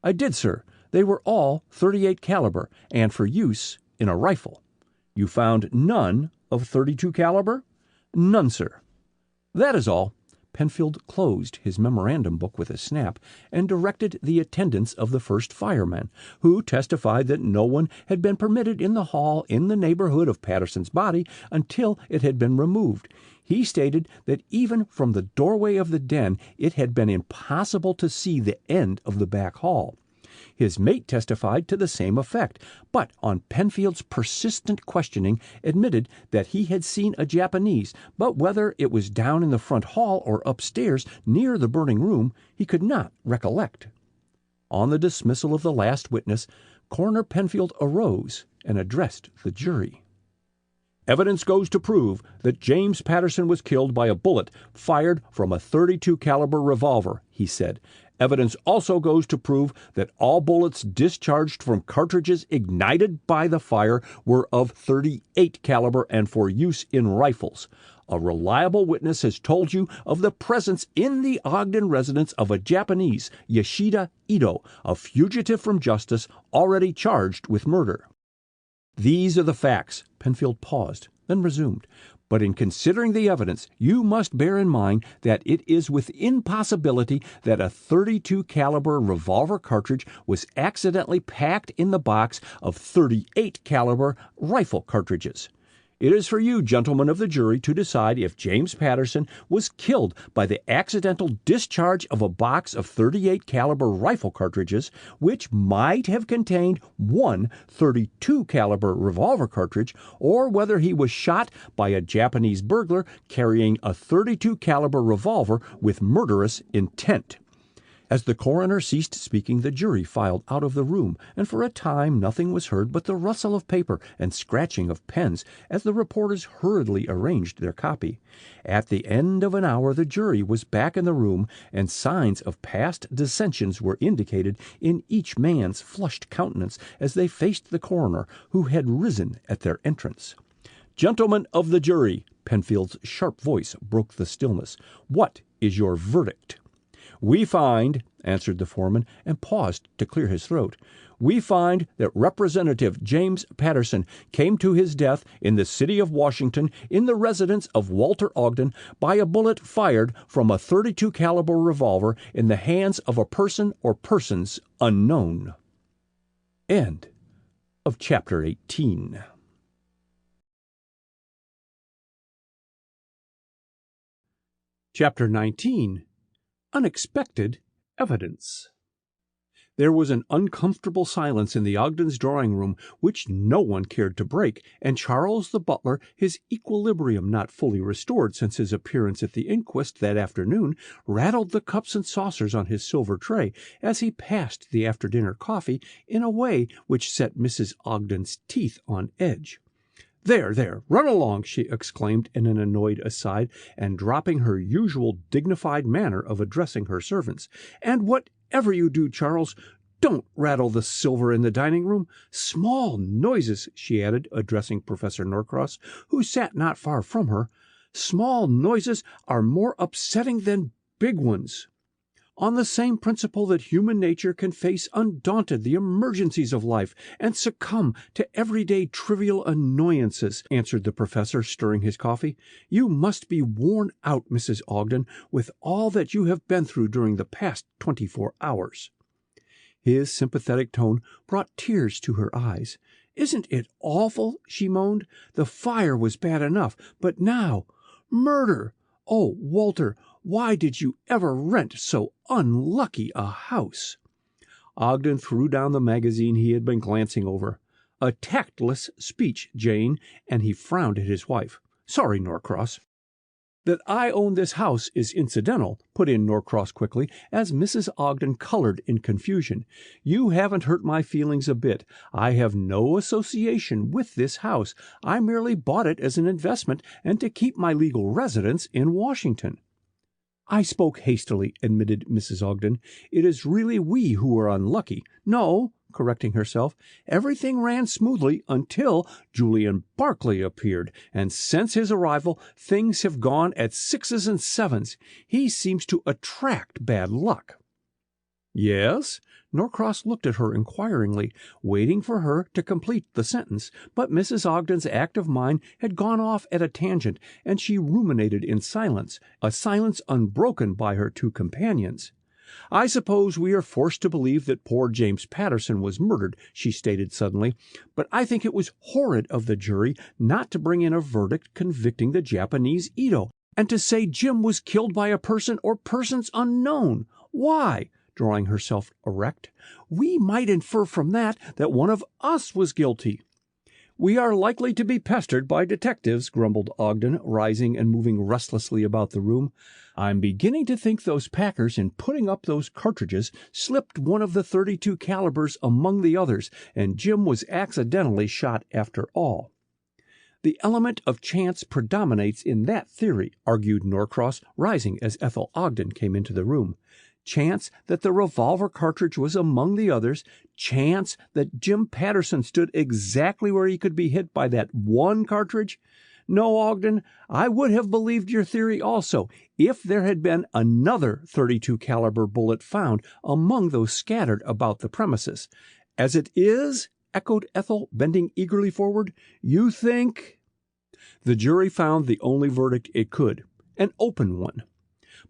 I did, sir. They were all .38 caliber and for use in a rifle. You found none of .32 caliber? None, sir. That is all. Penfield closed his memorandum book with a snap and directed the attendance of the first fireman, who testified that no one had been permitted in the hall in the neighborhood of Patterson's body until it had been removed. He stated that even from the doorway of the den it had been impossible to see the end of the back hall. His mate testified to the same effect, but on Penfield's persistent questioning admitted that he had seen a Japanese, but whether it was down in the front hall or upstairs near the burning room, he could not recollect. On the dismissal of the last witness, Coroner Penfield arose and addressed the jury. Evidence goes to prove that James Patterson was killed by a bullet fired from a .32 caliber revolver, he said. Evidence also goes to prove that all bullets discharged from cartridges ignited by the fire were of .38 caliber and for use in rifles. A reliable witness has told you of the presence in the Ogden residence of a Japanese, Yoshida Ito, a fugitive from justice already charged with murder. These are the facts. Penfield paused, then resumed. But in considering the evidence, you must bear in mind that it is within possibility that a .32 caliber revolver cartridge was accidentally packed in the box of .38 caliber rifle cartridges. It is for you, gentlemen of the jury, to decide if James Patterson was killed by the accidental discharge of a box of .38 caliber rifle cartridges, which might have contained one .32 caliber revolver cartridge, or whether he was shot by a Japanese burglar carrying a .32 caliber revolver with murderous intent. As the coroner ceased speaking, the jury filed out of the room, and for a time nothing was heard but the rustle of paper and scratching of pens as the reporters hurriedly arranged their copy. At the end of an hour the jury was back in the room, and signs of past dissensions were indicated in each man's flushed countenance as they faced the coroner, who had risen at their entrance. "Gentlemen of the jury," Penfield's sharp voice broke the stillness, "what is your verdict?" "We find," answered the foreman, and paused to clear his throat, "we find that Representative James Patterson came to his death in the city of Washington in the residence of Walter Ogden by a bullet fired from a .32 caliber revolver in the hands of a person or persons unknown." End of chapter 18. Chapter 19. Unexpected Evidence. There was an uncomfortable silence in the Ogdens' drawing-room which no one cared to break, and Charles the butler, his equilibrium not fully restored since his appearance at the inquest that afternoon, rattled the cups and saucers on his silver tray as he passed the after-dinner coffee in a way which set Mrs. Ogden's teeth on edge. There, run along," she exclaimed in an annoyed aside, and dropping her usual dignified manner of addressing her servants. "And whatever you do, Charles, don't rattle the silver in the dining-room. Small noises," she added, addressing Professor Norcross, who sat not far from her, "small noises are more upsetting than big ones." "On the same principle that human nature can face undaunted the emergencies of life and succumb to everyday trivial annoyances," answered the professor, stirring his coffee. "You must be worn out, Mrs. Ogden, with all that you have been through during the past 24 hours. His sympathetic tone brought tears to her eyes. "Isn't it awful?" she moaned. "The fire was bad enough, but now murder! Oh, Walter, why did you ever rent so unlucky a house?" Ogden threw down the magazine he had been glancing over. "A tactless speech, Jane," and he frowned at his wife. "Sorry, Norcross." "That I own this house is incidental," put in Norcross quickly, as Mrs. Ogden colored in confusion. "You haven't hurt my feelings a bit. I have no association with this house. I merely bought it as an investment and to keep my legal residence in Washington." "I spoke hastily," admitted Mrs. Ogden. "It is really we who are unlucky. No," correcting herself, "everything ran smoothly until Julian Barclay appeared, and since his arrival things have gone at sixes and sevens. He seems to attract bad luck." "Yes?" Norcross looked at her inquiringly, waiting for her to complete the sentence, but Mrs. Ogden's active mind had gone off at a tangent, and she ruminated in silence, a silence unbroken by her two companions. "I suppose we are forced to believe that poor James Patterson was murdered," she stated suddenly, "but I think it was horrid of the jury not to bring in a verdict convicting the Japanese Ito, and to say Jim was killed by a person or persons unknown. Why?" drawing herself erect, "we might infer from that one of us was guilty." "We are likely to be pestered by detectives," grumbled Ogden, rising and moving restlessly about the room. "I'm beginning to think those packers, in putting up those cartridges, slipped one of the .32 calibers among the others, and Jim was accidentally shot after all." "The element of chance predominates in that theory," argued Norcross, rising as Ethel Ogden came into the room. "Chance that the revolver cartridge was among the others, chance that Jim Patterson stood exactly where he could be hit by that one cartridge. No, Ogden, I would have believed your theory also if there had been another .32 caliber bullet found among those scattered about the premises. As it is," echoed Ethel, bending eagerly forward, "you think—" "The jury found the only verdict it could, an open one."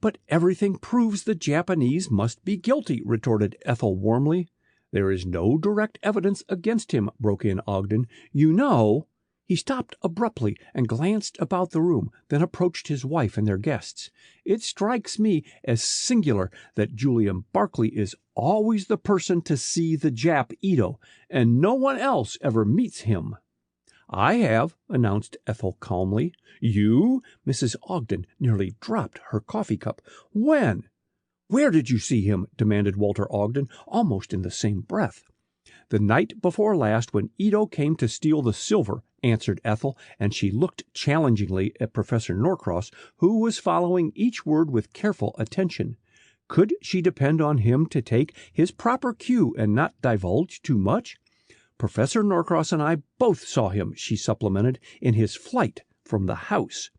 "But everything proves the Japanese must be guilty," retorted Ethel warmly. "There is no direct evidence against him," broke in Ogden. "You know," He stopped abruptly and glanced about the room, then approached his wife and their guests. "It strikes me as singular that Julian Barclay is always the person to see the Jap Ito, and no one else ever meets him." "I have," announced Ethel calmly. "You?" Mrs. Ogden nearly dropped her coffee cup. "When?" "Where did you see him?" demanded Walter Ogden, almost in the same breath. "The night before last, when Ito came to steal the silver," answered Ethel, and she looked challengingly at Professor Norcross, who was following each word with careful attention. Could she depend on him to take his proper cue and not divulge too much? "Professor Norcross and I both saw him," she supplemented, "in his flight from the house."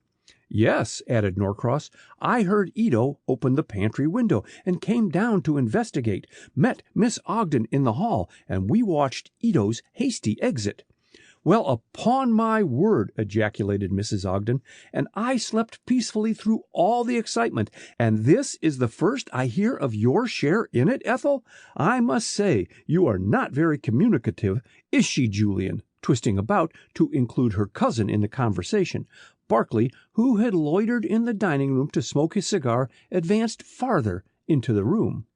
"Yes," added Norcross, "I heard Ito open the pantry window and came down to investigate, met Miss Ogden in the hall, and we watched Ito's hasty exit." "Well, upon my word," ejaculated Mrs. Ogden, "and I slept peacefully through all the excitement, and this is the first I hear of your share in it, Ethel? I must say you are not very communicative, is she, Julian?" twisting about to include her cousin in the conversation. Barclay, who had loitered in the dining room to smoke his cigar, advanced farther into the room.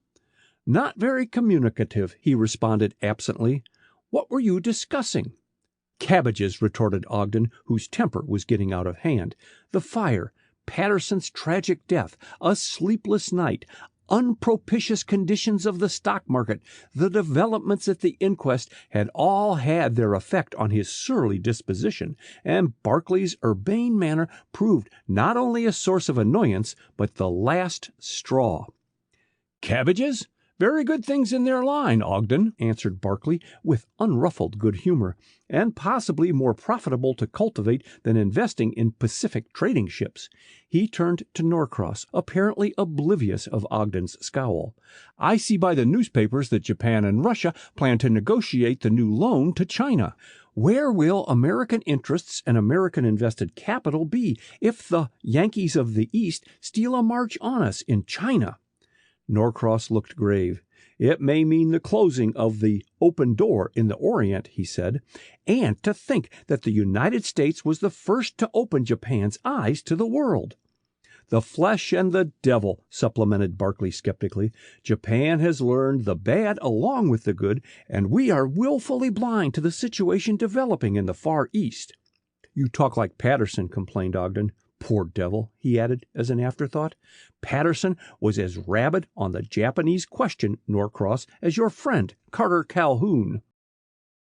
"Not very communicative," he responded absently. "What were you discussing?" "Cabbages," retorted Ogden, whose temper was getting out of hand. "The fire, Patterson's tragic death, a sleepless night, unpropitious conditions of the stock market, the developments at the inquest had all had their effect on his surly disposition, and Barclay's urbane manner proved not only a source of annoyance, but the last straw." "Cabbages? Very good things in their line, Ogden," answered Barclay with unruffled good humor, "and possibly more profitable to cultivate than investing in Pacific trading ships." He turned to Norcross, apparently oblivious of Ogden's scowl. "I see by the newspapers that Japan and Russia plan to negotiate the new loan to China. Where will American interests and American invested capital be if the Yankees of the East steal a march on us in China?" Norcross looked grave. "It may mean the closing of the open door in the Orient," he said. "And to think that the United States was the first to open Japan's eyes to the world." "The flesh and the devil," supplemented Barclay skeptically. "Japan has learned the bad along with the good, and we are willfully blind to the situation developing in the Far East." "You talk like Patterson," complained Ogden. "Poor devil," he added as an afterthought. "Patterson was as rabid on the Japanese question, Norcross, as your friend Carter Calhoun."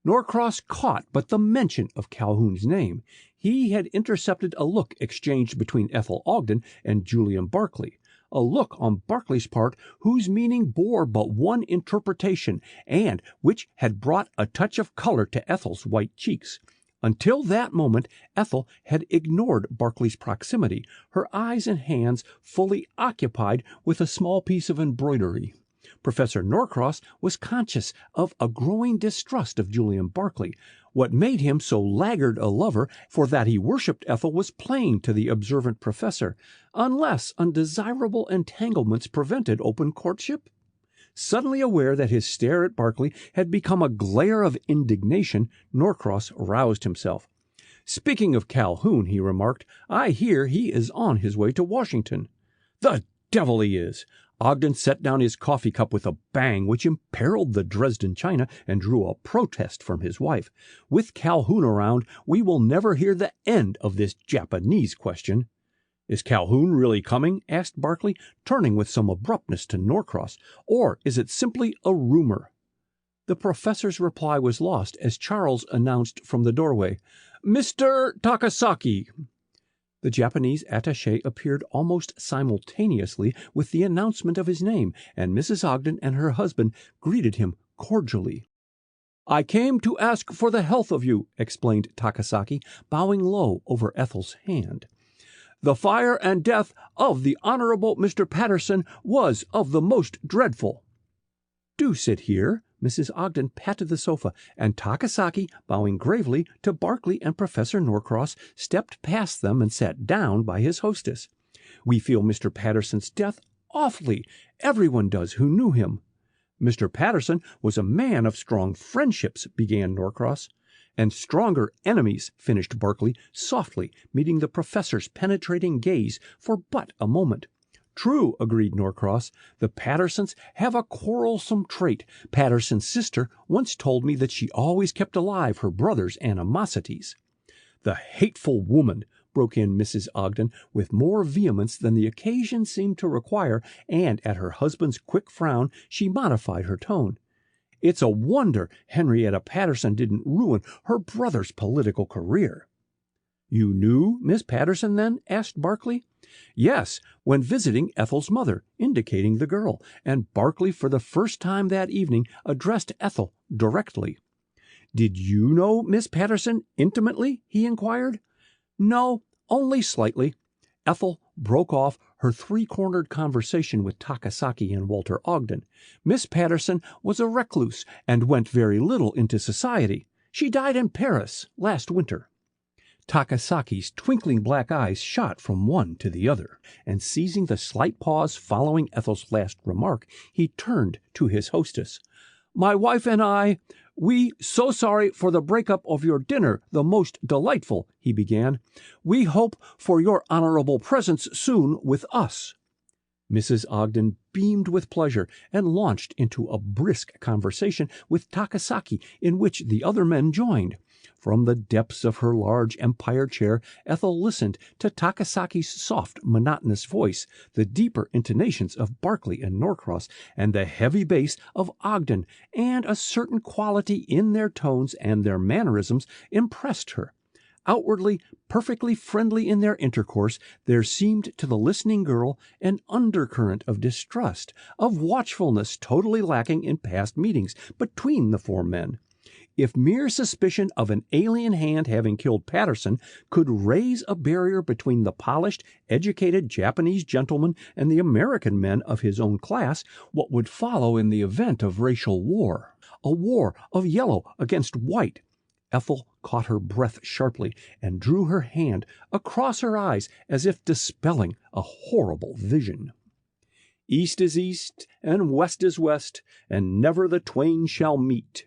Norcross caught but the mention of Calhoun's name. He had intercepted a look exchanged between Ethel Ogden and Julian Barclay, a look on Barclay's part whose meaning bore but one interpretation, and which had brought a touch of color to Ethel's white cheeks. Until that moment, Ethel had ignored Barclay's proximity, her eyes and hands fully occupied with a small piece of embroidery. Professor Norcross was conscious of a growing distrust of Julian Barclay. What made him so laggard a lover, for that he worshipped Ethel, was plain to the observant professor, unless undesirable entanglements prevented open courtship. Suddenly aware that his stare at Barclay had become a glare of indignation, Norcross roused himself. "Speaking of Calhoun," he remarked, "I hear he is on his way to Washington." "The devil he is!" Ogden set down his coffee cup with a bang which imperiled the Dresden china and drew a protest from his wife. "With Calhoun around, we will never hear the end of this Japanese question." "Is Calhoun really coming?" asked Barclay, turning with some abruptness to Norcross. "Or is it simply a rumor?" The professor's reply was lost as Charles announced from the doorway, "Mr. Takasaki." The Japanese attaché appeared almost simultaneously with the announcement of his name, and Mrs. Ogden and her husband greeted him cordially. "I came to ask for the health of you," explained Takasaki, bowing low over Ethel's hand. "The fire and death of the Honorable Mr. Patterson was of the most dreadful." "Do sit here." Mrs. Ogden patted the sofa, and Takasaki, bowing gravely to Barclay and Professor Norcross, stepped past them and sat down by his hostess. "We feel Mr. Patterson's death awfully. Everyone does who knew him." "Mr. Patterson was a man of strong friendships," began Norcross. "And stronger enemies," finished Barkley softly, meeting the professor's penetrating gaze for but a moment. "True," agreed Norcross. "The Pattersons have a quarrelsome trait. Patterson's sister once told me that she always kept alive her brother's animosities." "The hateful woman!" broke in Mrs. Ogden with more vehemence than the occasion seemed to require, and at her husband's quick frown she modified her tone. "It's a wonder Henrietta Patterson didn't ruin her brother's political career." "You knew Miss Patterson, then?" asked Barkley. "Yes, when visiting Ethel's mother," indicating the girl, and Barkley for the first time that evening addressed Ethel directly. "Did you know Miss Patterson intimately?" he inquired. "No, only slightly." Ethel broke off her three-cornered conversation with Takasaki and Walter Ogden. "Miss Patterson was a recluse and went very little into society. She died in Paris last winter." Takasaki's twinkling black eyes shot from one to the other, and seizing the slight pause following Ethel's last remark, he turned to his hostess. "My wife and we so sorry for the breakup of your dinner, the most delightful," he began. "We hope for your honorable presence soon with us." Mrs. Ogden beamed with pleasure and launched into a brisk conversation with Takasaki in which the other men joined. From the depths of her large empire chair, Ethel listened to Takasaki's soft, monotonous voice, the deeper intonations of Barkley and Norcross, and the heavy bass of Ogden, and a certain quality in their tones and their mannerisms impressed her. Outwardly perfectly friendly in their intercourse, there seemed to the listening girl an undercurrent of distrust, of watchfulness totally lacking in past meetings between the four men. If mere suspicion of an alien hand having killed Patterson could raise a barrier between the polished, educated Japanese gentleman and the American men of his own class, what would follow in the event of racial war? A war of yellow against white? Ethel caught her breath sharply and drew her hand across her eyes as if dispelling a horrible vision. "East is east, and west is west, and never the twain shall meet."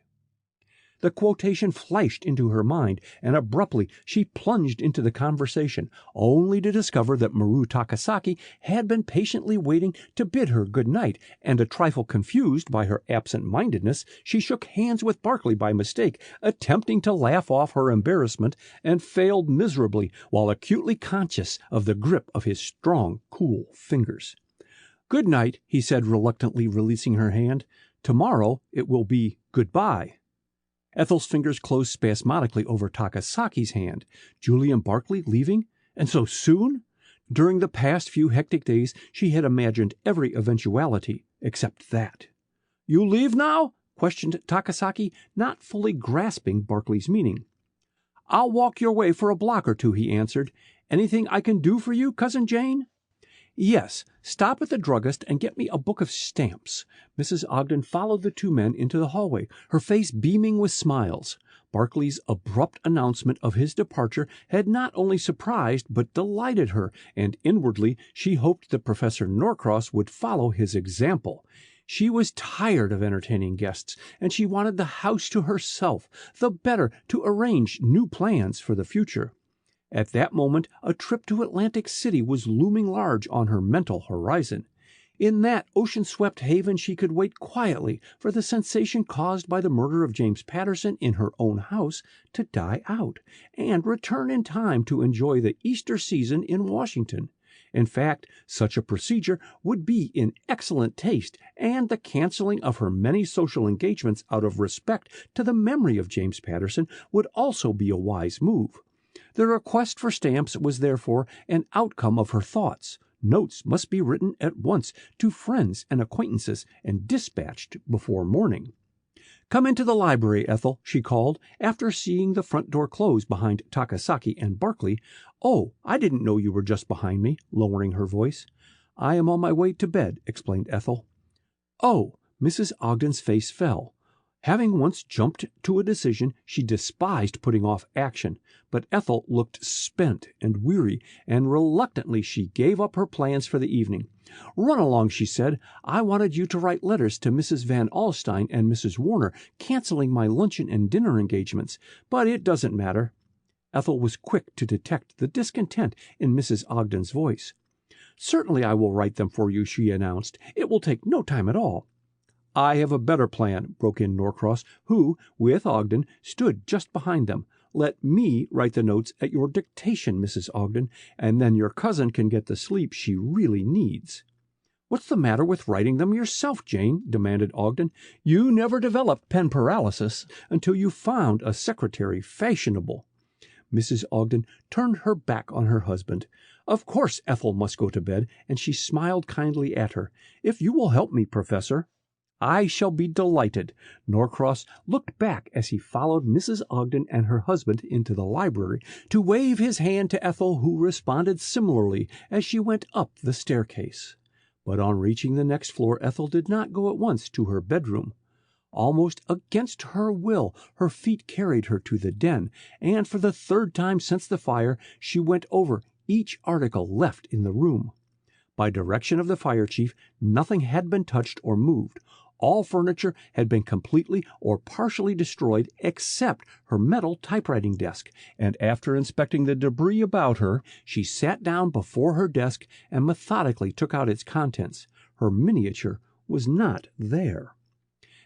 The quotation flashed into her mind, and abruptly she plunged into the conversation, only to discover that Maru Takasaki had been patiently waiting to bid her good night, and a trifle confused by her absent-mindedness, she shook hands with Barkley by mistake, attempting to laugh off her embarrassment, and failed miserably while acutely conscious of the grip of his strong, cool fingers. "Good night," he said reluctantly, releasing her hand. "Tomorrow it will be goodbye." Ethel's fingers closed spasmodically over Takasaki's hand. Julian Barkley leaving? And so soon? During the past few hectic days she had imagined every eventuality except that. "You leave now?" questioned Takasaki, not fully grasping Barkley's meaning. "I'll walk your way for a block or two," he answered. "Anything I can do for you, Cousin Jane?" "Yes, stop at the druggist and get me a book of stamps." Mrs. Ogden followed the two men into the hallway, her face beaming with smiles. Barkley's abrupt announcement of his departure had not only surprised but delighted her, and inwardly she hoped that Professor Norcross would follow his example. She was tired of entertaining guests, and she wanted the house to herself, the better to arrange new plans for the future. At that moment a trip to Atlantic City was looming large on her mental horizon. In that ocean-swept haven she could wait quietly for the sensation caused by the murder of James Patterson in her own house to die out, and return in time to enjoy the Easter season in Washington. In fact, such a procedure would be in excellent taste, and the canceling of her many social engagements out of respect to the memory of James Patterson would also be a wise move. The request for stamps was therefore an outcome of her thoughts. Notes must be written at once to friends and acquaintances and dispatched before morning. "Come into the library, Ethel," she called, after seeing the front door close behind Takasaki and Barkley. "Oh, I didn't know you were just behind me," lowering her voice. "I am on my way to bed," explained Ethel. "Oh!" Mrs. Ogden's face fell. Having once jumped to a decision, she despised putting off action, but Ethel looked spent and weary, and reluctantly she gave up her plans for the evening. "Run along," she said. "I wanted you to write letters to Mrs. Van Alstyne and Mrs. Warner, canceling my luncheon and dinner engagements, but it doesn't matter." Ethel was quick to detect the discontent in Mrs. Ogden's voice. "Certainly I will write them for you," she announced. "It will take no time at all." "I have a better plan," broke in Norcross, who, with Ogden, stood just behind them. "Let me write the notes at your dictation, Mrs. Ogden, and then your cousin can get the sleep she really needs." "What's the matter with writing them yourself, Jane?" demanded Ogden. "You never developed pen paralysis until you found a secretary fashionable." Mrs. Ogden turned her back on her husband. Of course Ethel must go to bed, and she smiled kindly at her. "If you will help me, Professor." "I shall be delighted." Norcross looked back as he followed Mrs. Ogden and her husband into the library to wave his hand to Ethel, who responded similarly as she went up the staircase. But on reaching the next floor, Ethel did not go at once to her bedroom. Almost against her will, her feet carried her to the den, and for the third time since the fire, she went over each article left in the room. By direction of the fire chief, nothing had been touched or moved. All furniture had been completely or partially destroyed except her metal typewriting desk, and after inspecting the debris about her, she sat down before her desk and methodically took out its contents. Her miniature was not there.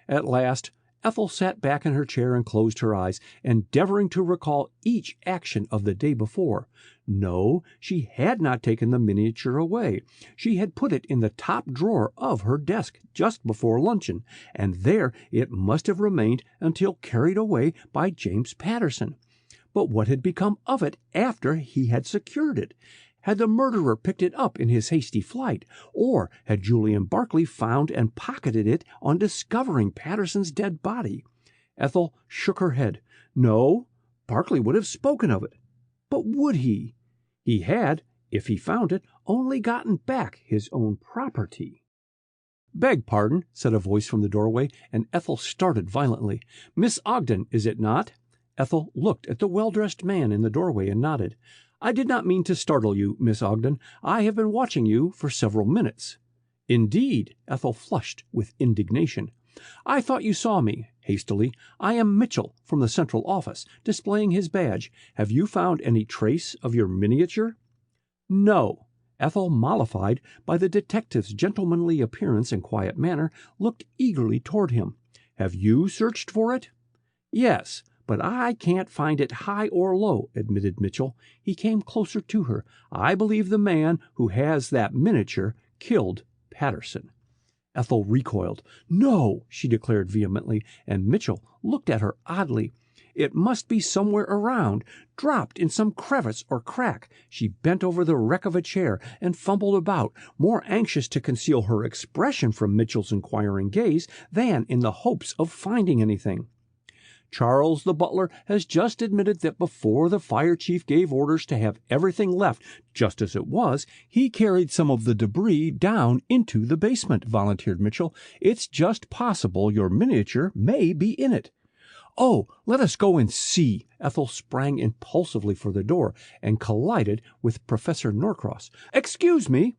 At last, Ethel sat back in her chair and closed her eyes, endeavoring to recall each action of the day before. No, she had not taken the miniature away. She had put it in the top drawer of her desk just before luncheon, and there it must have remained until carried away by James Patterson. But what had become of it after he had secured it? Had the murderer picked it up in his hasty flight, or had Julian Barclay found and pocketed it on discovering Patterson's dead body? Ethel shook her head. No, Barclay would have spoken of it. But would he? He had, if he found it, only gotten back his own property. "Beg pardon," said a voice from the doorway, and Ethel started violently. "Miss Ogden, is it not?" Ethel looked at the well-dressed man in the doorway and nodded. "I did not mean to startle you, Miss Ogden. I have been watching you for several minutes." "Indeed?" Ethel flushed with indignation. "I thought you saw me." Hastily, "I am Mitchell from the central office," displaying his badge. "Have you found any trace of your miniature?" "No." Ethel, mollified by the detective's gentlemanly appearance and quiet manner, looked eagerly toward him. "Have you searched for it?" "Yes, but I can't find it high or low," admitted Mitchell. He came closer to her. "I believe the man who has that miniature killed Patterson." Ethel recoiled. "No," she declared vehemently, and Mitchell looked at her oddly. "It must be somewhere around, dropped in some crevice or crack." She bent over the wreck of a chair and fumbled about, more anxious to conceal her expression from Mitchell's inquiring gaze than in the hopes of finding anything. "Charles, the butler, has just admitted that before the fire chief gave orders to have everything left just as it was, he carried some of the debris down into the basement," volunteered Mitchell. "It's just possible your miniature may be in it." "Oh, let us go and see." Ethel sprang impulsively for the door and collided with Professor Norcross. "Excuse me."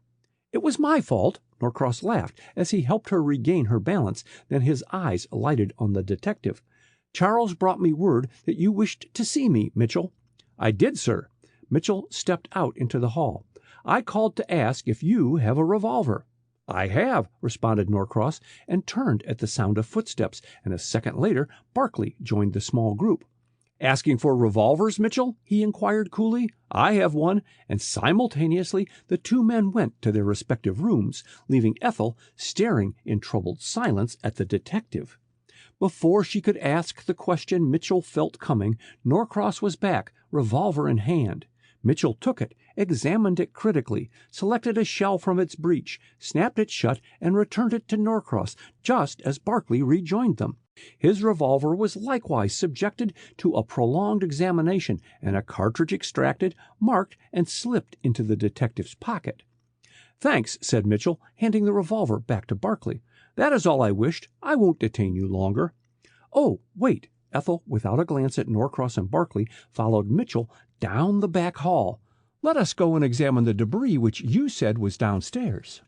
"It was my fault." Norcross laughed as he helped her regain her balance. Then his eyes lighted on the detective. "Charles brought me word that you wished to see me, Mitchell." "I did, sir." Mitchell stepped out into the hall. "I called to ask if you have a revolver." "I have," responded Norcross, and turned at the sound of footsteps, and a second later Barclay joined the small group. "Asking for revolvers, Mitchell?" he inquired coolly. "I have one," and simultaneously the two men went to their respective rooms, leaving Ethel staring in troubled silence at the detective. Before she could ask the question Mitchell felt coming, Norcross was back, revolver in hand. Mitchell took it, examined it critically, selected a shell from its breech, snapped it shut, and returned it to Norcross just as Barclay rejoined them. His revolver was likewise subjected to a prolonged examination, and a cartridge extracted, marked, and slipped into the detective's pocket. "Thanks," said Mitchell, handing the revolver back to Barclay. "That is all I wished. I won't detain you longer." Oh, wait. Ethel, without a glance at Norcross and Barkley, followed Mitchell down the back hall. Let us go and examine the debris which you said was downstairs.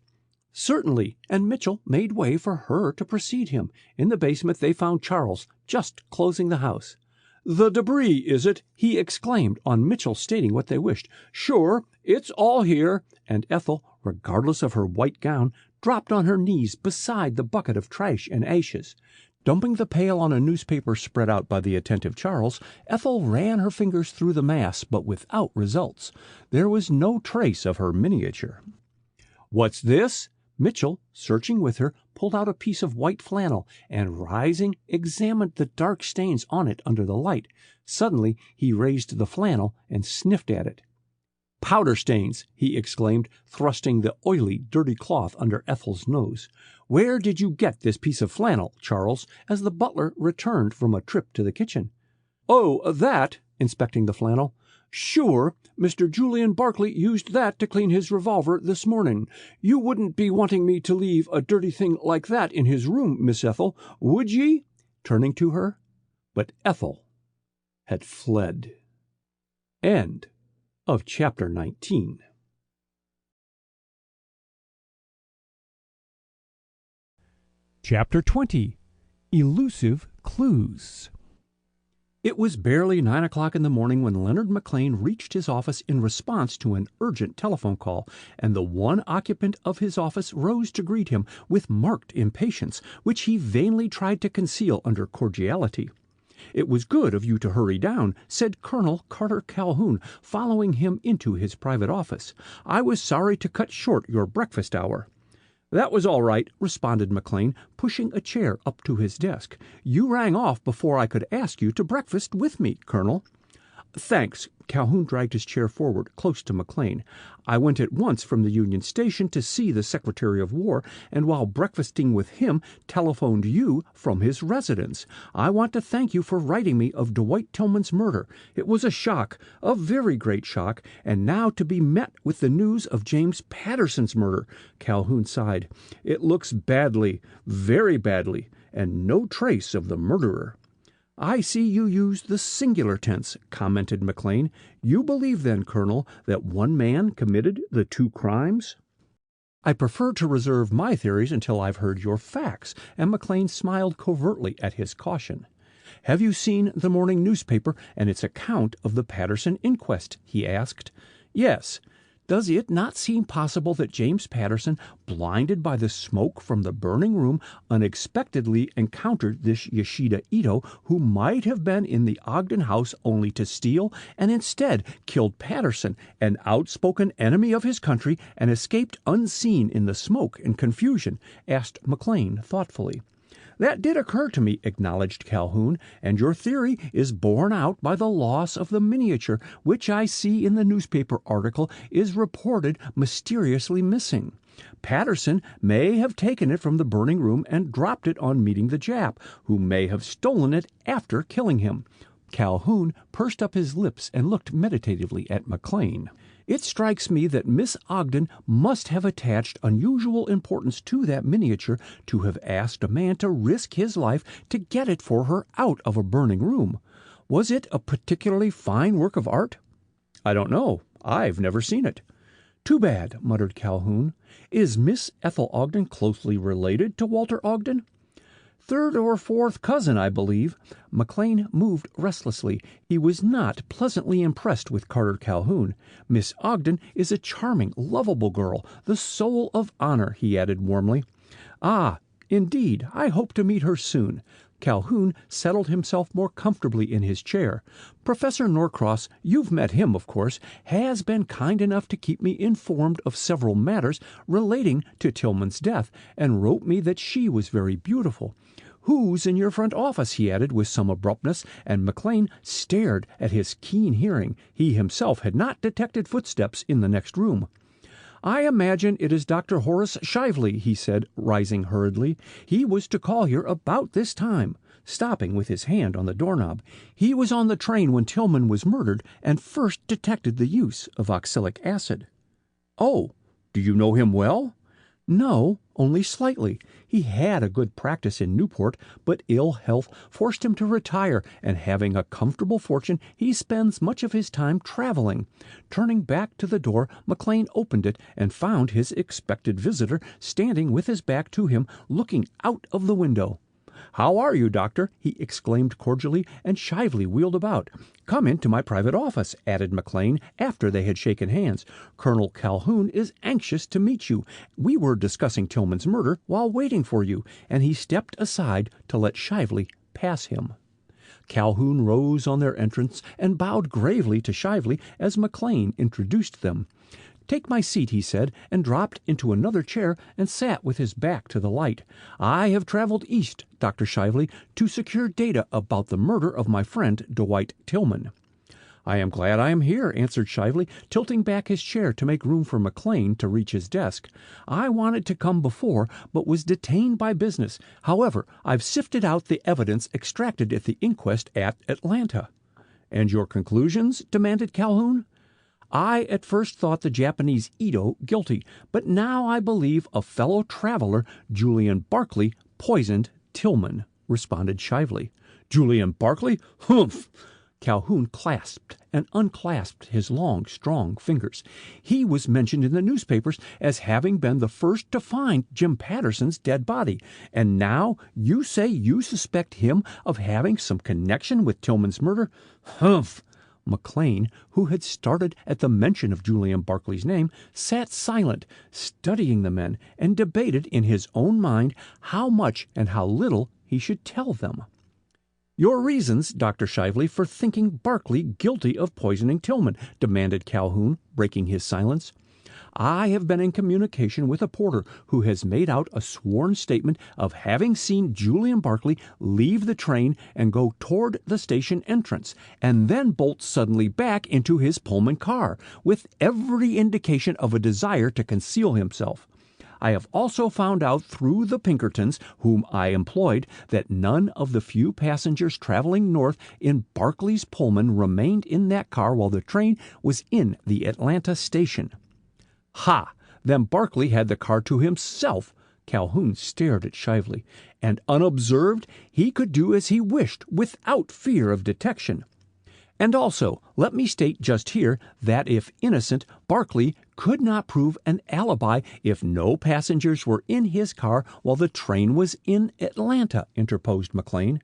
Certainly, and Mitchell made way for her to precede him. In the basement they found Charles, just closing the house. The debris, is it? He exclaimed, on Mitchell stating what they wished. Sure, it's all here. And Ethel, regardless of her white gown, dropped on her knees beside the bucket of trash and ashes. Dumping the pail on a newspaper spread out by the attentive Charles, Ethel ran her fingers through the mass, but without results. There was no trace of her miniature. What's this? Mitchell, searching with her, pulled out a piece of white flannel, and rising, examined the dark stains on it under the light. Suddenly he raised the flannel and sniffed at it. Powder stains, he exclaimed, thrusting the oily, dirty cloth under Ethel's nose. Where did you get this piece of flannel, Charles, as the butler returned from a trip to the kitchen? Oh, that, inspecting the flannel. Sure, Mr. Julian Barkley used that to clean his revolver this morning. You wouldn't be wanting me to leave a dirty thing like that in his room, Miss Ethel, would ye? Turning to her. But Ethel had fled. End of chapter 19. Chapter 20. Elusive Clews. It was barely 9 o'clock in the morning when Leonard McLean reached his office in response to an urgent telephone call, and the one occupant of his office rose to greet him with marked impatience, which he vainly tried to conceal under cordiality. It was good of you to hurry down, said Colonel Carter Calhoun, following him into his private office. I was sorry to cut short your breakfast hour. That was all right, responded McLean, pushing a chair up to his desk. You rang off before I could ask you to breakfast with me, Colonel. Thanks. Calhoun dragged his chair forward, close to McLean. I went at once from the Union Station to see the Secretary of War, and while breakfasting with him, telephoned you from his residence. I want to thank you for writing me of Dwight Tillman's murder. It was a shock, a very great shock, and now to be met with the news of James Patterson's murder. Calhoun sighed. It looks badly, very badly, and no trace of the murderer. I see you use the singular tense, commented McLean. You believe then, Colonel, that one man committed the two crimes? I prefer to reserve my theories until I've heard your facts, and McLean smiled covertly at his caution. Have you seen the morning newspaper and its account of the Patterson inquest? He asked. Yes. Does it not seem possible that James Patterson, blinded by the smoke from the burning room, unexpectedly encountered this Yoshida Ito, who might have been in the Ogden house only to steal, and instead killed Patterson, an outspoken enemy of his country, and escaped unseen in the smoke and confusion? Asked McLean thoughtfully. That did occur to me, acknowledged Calhoun, and your theory is borne out by the loss of the miniature, which I see in the newspaper article is reported mysteriously missing. Patterson may have taken it from the burning room and dropped it on meeting the Jap, who may have stolen it after killing him. Calhoun pursed up his lips and looked meditatively at McLean. It strikes me that Miss Ogden must have attached unusual importance to that miniature to have asked a man to risk his life to get it for her out of a burning room. Was it a particularly fine work of art? I don't know. I've never seen it. Too bad, muttered Calhoun. Is Miss Ethel Ogden closely related to Walter Ogden? Third or fourth cousin, I believe. McLean moved restlessly. He was not pleasantly impressed with Carter Calhoun. Miss Ogden is a charming, lovable girl, the soul of honor, he added warmly. Ah, indeed, I hope to meet her soon. Calhoun settled himself more comfortably in his chair. Professor Norcross, you've met him, of course, has been kind enough to keep me informed of several matters relating to Tillman's death, and wrote me that she was very beautiful. Who's in your front office? He added with some abruptness, and McLean stared at his keen hearing. He himself had not detected footsteps in the next room. I imagine it is Dr. Horace Shively, he said, rising hurriedly. He was to call here about this time, stopping with his hand on the doorknob. He was on the train when Tillman was murdered and first detected the use of oxalic acid. Oh, do you know him well? No, only slightly. He had a good practice in Newport, but ill health forced him to retire, and having a comfortable fortune, he spends much of his time traveling. Turning back to the door, McLean opened it and found his expected visitor standing with his back to him, looking out of the window. "How are you, Doctor?" he exclaimed cordially, and Shively wheeled about. "Come into my private office," added McLean, after they had shaken hands. "Colonel Calhoun is anxious to meet you. We were discussing Tillman's murder while waiting for you," and he stepped aside to let Shively pass him. Calhoun rose on their entrance and bowed gravely to Shively as McLean introduced them. "Take my seat," he said, and dropped into another chair and sat with his back to the light. "I have traveled east, Dr. Shively, to secure data about the murder of my friend Dwight Tillman." "I am glad I am here," answered Shively, tilting back his chair to make room for McLean to reach his desk. "I wanted to come before, but was detained by business. However, I've sifted out the evidence extracted at the inquest at Atlanta." "And your conclusions?" demanded Calhoun. "I at first thought the Japanese Ito guilty, but now I believe a fellow traveler, Julian Barclay, poisoned Tillman," responded Shively. "Julian Barclay? Humph!" Calhoun clasped and unclasped his long, strong fingers. "He was mentioned in the newspapers as having been the first to find Jim Patterson's dead body. And now you say you suspect him of having some connection with Tillman's murder? Humph!" McLean, who had started at the mention of Julian Barclay's name, sat silent, studying the men, and debated in his own mind how much and how little he should tell them. "Your reasons, Dr. Shively, for thinking Barclay guilty of poisoning Tillman," demanded Calhoun, breaking his silence. "I have been in communication with a porter who has made out a sworn statement of having seen Julian Barclay leave the train and go toward the station entrance, and then bolt suddenly back into his Pullman car, with every indication of a desire to conceal himself. I have also found out through the Pinkertons, whom I employed, that none of the few passengers traveling north in Barclay's Pullman remained in that car while the train was in the Atlanta station." "Ha! Then Barclay had the car to himself." Calhoun stared at Shively. "And unobserved, he could do as he wished without fear of detection. And also, let me state just here that if innocent, Barclay could not prove an alibi if no passengers were in his car while the train was in Atlanta," interposed McLean.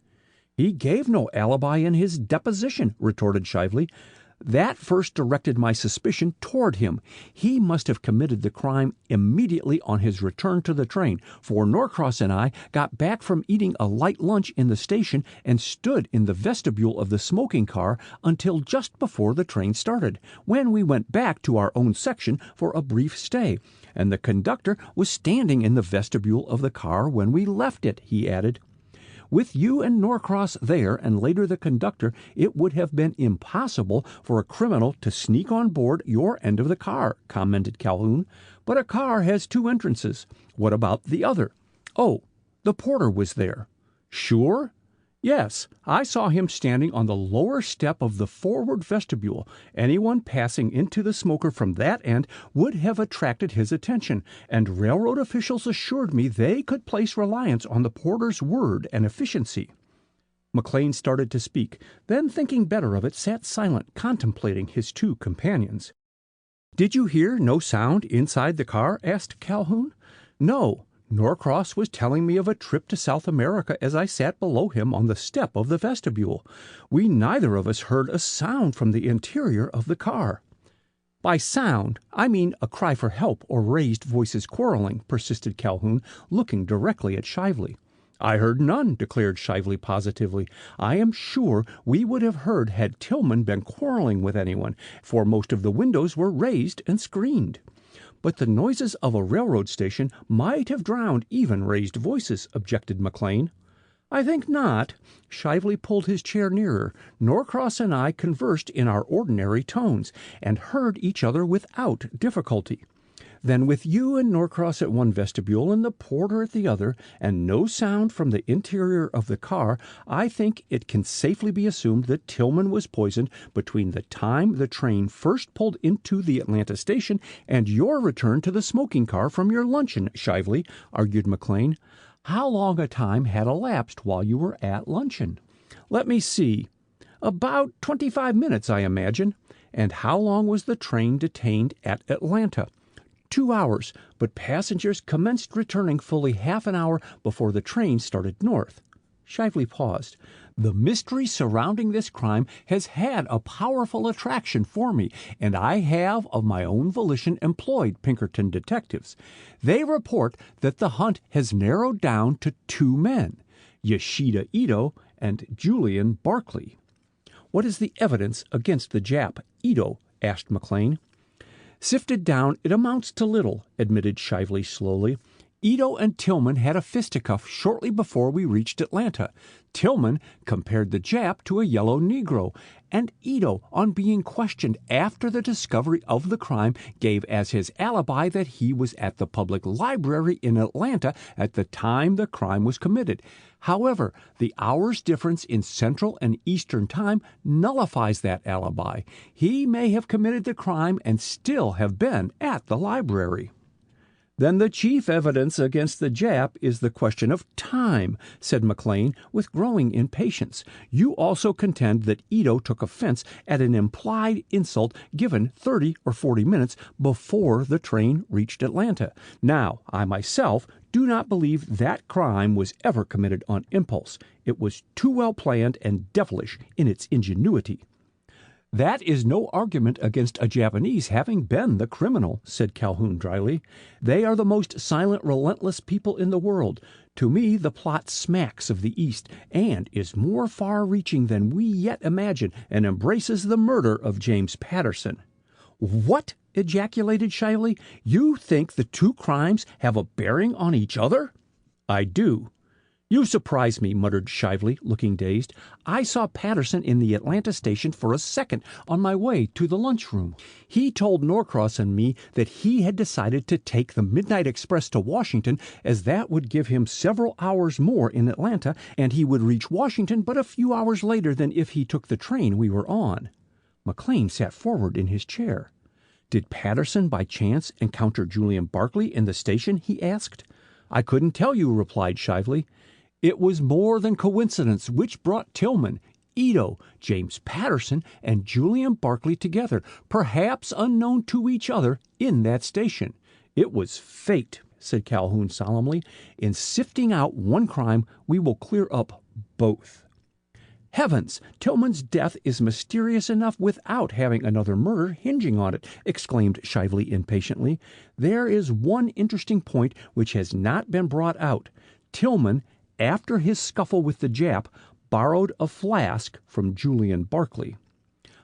"He gave no alibi in his deposition," retorted Shively. "That first directed my suspicion toward him. He must have committed the crime immediately on his return to the train, for Norcross and I got back from eating a light lunch in the station and stood in the vestibule of the smoking car until just before the train started, when we went back to our own section for a brief stay, and the conductor was standing in the vestibule of the car when we left it," he added. "With you and Norcross there, and later the conductor, it would have been impossible for a criminal to sneak on board your end of the car," commented Calhoun. "But a car has two entrances. What about the other?" "Oh, the porter was there." "Sure?" "Yes, I saw him standing on the lower step of the forward vestibule. Anyone passing into the smoker from that end would have attracted his attention, and railroad officials assured me they could place reliance on the porter's word and efficiency." McLean started to speak, then, thinking better of it, sat silent, contemplating his two companions. "Did you hear no sound inside the car?" asked Calhoun. "No. Norcross was telling me of a trip to South America as I sat below him on the step of the vestibule. We neither of us heard a sound from the interior of the car." "By sound, I mean a cry for help or raised voices quarreling," persisted Calhoun, looking directly at Shively. "I heard none," declared Shively positively. "I am sure we would have heard had Tillman been quarreling with anyone, for most of the windows were raised and screened." "But the noises of a railroad station might have drowned even raised voices," objected McLean. "I think not." Shively pulled his chair nearer. "Norcross and I conversed in our ordinary tones, and heard each other without difficulty. Then with you and Norcross at one vestibule and the porter at the other, and no sound from the interior of the car, I think it can safely be assumed that Tillman was poisoned between the time the train first pulled into the Atlanta station and your return to the smoking car from your luncheon, Shively," argued McLean. How long a time had elapsed while you were at luncheon? Let me see. About 25 minutes, I imagine. And how long was the train detained at Atlanta? 2 hours, but passengers commenced returning fully half an hour before the train started north. Shively paused. The mystery surrounding this crime has had a powerful attraction for me, and I have of my own volition employed Pinkerton detectives. They report that the hunt has narrowed down to 2 men, Yoshida Ito and Julian Barkley. What is the evidence against the Jap, Ito? Asked McLean. Sifted down, it amounts to little, admitted Shively slowly. Ito and Tillman had a fisticuff shortly before we reached Atlanta. Tillman compared the Jap to a yellow Negro, and Ito, on being questioned after the discovery of the crime, gave as his alibi that he was at the public library in Atlanta at the time the crime was committed. However, the hour's difference in Central and Eastern Time nullifies that alibi. He may have committed the crime and still have been at the library. Then the chief evidence against the Jap is the question of time, said McLean with growing impatience. You also contend that Ito took offense at an implied insult given 30 or 40 minutes before the train reached Atlanta. Now, I myself do not believe that crime was ever committed on impulse. It was too well planned and devilish in its ingenuity. That is no argument against a Japanese having been the criminal, said Calhoun dryly. They are the most silent, relentless people in the world. To me, the plot smacks of the East and is more far-reaching than we yet imagine and embraces the murder of James Patterson. What? Ejaculated Shively. You think the two crimes have a bearing on each other? I do. You surprise me, muttered Shively, looking dazed. I saw Patterson in the Atlanta station for a second on my way to the lunchroom. He told Norcross and me that he had decided to take the midnight express to Washington, as that would give him several hours more in Atlanta, and he would reach Washington but a few hours later than if he took the train we were on. McLean sat forward in his chair. Did Patterson by chance encounter Julian Barkley in the station? He asked. I couldn't tell you, replied Shively. It was more than coincidence which brought Tillman, Ito, James Patterson, and Julian Barkley together, perhaps unknown to each other, in that station. It was fate, said Calhoun solemnly. In sifting out one crime, we will clear up both. Heavens! Tillman's death is mysterious enough without having another murder hinging on it, exclaimed Shively impatiently. There is one interesting point which has not been brought out. Tillman, after his scuffle with the Jap, borrowed a flask from Julian Barkley.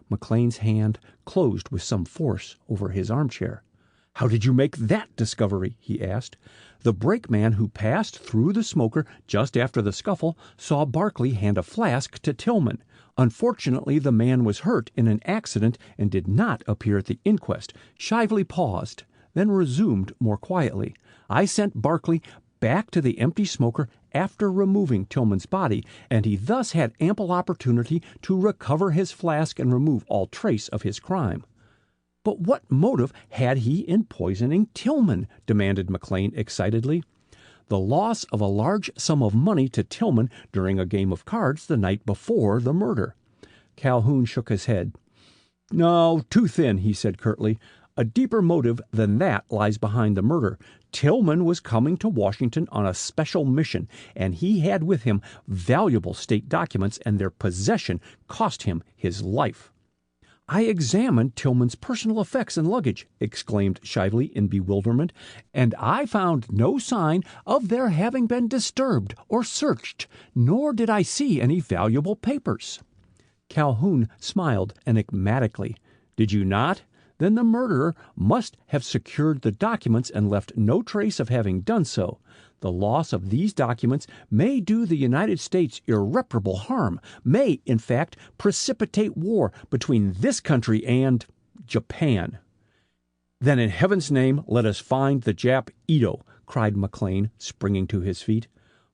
McLean's hand closed with some force over his armchair. How did you make that discovery? He asked. The brakeman who passed through the smoker just after the scuffle saw Barkley hand a flask to Tillman. Unfortunately, the man was hurt in an accident and did not appear at the inquest. Shively paused, then resumed more quietly. I sent Barkley back to the empty smoker after removing Tillman's body, and he thus had ample opportunity to recover his flask and remove all trace of his crime. But what motive had he in poisoning Tillman? Demanded McLean excitedly. The loss of a large sum of money to Tillman during a game of cards the night before the murder. Calhoun shook his head. No, too thin, he said curtly. A deeper motive than that lies behind the murder. Tillman was coming to Washington on a special mission, and he had with him valuable state documents, and their possession cost him his life. I examined Tillman's personal effects and luggage, exclaimed Shively in bewilderment, and I found no sign of their having been disturbed or searched, nor did I see any valuable papers. Calhoun smiled enigmatically. Did you not? Then the murderer must have secured the documents and left no trace of having done so. The loss of these documents may do the United States irreparable harm, may, in fact, precipitate war between this country and Japan. Then in heaven's name let us find the Jap Ito, cried McLean, springing to his feet.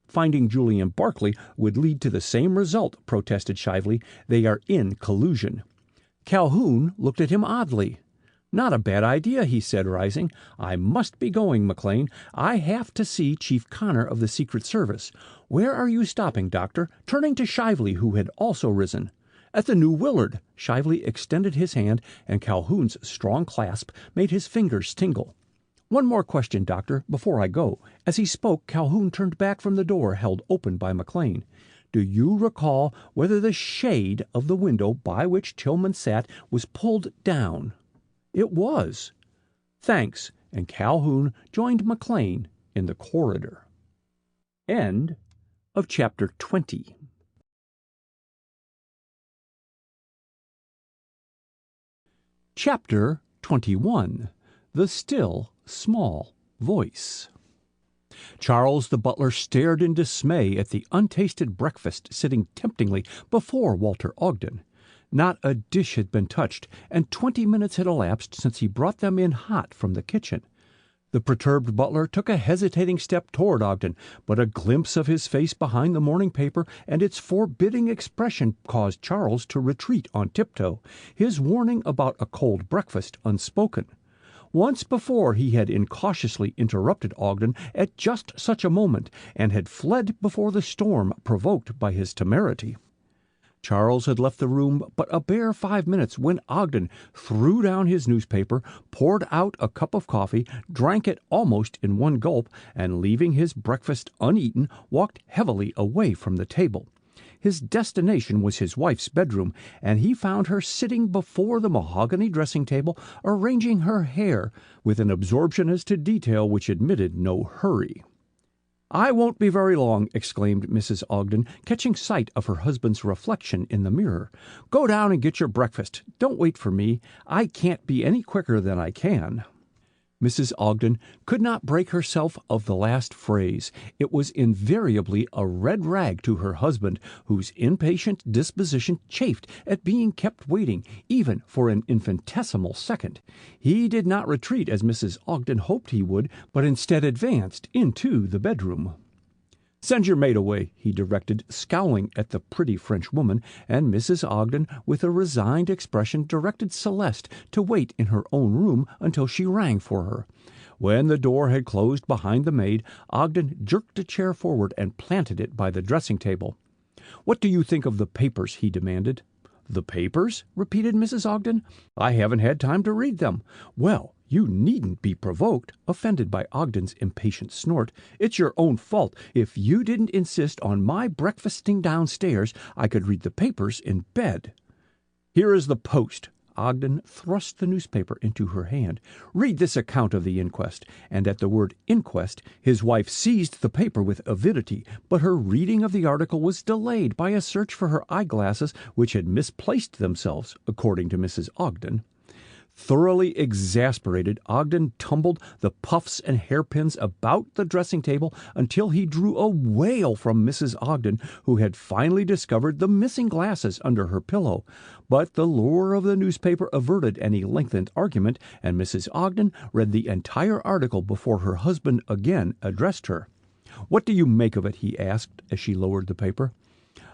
Finding Julian Barkley would lead to the same result, protested Shively. They are in collusion. Calhoun looked at him oddly. "Not a bad idea," he said, rising. "I must be going, McLean. I have to see Chief Connor of the Secret Service. Where are you stopping, Doctor?" turning to Shively, who had also risen. "At the New Willard." Shively extended his hand, and Calhoun's strong clasp made his fingers tingle. "One more question, Doctor, before I go." As he spoke, Calhoun turned back from the door held open by McLean. "Do you recall whether the shade of the window by which Tillman sat was pulled down?" "It was." "Thanks." And Calhoun joined McLean in the corridor. End of Chapter 20. Chapter 21. The Still Small Voice. Charles the butler stared in dismay at the untasted breakfast sitting temptingly before Walter Ogden. Not a dish had been touched, and 20 minutes had elapsed since he brought them in hot from the kitchen. The perturbed butler took a hesitating step toward Ogden, but a glimpse of his face behind the morning paper and its forbidding expression caused Charles to retreat on tiptoe, his warning about a cold breakfast unspoken. Once before he had incautiously interrupted Ogden at just such a moment, and had fled before the storm provoked by his temerity. Charles had left the room but a bare 5 minutes when Ogden threw down his newspaper, poured out a cup of coffee, drank it almost in one gulp, and leaving his breakfast uneaten, walked heavily away from the table. His destination was his wife's bedroom, and he found her sitting before the mahogany dressing-table, arranging her hair, with an absorption as to detail which admitted no hurry. "I won't be very long," exclaimed Mrs. Ogden, catching sight of her husband's reflection in the mirror. "Go down and get your breakfast. Don't wait for me. I can't be any quicker than I can." Mrs. Ogden could not break herself of the last phrase. It was invariably a red rag to her husband, whose impatient disposition chafed at being kept waiting, even for an infinitesimal second. He did not retreat as Mrs. Ogden hoped he would, but instead advanced into the bedroom. "Send your maid away," he directed, scowling at the pretty French woman, and Mrs. Ogden, with a resigned expression, directed Celeste to wait in her own room until she rang for her. When the door had closed behind the maid, Ogden jerked a chair forward and planted it by the dressing-table. "What do you think of the papers?" he demanded. "The papers?" repeated Mrs. Ogden. "I haven't had time to read them." "Well, you needn't be provoked," offended by Ogden's impatient snort. "It's your own fault. If you didn't insist on my breakfasting downstairs, I could read the papers in bed." "Here is the Post." Ogden thrust the newspaper into her hand. "Read this account of the inquest." And at the word inquest, his wife seized the paper with avidity, but her reading of the article was delayed by a search for her eyeglasses, which had misplaced themselves, according to Mrs. Ogden. Thoroughly exasperated, Ogden tumbled the puffs and hairpins about the dressing-table until he drew a wail from Mrs. Ogden, who had finally discovered the missing glasses under her pillow. But the lure of the newspaper averted any lengthened argument, and Mrs. Ogden read the entire article before her husband again addressed her. "What do you make of it?" he asked as she lowered the paper.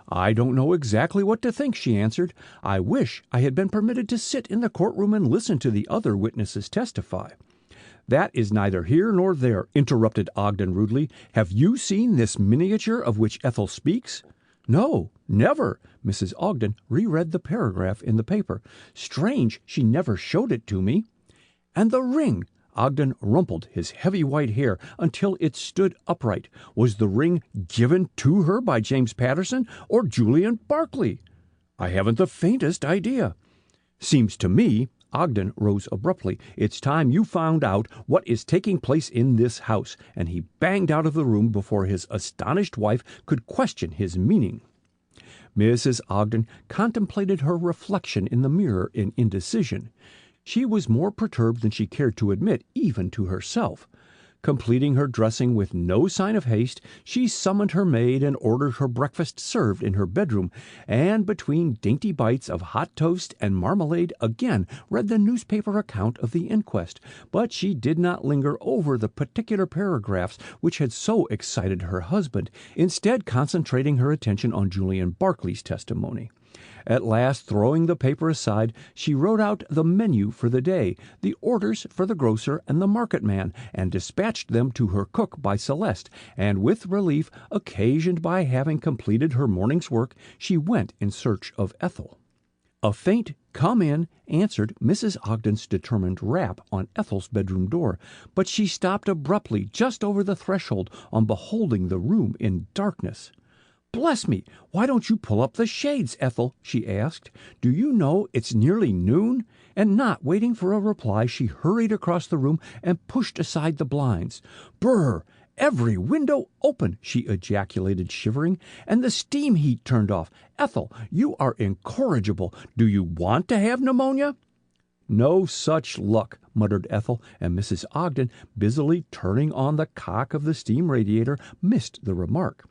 "I don't know exactly what to think," she answered. "I wish I had been permitted to sit in the courtroom and listen to the other witnesses testify." "That is neither here nor there," interrupted Ogden rudely. "Have you seen this miniature of which Ethel speaks?" "No, never." Mrs. Ogden reread the paragraph in the paper. "Strange she never showed it to me." "And the ring!" Ogden rumpled his heavy white hair until it stood upright. "Was the ring given to her by James Patterson or Julian Barclay?" "I haven't the faintest idea." "Seems to me," Ogden rose abruptly, "it's time you found out what is taking place in this house," and he banged out of the room before his astonished wife could question his meaning. Mrs. Ogden contemplated her reflection in the mirror in indecision. She was more perturbed than she cared to admit, even to herself. Completing her dressing with no sign of haste, she summoned her maid and ordered her breakfast served in her bedroom, and between dainty bites of hot toast and marmalade again read the newspaper account of the inquest. But she did not linger over the particular paragraphs which had so excited her husband, instead concentrating her attention on Julian Barclay's testimony. At last, throwing the paper aside, she wrote out the menu for the day, the orders for the grocer and the market man, and dispatched them to her cook by Celeste, and with relief occasioned by having completed her morning's work, she went in search of Ethel. A faint "come in" answered Mrs. Ogden's determined rap on Ethel's bedroom door, but she stopped abruptly just over the threshold on beholding the room in darkness. "Bless me, why don't you pull up the shades, Ethel?" she asked. "Do you know it's nearly noon?" And not waiting for a reply, she hurried across the room and pushed aside the blinds. "Brr! Every window open!" she ejaculated, shivering, "and the steam heat turned off. Ethel, you are incorrigible. Do you want to have pneumonia?" "No such luck," muttered Ethel, and Mrs. Ogden, busily turning on the cock of the steam radiator, missed the remark.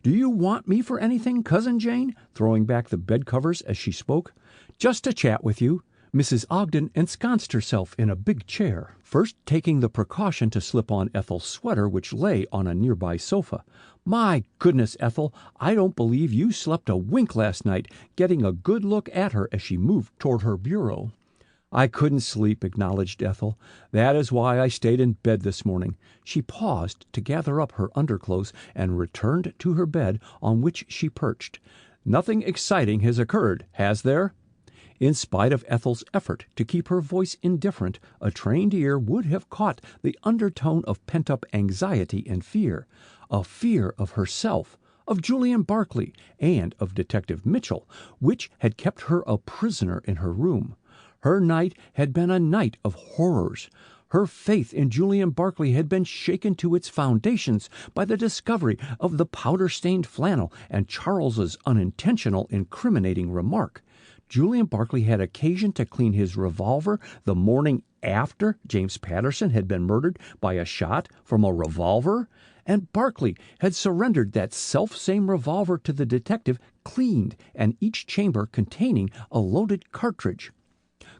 "Do you want me for anything, Cousin Jane?" throwing back the bed-covers as she spoke. "Just to chat with you." Mrs. Ogden ensconced herself in a big chair, first taking the precaution to slip on Ethel's sweater, which lay on a nearby sofa. "My goodness, Ethel, I don't believe you slept a wink last night," getting a good look at her as she moved toward her bureau. "I couldn't sleep," acknowledged Ethel. "That is why I stayed in bed this morning." She paused to gather up her underclothes and returned to her bed, on which she perched. "Nothing exciting has occurred, has there?" In spite of Ethel's effort to keep her voice indifferent, a trained ear would have caught the undertone of pent-up anxiety and fear, a fear of herself, of Julian Barclay, and of Detective Mitchell, which had kept her a prisoner in her room. Her night had been a night of horrors. Her faith in Julian Barclay had been shaken to its foundations by the discovery of the powder-stained flannel and Charles's unintentional incriminating remark. Julian Barclay had occasion to clean his revolver the morning after James Patterson had been murdered by a shot from a revolver, and Barclay had surrendered that self-same revolver to the detective, cleaned, and each chamber containing a loaded cartridge.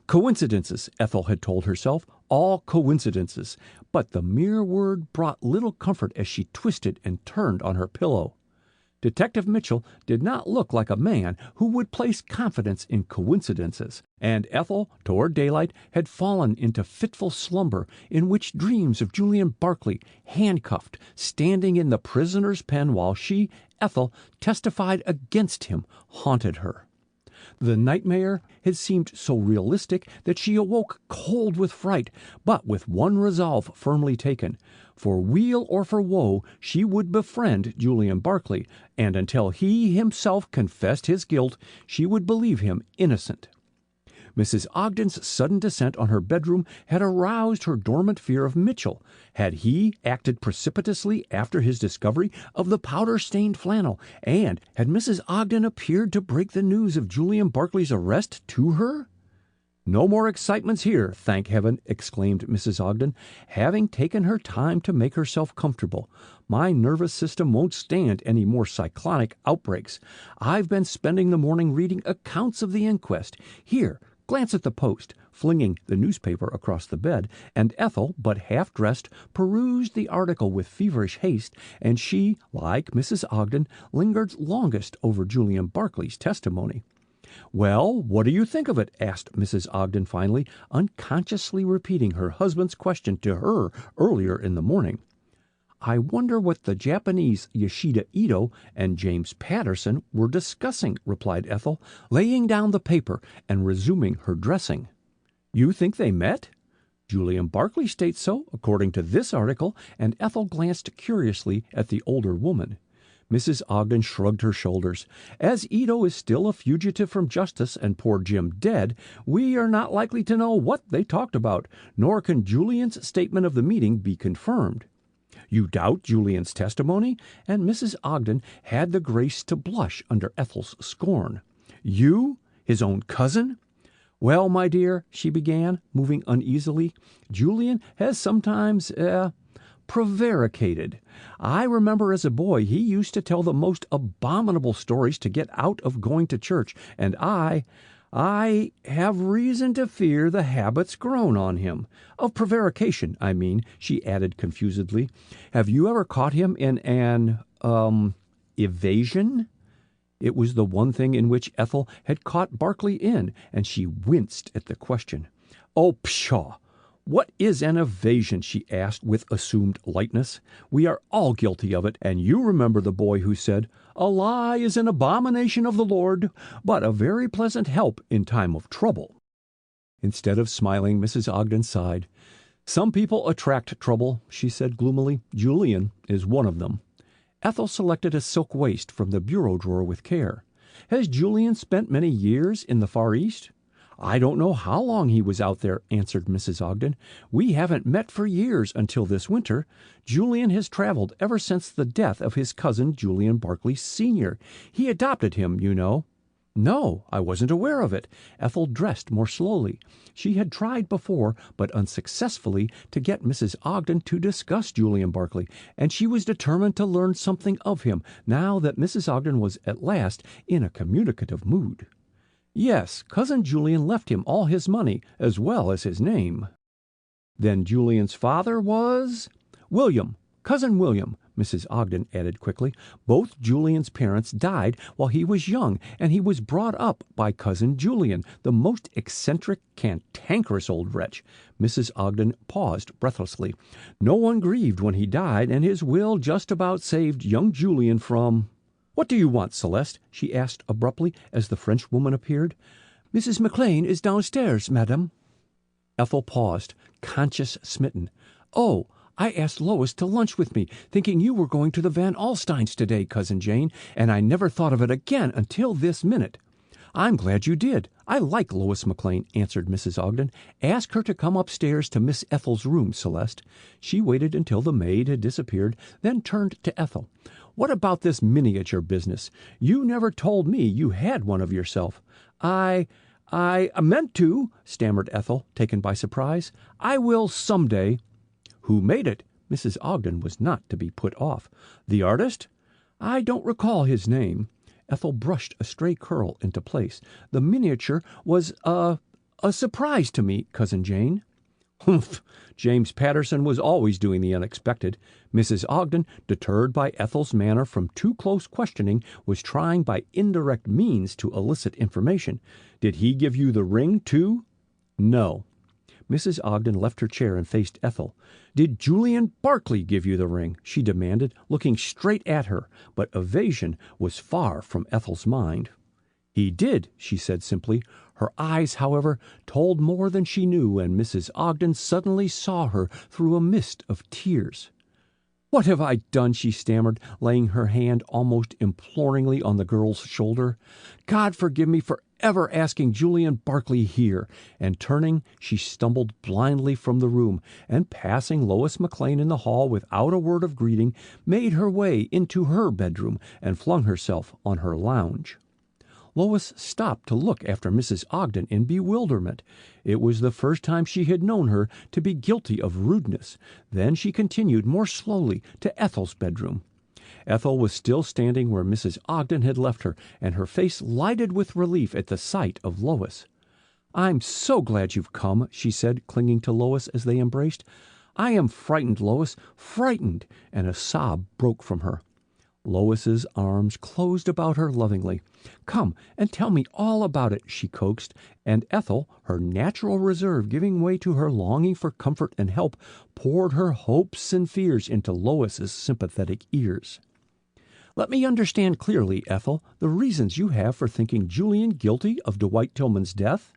Coincidences, Ethel had told herself, all coincidences, but the mere word brought little comfort as she twisted and turned on her pillow. Detective Mitchell did not look like a man who would place confidence in coincidences, and Ethel, toward daylight, had fallen into fitful slumber in which dreams of Julian Barclay, handcuffed, standing in the prisoner's pen while she, Ethel, testified against him, haunted her. The nightmare had seemed so realistic that she awoke cold with fright, but with one resolve firmly taken. For weal or for woe, she would befriend Julian Barclay, and until he himself confessed his guilt, she would believe him innocent. Mrs. Ogden's sudden descent on her bedroom had aroused her dormant fear of Mitchell. Had he acted precipitously after his discovery of the powder-stained flannel, and had Mrs. Ogden appeared to break the news of Julian Barclay's arrest to her? "No more excitements here, thank heaven," exclaimed Mrs. Ogden, having taken her time to make herself comfortable. "My nervous system won't stand any more cyclonic outbreaks. I've been spending the morning reading accounts of the inquest. Here, glance at the Post," flinging the newspaper across the bed, and Ethel, but half-dressed, perused the article with feverish haste, and she, like Mrs. Ogden, lingered longest over Julian Barclay's testimony. "Well, what do you think of it?" asked Mrs. Ogden finally, unconsciously repeating her husband's question to her earlier in the morning. "I wonder what the Japanese Yoshida Ito and James Patterson were discussing," replied Ethel, laying down the paper and resuming her dressing. "You think they met?" "Julian Barclay states so, according to this article," and Ethel glanced curiously at the older woman. Mrs. Ogden shrugged her shoulders. "As Ito is still a fugitive from justice and poor Jim dead, we are not likely to know what they talked about, nor can Julian's statement of the meeting be confirmed." "You doubt Julian's testimony?" And Mrs. Ogden had the grace to blush under Ethel's scorn. "You? His own cousin?" "Well, my dear," she began, moving uneasily, "Julian has sometimes, prevaricated. I remember as a boy he used to tell the most abominable stories to get out of going to church, and I have reason to fear the habit's grown on him. Of prevarication, I mean," she added confusedly. "Have you ever caught him in an, evasion?" It was the one thing in which Ethel had caught Barclay in, and she winced at the question. "Oh, pshaw! What is an evasion?" she asked with assumed lightness. "We are all guilty of it, and you remember the boy who said, 'A lie is an abomination of the Lord, but a very pleasant help in time of trouble.'" Instead of smiling, Mrs. Ogden sighed. "Some people attract trouble," she said gloomily. "Julian is one of them." Ethel selected a silk waist from the bureau drawer with care. "Has Julian spent many years in the Far East?" "I don't know how long he was out there," answered Mrs. Ogden. "We haven't met for years until this winter. Julian has traveled ever since the death of his cousin Julian Barclay Sr. He adopted him, you know." "No, I wasn't aware of it." Ethel dressed more slowly. She had tried before, but unsuccessfully, to get Mrs. Ogden to discuss Julian Barclay, and she was determined to learn something of him, now that Mrs. Ogden was at last in a communicative mood. "Yes, cousin Julian left him all his money, as well as his name." "Then Julian's father was—" "William, cousin William," Mrs. Ogden added quickly. "Both Julian's parents died while he was young, and he was brought up by cousin Julian, the most eccentric, cantankerous old wretch." Mrs. Ogden paused breathlessly. "No one grieved when he died, and his will just about saved young Julian from—" "What do you want, Celeste?" she asked abruptly as the Frenchwoman appeared. "Mrs. McLean is downstairs, madam." Ethel paused, conscience-smitten. "Oh, I asked Lois to lunch with me, thinking you were going to the Van Alstynes today, Cousin Jane, and I never thought of it again until this minute." "I'm glad you did. I like Lois McLean," answered Mrs. Ogden. "Ask her to come upstairs to Miss Ethel's room, Celeste." She waited until the maid had disappeared, then turned to Ethel. "What about this miniature business? You never told me you had one of yourself." I meant to," stammered Ethel, taken by surprise. "I will some day." "Who made it?" Mrs. Ogden was not to be put off. "The artist?" "I don't recall his name." Ethel brushed a stray curl into place. "The miniature was a surprise to me, Cousin Jane." "Humph! James Patterson was always doing the unexpected." Mrs. Ogden, deterred by Ethel's manner from too close questioning, was trying by indirect means to elicit information. "Did he give you the ring, too?" "No." Mrs. Ogden left her chair and faced Ethel. "Did Julian Barclay give you the ring?" she demanded, looking straight at her, but evasion was far from Ethel's mind. "He did," she said simply. Her eyes, however, told more than she knew, and Mrs. Ogden suddenly saw her through a mist of tears. "What have I done?" she stammered, laying her hand almost imploringly on the girl's shoulder. "God forgive me for ever asking Julian Barclay here." And turning, she stumbled blindly from the room, and passing Lois McLean in the hall without a word of greeting, made her way into her bedroom and flung herself on her lounge. Lois stopped to look after Mrs. Ogden in bewilderment. It was the first time she had known her to be guilty of rudeness. Then she continued more slowly to Ethel's bedroom. Ethel was still standing where Mrs. Ogden had left her, and her face lighted with relief at the sight of Lois. "I'm so glad you've come," she said, clinging to Lois as they embraced. "I am frightened, Lois, frightened," and a sob broke from her. Lois's arms closed about her lovingly. "Come and tell me all about it," she coaxed, and Ethel, her natural reserve giving way to her longing for comfort and help, poured her hopes and fears into Lois's sympathetic ears. "Let me understand clearly, Ethel, the reasons you have for thinking Julian guilty of Dwight Tillman's death."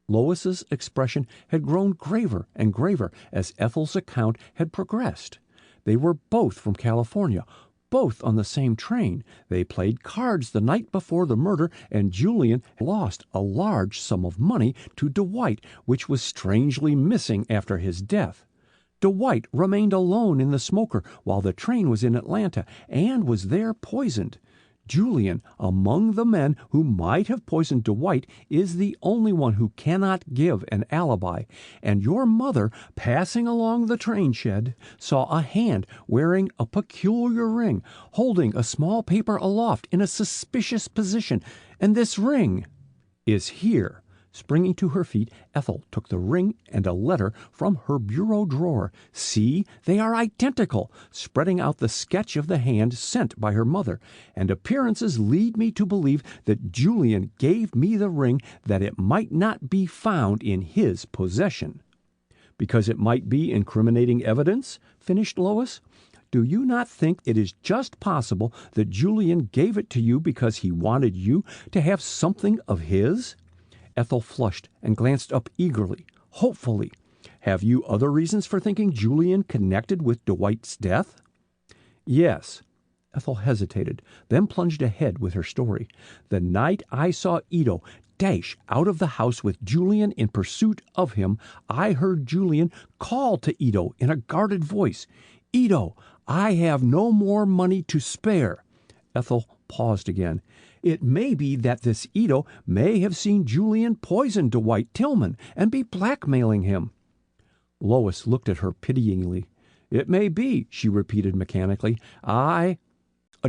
Lois's expression had grown graver and graver as Ethel's account had progressed. They were both from California, both on the same train. They played cards the night before the murder, and Julian lost a large sum of money to Dwight, which was strangely missing after his death. Dwight remained alone in the smoker while the train was in Atlanta, and was there poisoned. Julian, among the men who might have poisoned Dwight, is the only one who cannot give an alibi, and your mother, passing along the train shed, saw a hand wearing a peculiar ring, holding a small paper aloft in a suspicious position, and this ring is here." Springing to her feet, Ethel took the ring and a letter from her bureau drawer. See, they are identical, spreading out the sketch of the hand sent by her mother, and appearances lead me to believe that Julian gave me the ring that it might not be found in his possession. Because it might be incriminating evidence, finished Lois. Do you not think it is just possible that Julian gave it to you because he wanted you to have something of his? Ethel flushed and glanced up eagerly, hopefully. Have you other reasons for thinking Julian connected with Dwight's death? Yes. Ethel hesitated, then plunged ahead with her story. The night I saw Ito dash out of the house with Julian in pursuit of him, I heard Julian call to Ito in a guarded voice, "Ito, I have no more money to spare." Ethel paused again. It may be that this Ito may have seen Julian poison Dwight Tillman and be blackmailing him. Lois looked at her pityingly. It may be, she repeated mechanically. A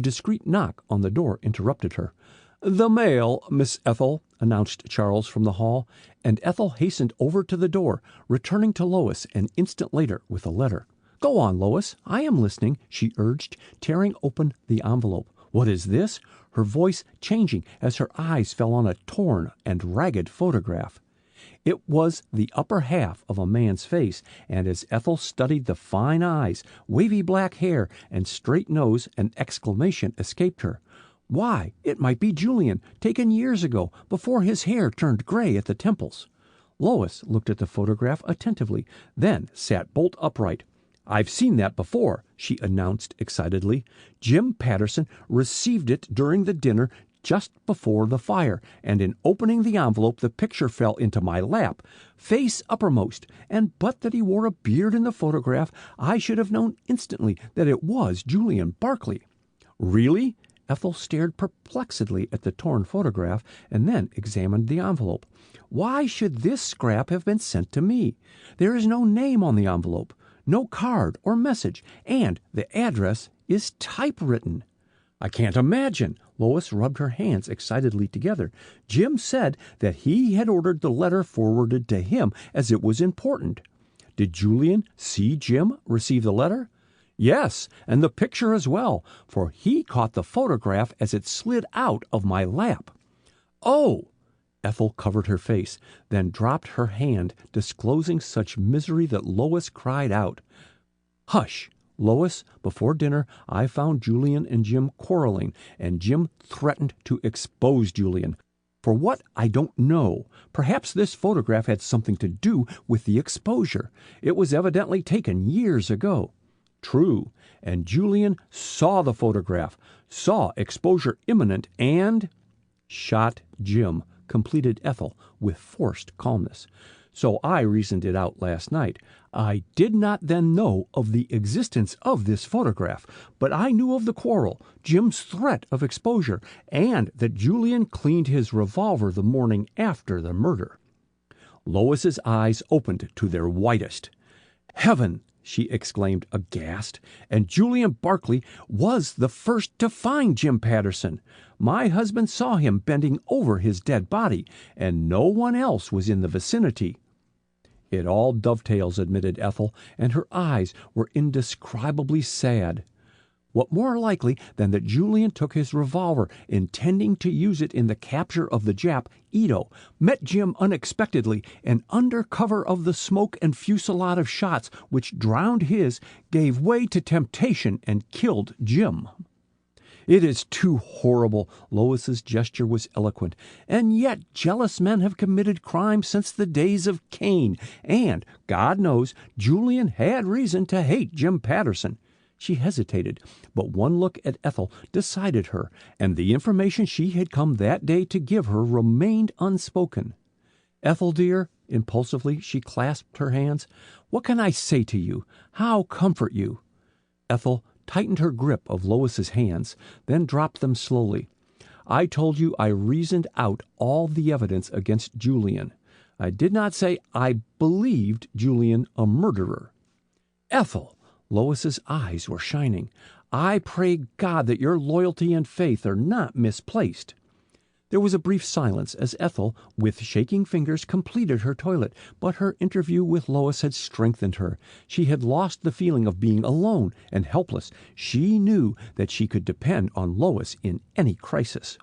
discreet knock on the door interrupted her. "The mail, Miss Ethel," announced Charles from the hall, and Ethel hastened over to the door, returning to Lois an instant later with a letter. "Go on, Lois, I am listening," she urged, tearing open the envelope. "What is this?" her voice changing as her eyes fell on a torn and ragged photograph. It was the upper half of a man's face, and as Ethel studied the fine eyes, wavy black hair, and straight nose, an exclamation escaped her. Why, it might be Julian, taken years ago, before his hair turned gray at the temples. Lois looked at the photograph attentively, then sat bolt upright. "I've seen that before," she announced excitedly. "Jim Patterson received it during the dinner just before the fire, and in opening the envelope the picture fell into my lap, face uppermost, and but that he wore a beard in the photograph, I should have known instantly that it was Julian Barclay." "Really?" Ethel stared perplexedly at the torn photograph, and then examined the envelope. "Why should this scrap have been sent to me? There is no name on the envelope, no card or message, and the address is typewritten." "I can't imagine." Lois rubbed her hands excitedly together. "Jim said that he had ordered the letter forwarded to him as it was important." "Did Julian see Jim receive the letter?" "Yes, and the picture as well, for he caught the photograph as it slid out of my lap." "Oh!" Ethel covered her face, then dropped her hand, disclosing such misery that Lois cried out. "Hush! Lois, before dinner I found Julian and Jim quarreling, and Jim threatened to expose Julian. For what, I don't know. Perhaps this photograph had something to do with the exposure. It was evidently taken years ago." "True, and Julian saw the photograph, saw exposure imminent, and—" "Shot Jim," completed Ethel with forced calmness. "So I reasoned it out last night. I did not then know of the existence of this photograph, but I knew of the quarrel, Jim's threat of exposure, and that Julian cleaned his revolver the morning after the murder." Lois's eyes opened to their widest. "Heaven!" she exclaimed aghast. "And Julian Barclay was the first to find Jim Patterson. My husband saw him bending over his dead body, and no one else was in the vicinity." "It all dovetails," admitted Ethel, and her eyes were indescribably sad. "What more likely than that Julian took his revolver, intending to use it in the capture of the Jap, Ito, met Jim unexpectedly, and under cover of the smoke and fusillade of shots which drowned his, gave way to temptation and killed Jim." "It is too horrible." Lois's gesture was eloquent. "And yet jealous men have committed crimes since the days of Cain, and, God knows, Julian had reason to hate Jim Patterson." She hesitated, but one look at Ethel decided her, and the information she had come that day to give her remained unspoken. "Ethel, dear," impulsively she clasped her hands, "what can I say to you? How comfort you?" Ethel tightened her grip of Lois's hands, then dropped them slowly. "I told you I reasoned out all the evidence against Julian. I did not say I believed Julian a murderer." "Ethel!" Lois's eyes were shining. "I pray God that your loyalty and faith are not misplaced." There was a brief silence as Ethel, with shaking fingers, completed her toilet, but her interview with Lois had strengthened her. She had lost the feeling of being alone and helpless. She knew that she could depend on Lois in any crisis.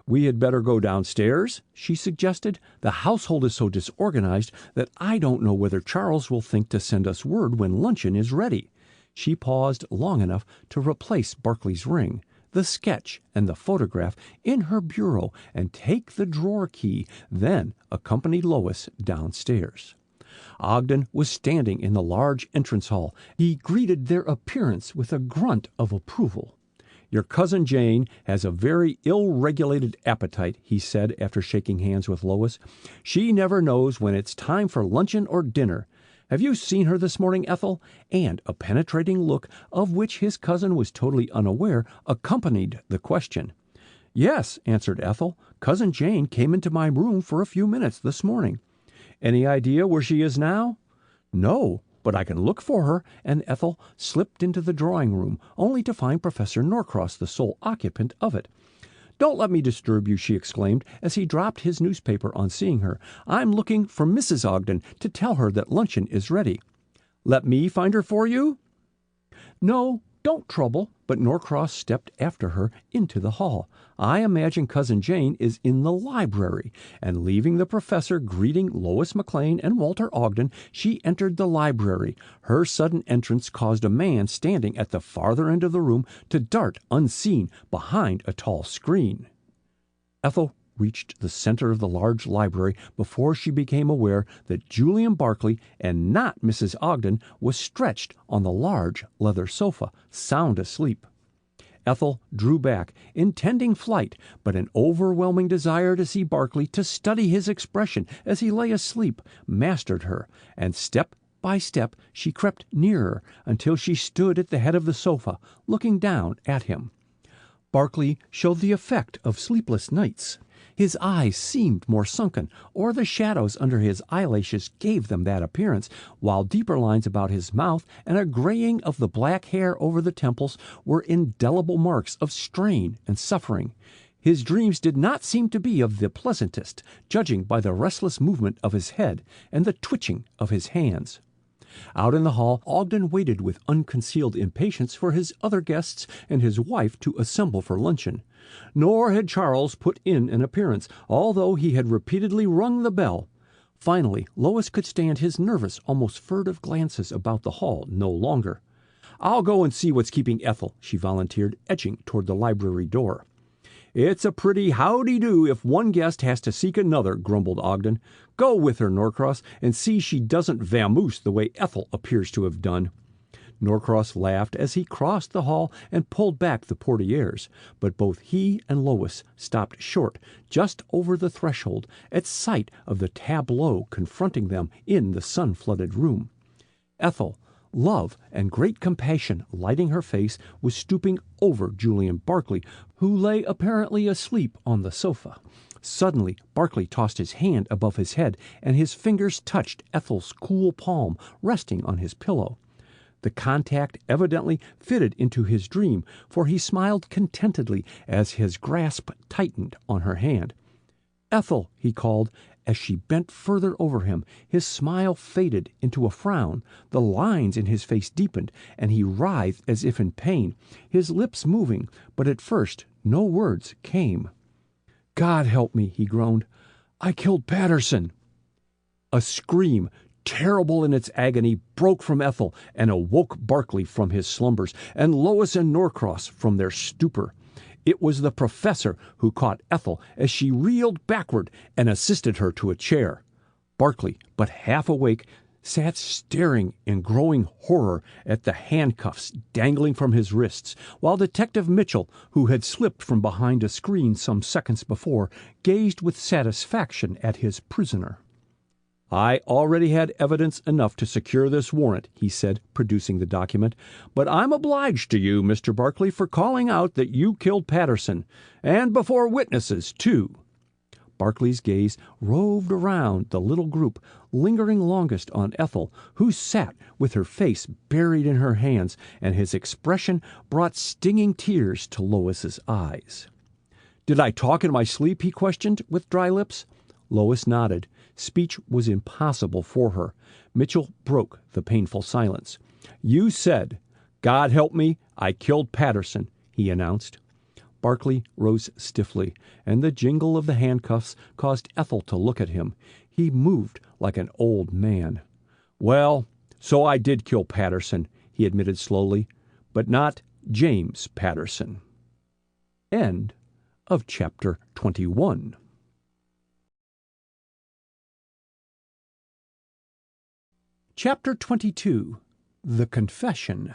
"We had better go downstairs," she suggested. "The household is so disorganized that I don't know whether Charles will think to send us word when luncheon is ready." She paused long enough to replace Barclay's ring, the sketch, and the photograph in her bureau and take the drawer key, then accompanied Lois downstairs. Ogden was standing in the large entrance hall. He greeted their appearance with a grunt of approval. "Your cousin Jane has a very ill-regulated appetite," he said after shaking hands with Lois. "She never knows when it's time for luncheon or dinner. Have you seen her this morning, Ethel?" And a penetrating look, of which his cousin was totally unaware, accompanied the question. "Yes," answered Ethel. "Cousin Jane came into my room for a few minutes this morning." "Any idea where she is now?" "No, but I can look for her," and Ethel slipped into the drawing-room, only to find Professor Norcross the sole occupant of it. "Don't let me disturb you," she exclaimed, as he dropped his newspaper on seeing her. "I'm looking for Mrs. Ogden to tell her that luncheon is ready." "Let me find her for you?" "No, don't trouble," but Norcross stepped after her into the hall. "I imagine Cousin Jane is in the library," and leaving the professor greeting Lois McLean and Walter Ogden, she entered the library. Her sudden entrance caused a man standing at the farther end of the room to dart unseen behind a tall screen. Ethel reached the center of the large library before she became aware that Julian Barclay, and not Mrs. Ogden, was stretched on the large leather sofa, sound asleep. Ethel drew back, intending flight, but an overwhelming desire to see Barclay, to study his expression as he lay asleep, mastered her, and step by step she crept nearer until she stood at the head of the sofa, looking down at him. Barclay showed the effect of sleepless nights. His eyes seemed more sunken, or the shadows under his eyelashes gave them that appearance, while deeper lines about his mouth and a graying of the black hair over the temples were indelible marks of strain and suffering. His dreams did not seem to be of the pleasantest, judging by the restless movement of his head and the twitching of his hands. Out in the hall, Ogden waited with unconcealed impatience for his other guests and his wife to assemble for luncheon. Nor had Charles put in an appearance, although he had repeatedly rung the bell. Finally, Lois could stand his nervous, almost furtive glances about the hall no longer. "I'll go and see what's keeping Ethel," she volunteered, edging toward the library door. "It's a pretty howdy-do if one guest has to seek another," grumbled Ogden. "Go with her, Norcross, and see she doesn't vamoose the way Ethel appears to have done." Norcross laughed as he crossed the hall and pulled back the portieres, but both he and Lois stopped short just over the threshold at sight of the tableau confronting them in the sun-flooded room. Ethel, love and great compassion lighting her face, was stooping over Julian Barclay, who lay apparently asleep on the sofa. Suddenly, Barclay tossed his hand above his head, and his fingers touched Ethel's cool palm resting on his pillow. The contact evidently fitted into his dream, for he smiled contentedly as his grasp tightened on her hand. "Ethel," he called, as she bent further over him. His smile faded into a frown, the lines in his face deepened, and he writhed as if in pain, his lips moving, but at first no words came. "God help me," he groaned. "I killed Patterson." A scream, terrible in its agony, broke from Ethel and awoke Barclay from his slumbers, and Lois and Norcross from their stupor. It was the professor who caught Ethel as she reeled backward and assisted her to a chair. Barclay, but half awake, sat staring in growing horror at the handcuffs dangling from his wrists, while Detective Mitchell, who had slipped from behind a screen some seconds before, gazed with satisfaction at his prisoner. "I already had evidence enough to secure this warrant," he said, producing the document, "but I'm obliged to you, Mr. Barclay, for calling out that you killed Patterson, and before witnesses, too." Barclay's gaze roved around the little group, lingering longest on Ethel, who sat with her face buried in her hands, and his expression brought stinging tears to Lois's eyes. Did I talk in my sleep?" he questioned, with dry lips. Lois nodded. Speech was impossible for her. Mitchell broke the painful silence. "You said, 'God help me, I killed Patterson,'" he announced. Barkley rose stiffly, and the jingle of the handcuffs caused Ethel to look at him. He moved like an old man. "Well, so I did kill Patterson," he admitted slowly, "but not James Patterson." End of chapter 21. Chapter 22. The Confession.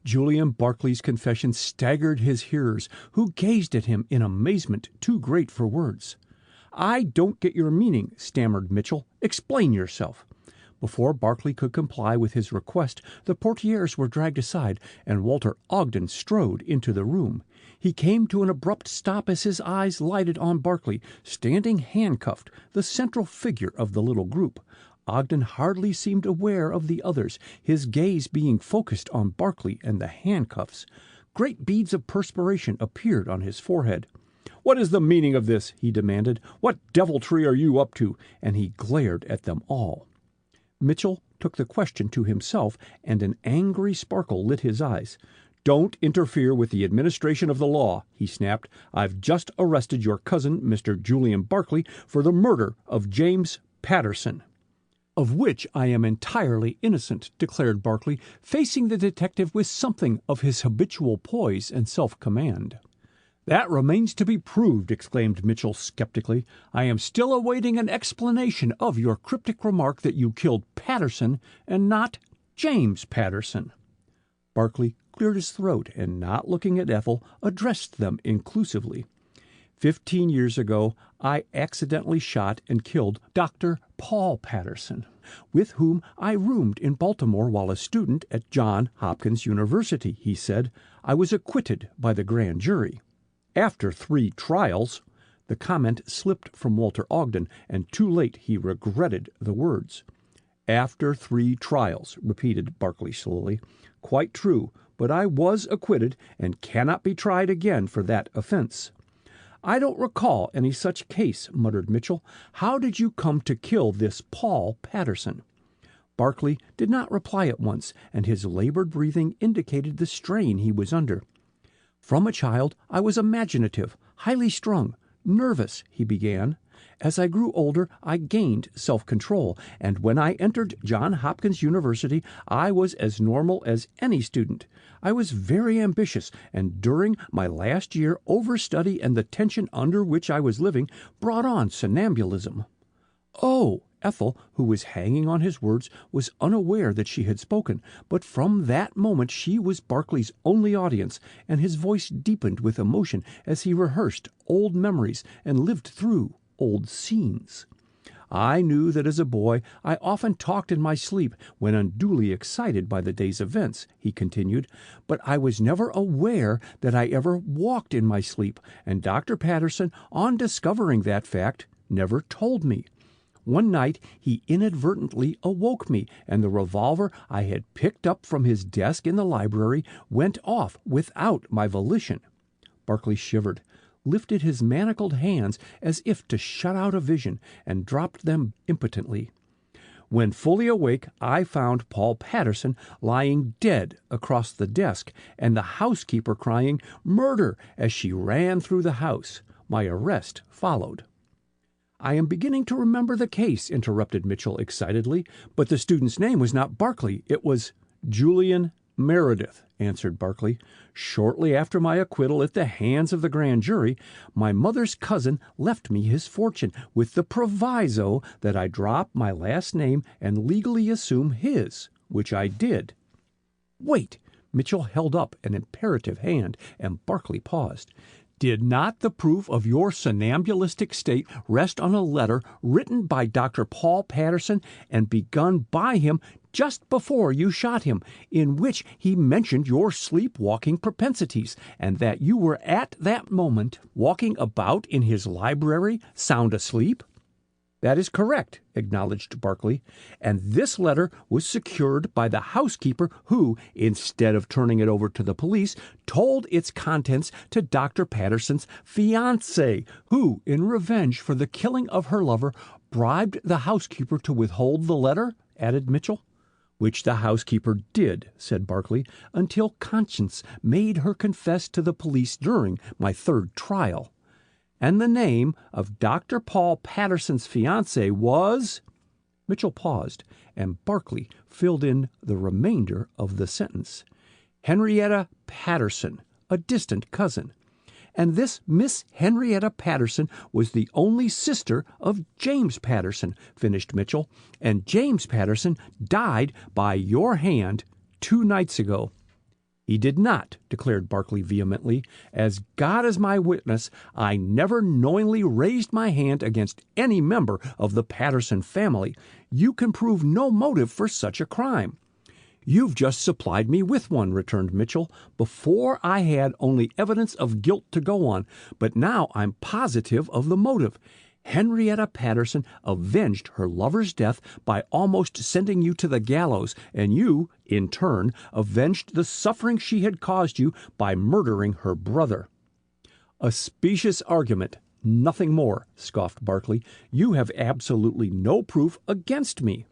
Julian Barkley's confession staggered his hearers, who gazed at him in amazement too great for words. "I don't get your meaning," stammered Mitchell. "Explain yourself." Before Barkley could comply with his request, the portieres were dragged aside, and Walter Ogden strode into the room. He came to an abrupt stop as his eyes lighted on Barkley, standing handcuffed, the central figure of the little group. Ogden hardly seemed aware of the others, his gaze being focused on Barkley and the handcuffs. Great beads of perspiration appeared on his forehead. "What is the meaning of this?" he demanded. "What deviltry are you up to?" And he glared at them all. Mitchell took the question to himself, and an angry sparkle lit his eyes. "Don't interfere with the administration of the law," he snapped. "I've just arrested your cousin, Mr. Julian Barkley, for the murder of James Patterson." "Of which I am entirely innocent," declared Barkley, facing the detective with something of his habitual poise and self-command. "That remains to be proved," exclaimed Mitchell skeptically. "I am still awaiting an explanation of your cryptic remark that you killed Patterson and not James Patterson." Barkley cleared his throat and, not looking at Ethel, addressed them inclusively. 15 years ago, I accidentally shot and killed Dr. Paul Patterson, with whom I roomed in Baltimore while a student at Johns Hopkins University," he said. "I was acquitted by the grand jury. After 3 trials, the comment slipped from Walter Ogden, and too late he regretted the words. "After 3 trials," repeated Barkley slowly. "Quite true, but I was acquitted and cannot be tried again for that offense." "I don't recall any such case," muttered Mitchell. "How did you come to kill this Paul Patterson?" Barkley did not reply at once, and his labored breathing indicated the strain he was under. "From a child I was imaginative, highly strung, nervous," he began. "As I grew older I gained self-control, and when I entered Johns Hopkins University I was as normal as any student. I was very ambitious, and during my last year overstudy and the tension under which I was living brought on somnambulism." "Oh!" Ethel, who was hanging on his words, was unaware that she had spoken, but from that moment she was Barkley's only audience, and his voice deepened with emotion as he rehearsed old memories and lived through old scenes. "I knew that as a boy I often talked in my sleep when unduly excited by the day's events," he continued, "but I was never aware that I ever walked in my sleep, and Dr. Patterson, on discovering that fact, never told me. One night he inadvertently awoke me, and the revolver I had picked up from his desk in the library went off without my volition." Barkley shivered, lifted his manacled hands as if to shut out a vision, and dropped them impotently. "When fully awake, I found Paul Patterson lying dead across the desk, and the housekeeper crying 'Murder!' as she ran through the house. My arrest followed." "I am beginning to remember the case," interrupted Mitchell excitedly, "but the student's name was not Barkley, it was—" "Julian Meredith," answered Barkley. "Shortly after my acquittal at the hands of the grand jury, my mother's cousin left me his fortune, with the proviso that I drop my last name and legally assume his, which I did." "Wait!" Mitchell held up an imperative hand, and Barkley paused. "Did not the proof of your somnambulistic state rest on a letter written by Dr. Paul Patterson and begun by him just before you shot him, in which he mentioned your sleepwalking propensities, and that you were at that moment walking about in his library sound asleep?" "That is correct," acknowledged Barkley. "And this letter was secured by the housekeeper who, instead of turning it over to the police, told its contents to Dr. Patterson's fiancé, who, in revenge for the killing of her lover, bribed the housekeeper to withhold the letter," added Mitchell. "Which the housekeeper did," said Barkley, "until conscience made her confess to the police during my third trial. And the name of Dr. Paul Patterson's fiancée was—" Mitchell paused, and Barkley filled in the remainder of the sentence. "Henrietta Patterson, a distant cousin. And this Miss Henrietta Patterson was the only sister of James Patterson," finished Mitchell, "and James Patterson died by your hand 2 nights ago." "He did not," declared Barkley vehemently. "As God is my witness, I never knowingly raised my hand against any member of the Patterson family. You can prove no motive for such a crime." "You've just supplied me with one," returned Mitchell. "Before I had only evidence of guilt to go on, but now I'm positive of the motive. Henrietta Patterson avenged her lover's death by almost sending you to the gallows, and you, in turn, avenged the suffering she had caused you by murdering her brother." "A specious argument, nothing more," scoffed Barkley. "You have absolutely no proof against me."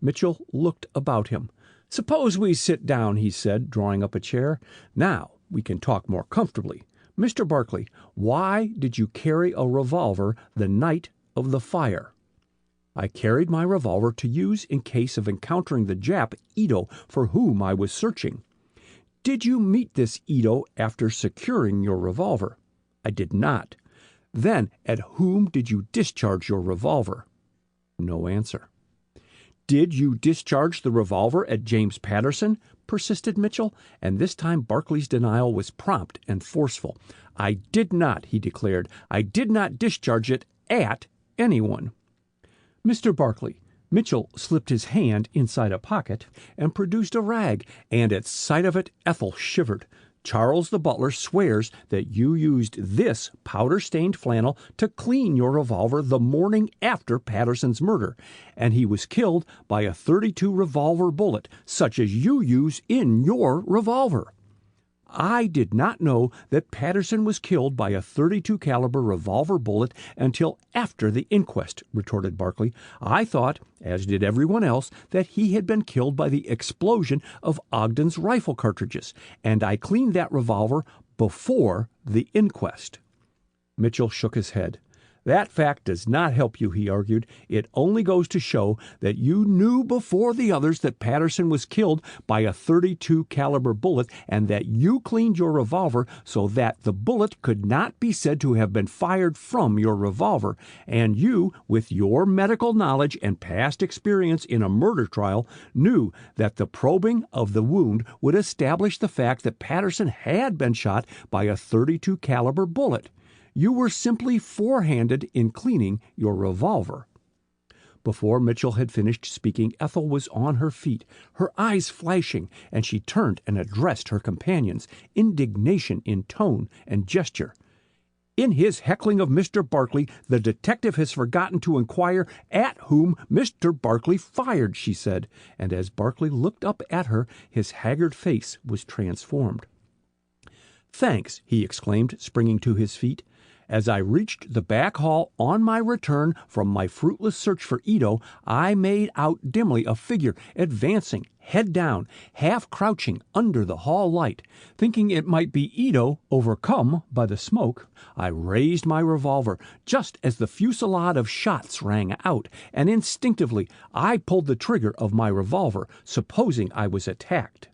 Mitchell looked about him. "Suppose we sit down," he said, drawing up a chair. "Now we can talk more comfortably. Mr. Barkley, why did you carry a revolver the night of the fire?" "I carried my revolver to use in case of encountering the Jap, Ito, for whom I was searching." "Did you meet this Ito after securing your revolver?" "I did not." "Then at whom did you discharge your revolver?" No answer. "Did you discharge the revolver at James Patterson?" persisted Mitchell, and this time Barkley's denial was prompt and forceful. "I did not," he declared. "I did not discharge it at anyone." "Mr. Barkley," Mitchell slipped his hand inside a pocket and produced a rag, and at sight of it Ethel shivered. "Charles the butler swears that you used this powder-stained flannel to clean your revolver the morning after Patterson's murder, and he was killed by a .32 revolver bullet, such as you use in your revolver." "I did not know that Patterson was killed by a .32 caliber revolver bullet until after the inquest," retorted Barkley. "I thought, as did everyone else, that he had been killed by the explosion of Ogden's rifle cartridges, and I cleaned that revolver before the inquest." Mitchell shook his head. "That fact does not help you," he argued. "It only goes to show that you knew before the others that Patterson was killed by a .32 caliber bullet, and that you cleaned your revolver so that the bullet could not be said to have been fired from your revolver, and you, with your medical knowledge and past experience in a murder trial, knew that the probing of the wound would establish the fact that Patterson had been shot by a .32 caliber bullet. You were simply forehanded in cleaning your revolver." Before Mitchell had finished speaking, Ethel was on her feet, her eyes flashing, and she turned and addressed her companions, indignation in tone and gesture. "In his heckling of Mr. Barkley, the detective has forgotten to inquire at whom Mr. Barkley fired," she said, and as Barkley looked up at her, his haggard face was transformed. "Thanks," he exclaimed, springing to his feet. "As I reached the back hall on my return from my fruitless search for Ito, I made out dimly a figure advancing, head down, half crouching under the hall light. Thinking it might be Ito, overcome by the smoke, I raised my revolver just as the fusillade of shots rang out, and instinctively I pulled the trigger of my revolver, supposing I was attacked."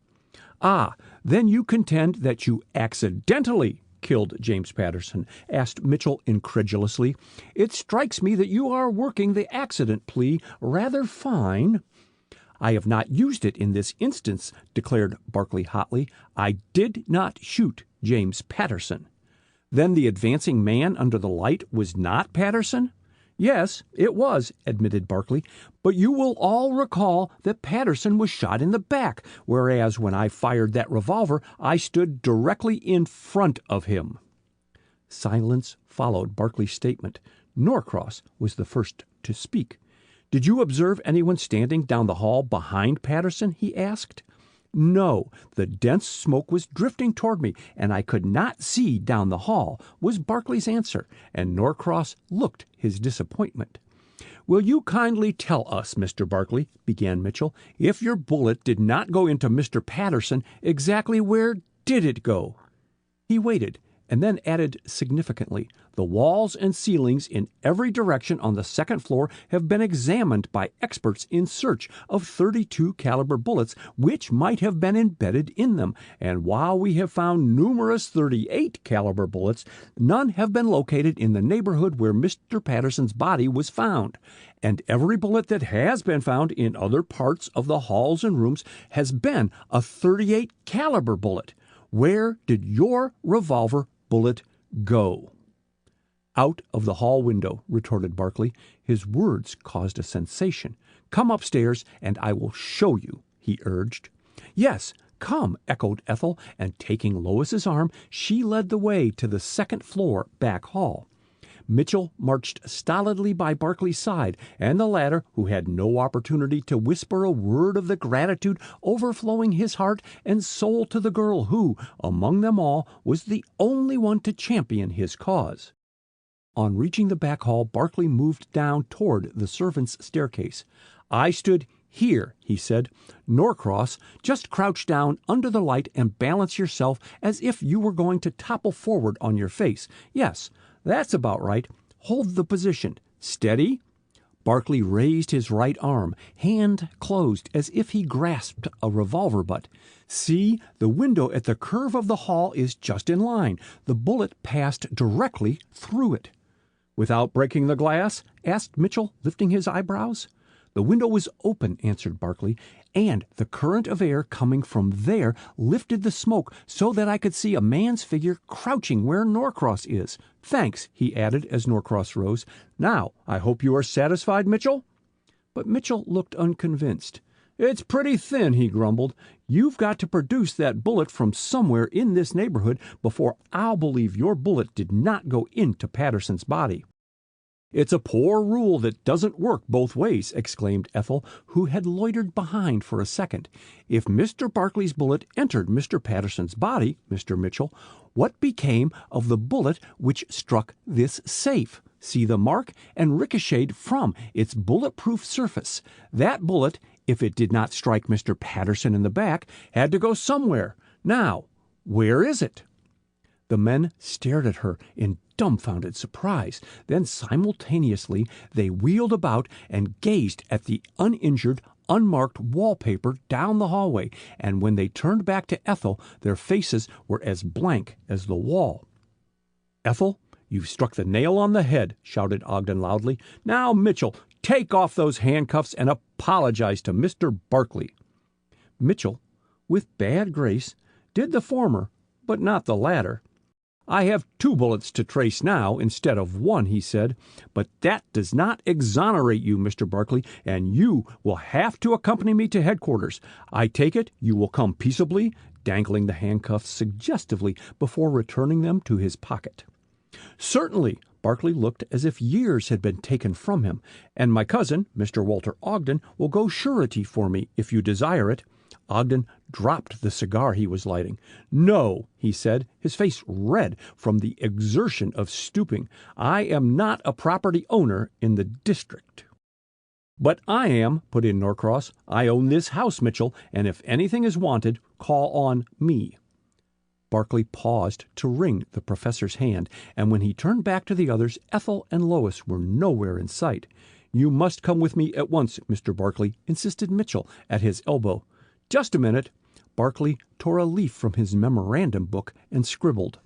"Ah, then you contend that you accidentally killed James Patterson?" asked Mitchell incredulously. "It strikes me that you are working the accident plea rather fine." "I have not used it in this instance," declared Barkley hotly. "I did not shoot James Patterson." "Then the advancing man under the light was not Patterson?" "Yes, it was," admitted Barkley, "but you will all recall that Patterson was shot in the back, whereas when I fired that revolver, I stood directly in front of him." Silence followed Barkley's statement. Norcross was the first to speak. "Did you observe anyone standing down the hall behind Patterson?" he asked. "No, the dense smoke was drifting toward me, and I could not see down the hall," was Barclay's answer, and Norcross looked his disappointment. "Will you kindly tell us, Mr. Barclay," began Mitchell, "if your bullet did not go into Mr. Patterson, exactly where did it go?" He waited, and then added significantly, "The walls and ceilings in every direction on the second floor have been examined by experts in search of .32 caliber bullets which might have been embedded in them, and while we have found numerous .38 caliber bullets, none have been located in the neighborhood where Mr. Patterson's body was found, and every bullet that has been found in other parts of the halls and rooms has been a .38 caliber bullet. Where did your revolver bullet go?" "Out of the hall window," retorted Barclay. His words caused a sensation. "Come upstairs, and I will show you," he urged. "Yes, come," echoed Ethel, and taking Lois's arm, she led the way to the second-floor back hall. Mitchell marched stolidly by Barclay's side, and the latter, who had no opportunity to whisper a word of the gratitude overflowing his heart and soul to the girl who, among them all, was the only one to champion his cause. On reaching the back hall, Barclay moved down toward the servants' staircase. "I stood here," he said. "Norcross, just crouch down under the light and balance yourself as if you were going to topple forward on your face. Yes, that's about right. Hold the position. Steady." Barclay raised his right arm, hand closed as if he grasped a revolver butt. "See, the window at the curve of the hall is just in line. The bullet passed directly through it." "Without breaking the glass?" asked Mitchell, lifting his eyebrows. "The window was open," answered Barclay, "and the current of air coming from there lifted the smoke so that I could see a man's figure crouching where Norcross is. Thanks," he added as Norcross rose. "Now, I hope you are satisfied, Mitchell?" But Mitchell looked unconvinced. "It's pretty thin," he grumbled. "You've got to produce that bullet from somewhere in this neighborhood before I'll believe your bullet did not go into Patterson's body." "It's a poor rule that doesn't work both ways," exclaimed Ethel, who had loitered behind for a second. "If Mr. Barclay's bullet entered Mr. Patterson's body, Mr. Mitchell, what became of the bullet which struck this safe? See the mark? And ricocheted from its bulletproof surface. That bullet, if it did not strike Mr. Patterson in the back, had to go somewhere. Now, where is it?" The men stared at her in dumbfounded surprise. Then simultaneously they wheeled about and gazed at the uninjured, unmarked wallpaper down the hallway, and when they turned back to Ethel, their faces were as blank as the wall. "Ethel, you've struck the nail on the head," shouted Ogden loudly. "Now, Mitchell, take off those handcuffs and apologize to Mr. Barclay." Mitchell, with bad grace, did the former, but not the latter. "I have 2 bullets to trace now instead of 1, he said, "but that does not exonerate you, Mr. Barclay, and you will have to accompany me to headquarters. I take it you will come peaceably," dangling the handcuffs suggestively before returning them to his pocket. "Certainly." Barclay looked as if years had been taken from him. "And my cousin, Mr. Walter Ogden, will go surety for me if you desire it." Ogden dropped the cigar he was lighting. "No," he said, his face red from the exertion of stooping. "I am not a property owner in the district." "But I am," put in Norcross. "I own this house, Mitchell, and if anything is wanted, call on me." Barclay paused to wring the professor's hand, and when he turned back to the others, Ethel and Lois were nowhere in sight. "You must come with me at once, Mr. Barclay," insisted Mitchell at his elbow. "Just a minute." Barclay tore a leaf from his memorandum book and scribbled,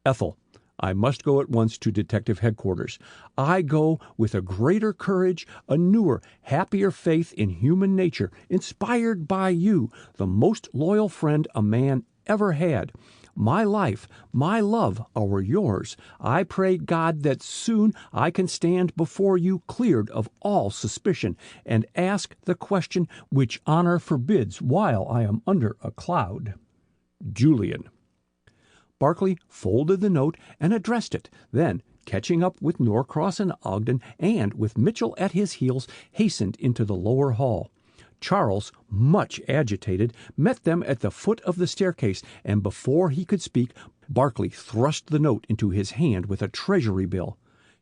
"Ethel, I must go at once to detective headquarters. I go with a greater courage, a newer, happier faith in human nature, inspired by you, the most loyal friend a man ever had. My life, my love are yours. I pray God that soon I can stand before you cleared of all suspicion, and ask the question which honor forbids while I am under a cloud. Julian." Barclay folded the note and addressed it. Then, catching up with Norcross and Ogden, and with Mitchell at his heels, hastened into the lower hall. Charles, much agitated, met them at the foot of the staircase, and before he could speak, Barclay thrust the note into his hand with a treasury bill.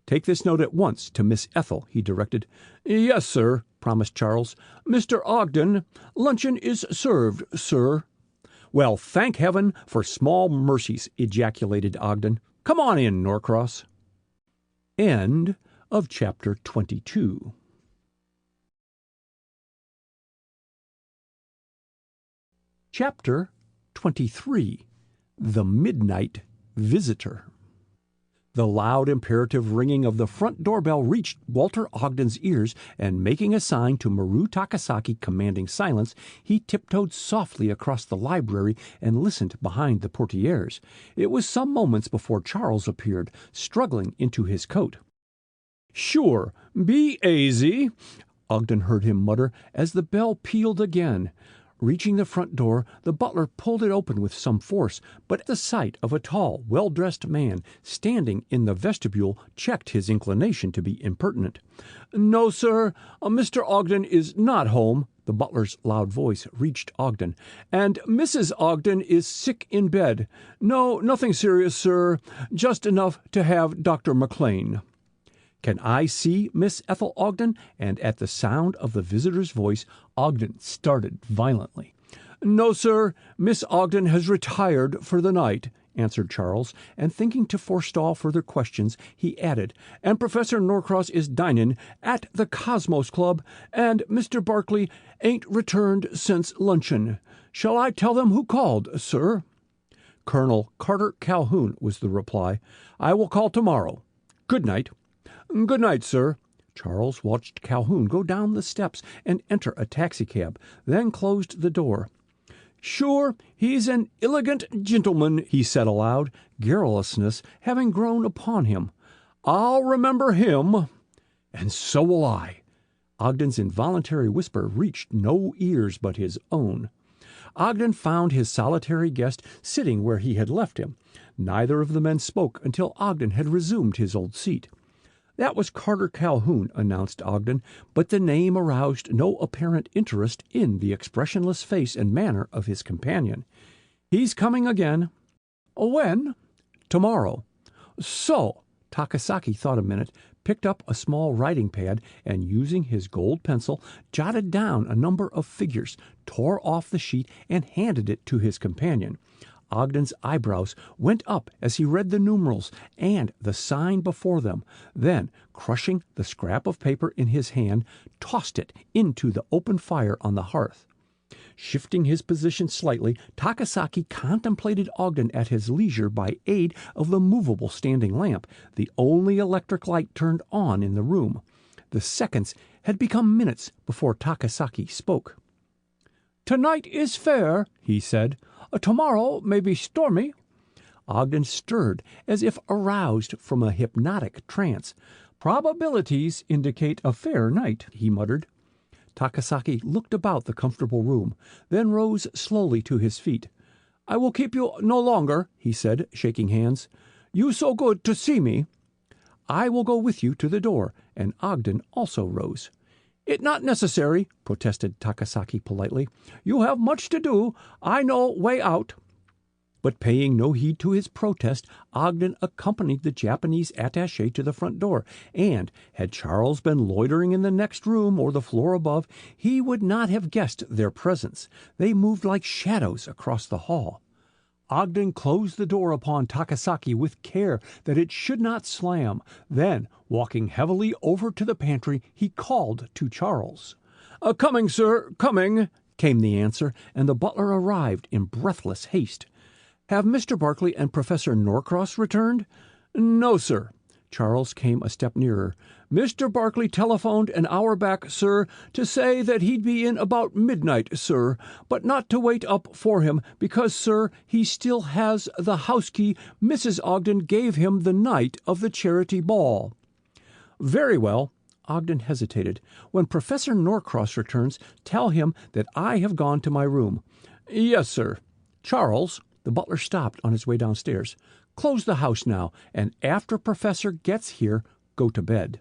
"Take this note at once to Miss Ethel," he directed. "Yes, sir," promised Charles. "Mr. Ogden, luncheon is served, sir." "Well, thank heaven for small mercies," ejaculated Ogden. "Come on in, Norcross." End of chapter 22. Chapter 23. The Midnight Visitor. The loud, imperative ringing of the front doorbell reached Walter Ogden's ears, and making a sign to Maru Takasaki commanding silence, he tiptoed softly across the library and listened behind the portieres. It was some moments before Charles appeared, struggling into his coat. "Sure, be aisy," Ogden heard him mutter as the bell pealed again. Reaching the front door, the butler pulled it open with some force, but the sight of a tall, well-dressed man standing in the vestibule checked his inclination to be impertinent. "No, sir, Mr. Ogden is not home," the butler's loud voice reached Ogden, "and Mrs. Ogden is sick in bed. No, nothing serious, sir, just enough to have Dr. McLean." "Can I see Miss Ethel Ogden?" And at the sound of the visitor's voice, Ogden started violently. "No, sir, Miss Ogden has retired for the night," answered Charles, and thinking to forestall further questions, he added, "and Professor Norcross is dinin' at the Cosmos Club, and Mr. Barclay ain't returned since luncheon. Shall I tell them who called, sir?" "Colonel Carter Calhoun," was the reply. "I will call tomorrow. Good night." "Good night, sir." Charles watched Calhoun go down the steps and enter a taxicab, then closed the door. "Sure, he's an illigant gentleman," he said aloud, garrulousness having grown upon him. "I'll remember him." "And so will I." Ogden's involuntary whisper reached no ears but his own. Ogden found his solitary guest sitting where he had left him. Neither of the men spoke until Ogden had resumed his old seat. "That was Carter Calhoun," announced Ogden, but the name aroused no apparent interest in the expressionless face and manner of his companion. "He's coming again." "When?" "Tomorrow." "So." Takasaki thought a minute, picked up a small writing pad, and using his gold pencil, jotted down a number of figures, tore off the sheet, and handed it to his companion. Ogden's eyebrows went up as he read the numerals and the sign before them, then, crushing the scrap of paper in his hand, tossed it into the open fire on the hearth. Shifting his position slightly, Takasaki contemplated Ogden at his leisure by aid of the movable standing lamp, the only electric light turned on in the room. The seconds had become minutes before Takasaki spoke. "Tonight is fair," he said. "Tomorrow may be stormy." Ogden stirred as if aroused from a hypnotic trance. "Probabilities indicate a fair night," he muttered. Takasaki looked about the comfortable room, then rose slowly to his feet. "I will keep you no longer," he said, shaking hands. "You so good to see me." "I will go with you to the door," and Ogden also rose. "It not necessary," protested Takasaki politely. "You have much to do. I know way out." But paying no heed to his protest, Ogden accompanied the Japanese attaché to the front door, and, had Charles been loitering in the next room or the floor above, he would not have guessed their presence. They moved like shadows across the hall. Ogden closed the door upon Takasaki with care that it should not slam. Then, walking heavily over to the pantry, he called to Charles. "Coming, sir, coming," came the answer, and the butler arrived in breathless haste. "Have Mr. Barclay and Professor Norcross returned?" "No, sir." Charles came a step nearer. "Mr. Barclay telephoned an hour back, sir, to say that he'd be in about midnight, sir, but not to wait up for him, because, sir, he still has the house key Mrs. Ogden gave him the night of the charity ball." "Very well." Ogden hesitated. "When Professor Norcross returns, tell him that I have gone to my room." "Yes, sir." "Charles," the butler stopped on his way downstairs. Close the house now, and after Professor gets here, go to bed."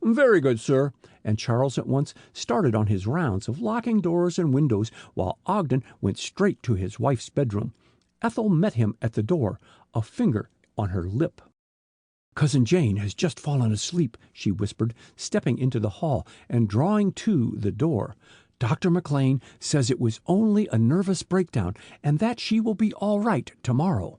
"Very good, sir." And Charles at once started on his rounds of locking doors and windows, while Ogden went straight to his wife's bedroom. Ethel met him at the door, a finger on her lip. "Cousin Jane has just fallen asleep," she whispered, stepping into the hall and drawing to the door. "Dr. McLean says it was only a nervous breakdown, and that she will be all right tomorrow."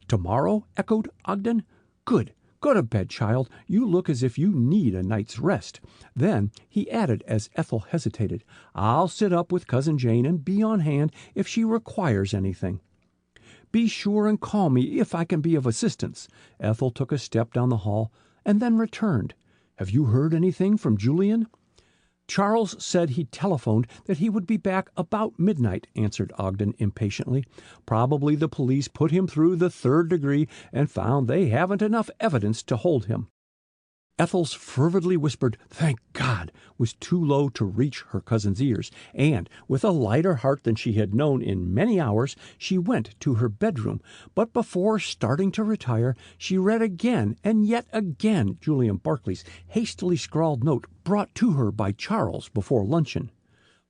"Tomorrow?" echoed Ogden. "Good. Go to bed, child. You look as if you need a night's rest." Then he added, as Ethel hesitated, "I'll sit up with Cousin Jane and be on hand if she requires anything." "Be sure and call me if I can be of assistance." Ethel took a step down the hall and then returned. "Have you heard anything from Julian?" "Charles said he telephoned that he would be back about midnight," answered Ogden impatiently. "Probably the police put him through the 3rd degree and found they haven't enough evidence to hold him." Ethel's fervidly whispered "Thank God" was too low to reach her cousin's ears, and with a lighter heart than she had known in many hours, she went to her bedroom. But before starting to retire, she read again and yet again Julian Barclay's hastily scrawled note brought to her by Charles before luncheon.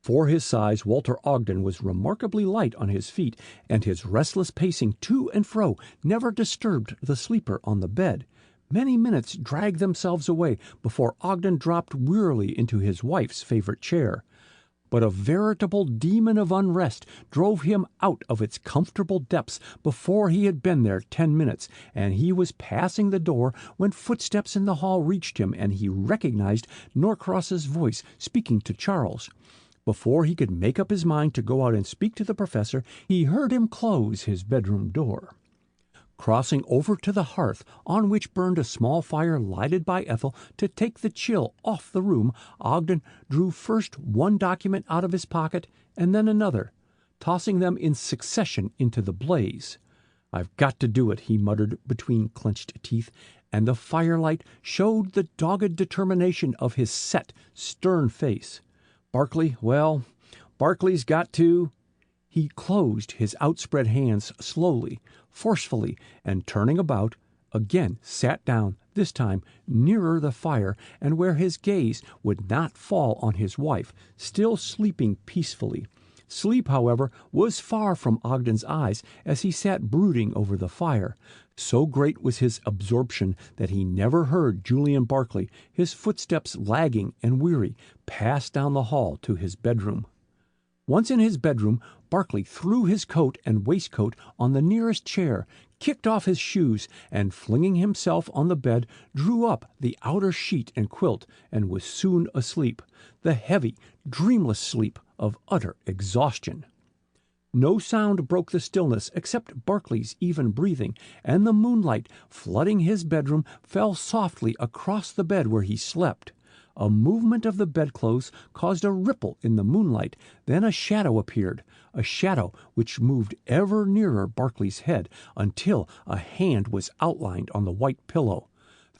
For his size, Walter Ogden was remarkably light on his feet, and his restless pacing to and fro never disturbed the sleeper on the bed. Many minutes dragged themselves away before Ogden dropped wearily into his wife's favorite chair. But a veritable demon of unrest drove him out of its comfortable depths before he had been there 10 minutes, and he was passing the door when footsteps in the hall reached him, and he recognized Norcross's voice speaking to Charles. Before he could make up his mind to go out and speak to the professor, he heard him close his bedroom door. Crossing over to the hearth, on which burned a small fire lighted by Ethel to take the chill off the room, Ogden drew first one document out of his pocket and then another, tossing them in succession into the blaze. "I've got to do it," he muttered between clenched teeth, and the firelight showed the dogged determination of his set, stern face. Barclay's got to—" He closed his outspread hands slowly, forcefully, and turning about, again sat down, this time nearer the fire and where his gaze would not fall on his wife, still sleeping peacefully. Sleep, however, was far from Ogden's eyes as he sat brooding over the fire. So great was his absorption that he never heard Julian Barclay, his footsteps lagging and weary, pass down the hall to his bedroom. Once in his bedroom, Barclay threw his coat and waistcoat on the nearest chair, kicked off his shoes, and flinging himself on the bed, drew up the outer sheet and quilt, and was soon asleep, the heavy, dreamless sleep of utter exhaustion. No sound broke the stillness except Barclay's even breathing, and the moonlight, flooding his bedroom, fell softly across the bed where he slept. A movement of the bedclothes caused a ripple in the moonlight, then a shadow appeared, a shadow which moved ever nearer Barclay's head until a hand was outlined on the white pillow.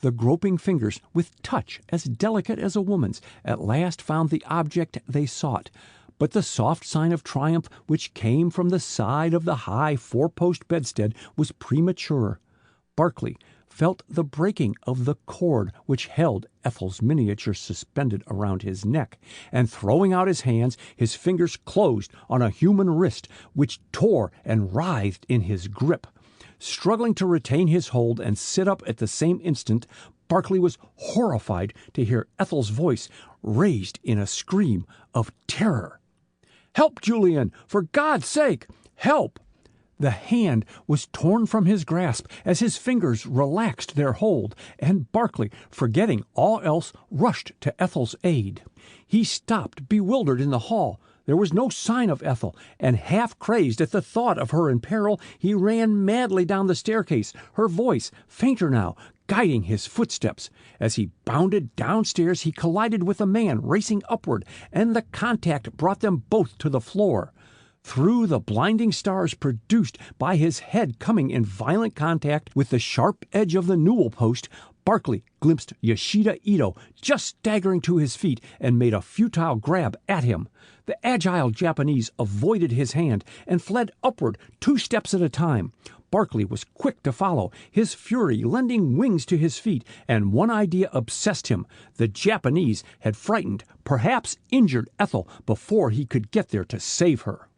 The groping fingers, with touch as delicate as a woman's, at last found the object they sought, but the soft sign of triumph which came from the side of the high 4-post bedstead was premature. Barclay felt the breaking of the cord which held Ethel's miniature suspended around his neck, and throwing out his hands, his fingers closed on a human wrist which tore and writhed in his grip. Struggling to retain his hold and sit up at the same instant, Barclay was horrified to hear Ethel's voice raised in a scream of terror. "Help, Julian! For God's sake, help!" The hand was torn from his grasp as his fingers relaxed their hold, and Barclay, forgetting all else, rushed to Ethel's aid. He stopped, bewildered, in the hall. There was no sign of Ethel, and half crazed at the thought of her in peril, he ran madly down the staircase, her voice, fainter now, guiding his footsteps. As he bounded downstairs, he collided with a man racing upward, and the contact brought them both to the floor. Through the blinding stars produced by his head coming in violent contact with the sharp edge of the newel post, Barkley glimpsed Yoshida Ito just staggering to his feet and made a futile grab at him. The agile Japanese avoided his hand and fled upward 2 steps at a time. Barkley was quick to follow, his fury lending wings to his feet, and one idea obsessed him. The Japanese had frightened, perhaps injured Ethel before he could get there to save her.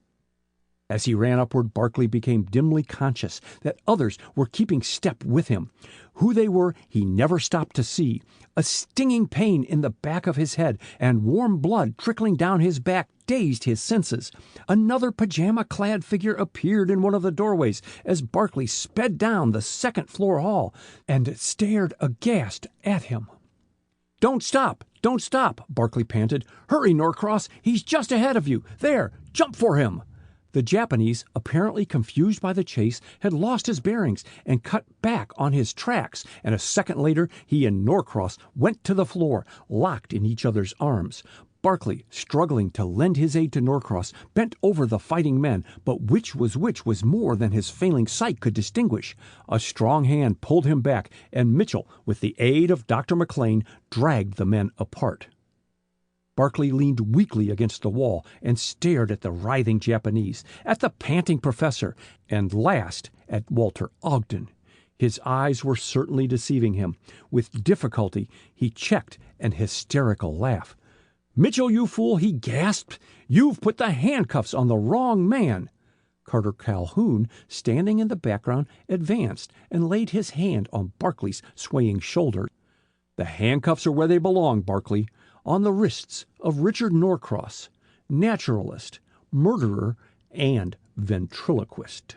As he ran upward, Barkley became dimly conscious that others were keeping step with him. Who they were, he never stopped to see. A stinging pain in the back of his head and warm blood trickling down his back dazed his senses. Another pajama-clad figure appeared in one of the doorways as Barkley sped down the second-floor hall and stared aghast at him. "Don't stop! Don't stop!" Barkley panted. "Hurry, Norcross! He's just ahead of you! There! Jump for him!" The Japanese, apparently confused by the chase, had lost his bearings and cut back on his tracks, and a second later he and Norcross went to the floor, locked in each other's arms. Barkley, struggling to lend his aid to Norcross, bent over the fighting men, but which was more than his failing sight could distinguish. A strong hand pulled him back, and Mitchell, with the aid of Dr. McLean, dragged the men apart. Barkley leaned weakly against the wall and stared at the writhing Japanese, at the panting professor, and last at Walter Ogden. His eyes were certainly deceiving him. With difficulty he checked an hysterical laugh. "Mitchell, you fool," he gasped. "You've put the handcuffs on the wrong man." Carter Calhoun, standing in the background, advanced and laid his hand on Barkley's swaying shoulder. "The handcuffs are where they belong, Barkley. On the wrists of Richard Norcross, naturalist, murderer, and ventriloquist."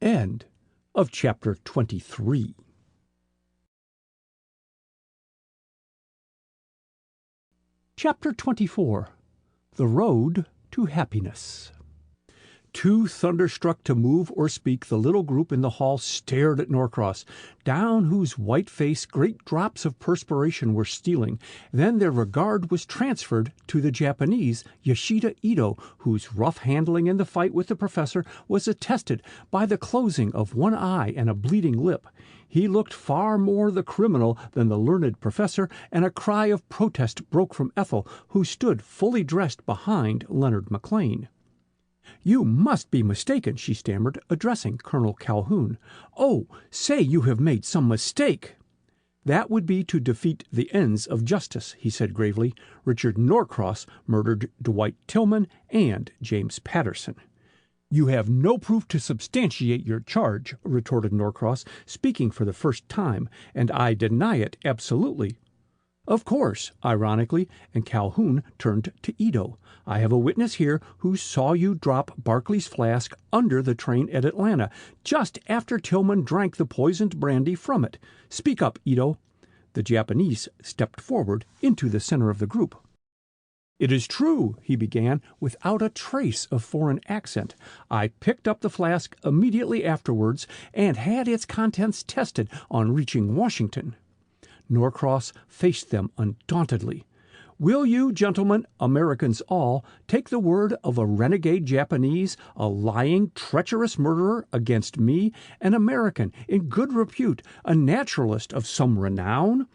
End of chapter 23. Chapter 24. The Road to Happiness. Too thunderstruck to move or speak, the little group in the hall stared at Norcross, down whose white face great drops of perspiration were stealing. Then their regard was transferred to the Japanese, Yoshida Ito, whose rough handling in the fight with the professor was attested by the closing of one eye and a bleeding lip. He looked far more the criminal than the learned professor, and a cry of protest broke from Ethel, who stood fully dressed behind Leonard McLean. "You must be mistaken," she stammered, addressing Colonel Calhoun. "Oh, say you have made some mistake." "That would be to defeat the ends of justice," he said gravely. "Richard Norcross murdered Dwight Tillman and James Patterson." "You have no proof to substantiate your charge," retorted Norcross, speaking for the first time, "and I deny it absolutely." "Of course," ironically, and Calhoun turned to Ito. "I have a witness here who saw you drop Barkley's flask under the train at Atlanta, just after Tillman drank the poisoned brandy from it. Speak up, Ito." The Japanese stepped forward into the center of the group. "It is true," he began, without a trace of foreign accent. "I picked up the flask immediately afterwards and had its contents tested on reaching Washington." Norcross faced them undauntedly. "Will you, gentlemen, Americans all, take the word of a renegade Japanese, a lying, treacherous murderer against me, an American in good repute, a naturalist of some renown?"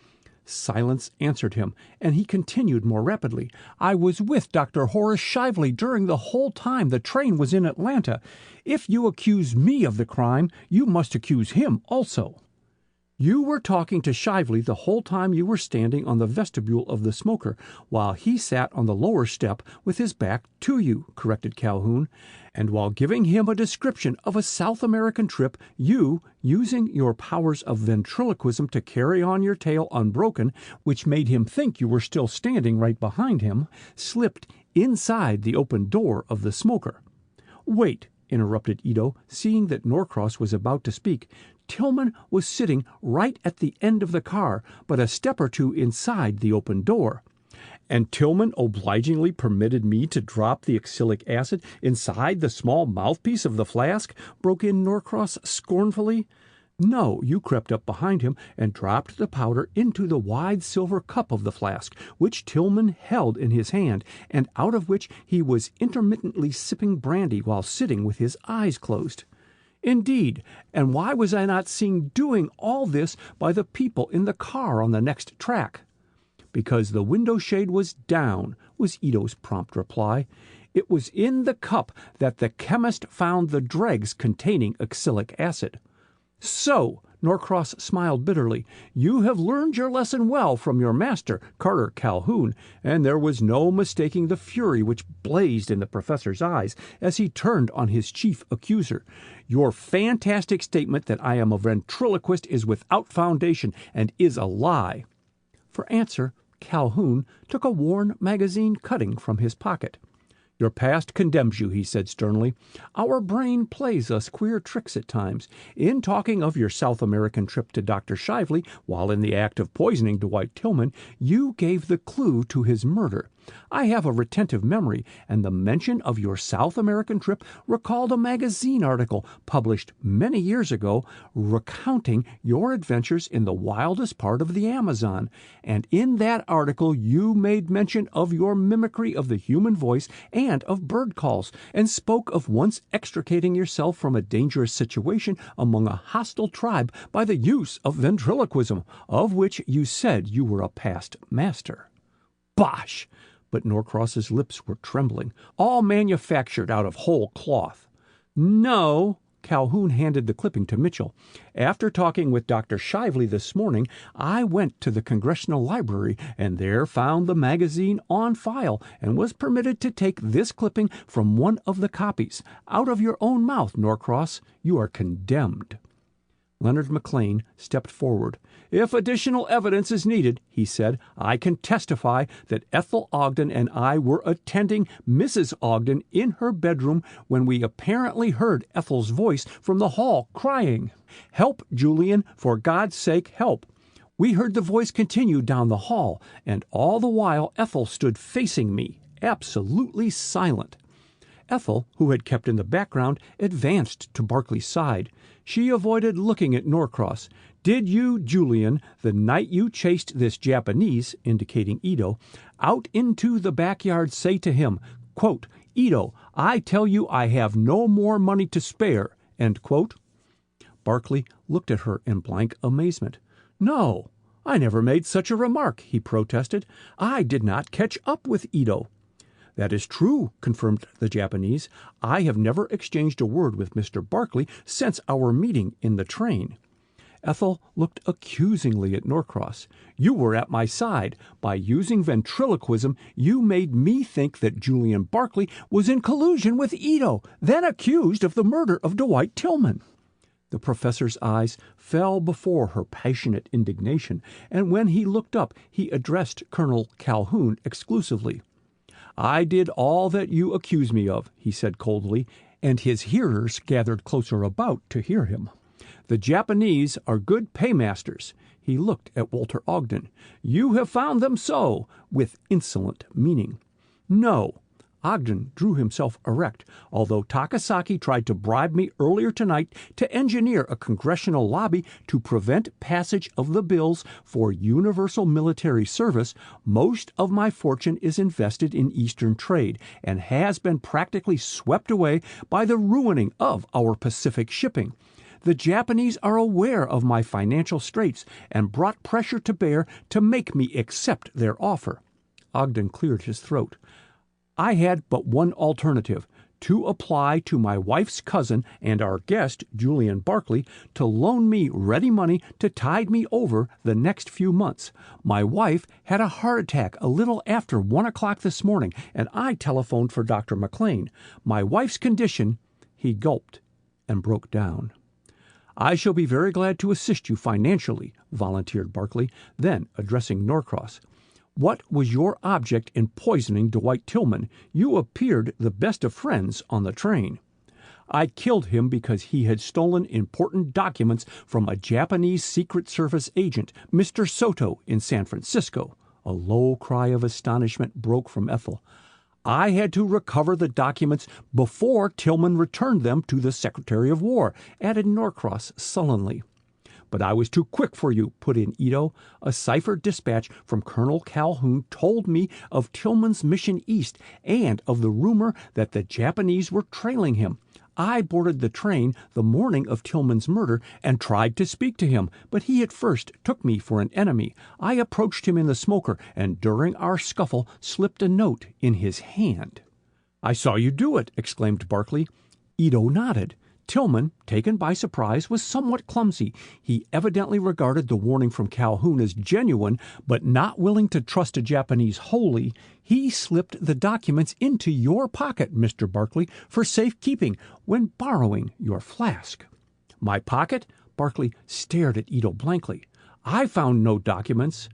Silence answered him, and he continued more rapidly. "I was with Dr. Horace Shively during the whole time the train was in Atlanta. If you accuse me of the crime, you must accuse him also." "You were talking to Shively the whole time you were standing on the vestibule of the smoker, while he sat on the lower step with his back to you," corrected Calhoun. "And while giving him a description of a South American trip, you, using your powers of ventriloquism to carry on your tale unbroken, which made him think you were still standing right behind him, slipped inside the open door of the smoker." "Wait," interrupted Ito, seeing that Norcross was about to speak. "Tillman was sitting right at the end of the car, but a step or two inside the open door." "And Tillman obligingly permitted me to drop the oxalic acid inside the small mouthpiece of the flask?" broke in Norcross scornfully. "No, you crept up behind him and dropped the powder into the wide silver cup of the flask, which Tillman held in his hand, and out of which he was intermittently sipping brandy while sitting with his eyes closed." Indeed, and why was I not seen doing all this by the people in the car on the next track? Because the window shade was down, was Ito's prompt reply. It was in the cup that the chemist found the dregs containing oxalic acid. So, Norcross smiled bitterly, you have learned your lesson well from your master, Carter Calhoun, and there was no mistaking the fury which blazed in the professor's eyes as he turned on his chief accuser. Your fantastic statement that I am a ventriloquist is without foundation and is a lie. For answer, Calhoun took a worn magazine cutting from his pocket. Your past condemns you, he said sternly. Our brain plays us queer tricks at times. In talking of your South American trip to Dr. Shively, while in the act of poisoning Dwight Tillman, you gave the clue to his murder. I have a retentive memory, and the mention of your South American trip recalled a magazine article published many years ago recounting your adventures in the wildest part of the Amazon. And in that article you made mention of your mimicry of the human voice and of bird calls, and spoke of once extricating yourself from a dangerous situation among a hostile tribe by the use of ventriloquism, of which you said you were a past master. Bosh! But Norcross's lips were trembling, all manufactured out of whole cloth. No, Calhoun handed the clipping to Mitchell. After talking with Dr. Shively this morning, I went to the Congressional Library and there found the magazine on file and was permitted to take this clipping from one of the copies. Out of your own mouth, Norcross, you are condemned. Leonard McLean stepped forward. If additional evidence is needed, he said, I can testify that Ethel Ogden and I were attending Mrs. Ogden in her bedroom when we apparently heard Ethel's voice from the hall crying, Help, Julian, for God's sake, help. We heard the voice continue down the hall, and all the while Ethel stood facing me, absolutely silent. Ethel, who had kept in the background, advanced to Barclay's side. She avoided looking at Norcross. Did you, Julian, the night you chased this Japanese, indicating Ito, out into the backyard say to him, quote, Ito, I tell you I have no more money to spare, end quote? Barclay looked at her in blank amazement. No, I never made such a remark, he protested. I did not catch up with Ito. That is true, confirmed the Japanese. I have never exchanged a word with Mr. Barclay since our meeting in the train. Ethel looked accusingly at Norcross. You were at my side. By using ventriloquism, you made me think that Julian Barclay was in collusion with Ito, then accused of the murder of Dwight Tillman. The professor's eyes fell before her passionate indignation, and when he looked up, he addressed Colonel Calhoun exclusively. I did all that you accuse me of, he said coldly, and his hearers gathered closer about to hear him. The Japanese are good paymasters. He looked at Walter Ogden. You have found them so, with insolent meaning. No. Ogden drew himself erect. Although Takasaki tried to bribe me earlier tonight to engineer a congressional lobby to prevent passage of the bills for universal military service, most of my fortune is invested in Eastern trade and has been practically swept away by the ruining of our Pacific shipping. The Japanese are aware of my financial straits and brought pressure to bear to make me accept their offer. Ogden cleared his throat. I had but one alternative, to apply to my wife's cousin and our guest, Julian Barclay, to loan me ready money to tide me over the next few months. My wife had a heart attack a little after 1 o'clock this morning, and I telephoned for Dr. McLean. My wife's condition, he gulped and broke down. I shall be very glad to assist you financially, volunteered Barclay, then addressing Norcross. What was your object in poisoning Dwight Tillman? You appeared the best of friends on the train. I killed him because he had stolen important documents from a Japanese Secret Service agent, Mr. Soto, in San Francisco. A low cry of astonishment broke from Ethel. I had to recover the documents before Tillman returned them to the Secretary of War, added Norcross sullenly. But I was too quick for you, put in Ito. A cipher dispatch from Colonel Calhoun told me of Tillman's mission east and of the rumor that the Japanese were trailing him. I boarded the train the morning of Tillman's murder and tried to speak to him, but he at first took me for an enemy. I approached him in the smoker, and during our scuffle slipped a note in his hand." "I saw you do it," exclaimed Barkley. Ito nodded. Tillman, taken by surprise, was somewhat clumsy. He evidently regarded the warning from Calhoun as genuine, but not willing to trust a Japanese wholly, he slipped the documents into your pocket, Mr. Barkley, for safekeeping when borrowing your flask. "My pocket?" Barkley stared at Ito blankly. "I found no documents."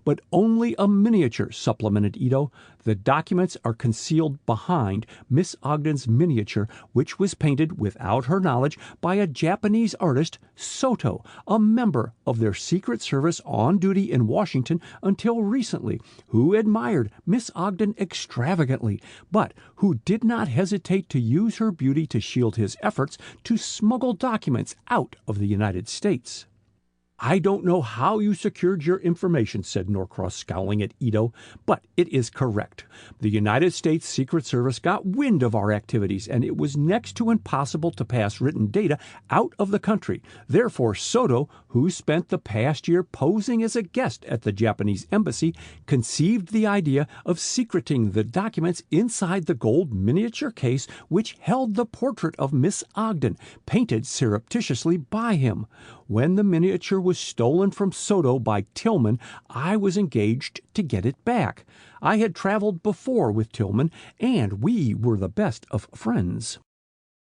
"But only a miniature," supplemented Ito. "The documents are concealed behind Miss Ogden's miniature, which was painted without her knowledge by a Japanese artist, Soto, a member of their Secret Service on duty in Washington until recently, who admired Miss Ogden extravagantly, but who did not hesitate to use her beauty to shield his efforts to smuggle documents out of the United States." "I don't know how you secured your information," said Norcross, scowling at Ito, "but it is correct. The United States Secret Service got wind of our activities, and it was next to impossible to pass written data out of the country. Therefore, Soto, who spent the past year posing as a guest at the Japanese embassy, conceived the idea of secreting the documents inside the gold miniature case which held the portrait of Miss Ogden, painted surreptitiously by him. When the miniature was stolen from Soto by Tillman, I was engaged to get it back. I had traveled before with Tillman, and we were the best of friends."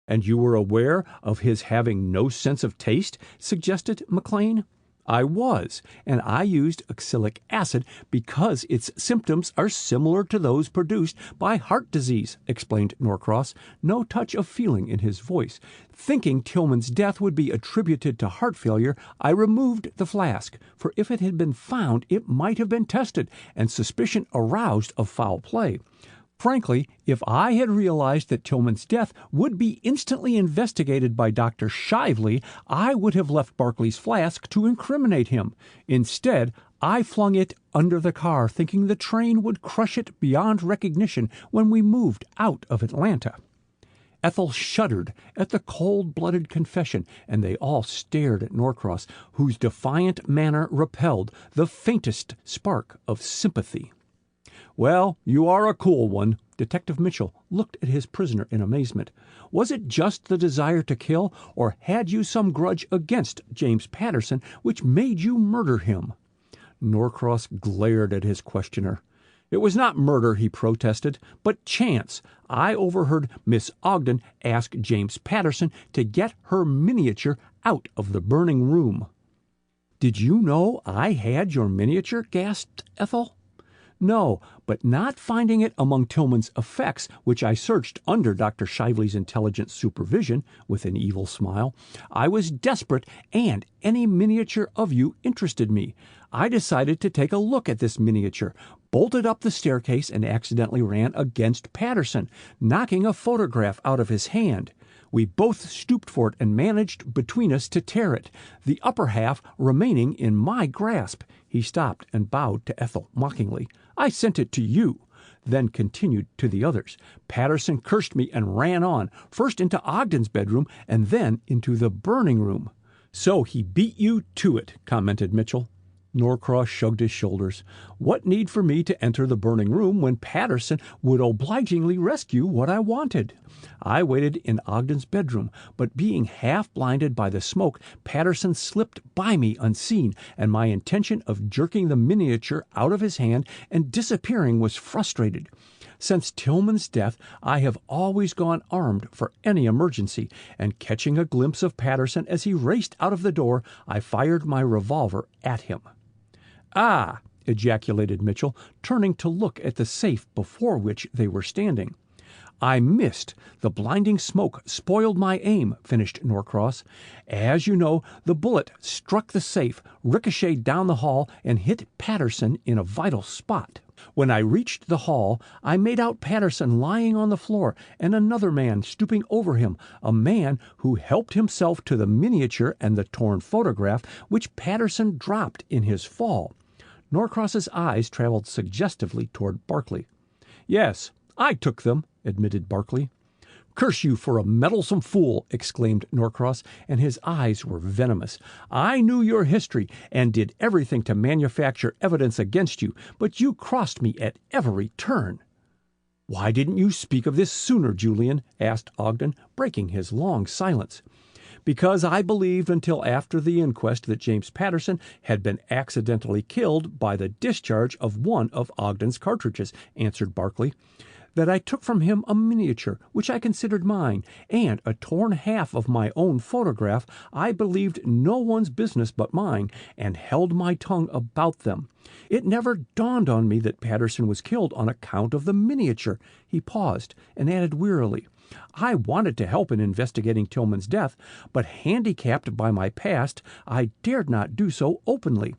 "And you were aware of his having no sense of taste?" suggested McLean. "I was, and I used oxalic acid because its symptoms are similar to those produced by heart disease," explained Norcross, no touch of feeling in his voice. "Thinking Tillman's death would be attributed to heart failure, I removed the flask, for if it had been found, it might have been tested and suspicion aroused of foul play. Frankly, if I had realized that Tillman's death would be instantly investigated by Dr. Shively, I would have left Barkley's flask to incriminate him. Instead, I flung it under the car, thinking the train would crush it beyond recognition when we moved out of Atlanta." Ethel shuddered at the cold-blooded confession, and they all stared at Norcross, whose defiant manner repelled the faintest spark of sympathy. "Well, you are a cool one." Detective Mitchell looked at his prisoner in amazement. "Was it just the desire to kill, or had you some grudge against James Patterson which made you murder him?" Norcross glared at his questioner. "It was not murder," he protested, "but chance. I overheard Miss Ogden ask James Patterson to get her miniature out of the burning room." "Did you know I had your miniature?" gasped Ethel. "No, but not finding it among Tillman's effects, which I searched under Dr. Shively's intelligent supervision," with an evil smile, "I was desperate, and any miniature of you interested me. I decided to take a look at this miniature, bolted up the staircase, and accidentally ran against Patterson, knocking a photograph out of his hand. We both stooped for it and managed between us to tear it, the upper half remaining in my grasp." He stopped and bowed to Ethel mockingly. "I sent it to you," then continued to the others. "Patterson cursed me and ran on, first into Ogden's bedroom and then into the burning room." "So he beat you to it," commented Mitchell. Norcross shrugged his shoulders. "What need for me to enter the burning room when Patterson would obligingly rescue what I wanted? I waited in Ogden's bedroom, but being half blinded by the smoke, Patterson slipped by me unseen, and my intention of jerking the miniature out of his hand and disappearing was frustrated. Since Tillman's death, I have always gone armed for any emergency, and catching a glimpse of Patterson as he raced out of the door, I fired my revolver at him." "Ah!" ejaculated Mitchell, turning to look at the safe before which they were standing. "I missed. The blinding smoke spoiled my aim," finished Norcross. "As you know, the bullet struck the safe, ricocheted down the hall, and hit Patterson in a vital spot. When I reached the hall, I made out Patterson lying on the floor and another man stooping over him, a man who helped himself to the miniature and the torn photograph which Patterson dropped in his fall." Norcross's eyes traveled suggestively toward Barkley. "Yes, I took them," admitted Barkley. "Curse you for a meddlesome fool!" exclaimed Norcross, and his eyes were venomous. "I knew your history, and did everything to manufacture evidence against you, but you crossed me at every turn." "Why didn't you speak of this sooner, Julian?" asked Ogden, breaking his long silence. "Because I believed until after the inquest that James Patterson had been accidentally killed by the discharge of one of Ogden's cartridges," answered Barkley. "That I took from him a miniature, which I considered mine, and a torn half of my own photograph I believed no one's business but mine, and held my tongue about them. It never dawned on me that Patterson was killed on account of the miniature." He paused and added wearily, "I wanted to help in investigating Tillman's death, but handicapped by my past, I dared not do so openly.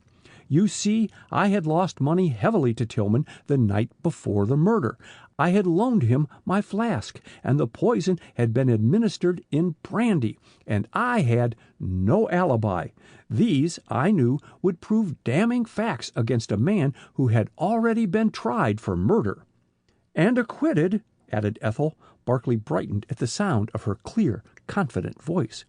You see, I had lost money heavily to Tillman the night before the murder. I had loaned him my flask, and the poison had been administered in brandy, and I had no alibi. These, I knew, would prove damning facts against a man who had already been tried for murder." "And acquitted," added Ethel. Barkley brightened at the sound of her clear, confident voice.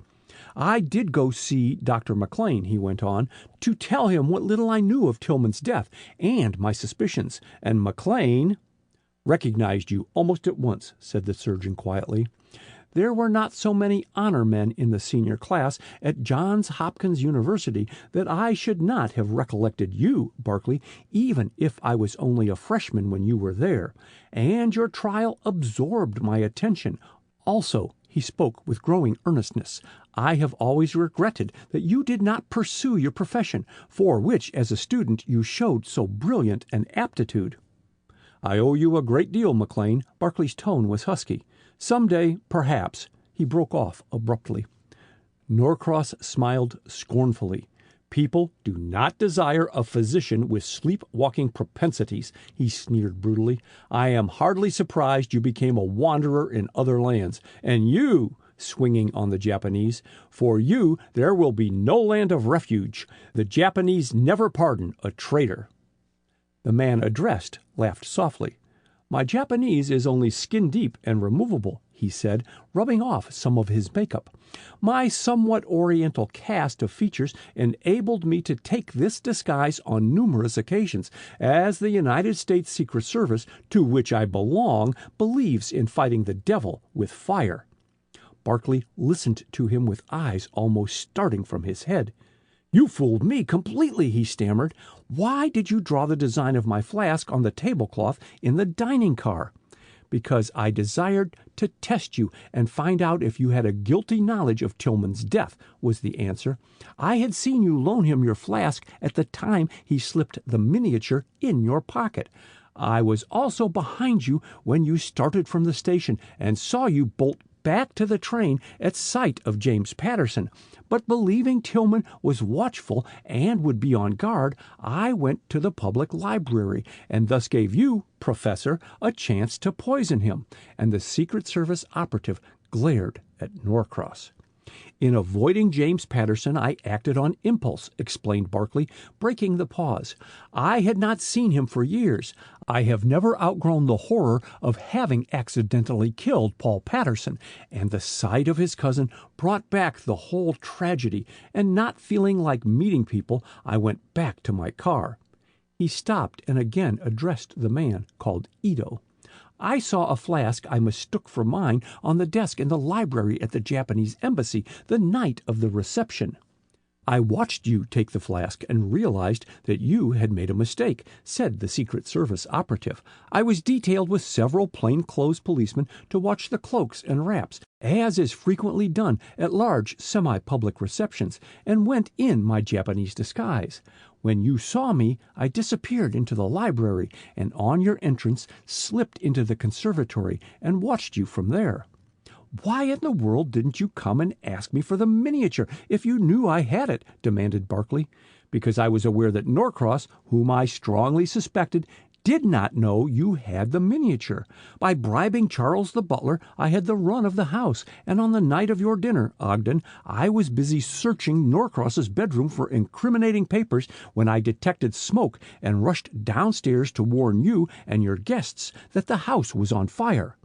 "I did go see Dr. McLean," he went on, "to tell him what little I knew of Tillman's death and my suspicions, and McLean—" "Recognized you almost at once," said the surgeon quietly. "There were not so many honor men in the senior class at Johns Hopkins University that I should not have recollected you, Barkley, even if I was only a freshman when you were there. And your trial absorbed my attention. Also," he spoke with growing earnestness, "I have always regretted that you did not pursue your profession, for which as a student you showed so brilliant an aptitude." "I owe you a great deal, McLean." Barkley's tone was husky. "Some day, perhaps—" He broke off abruptly. Norcross smiled scornfully. "People do not desire a physician with sleepwalking propensities," he sneered brutally. "I am hardly surprised you became a wanderer in other lands. And you," swinging on the Japanese, "for you there will be no land of refuge. The Japanese never pardon a traitor." The man addressed laughed softly. "My Japanese is only skin-deep and removable," he said, rubbing off some of his makeup. "My somewhat oriental cast of features enabled me to take this disguise on numerous occasions, as the United States Secret Service, to which I belong, believes in fighting the devil with fire." Barkley listened to him with eyes almost starting from his head. "You fooled me completely," he stammered. "Why did you draw the design of my flask on the tablecloth in the dining car?" "Because I desired to test you and find out if you had a guilty knowledge of Tillman's death," was the answer. "I had seen you loan him your flask at the time he slipped the miniature in your pocket. I was also behind you when you started from the station and saw you bolt back to the train at sight of James Patterson. But believing Tillman was watchful and would be on guard, I went to the public library and thus gave you, Professor, a chance to poison him." And the Secret Service operative glared at Norcross. "In avoiding James Patterson, I acted on impulse," explained Barkley, breaking the pause. "I had not seen him for years. I have never outgrown the horror of having accidentally killed Paul Patterson, and the sight of his cousin brought back the whole tragedy, and not feeling like meeting people, I went back to my car." He stopped and again addressed the man called Ito. "I saw a flask I mistook for mine on the desk in the library at the Japanese embassy the night of the reception." "I watched you take the flask and realized that you had made a mistake," said the Secret Service operative. "I was detailed with several plainclothes policemen to watch the cloaks and wraps, as is frequently done at large semi-public receptions, and went in my Japanese disguise. When you saw me, I disappeared into the library, and on your entrance slipped into the conservatory and watched you from there." "Why in the world didn't you come and ask me for the miniature if you knew I had it?" demanded Barkley. "Because I was aware that Norcross, whom I strongly suspected, did not know you had the miniature. By bribing Charles the butler, I had the run of the house, and on the night of your dinner, Ogden, I was busy searching Norcross's bedroom for incriminating papers when I detected smoke and rushed downstairs to warn you and your guests that the house was on fire."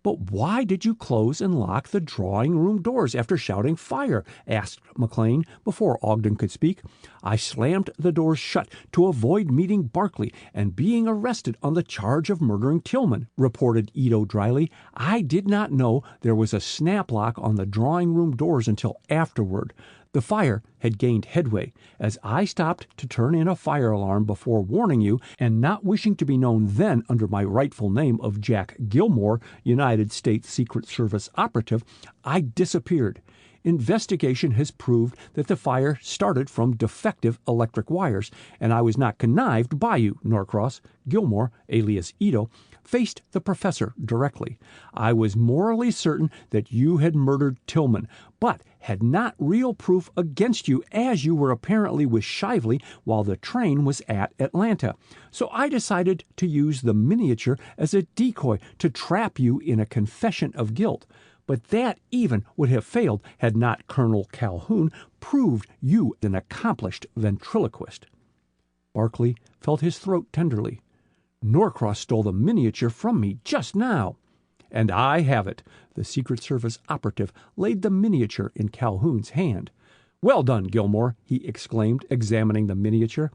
"But why did you close and lock the drawing-room doors after shouting fire?" asked McLean before Ogden could speak. "I slammed the doors shut to avoid meeting Barkley and being arrested on the charge of murdering Tillman," reported Ito dryly. "I did not know there was a snap lock on the drawing-room doors until afterward. The fire had gained headway. As I stopped to turn in a fire alarm before warning you, and not wishing to be known then under my rightful name of Jack Gilmore, United States Secret Service operative, I disappeared. Investigation has proved that the fire started from defective electric wires, and I was not connived by you, Norcross." Gilmore, alias Ito, faced the professor directly. "I was morally certain that you had murdered Tillman, but had not real proof against you, as you were apparently with Shively while the train was at Atlanta. So I decided to use the miniature as a decoy to trap you in a confession of guilt. But that even would have failed had not Colonel Calhoun proved you an accomplished ventriloquist." Barkley felt his throat tenderly. "Norcross stole the miniature from me just now." "And I have it." The Secret Service operative laid the miniature in Calhoun's hand. "Well done, Gilmore," he exclaimed, examining the miniature.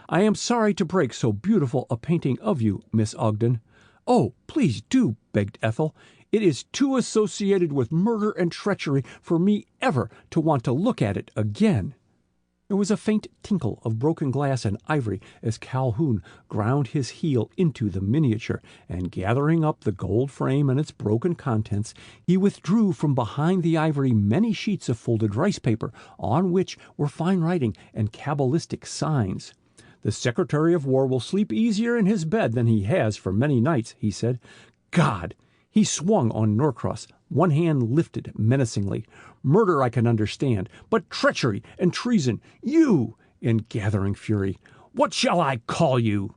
"I am sorry to break so beautiful a painting of you, Miss Ogden." "Oh, please do," begged Ethel. "It is too associated with murder and treachery for me ever to want to look at it again." There was a faint tinkle of broken glass and ivory as Calhoun ground his heel into the miniature, and gathering up the gold frame and its broken contents, he withdrew from behind the ivory many sheets of folded rice paper, on which were fine writing and cabalistic signs. "The Secretary of War will sleep easier in his bed than he has for many nights," he said. "God!" He swung on Norcross, one hand lifted menacingly. "Murder I can understand, but treachery and treason, you!" in gathering fury. "What shall I call you?"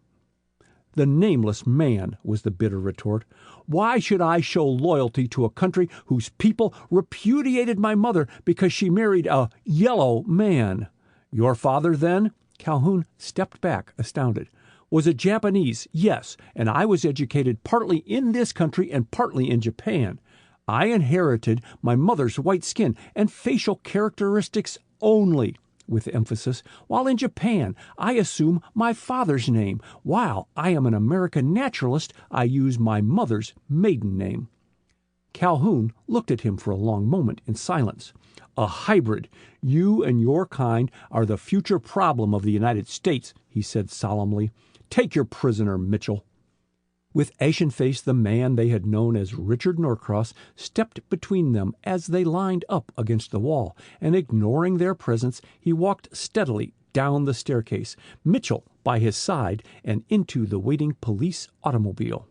"The Nameless Man," was the bitter retort. "Why should I show loyalty to a country whose people repudiated my mother because she married a yellow man?" "Your father, then?" Calhoun stepped back, astounded. "Was a Japanese, yes, and I was educated partly in this country and partly in Japan. I inherited my mother's white skin and facial characteristics only," with emphasis, "while in Japan I assume my father's name. While I am an American naturalist, I use my mother's maiden name." Calhoun looked at him for a long moment in silence. "A hybrid. You and your kind are the future problem of the United States," he said solemnly. "Take your prisoner, Mitchell." With ashen face, the man they had known as Richard Norcross stepped between them as they lined up against the wall, and ignoring their presence, he walked steadily down the staircase, Mitchell by his side, and into the waiting police automobile.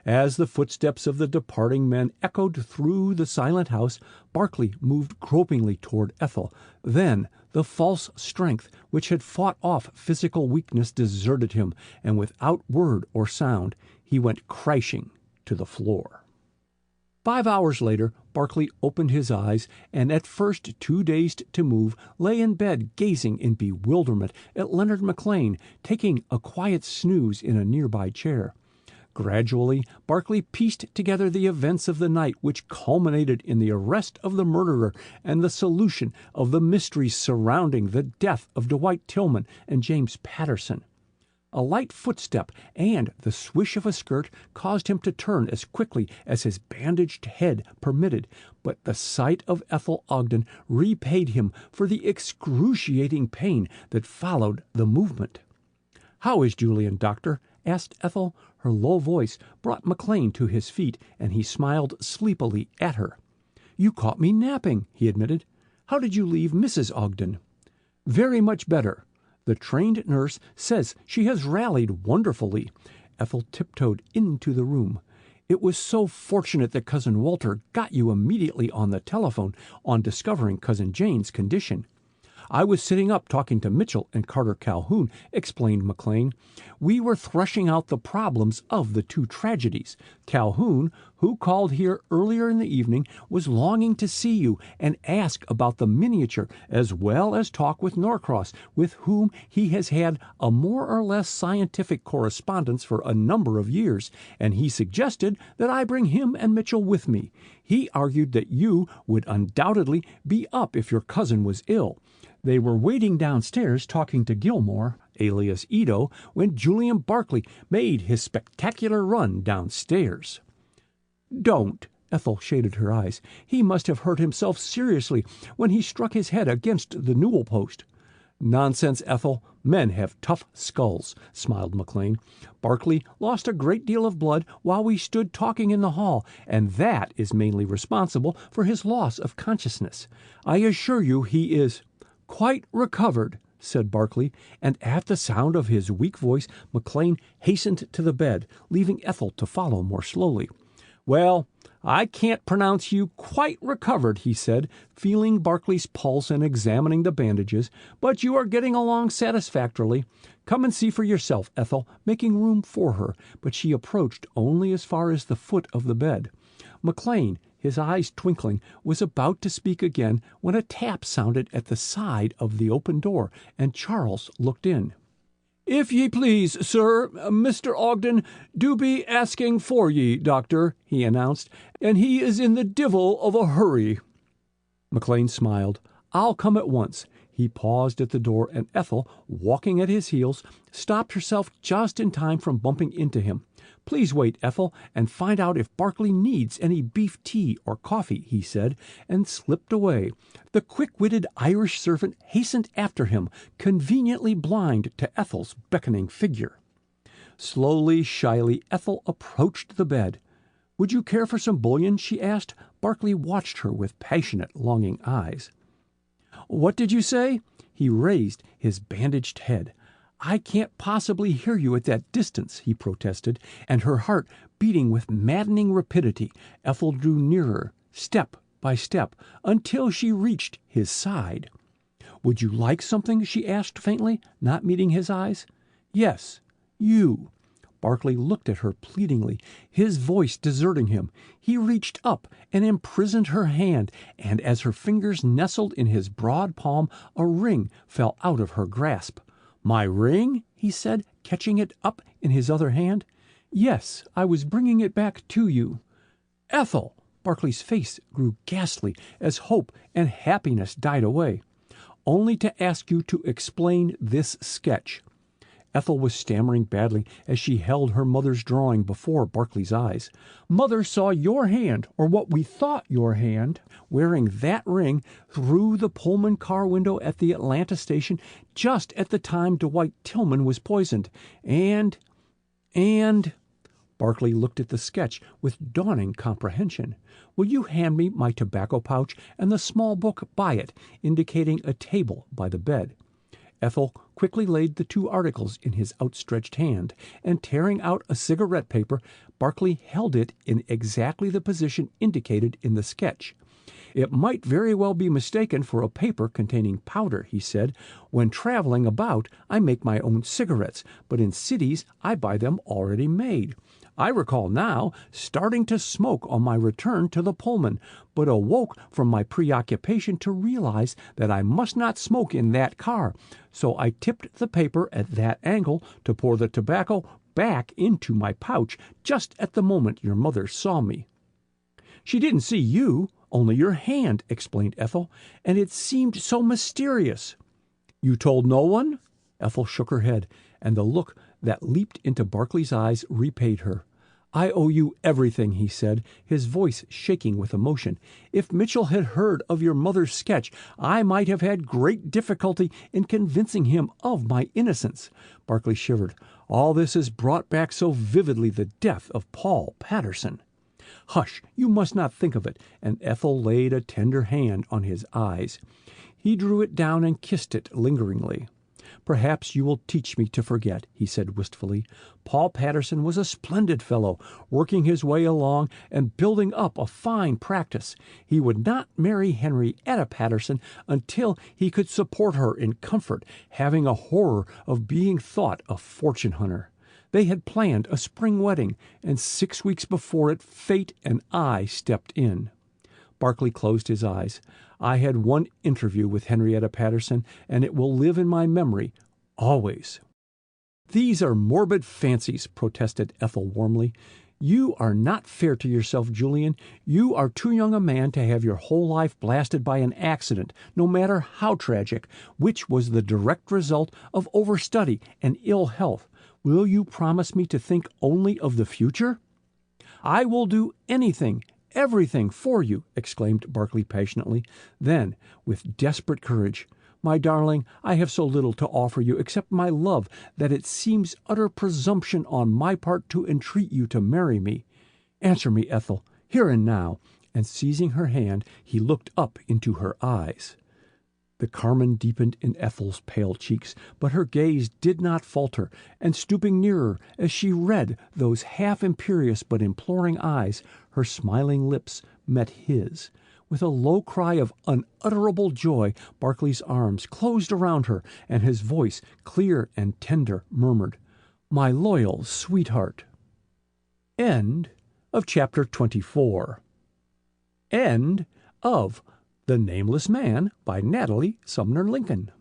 As the footsteps of the departing men echoed through the silent house, Barkley moved gropingly toward Ethel. Then the false strength which had fought off physical weakness deserted him, and without word or sound he went crashing to the floor. 5 hours later, Barkley opened his eyes, and at first too dazed to move, lay in bed gazing in bewilderment at Leonard McLean, taking a quiet snooze in a nearby chair. Gradually, Barkley pieced together the events of the night which culminated in the arrest of the murderer and the solution of the mysteries surrounding the death of Dwight Tillman and James Patterson. A light footstep and the swish of a skirt caused him to turn as quickly as his bandaged head permitted, but the sight of Ethel Ogden repaid him for the excruciating pain that followed the movement. "How is Julian, Doctor?" asked Ethel. Her low voice brought McLean to his feet, and he smiled sleepily at her. "You caught me napping," he admitted. "How did you leave Mrs. Ogden?" "Very much better. The trained nurse says she has rallied wonderfully." Ethel tiptoed into the room. "It was so fortunate that Cousin Walter got you immediately on the telephone on discovering Cousin Jane's condition." I was sitting up talking to Mitchell and Carter Calhoun," explained McLean. "We were threshing out the problems of the two tragedies. Calhoun, who called here earlier in the evening, was longing to see you and ask about the miniature, as well as talk with Norcross, with whom he has had a more or less scientific correspondence for a number of years, and he suggested that I bring him and Mitchell with me. He argued that you would undoubtedly be up if your cousin was ill. They were waiting downstairs talking to Gilmore, alias Ito, when Julian Barkley made his spectacular run downstairs." "Don't." Ethel shaded her eyes. "He must have hurt himself seriously when he struck his head against the newel post." "Nonsense, Ethel. Men have tough skulls," smiled McLean. "Barkley lost a great deal of blood while we stood talking in the hall, and that is mainly responsible for his loss of consciousness. I assure you he is—" "Quite recovered," said Barkley, and at the sound of his weak voice McLean hastened to the bed, leaving Ethel to follow more slowly. "Well, I can't pronounce you quite recovered," he said, feeling Barkley's pulse and examining the bandages, "but you are getting along satisfactorily. Come and see for yourself, Ethel," making room for her, but she approached only as far as the foot of the bed. McLean, his eyes twinkling, was about to speak again when a tap sounded at the side of the open door, and Charles looked in. "If ye please, sir, Mr. Ogden do be asking for ye, doctor," he announced, "and he is in the divil of a hurry." McLean smiled. "I'll come at once." He paused at the door, and Ethel, walking at his heels, stopped herself just in time from bumping into him. "Please wait, Ethel, and find out if Barkley needs any beef tea or coffee," he said, and slipped away. The quick-witted Irish servant hastened after him, conveniently blind to Ethel's beckoning figure. Slowly, shyly, Ethel approached the bed. "Would you care for some bouillon?" she asked. Barkley watched her with passionate, longing eyes. "What did you say?" He raised his bandaged head. "I can't possibly hear you at that distance," he protested, and her heart beating with maddening rapidity, Ethel drew nearer, step by step, until she reached his side. "Would you like something?" she asked faintly, not meeting his eyes. "Yes, you." Barkley looked at her pleadingly, his voice deserting him. He reached up and imprisoned her hand, and as her fingers nestled in his broad palm, a ring fell out of her grasp. "My ring?" he said, catching it up in his other hand. "Yes, I was bringing it back to you." "Ethel!" Barkley's face grew ghastly as hope and happiness died away. "Only to ask you to explain this sketch." Ethel was stammering badly as she held her mother's drawing before Barkley's eyes. "Mother saw your hand, or what we thought your hand, wearing that ring through the Pullman car window at the Atlanta station just at the time Dwight Tillman was poisoned. And Barkley looked at the sketch with dawning comprehension. "Will you hand me my tobacco pouch and the small book by it," indicating a table by the bed. Ethel quickly laid the two articles in his outstretched hand, and tearing out a cigarette paper, Barkley held it in exactly the position indicated in the sketch. "It might very well be mistaken for a paper containing powder," he said. "When traveling about, I make my own cigarettes, but in cities I buy them already made. I recall now starting to smoke on my return to the Pullman, but awoke from my preoccupation to realize that I must not smoke in that car, so I tipped the paper at that angle to pour the tobacco back into my pouch just at the moment your mother saw me." "She didn't see you, only your hand," explained Ethel, "and it seemed so mysterious." "You told no one?" Ethel shook her head, and the look that leaped into Barkley's eyes repaid her. "I owe you everything," he said, his voice shaking with emotion. "If Mitchell had heard of your mother's sketch, I might have had great difficulty in convincing him of my innocence." Barkley shivered. "All this has brought back so vividly the death of Paul Patterson." "Hush, you must not think of it," and Ethel laid a tender hand on his eyes. He drew it down and kissed it lingeringly. "Perhaps you will teach me to forget," he said wistfully. "Paul Patterson was a splendid fellow, working his way along and building up a fine practice. He would not marry Henrietta Patterson until he could support her in comfort, having a horror of being thought a fortune hunter. They had planned a spring wedding, and 6 weeks before it, fate and I stepped in." Barclay closed his eyes. "I had one interview with Henrietta Patterson, and it will live in my memory always." "These are morbid fancies," protested Ethel warmly. "You are not fair to yourself, Julian. You are too young a man to have your whole life blasted by an accident, no matter how tragic, which was the direct result of overstudy and ill health. Will you promise me to think only of the future?" "I will do anything, everything for you," exclaimed Barclay passionately. Then, with desperate courage, "My darling, I have so little to offer you except my love that it seems utter presumption on my part to entreat you to marry me. Answer me, Ethel, here and now." And seizing her hand, he looked up into her eyes. The carmine deepened in Ethel's pale cheeks, but her gaze did not falter, and stooping nearer as she read those half-imperious but imploring eyes, her smiling lips met his. With a low cry of unutterable joy, Barclay's arms closed around her, and his voice, clear and tender, murmured, "My loyal sweetheart." End of chapter 24. End of The Nameless Man by Natalie Sumner Lincoln.